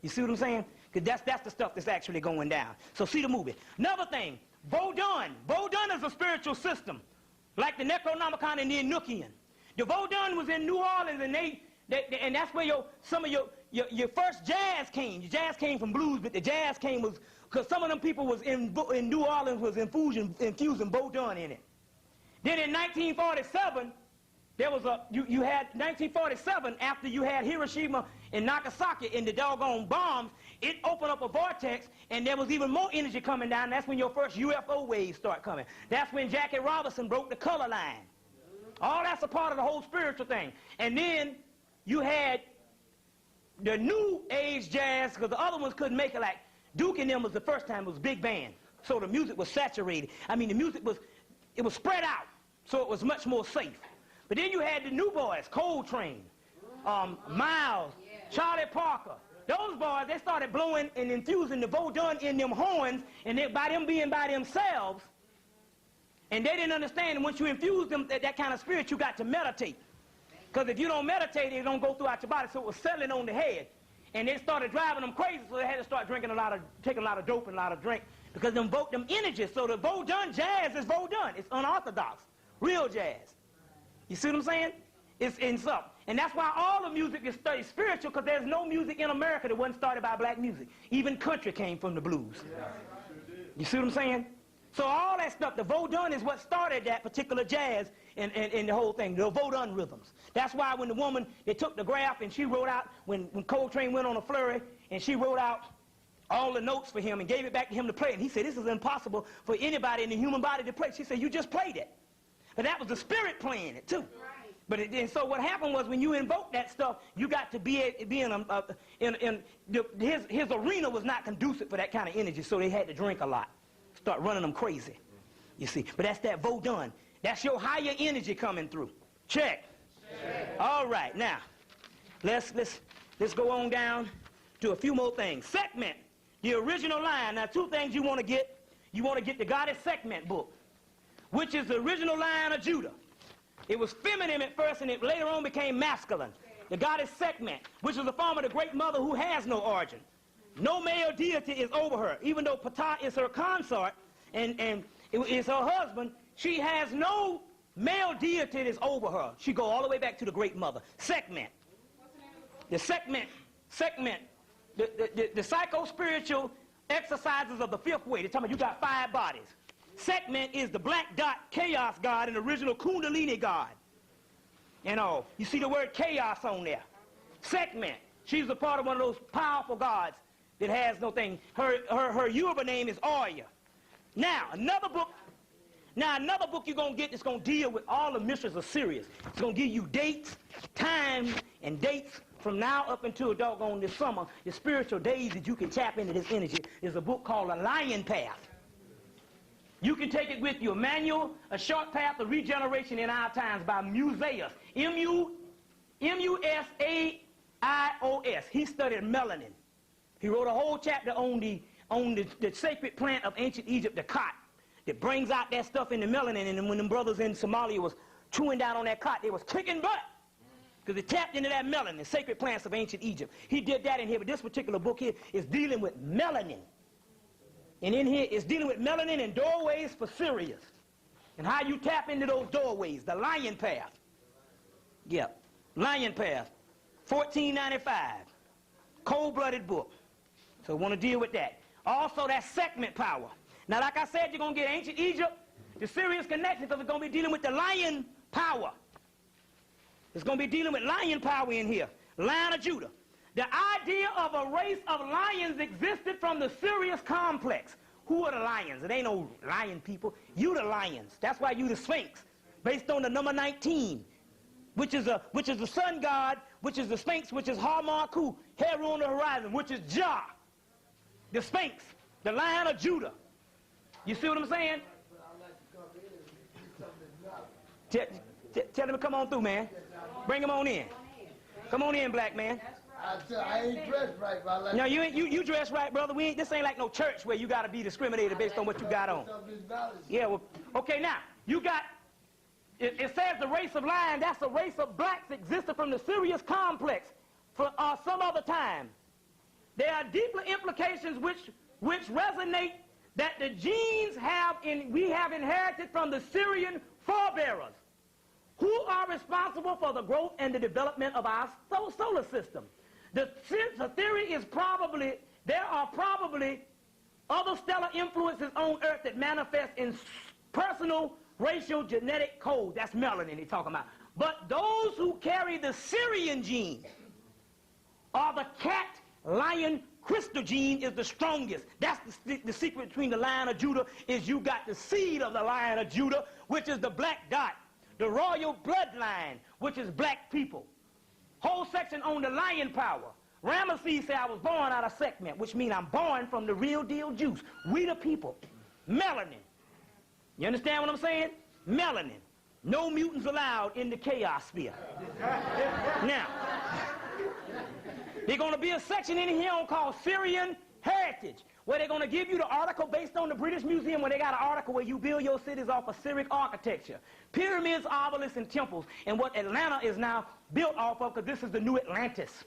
You see what I'm saying? Because that's the stuff that's actually going down. So see the movie. Another thing, Vodun. Vodun is a spiritual system, like the Necronomicon and the Enochian. The Vodun was in New Orleans, and that's where some of your first jazz came. Your jazz came from blues, but the jazz came because some of them people was in New Orleans was infusing Vodun in it. Then in 1947, you had 1947, after you had Hiroshima and Nagasaki and the doggone bombs, it opened up a vortex, and there was even more energy coming down. That's when your first UFO waves start coming. That's when Jackie Robinson broke the color line. All that's a part of the whole spiritual thing. And then you had the new age jazz, because the other ones couldn't make it. Like Duke and them was the first time, it was big band. So the music was saturated. I mean, the music was spread out, so it was much more safe. But then you had the new boys, Coltrane, Miles, Charlie Parker. Those boys, they started blowing and infusing the Vodun in them horns, and by them being by themselves, and they didn't understand, and once you infuse them, that kind of spirit, you got to meditate. Because if you don't meditate, it don't go throughout your body, so it was settling on the head. And they started driving them crazy, so they had to start taking a lot of dope and a lot of drink, because them images. So the Vodun jazz is Vodun. It's unorthodox, real jazz. You see what I'm saying? It's in something. And that's why all the music is studied spiritual, because there's no music in America that wasn't started by black music. Even country came from the blues. You see what I'm saying? So all that stuff, the Vodun is what started that particular jazz and the whole thing, the Vodun rhythms. That's why when the woman, they took the graph and she wrote out, when Coltrane went on a flurry, and she wrote out all the notes for him and gave it back to him to play, and he said, this is impossible for anybody in the human body to play. She said, you just played it. And that was the spirit playing it too. But and so what happened was, when you invoke that stuff, you got to be in his arena was not conducive for that kind of energy, so they had to drink a lot, start running them crazy. You see, but that's that Vodun. That's your higher energy coming through. Check. All right, now, let's go on down to a few more things. Segment, the original line. Now, two things you want to get. You want to get the Goddess Segment book, which is the original line of Judah. It was feminine at first, and it later on became masculine. The Goddess Segment, which is a form of the Great Mother who has no origin. No male deity is over her. Even though Ptah is her consort and it is her husband, she has no male deity that is over her. She go all the way back to the Great Mother. Segment. The segment, the psycho-spiritual exercises of the fifth way. They're talking about you got 5 bodies. Segment is the black dot chaos god and original Kundalini god. And all. You see the word chaos on there. Segment. She's a part of one of those powerful gods that has no thing. Her Yoruba name is Oya. Now, another book you're going to get that's going to deal with all the mysteries of Sirius. It's going to give you dates, times, and dates from now up until doggone this summer. The spiritual days that you can tap into this energy is a book called A Lion Path. You can take it with you. A manual, A Short Path of Regeneration in Our Times by Musaeus. M-U-S-A-I-O-S. He studied melanin. He wrote a whole chapter on the sacred plant of ancient Egypt, the cot, that brings out that stuff in the melanin. And when them brothers in Somalia was chewing down on that cot, they was kicking butt because they tapped into that melanin, sacred plants of ancient Egypt. He did that in here, but this particular book here is dealing with melanin. And in here it's dealing with melanin and doorways for Sirius. And how you tap into those doorways, the Lion Path. Yeah, Lion Path, $14.95. Cold-blooded book. So we want to deal with that. Also, that segment power. Now, like I said, you're going to get ancient Egypt, the Sirius connection, because it's going to be dealing with the lion power. It's going to be dealing with lion power in here. Lion of Judah. The idea of a race of lions existed from the Sirius complex. Who are the lions? It ain't no lion people. You the lions. That's why you the Sphinx. Based on the number 19, which is the sun god, which is the Sphinx, which is Har-Marku, Heru on the horizon, which is Jah. The Sphinx, the Lion of Judah. You see what I'm saying? Tell him to come on through, man. Bring him on in. Come on in, black man. I ain't dressed right, but No, you dress right, brother. This ain't like no church where you got to be discriminated based on what you got on. Yeah, well, okay, now, you got, it says the race of lion, that's a race of blacks existed from the Sirius complex for some other time. There are deeper implications which resonate that the genes we have inherited from the Syrian forebearers, who are responsible for the growth and the development of our solar system. The theory is there are probably other stellar influences on Earth that manifest in personal racial genetic code. That's melanin they're talking about. But those who carry the Syrian gene are the cat lion crystal gene is the strongest. That's the secret between the Lion of Judah is you got the seed of the Lion of Judah, which is the black dot, the royal bloodline, which is black people. Whole section on the lion power. Ramesses said I was born out of segment, which means I'm born from the real deal juice. We the people. Melanin. You understand what I'm saying? Melanin. No mutants allowed in the chaos sphere. Now, there's going to be a section in here called Syrian Heritage, where they're going to give you the article based on the British Museum, where they got an article where you build your cities off of Syriac architecture. Pyramids, obelisks, and temples, and what Atlanta is now built off of, because this is the new Atlantis.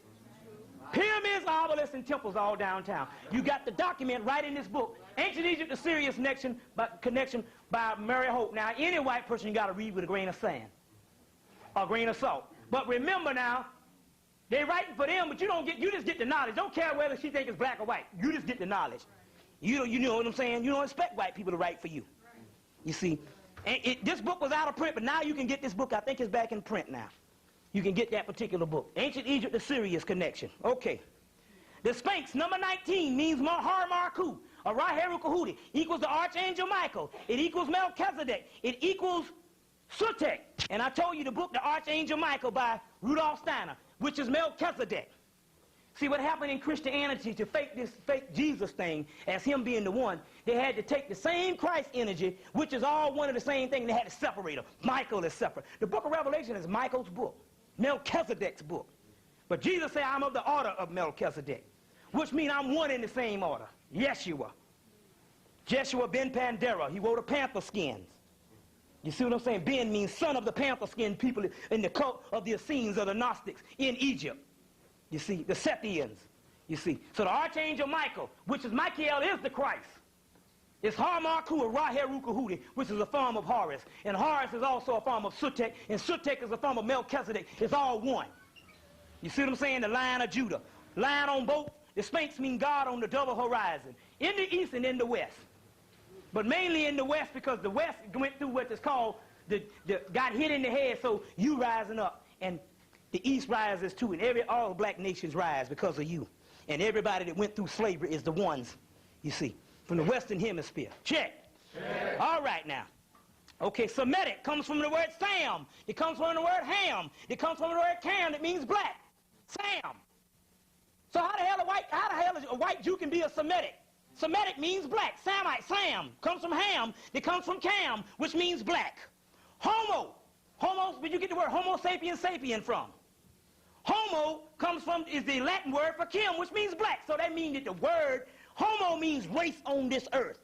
Pyramids, obelisks, and temples all downtown. You got the document right in this book, Ancient Egypt, the Sirius Connection by Mary Hope. Now, any white person you got to read with a grain of sand, or a grain of salt. But remember now, they're writing for them, but you just get the knowledge. Don't care whether she thinks it's black or white. You just get the knowledge. You know what I'm saying? You don't expect white people to write for you. You see, and this book was out of print, but now you can get this book. I think it's back in print now. You can get that particular book. Ancient Egypt, the Sirius Connection. Okay. The Sphinx, number 19, means Har-Marku, or Ra-Heru-Kahudi, equals the Archangel Michael. It equals Melchizedek. It equals Sutek. And I told you the book, The Archangel Michael by Rudolf Steiner, which is Melchizedek. See, what happened in Christianity to fake this fake Jesus thing as him being the one, they had to take the same Christ energy, which is all one of the same thing, and they had to separate them. Michael is separate. The book of Revelation is Michael's book, Melchizedek's book. But Jesus said, I'm of the order of Melchizedek, which means I'm one in the same order. Yeshua. Jeshua ben Pandera, he wore the panther skins. You see what I'm saying? Ben means son of the panther skin people in the cult of the Essenes or the Gnostics in Egypt. You see, the Sethians. You see. So the Archangel Michael, which is Michael, is the Christ. It's Har-Marku Ra-Heru-Kahudi, which is a form of Horus. And Horus is also a form of Sutek, and Sutek is a form of Melchizedek. It's all one. You see what I'm saying? The Lion of Judah. Lion on both. The Sphinx means God on the double horizon. In the east and in the west. But mainly in the west, because the west went through what is called, got hit in the head, so you rising up. And the east rises too, and all black nations rise because of you. And everybody that went through slavery is the ones, you see, from the western hemisphere. Check. Check. All right now. Okay, Semitic comes from the word Sam. It comes from the word Ham. It comes from the word Cam that means black. Sam. So how the hell is a white Jew can be a Semitic? Semitic means black. Samite, Sam, comes from Ham. It comes from Cam, which means black. Homo. Homo, where you get the word Homo sapien sapien from. Homo is the Latin word for Kim, which means black. So that means that the word Homo means race on this earth.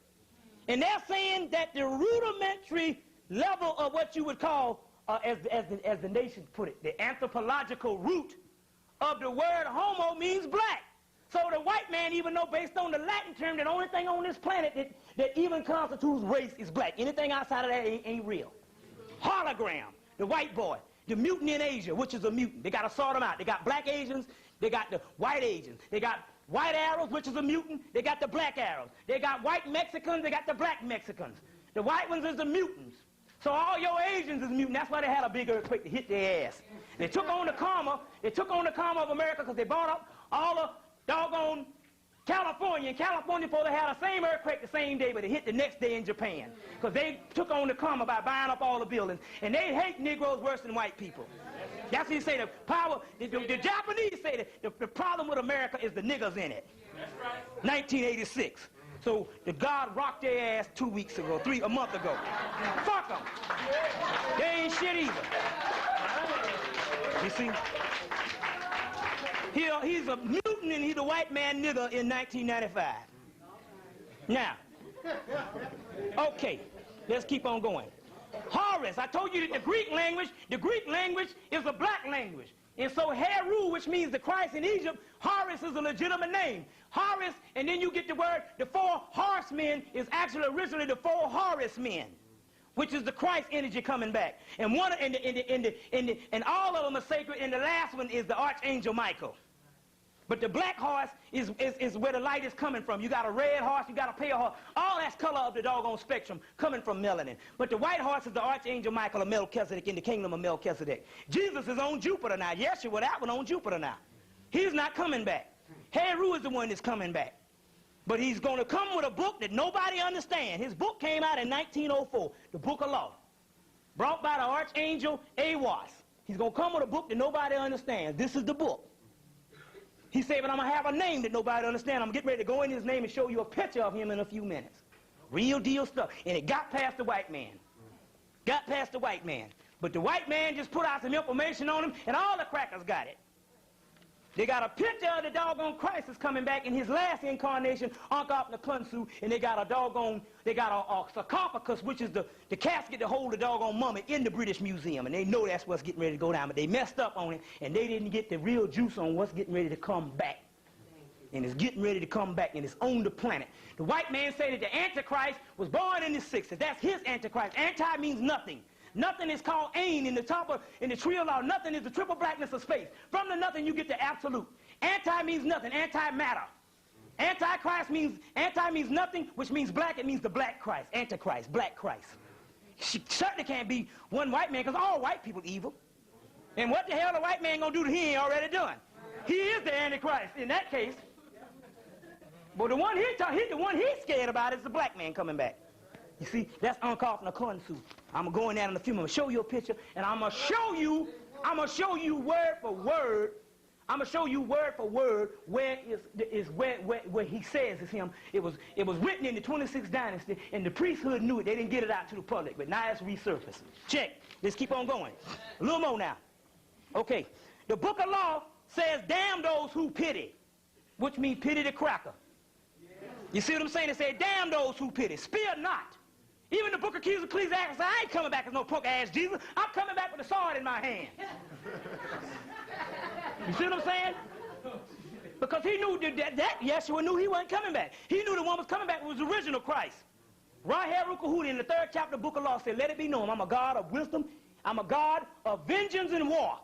And they're saying that the rudimentary level of what you would call, as the nations put it, the anthropological root of the word Homo means black. So the white man even know, based on the Latin term, that the only thing on this planet that even constitutes race is black. Anything outside of that ain't real. Hologram, the white boy. The mutant in Asia, which is a mutant. They got to sort them out. They got black Asians. They got the white Asians. They got white Arabs, which is a mutant. They got the black Arabs. They got white Mexicans. They got the black Mexicans. The white ones is the mutants. So all your Asians is mutant. That's why they had a big earthquake to hit their ass. They took on the karma. They took on the karma of America because they bought up all the doggone California. And California supposed to have the same earthquake the same day, but it hit the next day in Japan. Because they took on the karma by buying up all the buildings. And they hate Negroes worse than white people. That's what you say, the power, the Japanese say that the problem with America is the niggers in it. That's right. 1986. So the God rocked their ass 2 weeks ago, a month ago. Fuck them. They ain't shit either. You see? He's a mutant and he's a white man nigger in 1995. Now, okay, let's keep on going. Horus, I told you that the Greek language is a black language. And so Heru, which means the Christ in Egypt, Horus is a legitimate name. Horus, and then you get the word, the four horsemen is actually originally the four Horus men, which is the Christ energy coming back. And one and all of them are sacred, and the last one is the Archangel Michael. But the black horse is where the light is coming from. You got a red horse, you got a pale horse. All that's color of the doggone spectrum coming from melanin. But the white horse is the Archangel Michael of Melchizedek in the kingdom of Melchizedek. Jesus is on Jupiter now. Yeshua, that one on Jupiter now. He's not coming back. Heru is the one that's coming back. But he's going to come with a book that nobody understands. His book came out in 1904, the Book of Law, brought by the Archangel Awas. He's going to come with a book that nobody understands. This is the book. He said, but I'm going to have a name that nobody understands. I'm getting ready to go in his name and show you a picture of him in a few minutes. Real deal stuff. And it got past the white man. Got past the white man. But the white man just put out some information on him, and all the crackers got it. They got a picture of the doggone Christ that's coming back in his last incarnation, Ankh Nakunsu, and they got a sarcophagus, which is the casket to hold the doggone mummy in the British Museum, and they know that's what's getting ready to go down, but they messed up on it, and they didn't get the real juice on what's getting ready to come back. And it's getting ready to come back, and it's on the planet. The white man said that the Antichrist was born in the 60s. That's his Antichrist. Anti means nothing. Nothing is called ain in the tree of law. Nothing is the triple blackness of space. From the nothing, you get the absolute. Anti means nothing. Anti-matter. Antichrist means, anti means nothing, which means black. It means the black Christ. Antichrist, black Christ. She certainly can't be one white man, because all white people evil. And what the hell the white man gonna do that he ain't already done? He is the Antichrist in that case. But the one he's scared about is the black man coming back. You see, that's Ankh Nakunsu. I'm going to go in there in a few minutes. I'm going to show you a picture, and I'm going to show you word for word I'm going to show you word for word where he says it's him. It was written in the 26th dynasty, and the priesthood knew it. They didn't get it out to the public, but now it's resurfaced. Check. Let's keep on going. A little more now. Okay. The book of law says, damn those who pity, which means pity the cracker. You see what I'm saying? It said, damn those who pity. Spare not. Even the book of Ecclesiastes said, I ain't coming back as no punk ass Jesus. I'm coming back with a sword in my hand. You see what I'm saying? Because he knew that Yeshua knew he wasn't coming back. He knew the one was coming back was the original Christ. Rahel Rukahuti in the 3rd chapter of the book of law said, let it be known, I'm a God of wisdom. I'm a God of vengeance and war.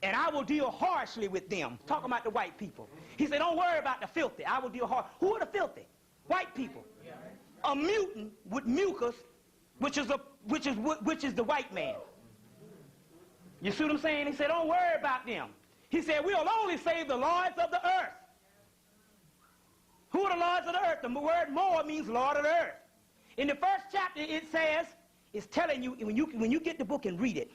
And I will deal harshly with them. Talking about the white people. He said, don't worry about the filthy. I will deal harsh. Who are the filthy? White people. A mutant with mucus, which is the white man. You see what I'm saying? He said, don't worry about them. He said, we'll only save the lords of the earth. Who are the lords of the earth? The word more means lord of the earth. In the 1st chapter, it says, it's telling you, when you get the book and read it,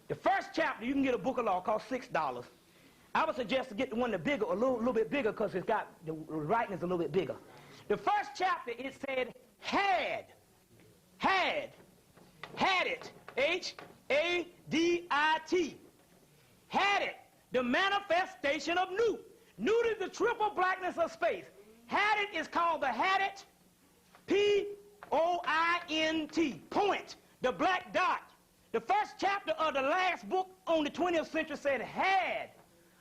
the 1st chapter, you can get a book of law called $6. I would suggest to get the one the bigger, a little bit bigger, because it's got, the writing is a little bit bigger. The 1st chapter, it said, had it, H-A-D-I-T, had it, the manifestation of Newt. Newt is the triple blackness of space. Had it is called the had it, P-O-I-N-T, point, the black dot. The 1st chapter of the last book on the 20th century said, had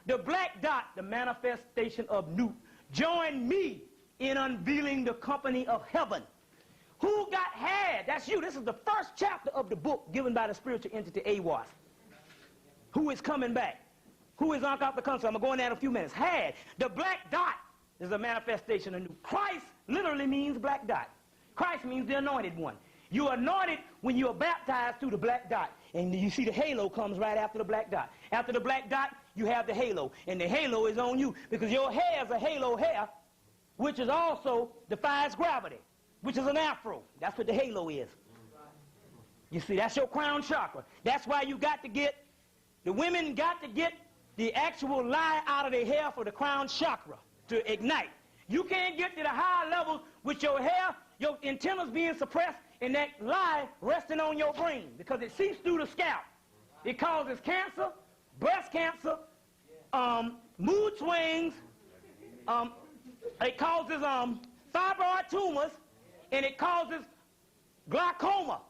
the black dot, the manifestation of Newt. Join me in unveiling the company of heaven. Who got had? That's you. This is the 1st chapter of the book given by the spiritual entity Awas. Who is coming back? Who is on top of the country? I'm going to go in there in a few minutes. Had. The black dot is a manifestation of Newt. Christ literally means black dot. Christ means the anointed one. You're anointed when you are baptized through the black dot. And you see the halo comes right after the black dot. After the black dot, you have the halo. And the halo is on you because your hair is a halo hair, which is also defies gravity, which is an afro. That's what the halo is. You see, that's your crown chakra. That's why you got to get, the women got to get the actual lie out of their hair for the crown chakra to ignite. You can't get to the higher level with your hair, your antennas being suppressed, and that lie resting on your brain because it seeps through the scalp. It causes cancer, breast cancer, mood swings, it causes fibroid tumors, and it causes glaucoma.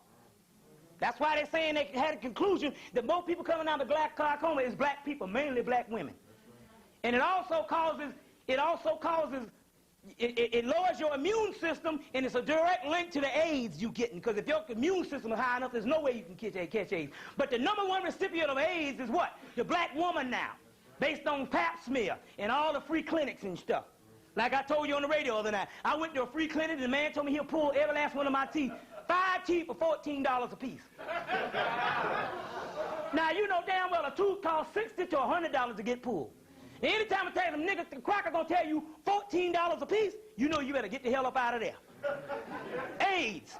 That's why they're saying they had a conclusion that most people coming down with glaucoma is black people, mainly black women. And it lowers your immune system, and it's a direct link to the AIDS you getting, because if your immune system is high enough, there's no way you can catch AIDS. But the #1 recipient of AIDS is what? The black woman now, based on pap smear and all the free clinics and stuff. Like I told you on the radio the other night, I went to a free clinic, and the man told me he'll pull every last one of my teeth, 5 teeth for $14 a piece. Now, you know damn well a tooth costs $60 to $100 to get pulled. Anytime I tell them niggas, the cracker gonna tell you $14 a piece, you know you better get the hell up out of there. AIDS.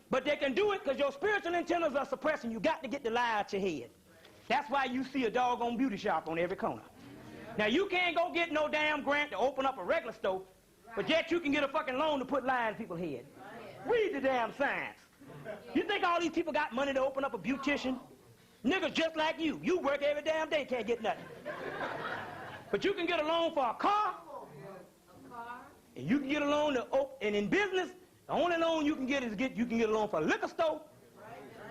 But they can do it because your spiritual antennas are suppressed and you got to get the lie out your head. That's why you see a doggone beauty shop on every corner. Now, you can't go get no damn grant to open up a regular store, but yet you can get a fucking loan to put lie in people's head. Read the damn signs. You think all these people got money to open up a beautician? Niggas just like you. You work every damn day, can't get nothing. But you can get a loan for a car, and you can get a loan to and in business, the only loan you can get is you can get a loan for a liquor store,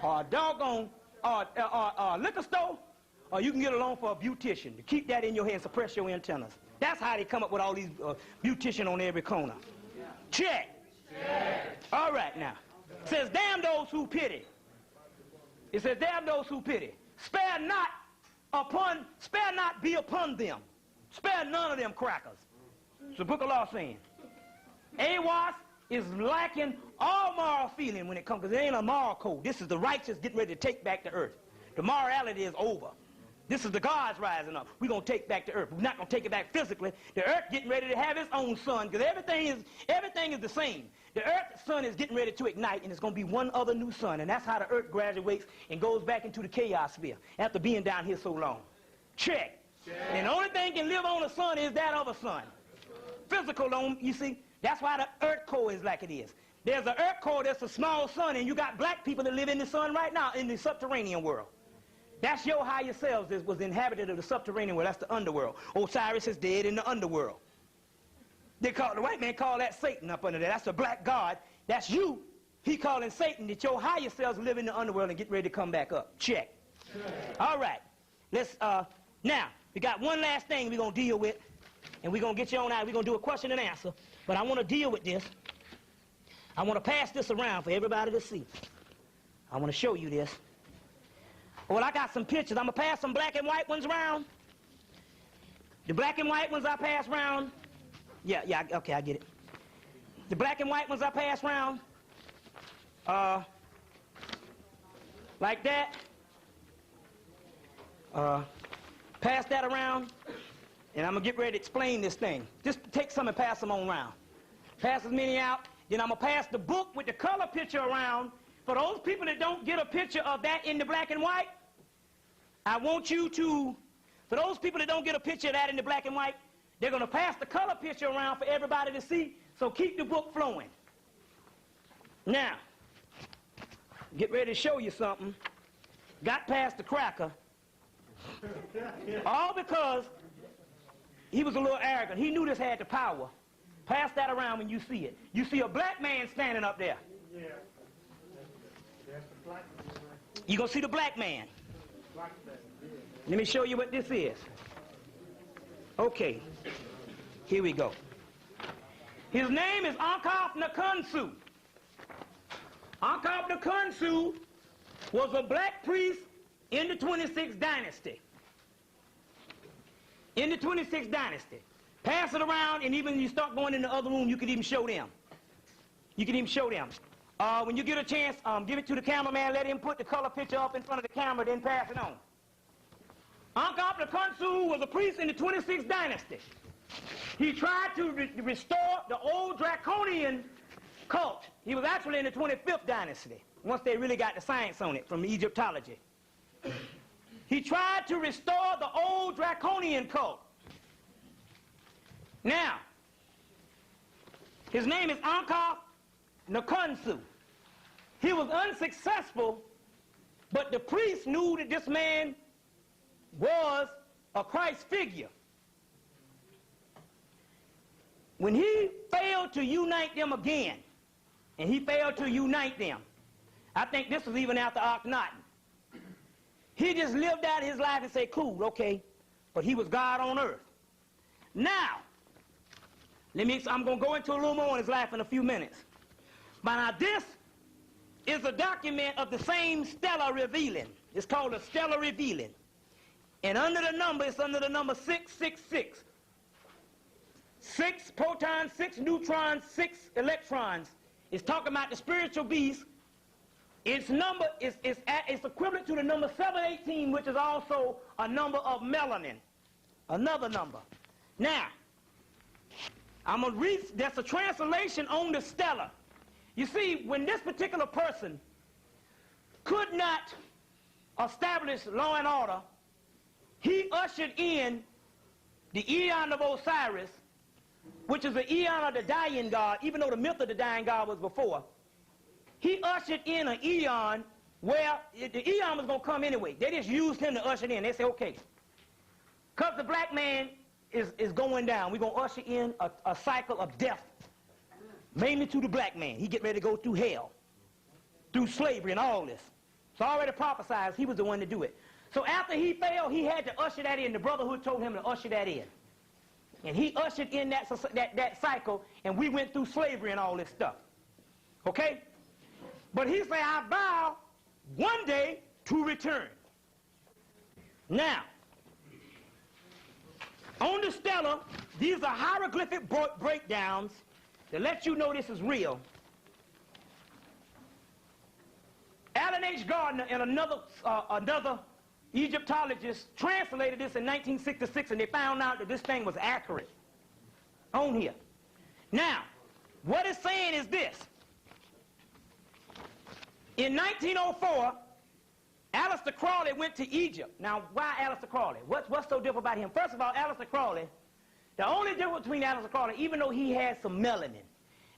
or a doggone, or a liquor store, or you can get a loan for a beautician to keep that in your head and suppress your antennas. That's how they come up with all these beauticians on every corner. Check. All right now. It says, damn those who pity. It says, damn those who pity. Spare not be upon them. Spare none of them crackers. It's the book of law saying. AWAS is lacking all moral feeling when it comes, because it ain't a moral code. This is the righteous getting ready to take back the earth. The morality is over. This is the gods rising up. We're going to take back the earth. We're not going to take it back physically. The earth getting ready to have its own sun, because everything is the same. The earth's sun is getting ready to ignite, and it's going to be one other new sun, and that's how the earth graduates and goes back into the chaos sphere after being down here so long. Check. And the only thing can live on the sun is that of a sun. Physical, you see, that's why the earth core is like it is. There's an earth core that's a small sun, and you got black people that live in the sun right now in the subterranean world. That's your higher selves that was inhabited of the subterranean world. That's the underworld. Osiris is dead in the underworld. The white man call that Satan up under there. That's the black god. That's you. He calling Satan that your higher selves live in the underworld and get ready to come back up. Check. All right. Let's, now, we got one last thing we're going to deal with, and we're going to get you on out. We're going to do a question and answer, but I want to deal with this. I want to pass this around for everybody to see. I want to show you this. Well, I got some pictures. I'm going to pass some black and white ones around. The black and white ones I pass around. Yeah, okay, I get it. The black and white ones I pass around. Like that. Pass that around. And I'm going to get ready to explain this thing. Just take some and pass them on around. Pass as many out. Then I'm going to pass the book with the color picture around. For those people that don't get a picture of that in the black and white, I want you to, for those people that don't get a picture of that in the black and white, they're going to pass the color picture around for everybody to see, so keep the book flowing. Now, get ready to show you something. Got past the cracker. All because he was a little arrogant. He knew this had the power. Pass that around when you see it. You see a black man standing up there. Yeah. That's the black man. You're going to see the black man. Black man. Let me show you what this is. Okay. Here we go. His name is Ankaf Nakunsu. Ankaf Nakunsu was a black priest in the 26th dynasty. In the 26th dynasty. Pass it around, and even when you start going in the other room, you can even show them. You can even show them. When you get a chance, give it to the cameraman, let him put the color picture up in front of the camera, then pass it on. Ankaf Nakunsu was a priest in the 26th dynasty. He tried to restore the old draconian cult. He was actually in the 25th dynasty, once they really got the science on it from Egyptology. He tried to restore the old draconian cult. Now, his name is Ankaf Nakunsu. He was unsuccessful, but the priest knew that this man was a Christ figure. When he failed to unite them again, and he failed to unite them, I think this was even after Akhenaten, he just lived out his life and said, cool, okay, but he was God on earth. Now, I'm going to go into a little more on his life in a few minutes. But now this is a document of the same stellar revealing. It's called a stellar revealing. And under the number, it's under the number 666. 6 protons, 6 neutrons, 6 electrons. It's talking about the spiritual beast. Its number is equivalent to the number 718, which is also a number of melanin. Another number. Now, I'm going to read, that's a translation on the stellar. You see, when this particular person could not establish law and order, he ushered in the Eon of Osiris, which is the Eon of the dying god, even though the myth of the dying god was before. He ushered in an Eon where the Eon was going to come anyway. They just used him to usher in. They said, okay, because the black man is going down, we're going to usher in a cycle of death, mainly to the black man. He get ready to go through hell, through slavery and all this. It's already prophesied he was the one to do it. So after he failed, he had to usher that in. The Brotherhood told him to usher that in. And he ushered in that cycle, and we went through slavery and all this stuff. Okay? But he said, I vow one day to return. Now, on the stellar, these are hieroglyphic breakdowns to let you know this is real. Alan H. Gardner and another Egyptologist translated this in 1966, and they found out that this thing was accurate on here. Now, what it's saying is this. In 1904, Aleister Crowley went to Egypt. Now, why Aleister Crowley? What's so different about him? First of all, Aleister Crowley, the only difference between Aleister Crowley, even though he had some melanin,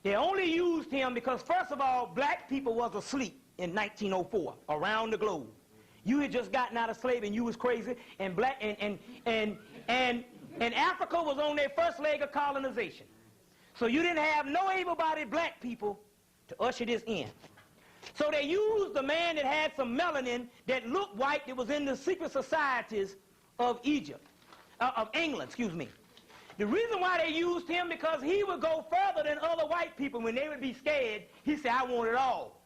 they only used him because, first of all, black people was asleep in 1904 around the globe. You had just gotten out of slavery and you was crazy, and Africa was on their first leg of colonization. So you didn't have no able-bodied black people to usher this in. So they used the man that had some melanin that looked white, that was in the secret societies of England, excuse me. The reason why they used him because he would go further than other white people. When they would be scared, he said, I want it all.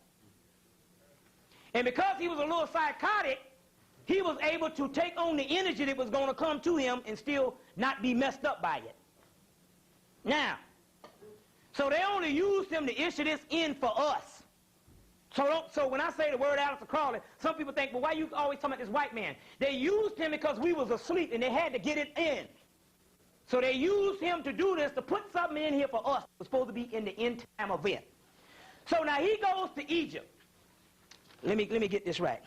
And because he was a little psychotic, he was able to take on the energy that was going to come to him and still not be messed up by it. Now, so they only used him to issue this in for us. So when I say the word Aleister Crowley, some people think, well, why you always talking about this white man? They used him because we was asleep and they had to get it in. So they used him to do this, to put something in here for us. It was supposed to be in the end time event. So now he goes to Egypt. Let me get this right.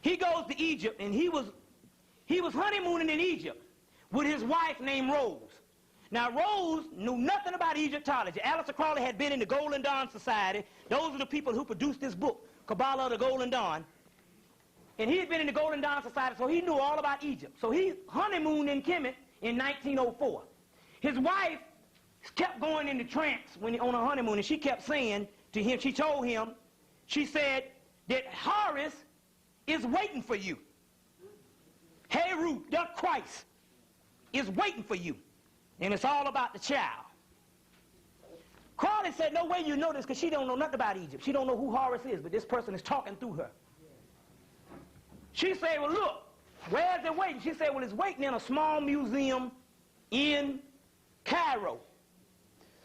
He goes to Egypt, and he was honeymooning in Egypt with his wife named Rose. Now, Rose knew nothing about Egyptology. Aleister Crowley had been in the Golden Dawn Society. Those are the people who produced this book, Kabbalah of the Golden Dawn. And he had been in the Golden Dawn Society, so he knew all about Egypt. So he honeymooned in Hemmitt in 1904. His wife kept going into trance on a honeymoon, and she kept saying to him, she told him, she said that Horus is waiting for you. Heru, the Christ, is waiting for you. And it's all about the child. Crowley said, no way you know this, because she don't know nothing about Egypt. She don't know who Horus is, but this person is talking through her. She said, well, look, where's it waiting? She said, well, it's waiting in a small museum in Cairo.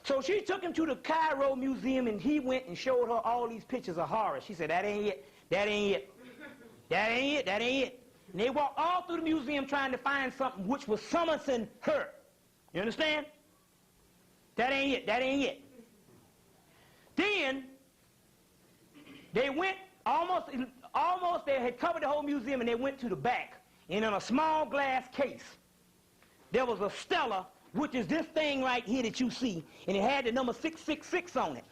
So she took him to the Cairo museum, and he went and showed her all these pictures of Horus. She said, that ain't it, that ain't it, that ain't it, that ain't it. And they walked all through the museum trying to find something which was summoning her. You understand? That ain't it, that ain't it. Then they went almost they had covered the whole museum, and they went to the back. And in a small glass case, there was a stela, which is this thing right here that you see, and it had the number 666 on it.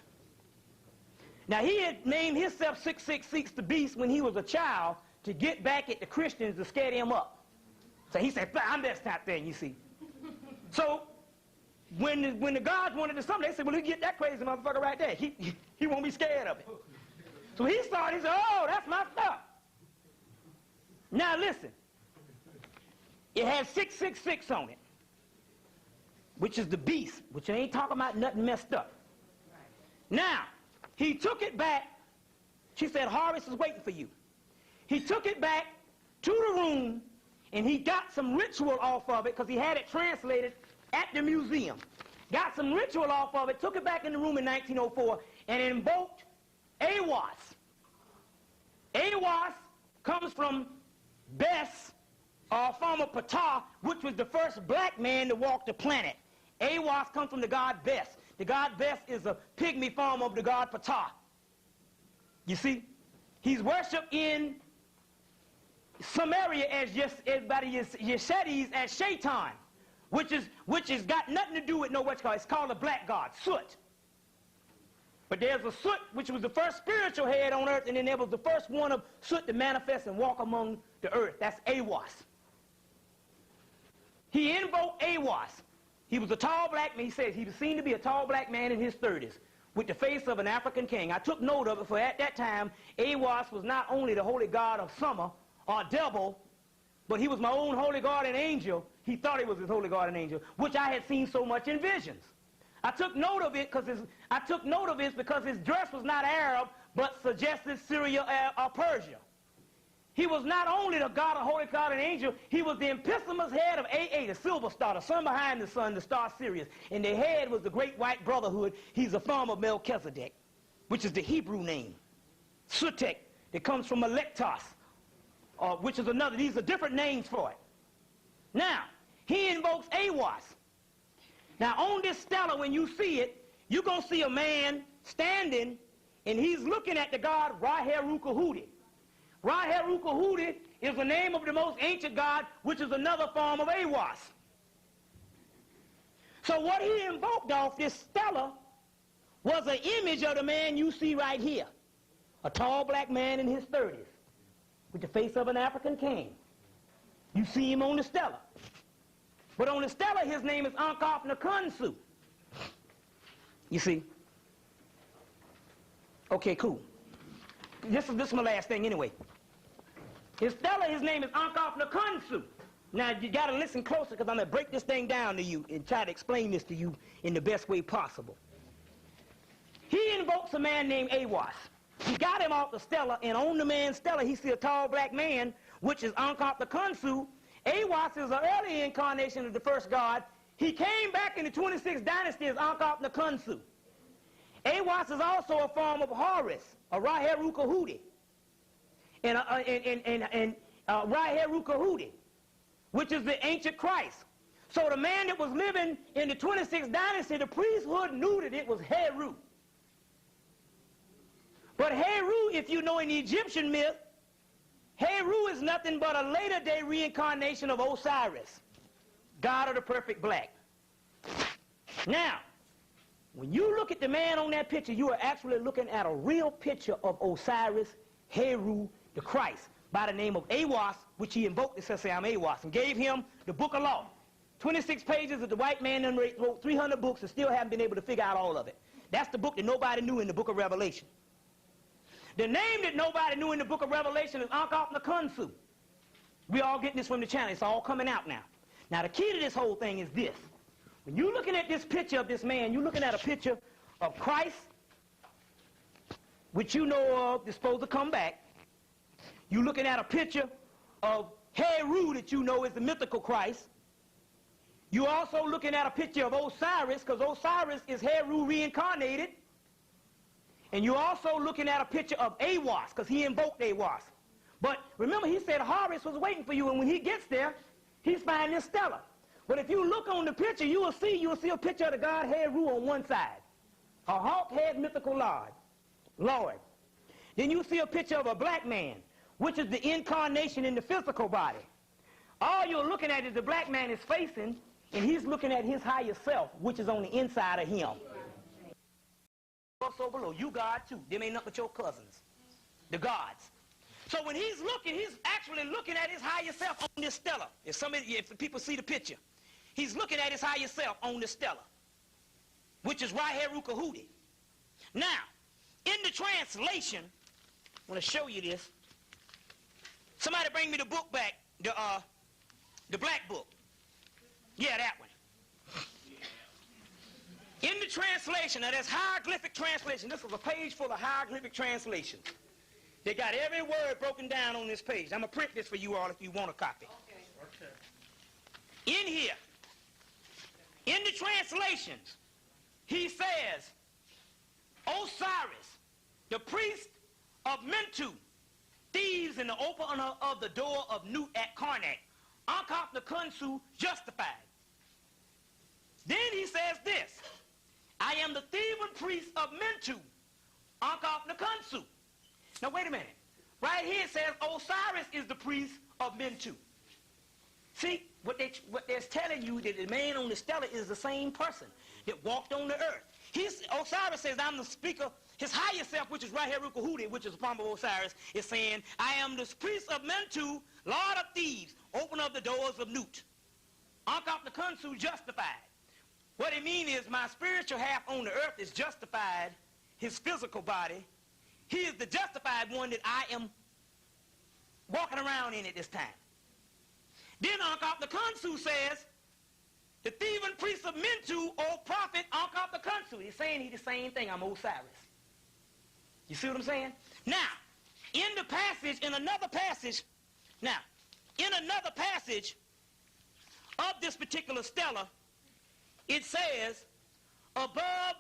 Now, he had named himself 666, the beast, when he was a child, to get back at the Christians to scare them up. So he said, I'm that type thing, you see. So when the gods wanted to summon, they said, well, you get that crazy motherfucker right there. He won't be scared of it. So he started, he said, oh, that's my stuff. Now listen, it has 666 on it, which is the beast, which ain't talking about nothing messed up. Now, he took it back. She said, Horus is waiting for you. He took it back to the room, and he got some ritual off of it, because he had it translated at the museum. Got some ritual off of it, took it back in the room in 1904, and invoked Aiwass. Aiwass comes from Bes, or former Ptah, which was the first black man to walk the planet. Aiwass comes from the god Bes. The god Bes is a pygmy form of the god Ptah. You see? He's worshipped in Samaria as by the Yeshedis as Shaitan, which has got nothing to do with what's called. It's called a black god, Soot. But there's a Soot, which was the first spiritual head on earth, and then there was the first one of Soot to manifest and walk among the earth. That's Aiwass. He invoked Aiwass. He was a tall black man. He says he was seen to be a tall black man in his 30s with the face of an African king. I took note of it, for at that time, Aiwass was not only the holy god of summer or devil, but he was my own holy guardian angel. He thought he was his holy guardian angel, which I had seen so much in visions. I took note of it because his dress was not Arab, but suggested Syria or Persia. He was not only the god of holy guardian angel, he was the epistomous head of AA, the silver star, the sun behind the sun, the star Sirius. And the head was the great white brotherhood. He's a form of Melchizedek, which is the Hebrew name. Sutek, that comes from Electos, which is another. These are different names for it. Now, he invokes Aiwass. Now, on this stela, when you see it, you're going to see a man standing, and he's looking at the god Raheru Kahudi. Ra-Heru-Kahudi is the name of the most ancient god, which is another form of Awas. So what he invoked off this stela was an image of the man you see right here. A tall black man in his 30s with the face of an African king. You see him on the stela. But on the stela, his name is Ankop Nakunsu. You see? Okay, cool. This is my last thing anyway. His stela, his name is Ankop Nakunsu. Now, you got to listen closer because I'm going to break this thing down to you and try to explain this to you in the best way possible. He invokes a man named Awas. He got him off the stela, and on the man's stela, he see a tall black man, which is Ankop Nakunsu. Awas is an early incarnation of the first god. He came back in the 26th dynasty as Ankop Nakunsu. Awas is also a form of Horus, a Ra-Heru-Kahudi, and Ra-Heru-Kahudi, which is the ancient Christ. So the man that was living in the 26th dynasty, the priesthood knew that it was Heru. But Heru, if you know in the Egyptian myth, Heru is nothing but a later day reincarnation of Osiris, god of the perfect black. Now, when you look at the man on that picture, you are actually looking at a real picture of Osiris, Heru, the Christ, by the name of Awas, which he invoked to say, I'm Awas, and gave him the book of law. 26 pages that the white man wrote 300 books and still haven't been able to figure out all of it. That's the book that nobody knew in the book of Revelation. The name that nobody knew in the book of Revelation is Ankop Nakunsu. We all getting this from the channel. It's all coming out now. Now, the key to this whole thing is this. When you're looking at this picture of this man, you're looking at a picture of Christ, which you know of is supposed to come back. You're looking at a picture of Heru that you know is the mythical Christ. You're also looking at a picture of Osiris, because Osiris is Heru reincarnated. And you're also looking at a picture of Awas, because he invoked Awas. But remember, he said Horus was waiting for you, and when he gets there, he's finding this stela. But if you look on the picture, you will see a picture of the god Heru on one side. A hawk-head mythical Lord. Then you see a picture of a black man, which is the incarnation in the physical body. All you're looking at is the black man is facing, and he's looking at his higher self, which is on the inside of him. Also below, you God too. Them ain't nothing but your cousins, the gods. So when he's looking, he's actually looking at his higher self on this stela. If people see the picture, he's looking at his higher self on this stela, which is Ra-Heru-Kahudi. Now, in the translation, I want to show you this. Somebody bring me the book back, the black book. Yeah, that one. In the translation, now there's hieroglyphic translation. This is a page full of hieroglyphic translations. They got every word broken down on this page. I'm going to print this for you all if you want a copy. Okay. In here, in the translations, he says, Osiris, the priest of Mentu, thieves in the opener of the door of Nut at Karnak, Ankop Nakunsu justified. Then he says this, I am the thieving priest of Mentu, Ankop Nakunsu. Now wait a minute. Right here it says Osiris is the priest of Mentu. See, what they're telling you that the man on the stela is the same person that walked on the earth. Osiris says, I'm the speaker. His higher self, which is Ra-Heru-Kahudi, which is a form of Osiris, is saying, I am the priest of Mentu, lord of thieves, opener of the doors of Nut. Ankop Nakunsu justified. What it means is my spiritual half on the earth is justified, his physical body. He is the justified one that I am walking around in at this time. Then Ankop Nakunsu says, the thieving priest of Mentu, O prophet Ankop Nakunsu. He's saying he's the same thing. I'm Osiris. You see what I'm saying? Now, in the passage, in another passage of this particular stela, it says, above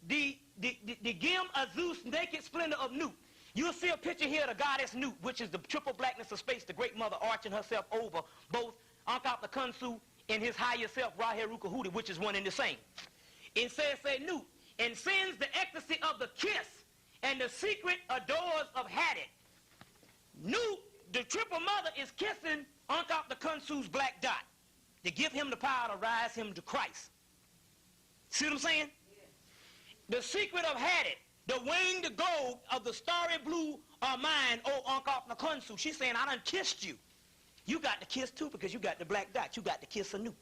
the Gim Azus naked splendor of Nut. You'll see a picture here of the goddess Nut, which is the triple blackness of space, the great mother arching herself over both Ankop Nakunsu and his higher self, Ra-Heru-Kahudi, which is one and the same. It says, Nut, and sends the ecstasy of the kiss and the secret adores of Hadit. the triple mother is kissing Unkop Kunsu's black dot to give him the power to rise him to Christ. See what I'm saying? The secret of Hattie, the wing, the gold of the starry blue are mine, oh Unkop Kunsu. She's saying, I done kissed you. You got to kiss too because you got the black dot. You got to kiss anew.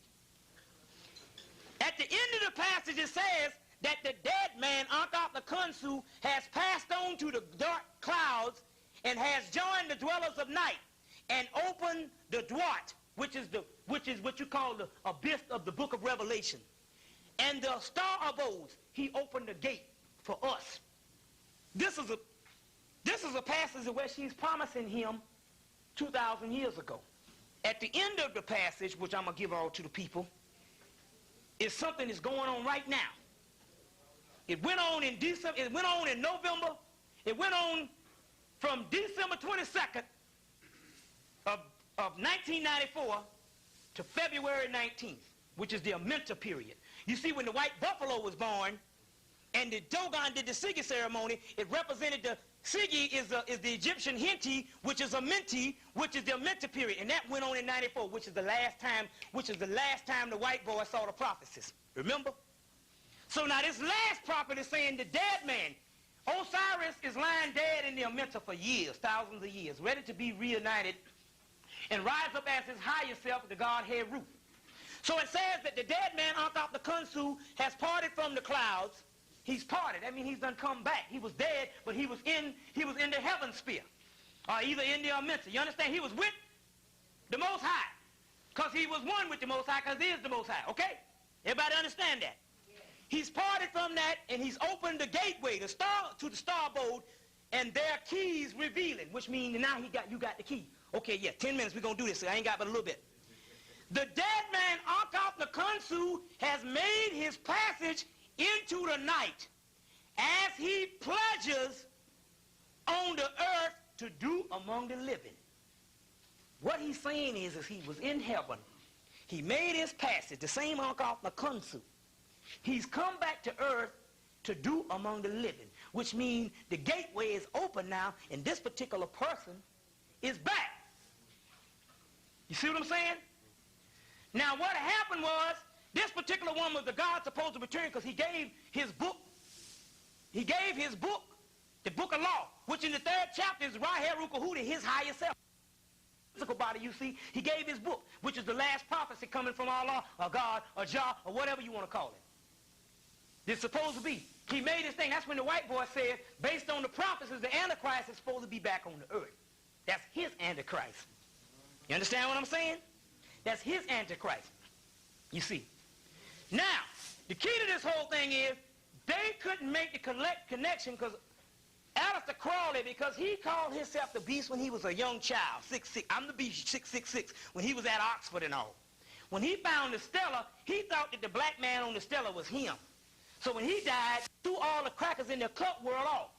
At the end of the passage it says that the dead man, Unkop Kunsu, has passed on to the dark clouds and has joined the dwellers of night and opened the Dwart, which is what you call the abyss of the book of Revelation. And the star abodes, he opened the gate for us. This is a passage where she's promising him 2,000 years ago. At the end of the passage, which I'm going to give all to the people, is something that's going on right now. It went on in December, it went on in November, it went on from December 22nd of 1994 to February 19th, which is the Amenta period. You see, when the white buffalo was born and the Dogon did the Sigi ceremony, it represented the Sigi is the Egyptian Hinti, which is Amenti, which is the Amenta period, and that went on in 94, which is the last time the white boy saw the prophecies. Remember? So now this last prophet is saying the dead man, Osiris, is lying dead in the Amenta for years, thousands of years, ready to be reunited and rise up as his higher self, the god Heru. So it says that the dead man, Unkop Kunsu, has parted from the clouds. He's parted. That means he's done come back. He was dead, but he was in the heaven sphere, or either in the Amenta. You understand? He was with the Most High, because he was one with the Most High, because he is the Most High. Okay? Everybody understand that? He's parted from that, and he's opened the gateway, to the starboard, and their keys revealing, which means now you got the key. Okay, yeah, 10 minutes, we're going to do this, so I ain't got but a little bit. The dead man, Unkop Kunsu, has made his passage into the night as he pledges on the earth to do among the living. What he's saying is he was in heaven. He made his passage, the same Unkop Kunsu. He's come back to earth to do among the living, which means the gateway is open now, and this particular person is back. You see what I'm saying? Now what happened was, this particular one was the God supposed to return because he gave his book. He gave his book, the book of law, which in the 3rd chapter is Raheru Kahuti, his higher self. Physical body, you see, he gave his book, which is the last prophecy coming from Allah, or God, or Jah, or whatever you want to call it. It's supposed to be. He made his thing. That's when the white boy said, based on the prophecies, the Antichrist is supposed to be back on the earth. That's his Antichrist. You understand what I'm saying? That's his Antichrist. You see. Now, the key to this whole thing is they couldn't make the connection because Alistair Crawley, because he called himself the beast when he was a young child, 6'6". I'm the beast, 6'6", when he was at Oxford and all. When he found the Stella, he thought that the black man on the Stella was him. So when he died, threw all the crackers in the cup whirled off.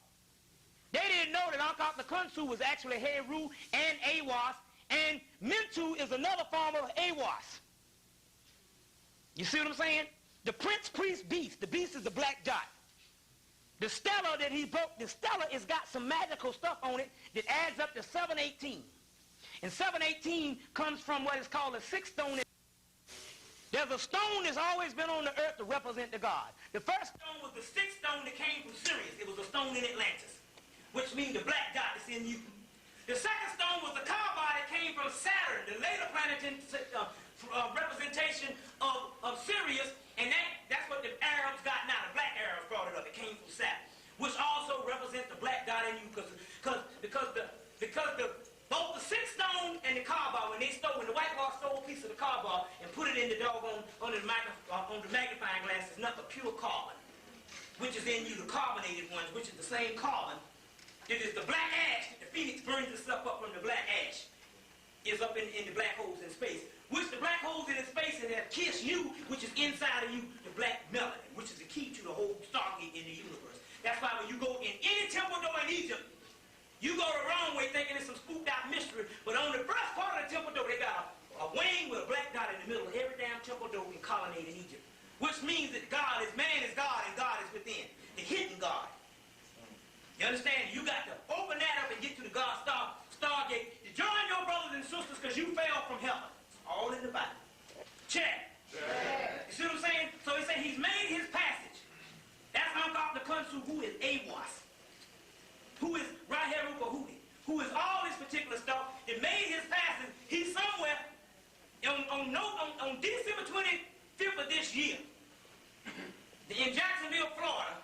They didn't know that Unkop Kunsu was actually Heru and Awas, and Mentu is another form of Awas. You see what I'm saying? The prince, priest, beast. The beast is the black dot. The Stella that he broke, the Stella has got some magical stuff on it that adds up to 718. And 718 comes from what is called a 6th stone. There's a stone that's always been on the earth to represent the god. The first stone was the 6th stone that came from Sirius. It was a stone in Atlantis, which means the black dot is in you. The second stone was the Kaaba that came from Saturn, the later planet representation of Sirius, and that's what the Arabs got now. The black Arabs brought it up. It came from Saturn, which also represents the black dot in you, because both the 6th stone and the Kaaba, when the white boy stole a piece of the Kaaba and put it in the doggone on the magnifying glass, it's not the pure carbon, which is in you, the carbonated ones, which is the same carbon. It is the black ash that the phoenix burns itself up from the black ash. Is up in the black holes in space. Which the black holes in space and that kiss you, which is inside of you, the black melanin, which is the key to the whole stargate in the universe. That's why when you go in any temple door in Egypt, you go the wrong way thinking it's some spooked out mystery, but on the first part of the temple door, they got a wing with a black dot in the middle of every damn temple door in colonnade in Egypt. Which means that God is, man is God, and God is within. The hidden God. You understand? You got to open that up and get to the God Stargate to join your brothers and sisters because you fell from heaven. It's all in the Bible. Check. You see what I'm saying? So he said he's made his passage. That's Uncle the Kunsu, who is AWAS, who is Raheru Bahudi, who is all this particular stuff. It made his passage. He's somewhere on December 25th of this year in Jacksonville, Florida.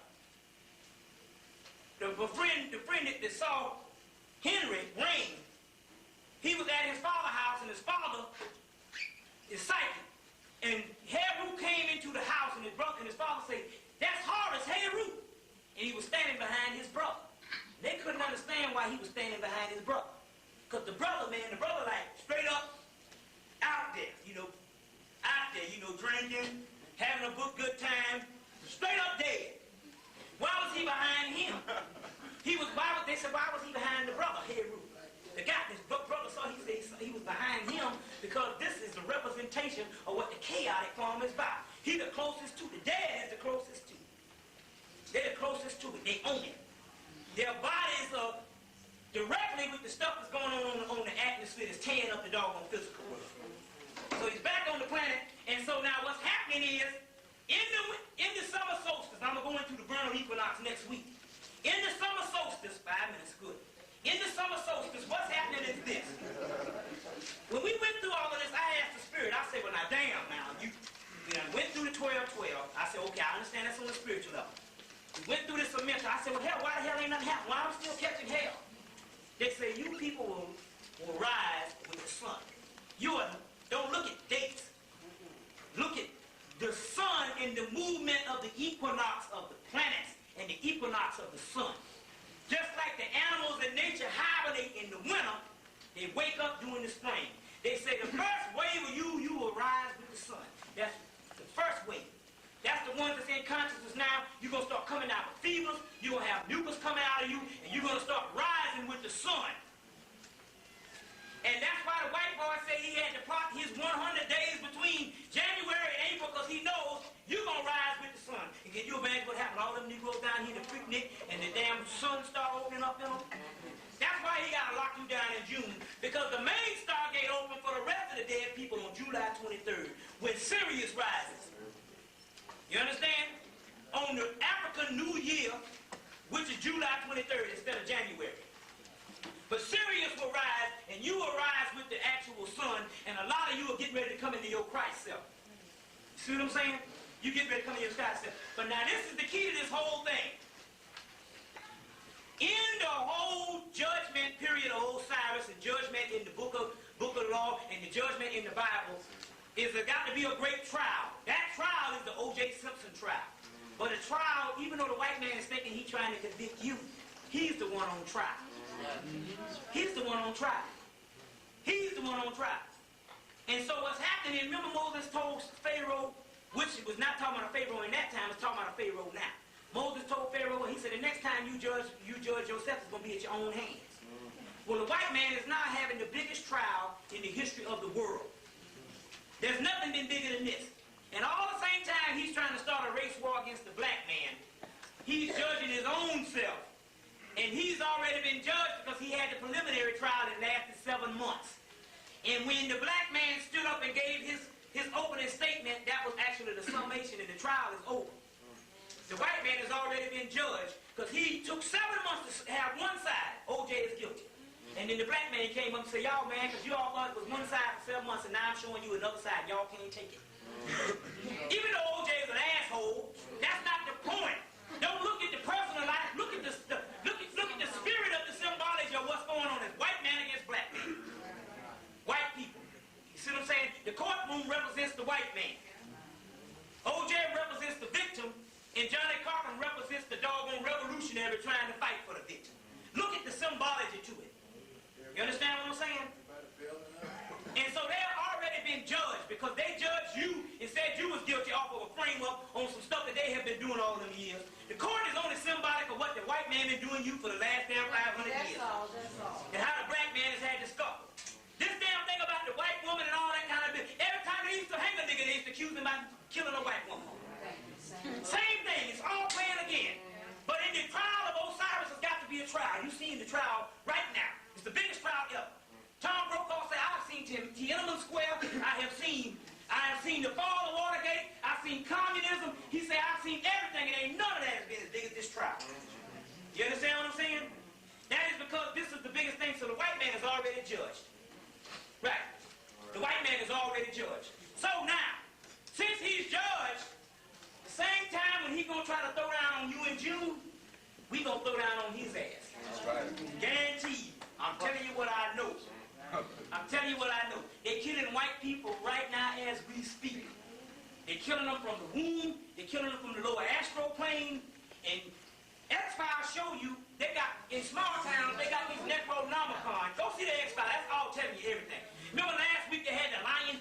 The friend that saw Henry Rain, he was at his father's house, and his father is psychic. And Heru came into the house, and his father said, "That's Horace Heru." And he was standing behind his brother. They couldn't understand why he was standing behind his brother. Because the brother like straight up out there, drinking, having a good time, straight up dead. Why was he behind him? They said, why was he behind the brother, Heru? The guy, his brother saw, he said he was behind him because this is the representation of what the chaotic form is about. He's the closest to it. The dad is the closest to it. They're the closest to it. They own it. Their bodies are directly with the stuff that's going on the atmosphere that's tearing up the doggone physical world. So he's back on the planet, and so now what's happening is, in the summer solstice, I'm going to go into the vernal equinox next week. In the summer solstice, 5 minutes, good. In the summer solstice, what's happening is this. When we went through all of this, I asked the spirit, I said, well, now, damn, now, you went through the 12-12. I said, okay, I understand that's on the spiritual level. We went through this mental. I said, well, hell, why the hell ain't nothing happening? Why I'm still catching hell? They say, you people will rise with the sun. Don't look at dates. Look at the sun and the movement of the equinox of the planets and the equinox of the sun. Just like the animals in nature hibernate in the winter, they wake up during the spring. They say the first wave of you will rise with the sun. That's the first wave. That's the ones that's in consciousness now. You're going to start coming out with fevers. You're going to have mucus coming out of you, and you're going to start rising with the sun. And that's why the white boy said he had to plot his 100 days between January and April because he knows you're going to rise with the sun. And can you imagine what happened? All them Negroes down here in the Freaknik and the damn sun started opening up in them. That's why he got to lock you down in June, because the main Stargate opened for the rest of the dead people on July 23rd when Sirius rises. You understand? On the African New Year, which is July 23rd instead of January. But Sirius will rise, and you will rise with the actual sun, and a lot of you are getting ready to come into your Christ self. See what I'm saying? You get ready to come into your Christ self. But now this is the key to this whole thing. In the whole judgment period of Osiris, and judgment in the book of law, and the judgment in the Bible, is there got to be a great trial. That trial is the O.J. Simpson trial. But a trial, even though the white man is thinking he's trying to convict you, he's the one on trial. He's the one on trial. He's the one on trial. And so what's happening, remember Moses told Pharaoh, which was not talking about a Pharaoh in that time, it's talking about a Pharaoh now. Moses told Pharaoh, he said, the next time you judge yourself, it's going to be at your own hands. Well, the white man is now having the biggest trial in the history of the world. There's nothing been bigger than this. And all at the same time, he's trying to start a race war against the black man. He's judging his own self. And he's already been judged because he had the preliminary trial that lasted 7 months. And when the black man stood up and gave his opening statement, that was actually the summation, and the trial is over. The white man has already been judged because he took 7 months to have one side. O.J. is guilty. And then the black man came up and said, y'all, man, because you all thought it was one side for 7 months, and now I'm showing you another side. Y'all can't take it. Even though O.J. is an asshole, that's not the point. Don't look at the personal life. Look at the spirit of the symbology of what's going on. It's white man against black man. White people. You see what I'm saying? The courtroom represents the white man. O.J. represents the victim, and Johnny Carson represents the doggone revolutionary trying to fight for the victim. Look at the symbology to it. You understand what I'm saying? And so they've already been judged because they judged you and said you was guilty off of a framework on some stuff that they have been doing all them years. The court is only symbolic of what the white man been doing you for the last damn 500 years. That's all. And how the black man has had to suffer. This damn thing about the white woman and all that kind of business. Every time they used to hang a nigga, they used to accuse him about killing a white woman. Same thing. It's all playing again. But in the trial of Osiris, has got to be a trial. You see in the trial right now. It's the biggest trial ever. Tiananmen Square. I have seen the fall of Watergate. I've seen communism. He said, I've seen everything, and ain't none of that has been as big as this trial. You understand what I'm saying? That is because this is the biggest thing, so the white man is already judged. Right. The white man is already judged. So now, since he's judged, the same time when he's going to try to throw down on you in June, we going to throw down on his ass. That's right. Guaranteed. I'm telling you what I know. I'm telling you what I know. They're killing white people right now as we speak. They're killing them from the womb. They're killing them from the lower astral plane. And X-Files show you, they got, in small towns, they got these Necronomicon. Go see the X-Files. That's all telling you everything. Remember last week they had the lion,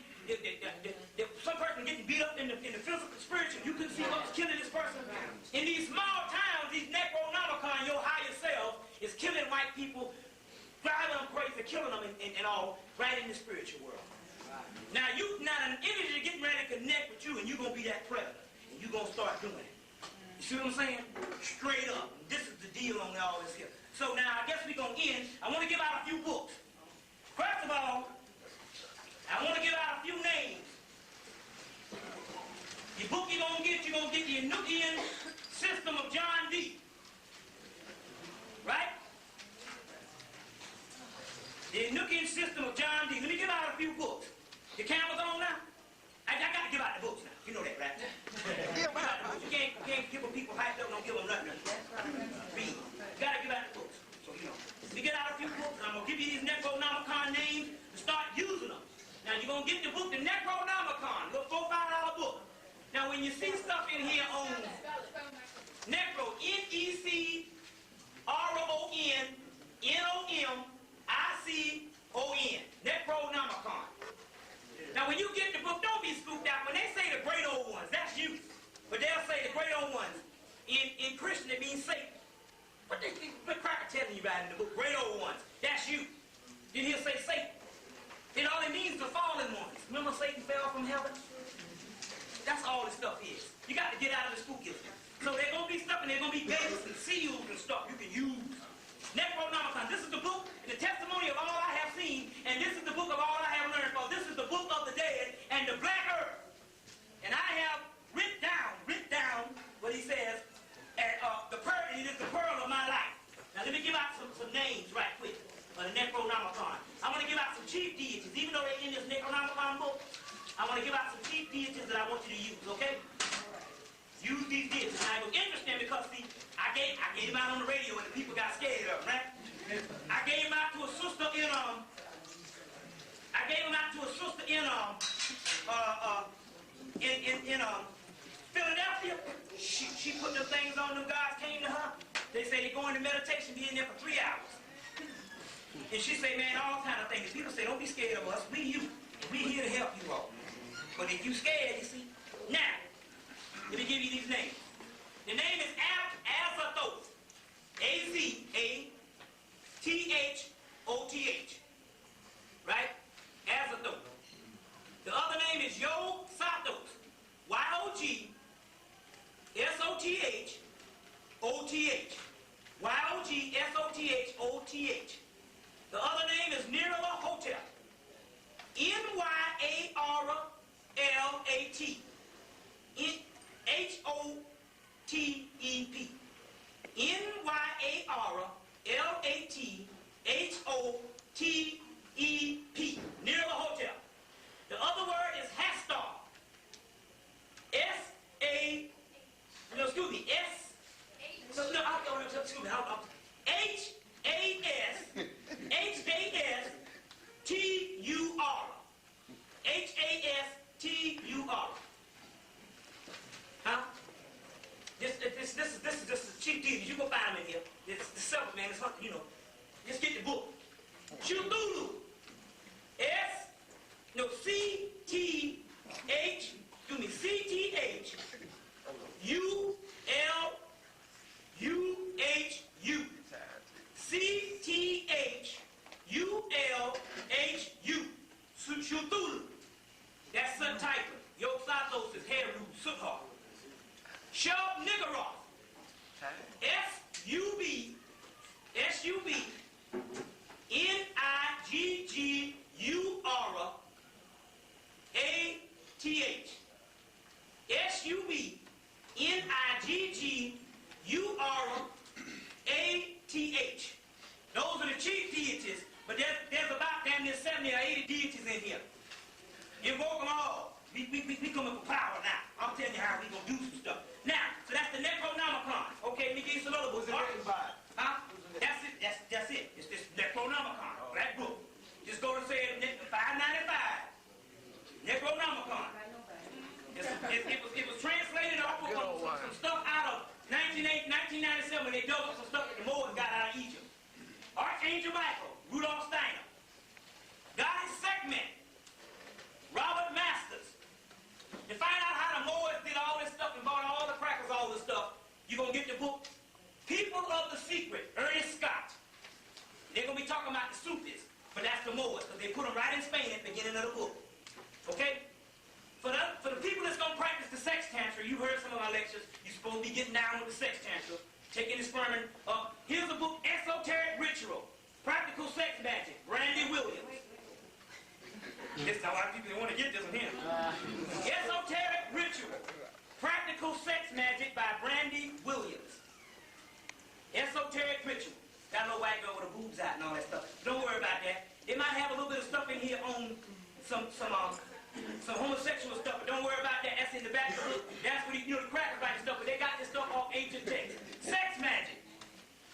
some person getting beat up in the physical, spiritual. You couldn't see what was killing this person. In these small towns, these Necronomicon, your higher self, is killing white people, driving them crazy, killing them and all, right in the spiritual world. Now an energy getting ready to connect with you, and you're going to be that predator. And you're going to start doing it. You see what I'm saying? Straight up. This is the deal on all this here. So now, I guess we're going to end. I want to give out a few books. First of all, I want to give out a few names. The book you're going to get the Enochian System of John D. Right? The Enochian System of John D. Let me give out a few books. The camera's on now? I got to give out the books now. You know that, right? You can't give them people hyped up, don't give them nothing. Read. You got to give out the books. So, you know. We get out a few books, and I'm going to give you these Necronomicon names to start using them. Now, you're going to get the book, the Necronomicon, little $4, $5 book. Now, when you see stuff in here on Necro, Necronomicon, Necronomicon. Now, when you get the book, don't be spooked out. When they say the great old ones, that's you. But they'll say the great old ones. In Christian, it means Satan. What Cracker telling you about in the book? Great old ones. That's you. Then he'll say Satan. Then all it means is the fallen ones. Remember Satan fell from heaven? That's all this stuff is. You got to get out of the spookyism. So there's going to be stuff, and there's going to be gates and seals and stuff you can use. Necronomicon. This is the book and the testimony of all I have seen, and this is the book of all I have learned. For this is the book of the dead and the black earth. And I have written down what he says, it is the pearl of my life. Now let me give out some names right quick for the Necronomicon. I want to give out some chief deities, even though they're in this Necronomicon book. I want to give out some chief deities that I want you to use, okay? Use these deities. Now, it was interesting because, see, I gave them out on the radio and the people got scared of them, right? I gave them out to a sister in Philadelphia. She put them things on, them guys came to her. They say they go into meditation, be in there for 3 hours. And she say, man, all kind of things. People say, don't be scared of us. We you. We here to help you all. But if you scared, you see. Now, let me give you these names. The name is Azathoth. A-Z-A-T-H-O-T-H. Right? Azathoth. The other name is Yog-Sathos. Y-O-G-S-O-T-H-O-T-H. Y-O-G-S-O-T-H-O-T-H. The other name is Nyarlathotep. N-Y-A-R-L-A-T. H-O-T-E-P. N-Y-A-R-L-A-T-H-O-T-E-P. Nyarlathotep. The other word is Hastar. S-A... No, excuse me. H-A-S-H-A-S-T-U-R. H-A-S-T-U-R. Huh? This is just the chief deity. You go find them in here. It's the seventh, man. It's you know. Just get the book. Cthulhu. C-T-H-U-L-U-H-U. Aura, ATH. Those are the chief deities, but there's about damn near 70 or 80 deities in here. Invoke them all. We coming for power now. I'm telling you how we gonna do some stuff. Now, so that's the Necronomicon. Okay, let me give you some other books. What's it written by? Huh? That's it. That's it. It's this Necronomicon. Black book. Just go to say $5.95. Necronomicon. It was translated off of some stuff out of 1997 when they dug up some stuff that the Moors got out of Egypt. Archangel Michael, Rudolph Steiner. Goddess Sekhmet, Robert Masters. To find out how the Moors did all this stuff and bought all the crackers, all this stuff, you're going to get the book People of the Secret, Ernest Scott. They're going to be talking about the Sufis, but that's the Moors, because they put them right in Spain at the beginning of the book. Okay? For the people that's going to practice the sex tantra, you heard some of my lectures, you're supposed to be getting down with the sex tantra, taking the sperm. Here's a book, Esoteric Ritual, Practical Sex Magic, Randy Williams. There's a lot of people that want to get this one here. Esoteric Ritual, Practical Sex Magic by Brandy Williams. Esoteric Ritual. Got a little white girl with her boobs out and all that stuff. Don't worry about that. They might have a little bit of stuff in here on some homosexual stuff, but don't worry about that. That's in the back of the book. That's what the cracker about stuff, but they got this stuff off ancient texts. Sex magic.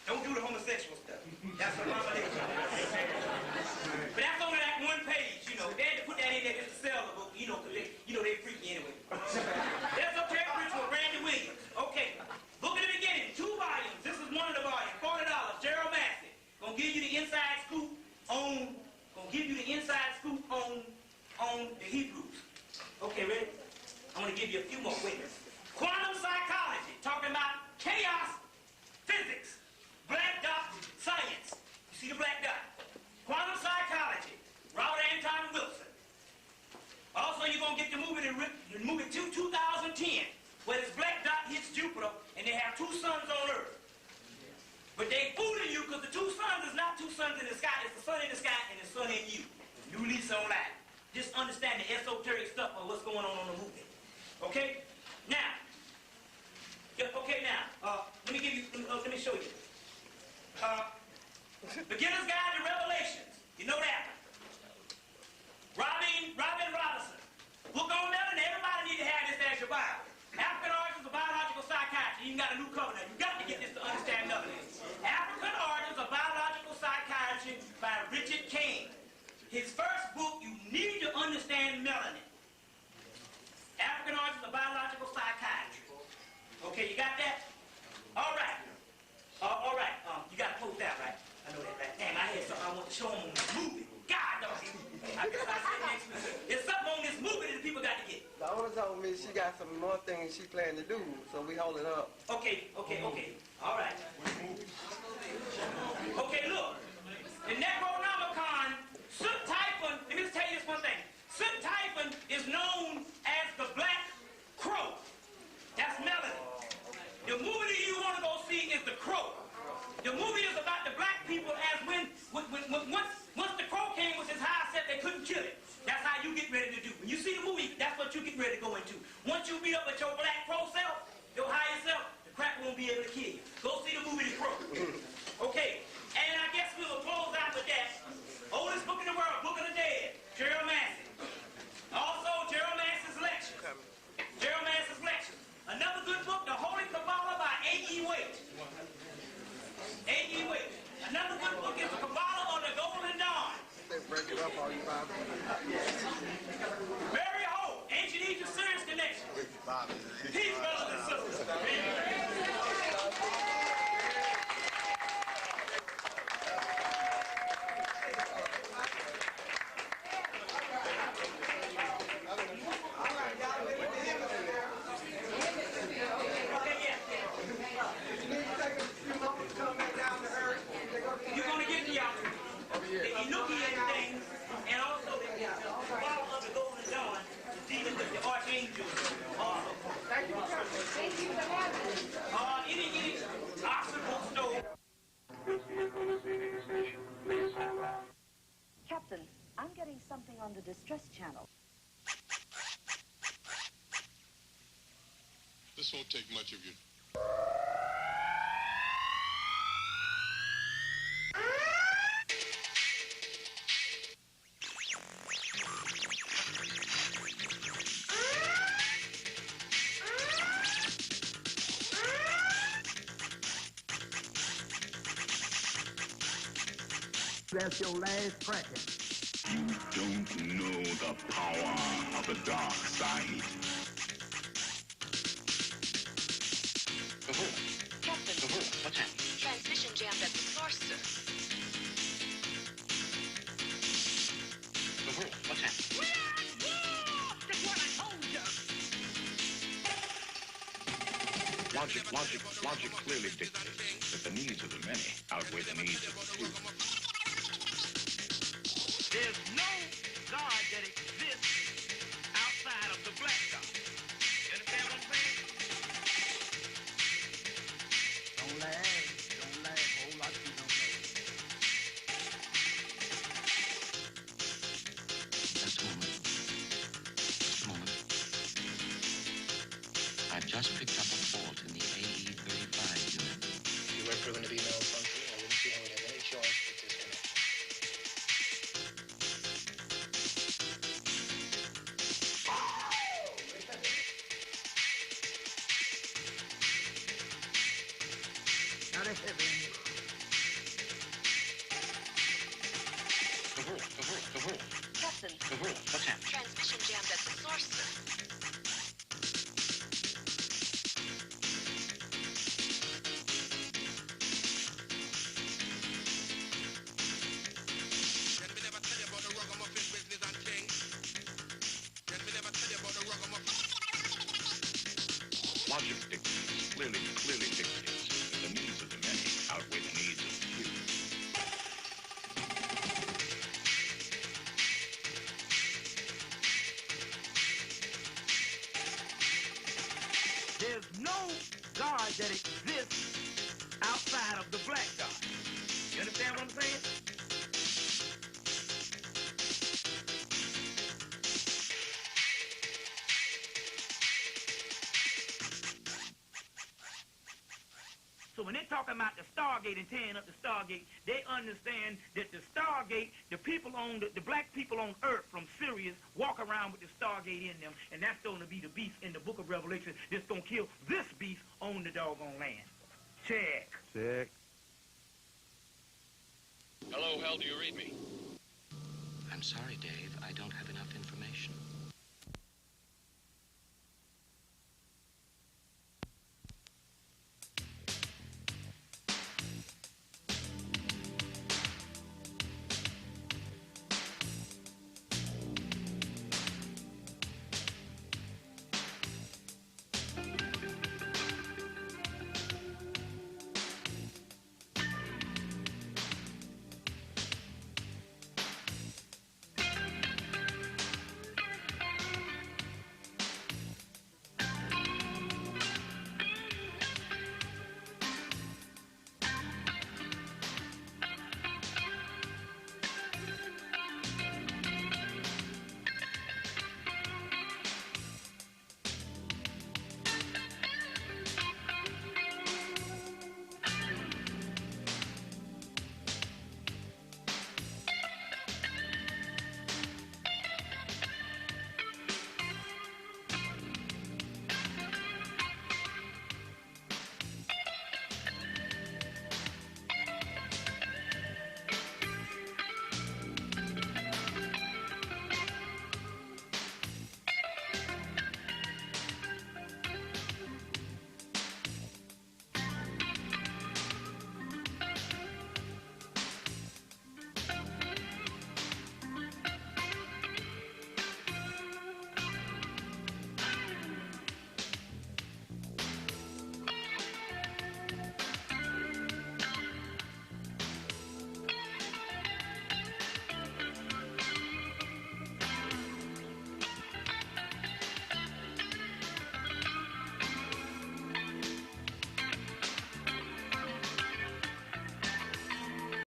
Don't do the homosexual stuff. That's what Mama did. But that's only that one page, They had to put that in there just to sell the book, because they freaky anyway. Esoteric Ritual, Randy Williams. Okay. Book in the beginning, 2 volumes. This is one of the volumes, $40. Gerald Massey. Gonna give you the inside scoop on the Hebrews. Okay, ready? I'm gonna give you a few more. Wait. Quantum psychology, talking about chaos physics. Black dot science. You see the black dot? Quantum psychology. Robert Anton Wilson. Also, you're gonna get the movie 2010, where this black dot hits Jupiter, and they have 2 suns on Earth. But they fooling you because the 2 suns is not 2 suns in the sky. It's the sun in the sky and the sun in you. New lease on life. Just understand the esoteric stuff of what's going on the movie. Okay? Now, let me show you. Beginner's Guide to Revelations. You know that. Robin Robinson. Book on that, and everybody need to have this as your Bible. African Origins of Biological Psychiatry. You got a new cover now. You got to get this to understand none of this. African Origins of Biological Psychiatry by Richard King. His first book, you need to understand melanin. African Origins of Biological Psychiatry. Okay, you got that? All right. All right. You got to close that, right? I know that, right? Damn, I had something I want to show them on this movie. God, dog. I guess I said next week. There's something on this movie that the people got to get. The owner told me she got some more things she planned to do, so we hold it up. Okay. All right. Okay, look. The Necronomicon, Soot Typhon, let me just tell you this one thing. Soot Typhon is known as the Black Crow. That's melody. The movie that you want to go see is The Crow. The movie is about the black people as once the crow came with his high set, they couldn't kill it. That's how you get ready to do. When you see the movie, that's what you get ready to go into. Once you beat up with your black crow self, your higher self, the crack won't be able to kill you. Go see the movie The Crow. Okay, and I guess we will close out with that. Oldest book in the world, Book of the Dead, Gerald Massey. Also, Gerald Massey's Lectures. Gerald Massey's Lectures. Another good book, The Holy Kabbalah by A.E. Waite. A.E. Waite. Another good book is The Kabbalah on the Golden Dawn. They break it up all you find. Mary Hope, Ancient Egypt Serious Connection. Peace, brothers and sisters. You're going to get the Inuki and things, and also the Kabbalah of the Golden Dawn, the demons of the archangels. Thank you for having me. Any Oxford bookstore. Captain, I'm getting something on the distress channel. This won't take much of your That's your last cracker. You don't know the power of the dark side. Captain, What's happening? transmission jammed at the source, sir. What's happening? We are at war! That's what I told you! Logic clearly dictates that the needs of the many outweigh the needs of the few. There's no God that exists outside of the black God. You understand what I'm saying? Don't laugh, whole lot of you don't know. Just a moment. I've just picked up a fault in the AE-35 unit. You went through into the email function. I wouldn't see how we have any choice but disconnect. Now that's heavy. Captain, What's happening? transmission jammed at the source, sir. Logic dictates, clearly dictates that the needs of the many outweigh the needs of the few. There's no God that exists outside of the black God. You understand what I'm saying? So when they're talking about the Stargate and tearing up the Stargate, they understand that the Stargate, the people on the black people on Earth from Sirius walk around with the Stargate in them, and that's going to be the beast in the Book of Revelation that's going to kill this beast on the doggone land. Check. Hello, Hell, do you read me? I'm sorry, Dave. I don't have enough information.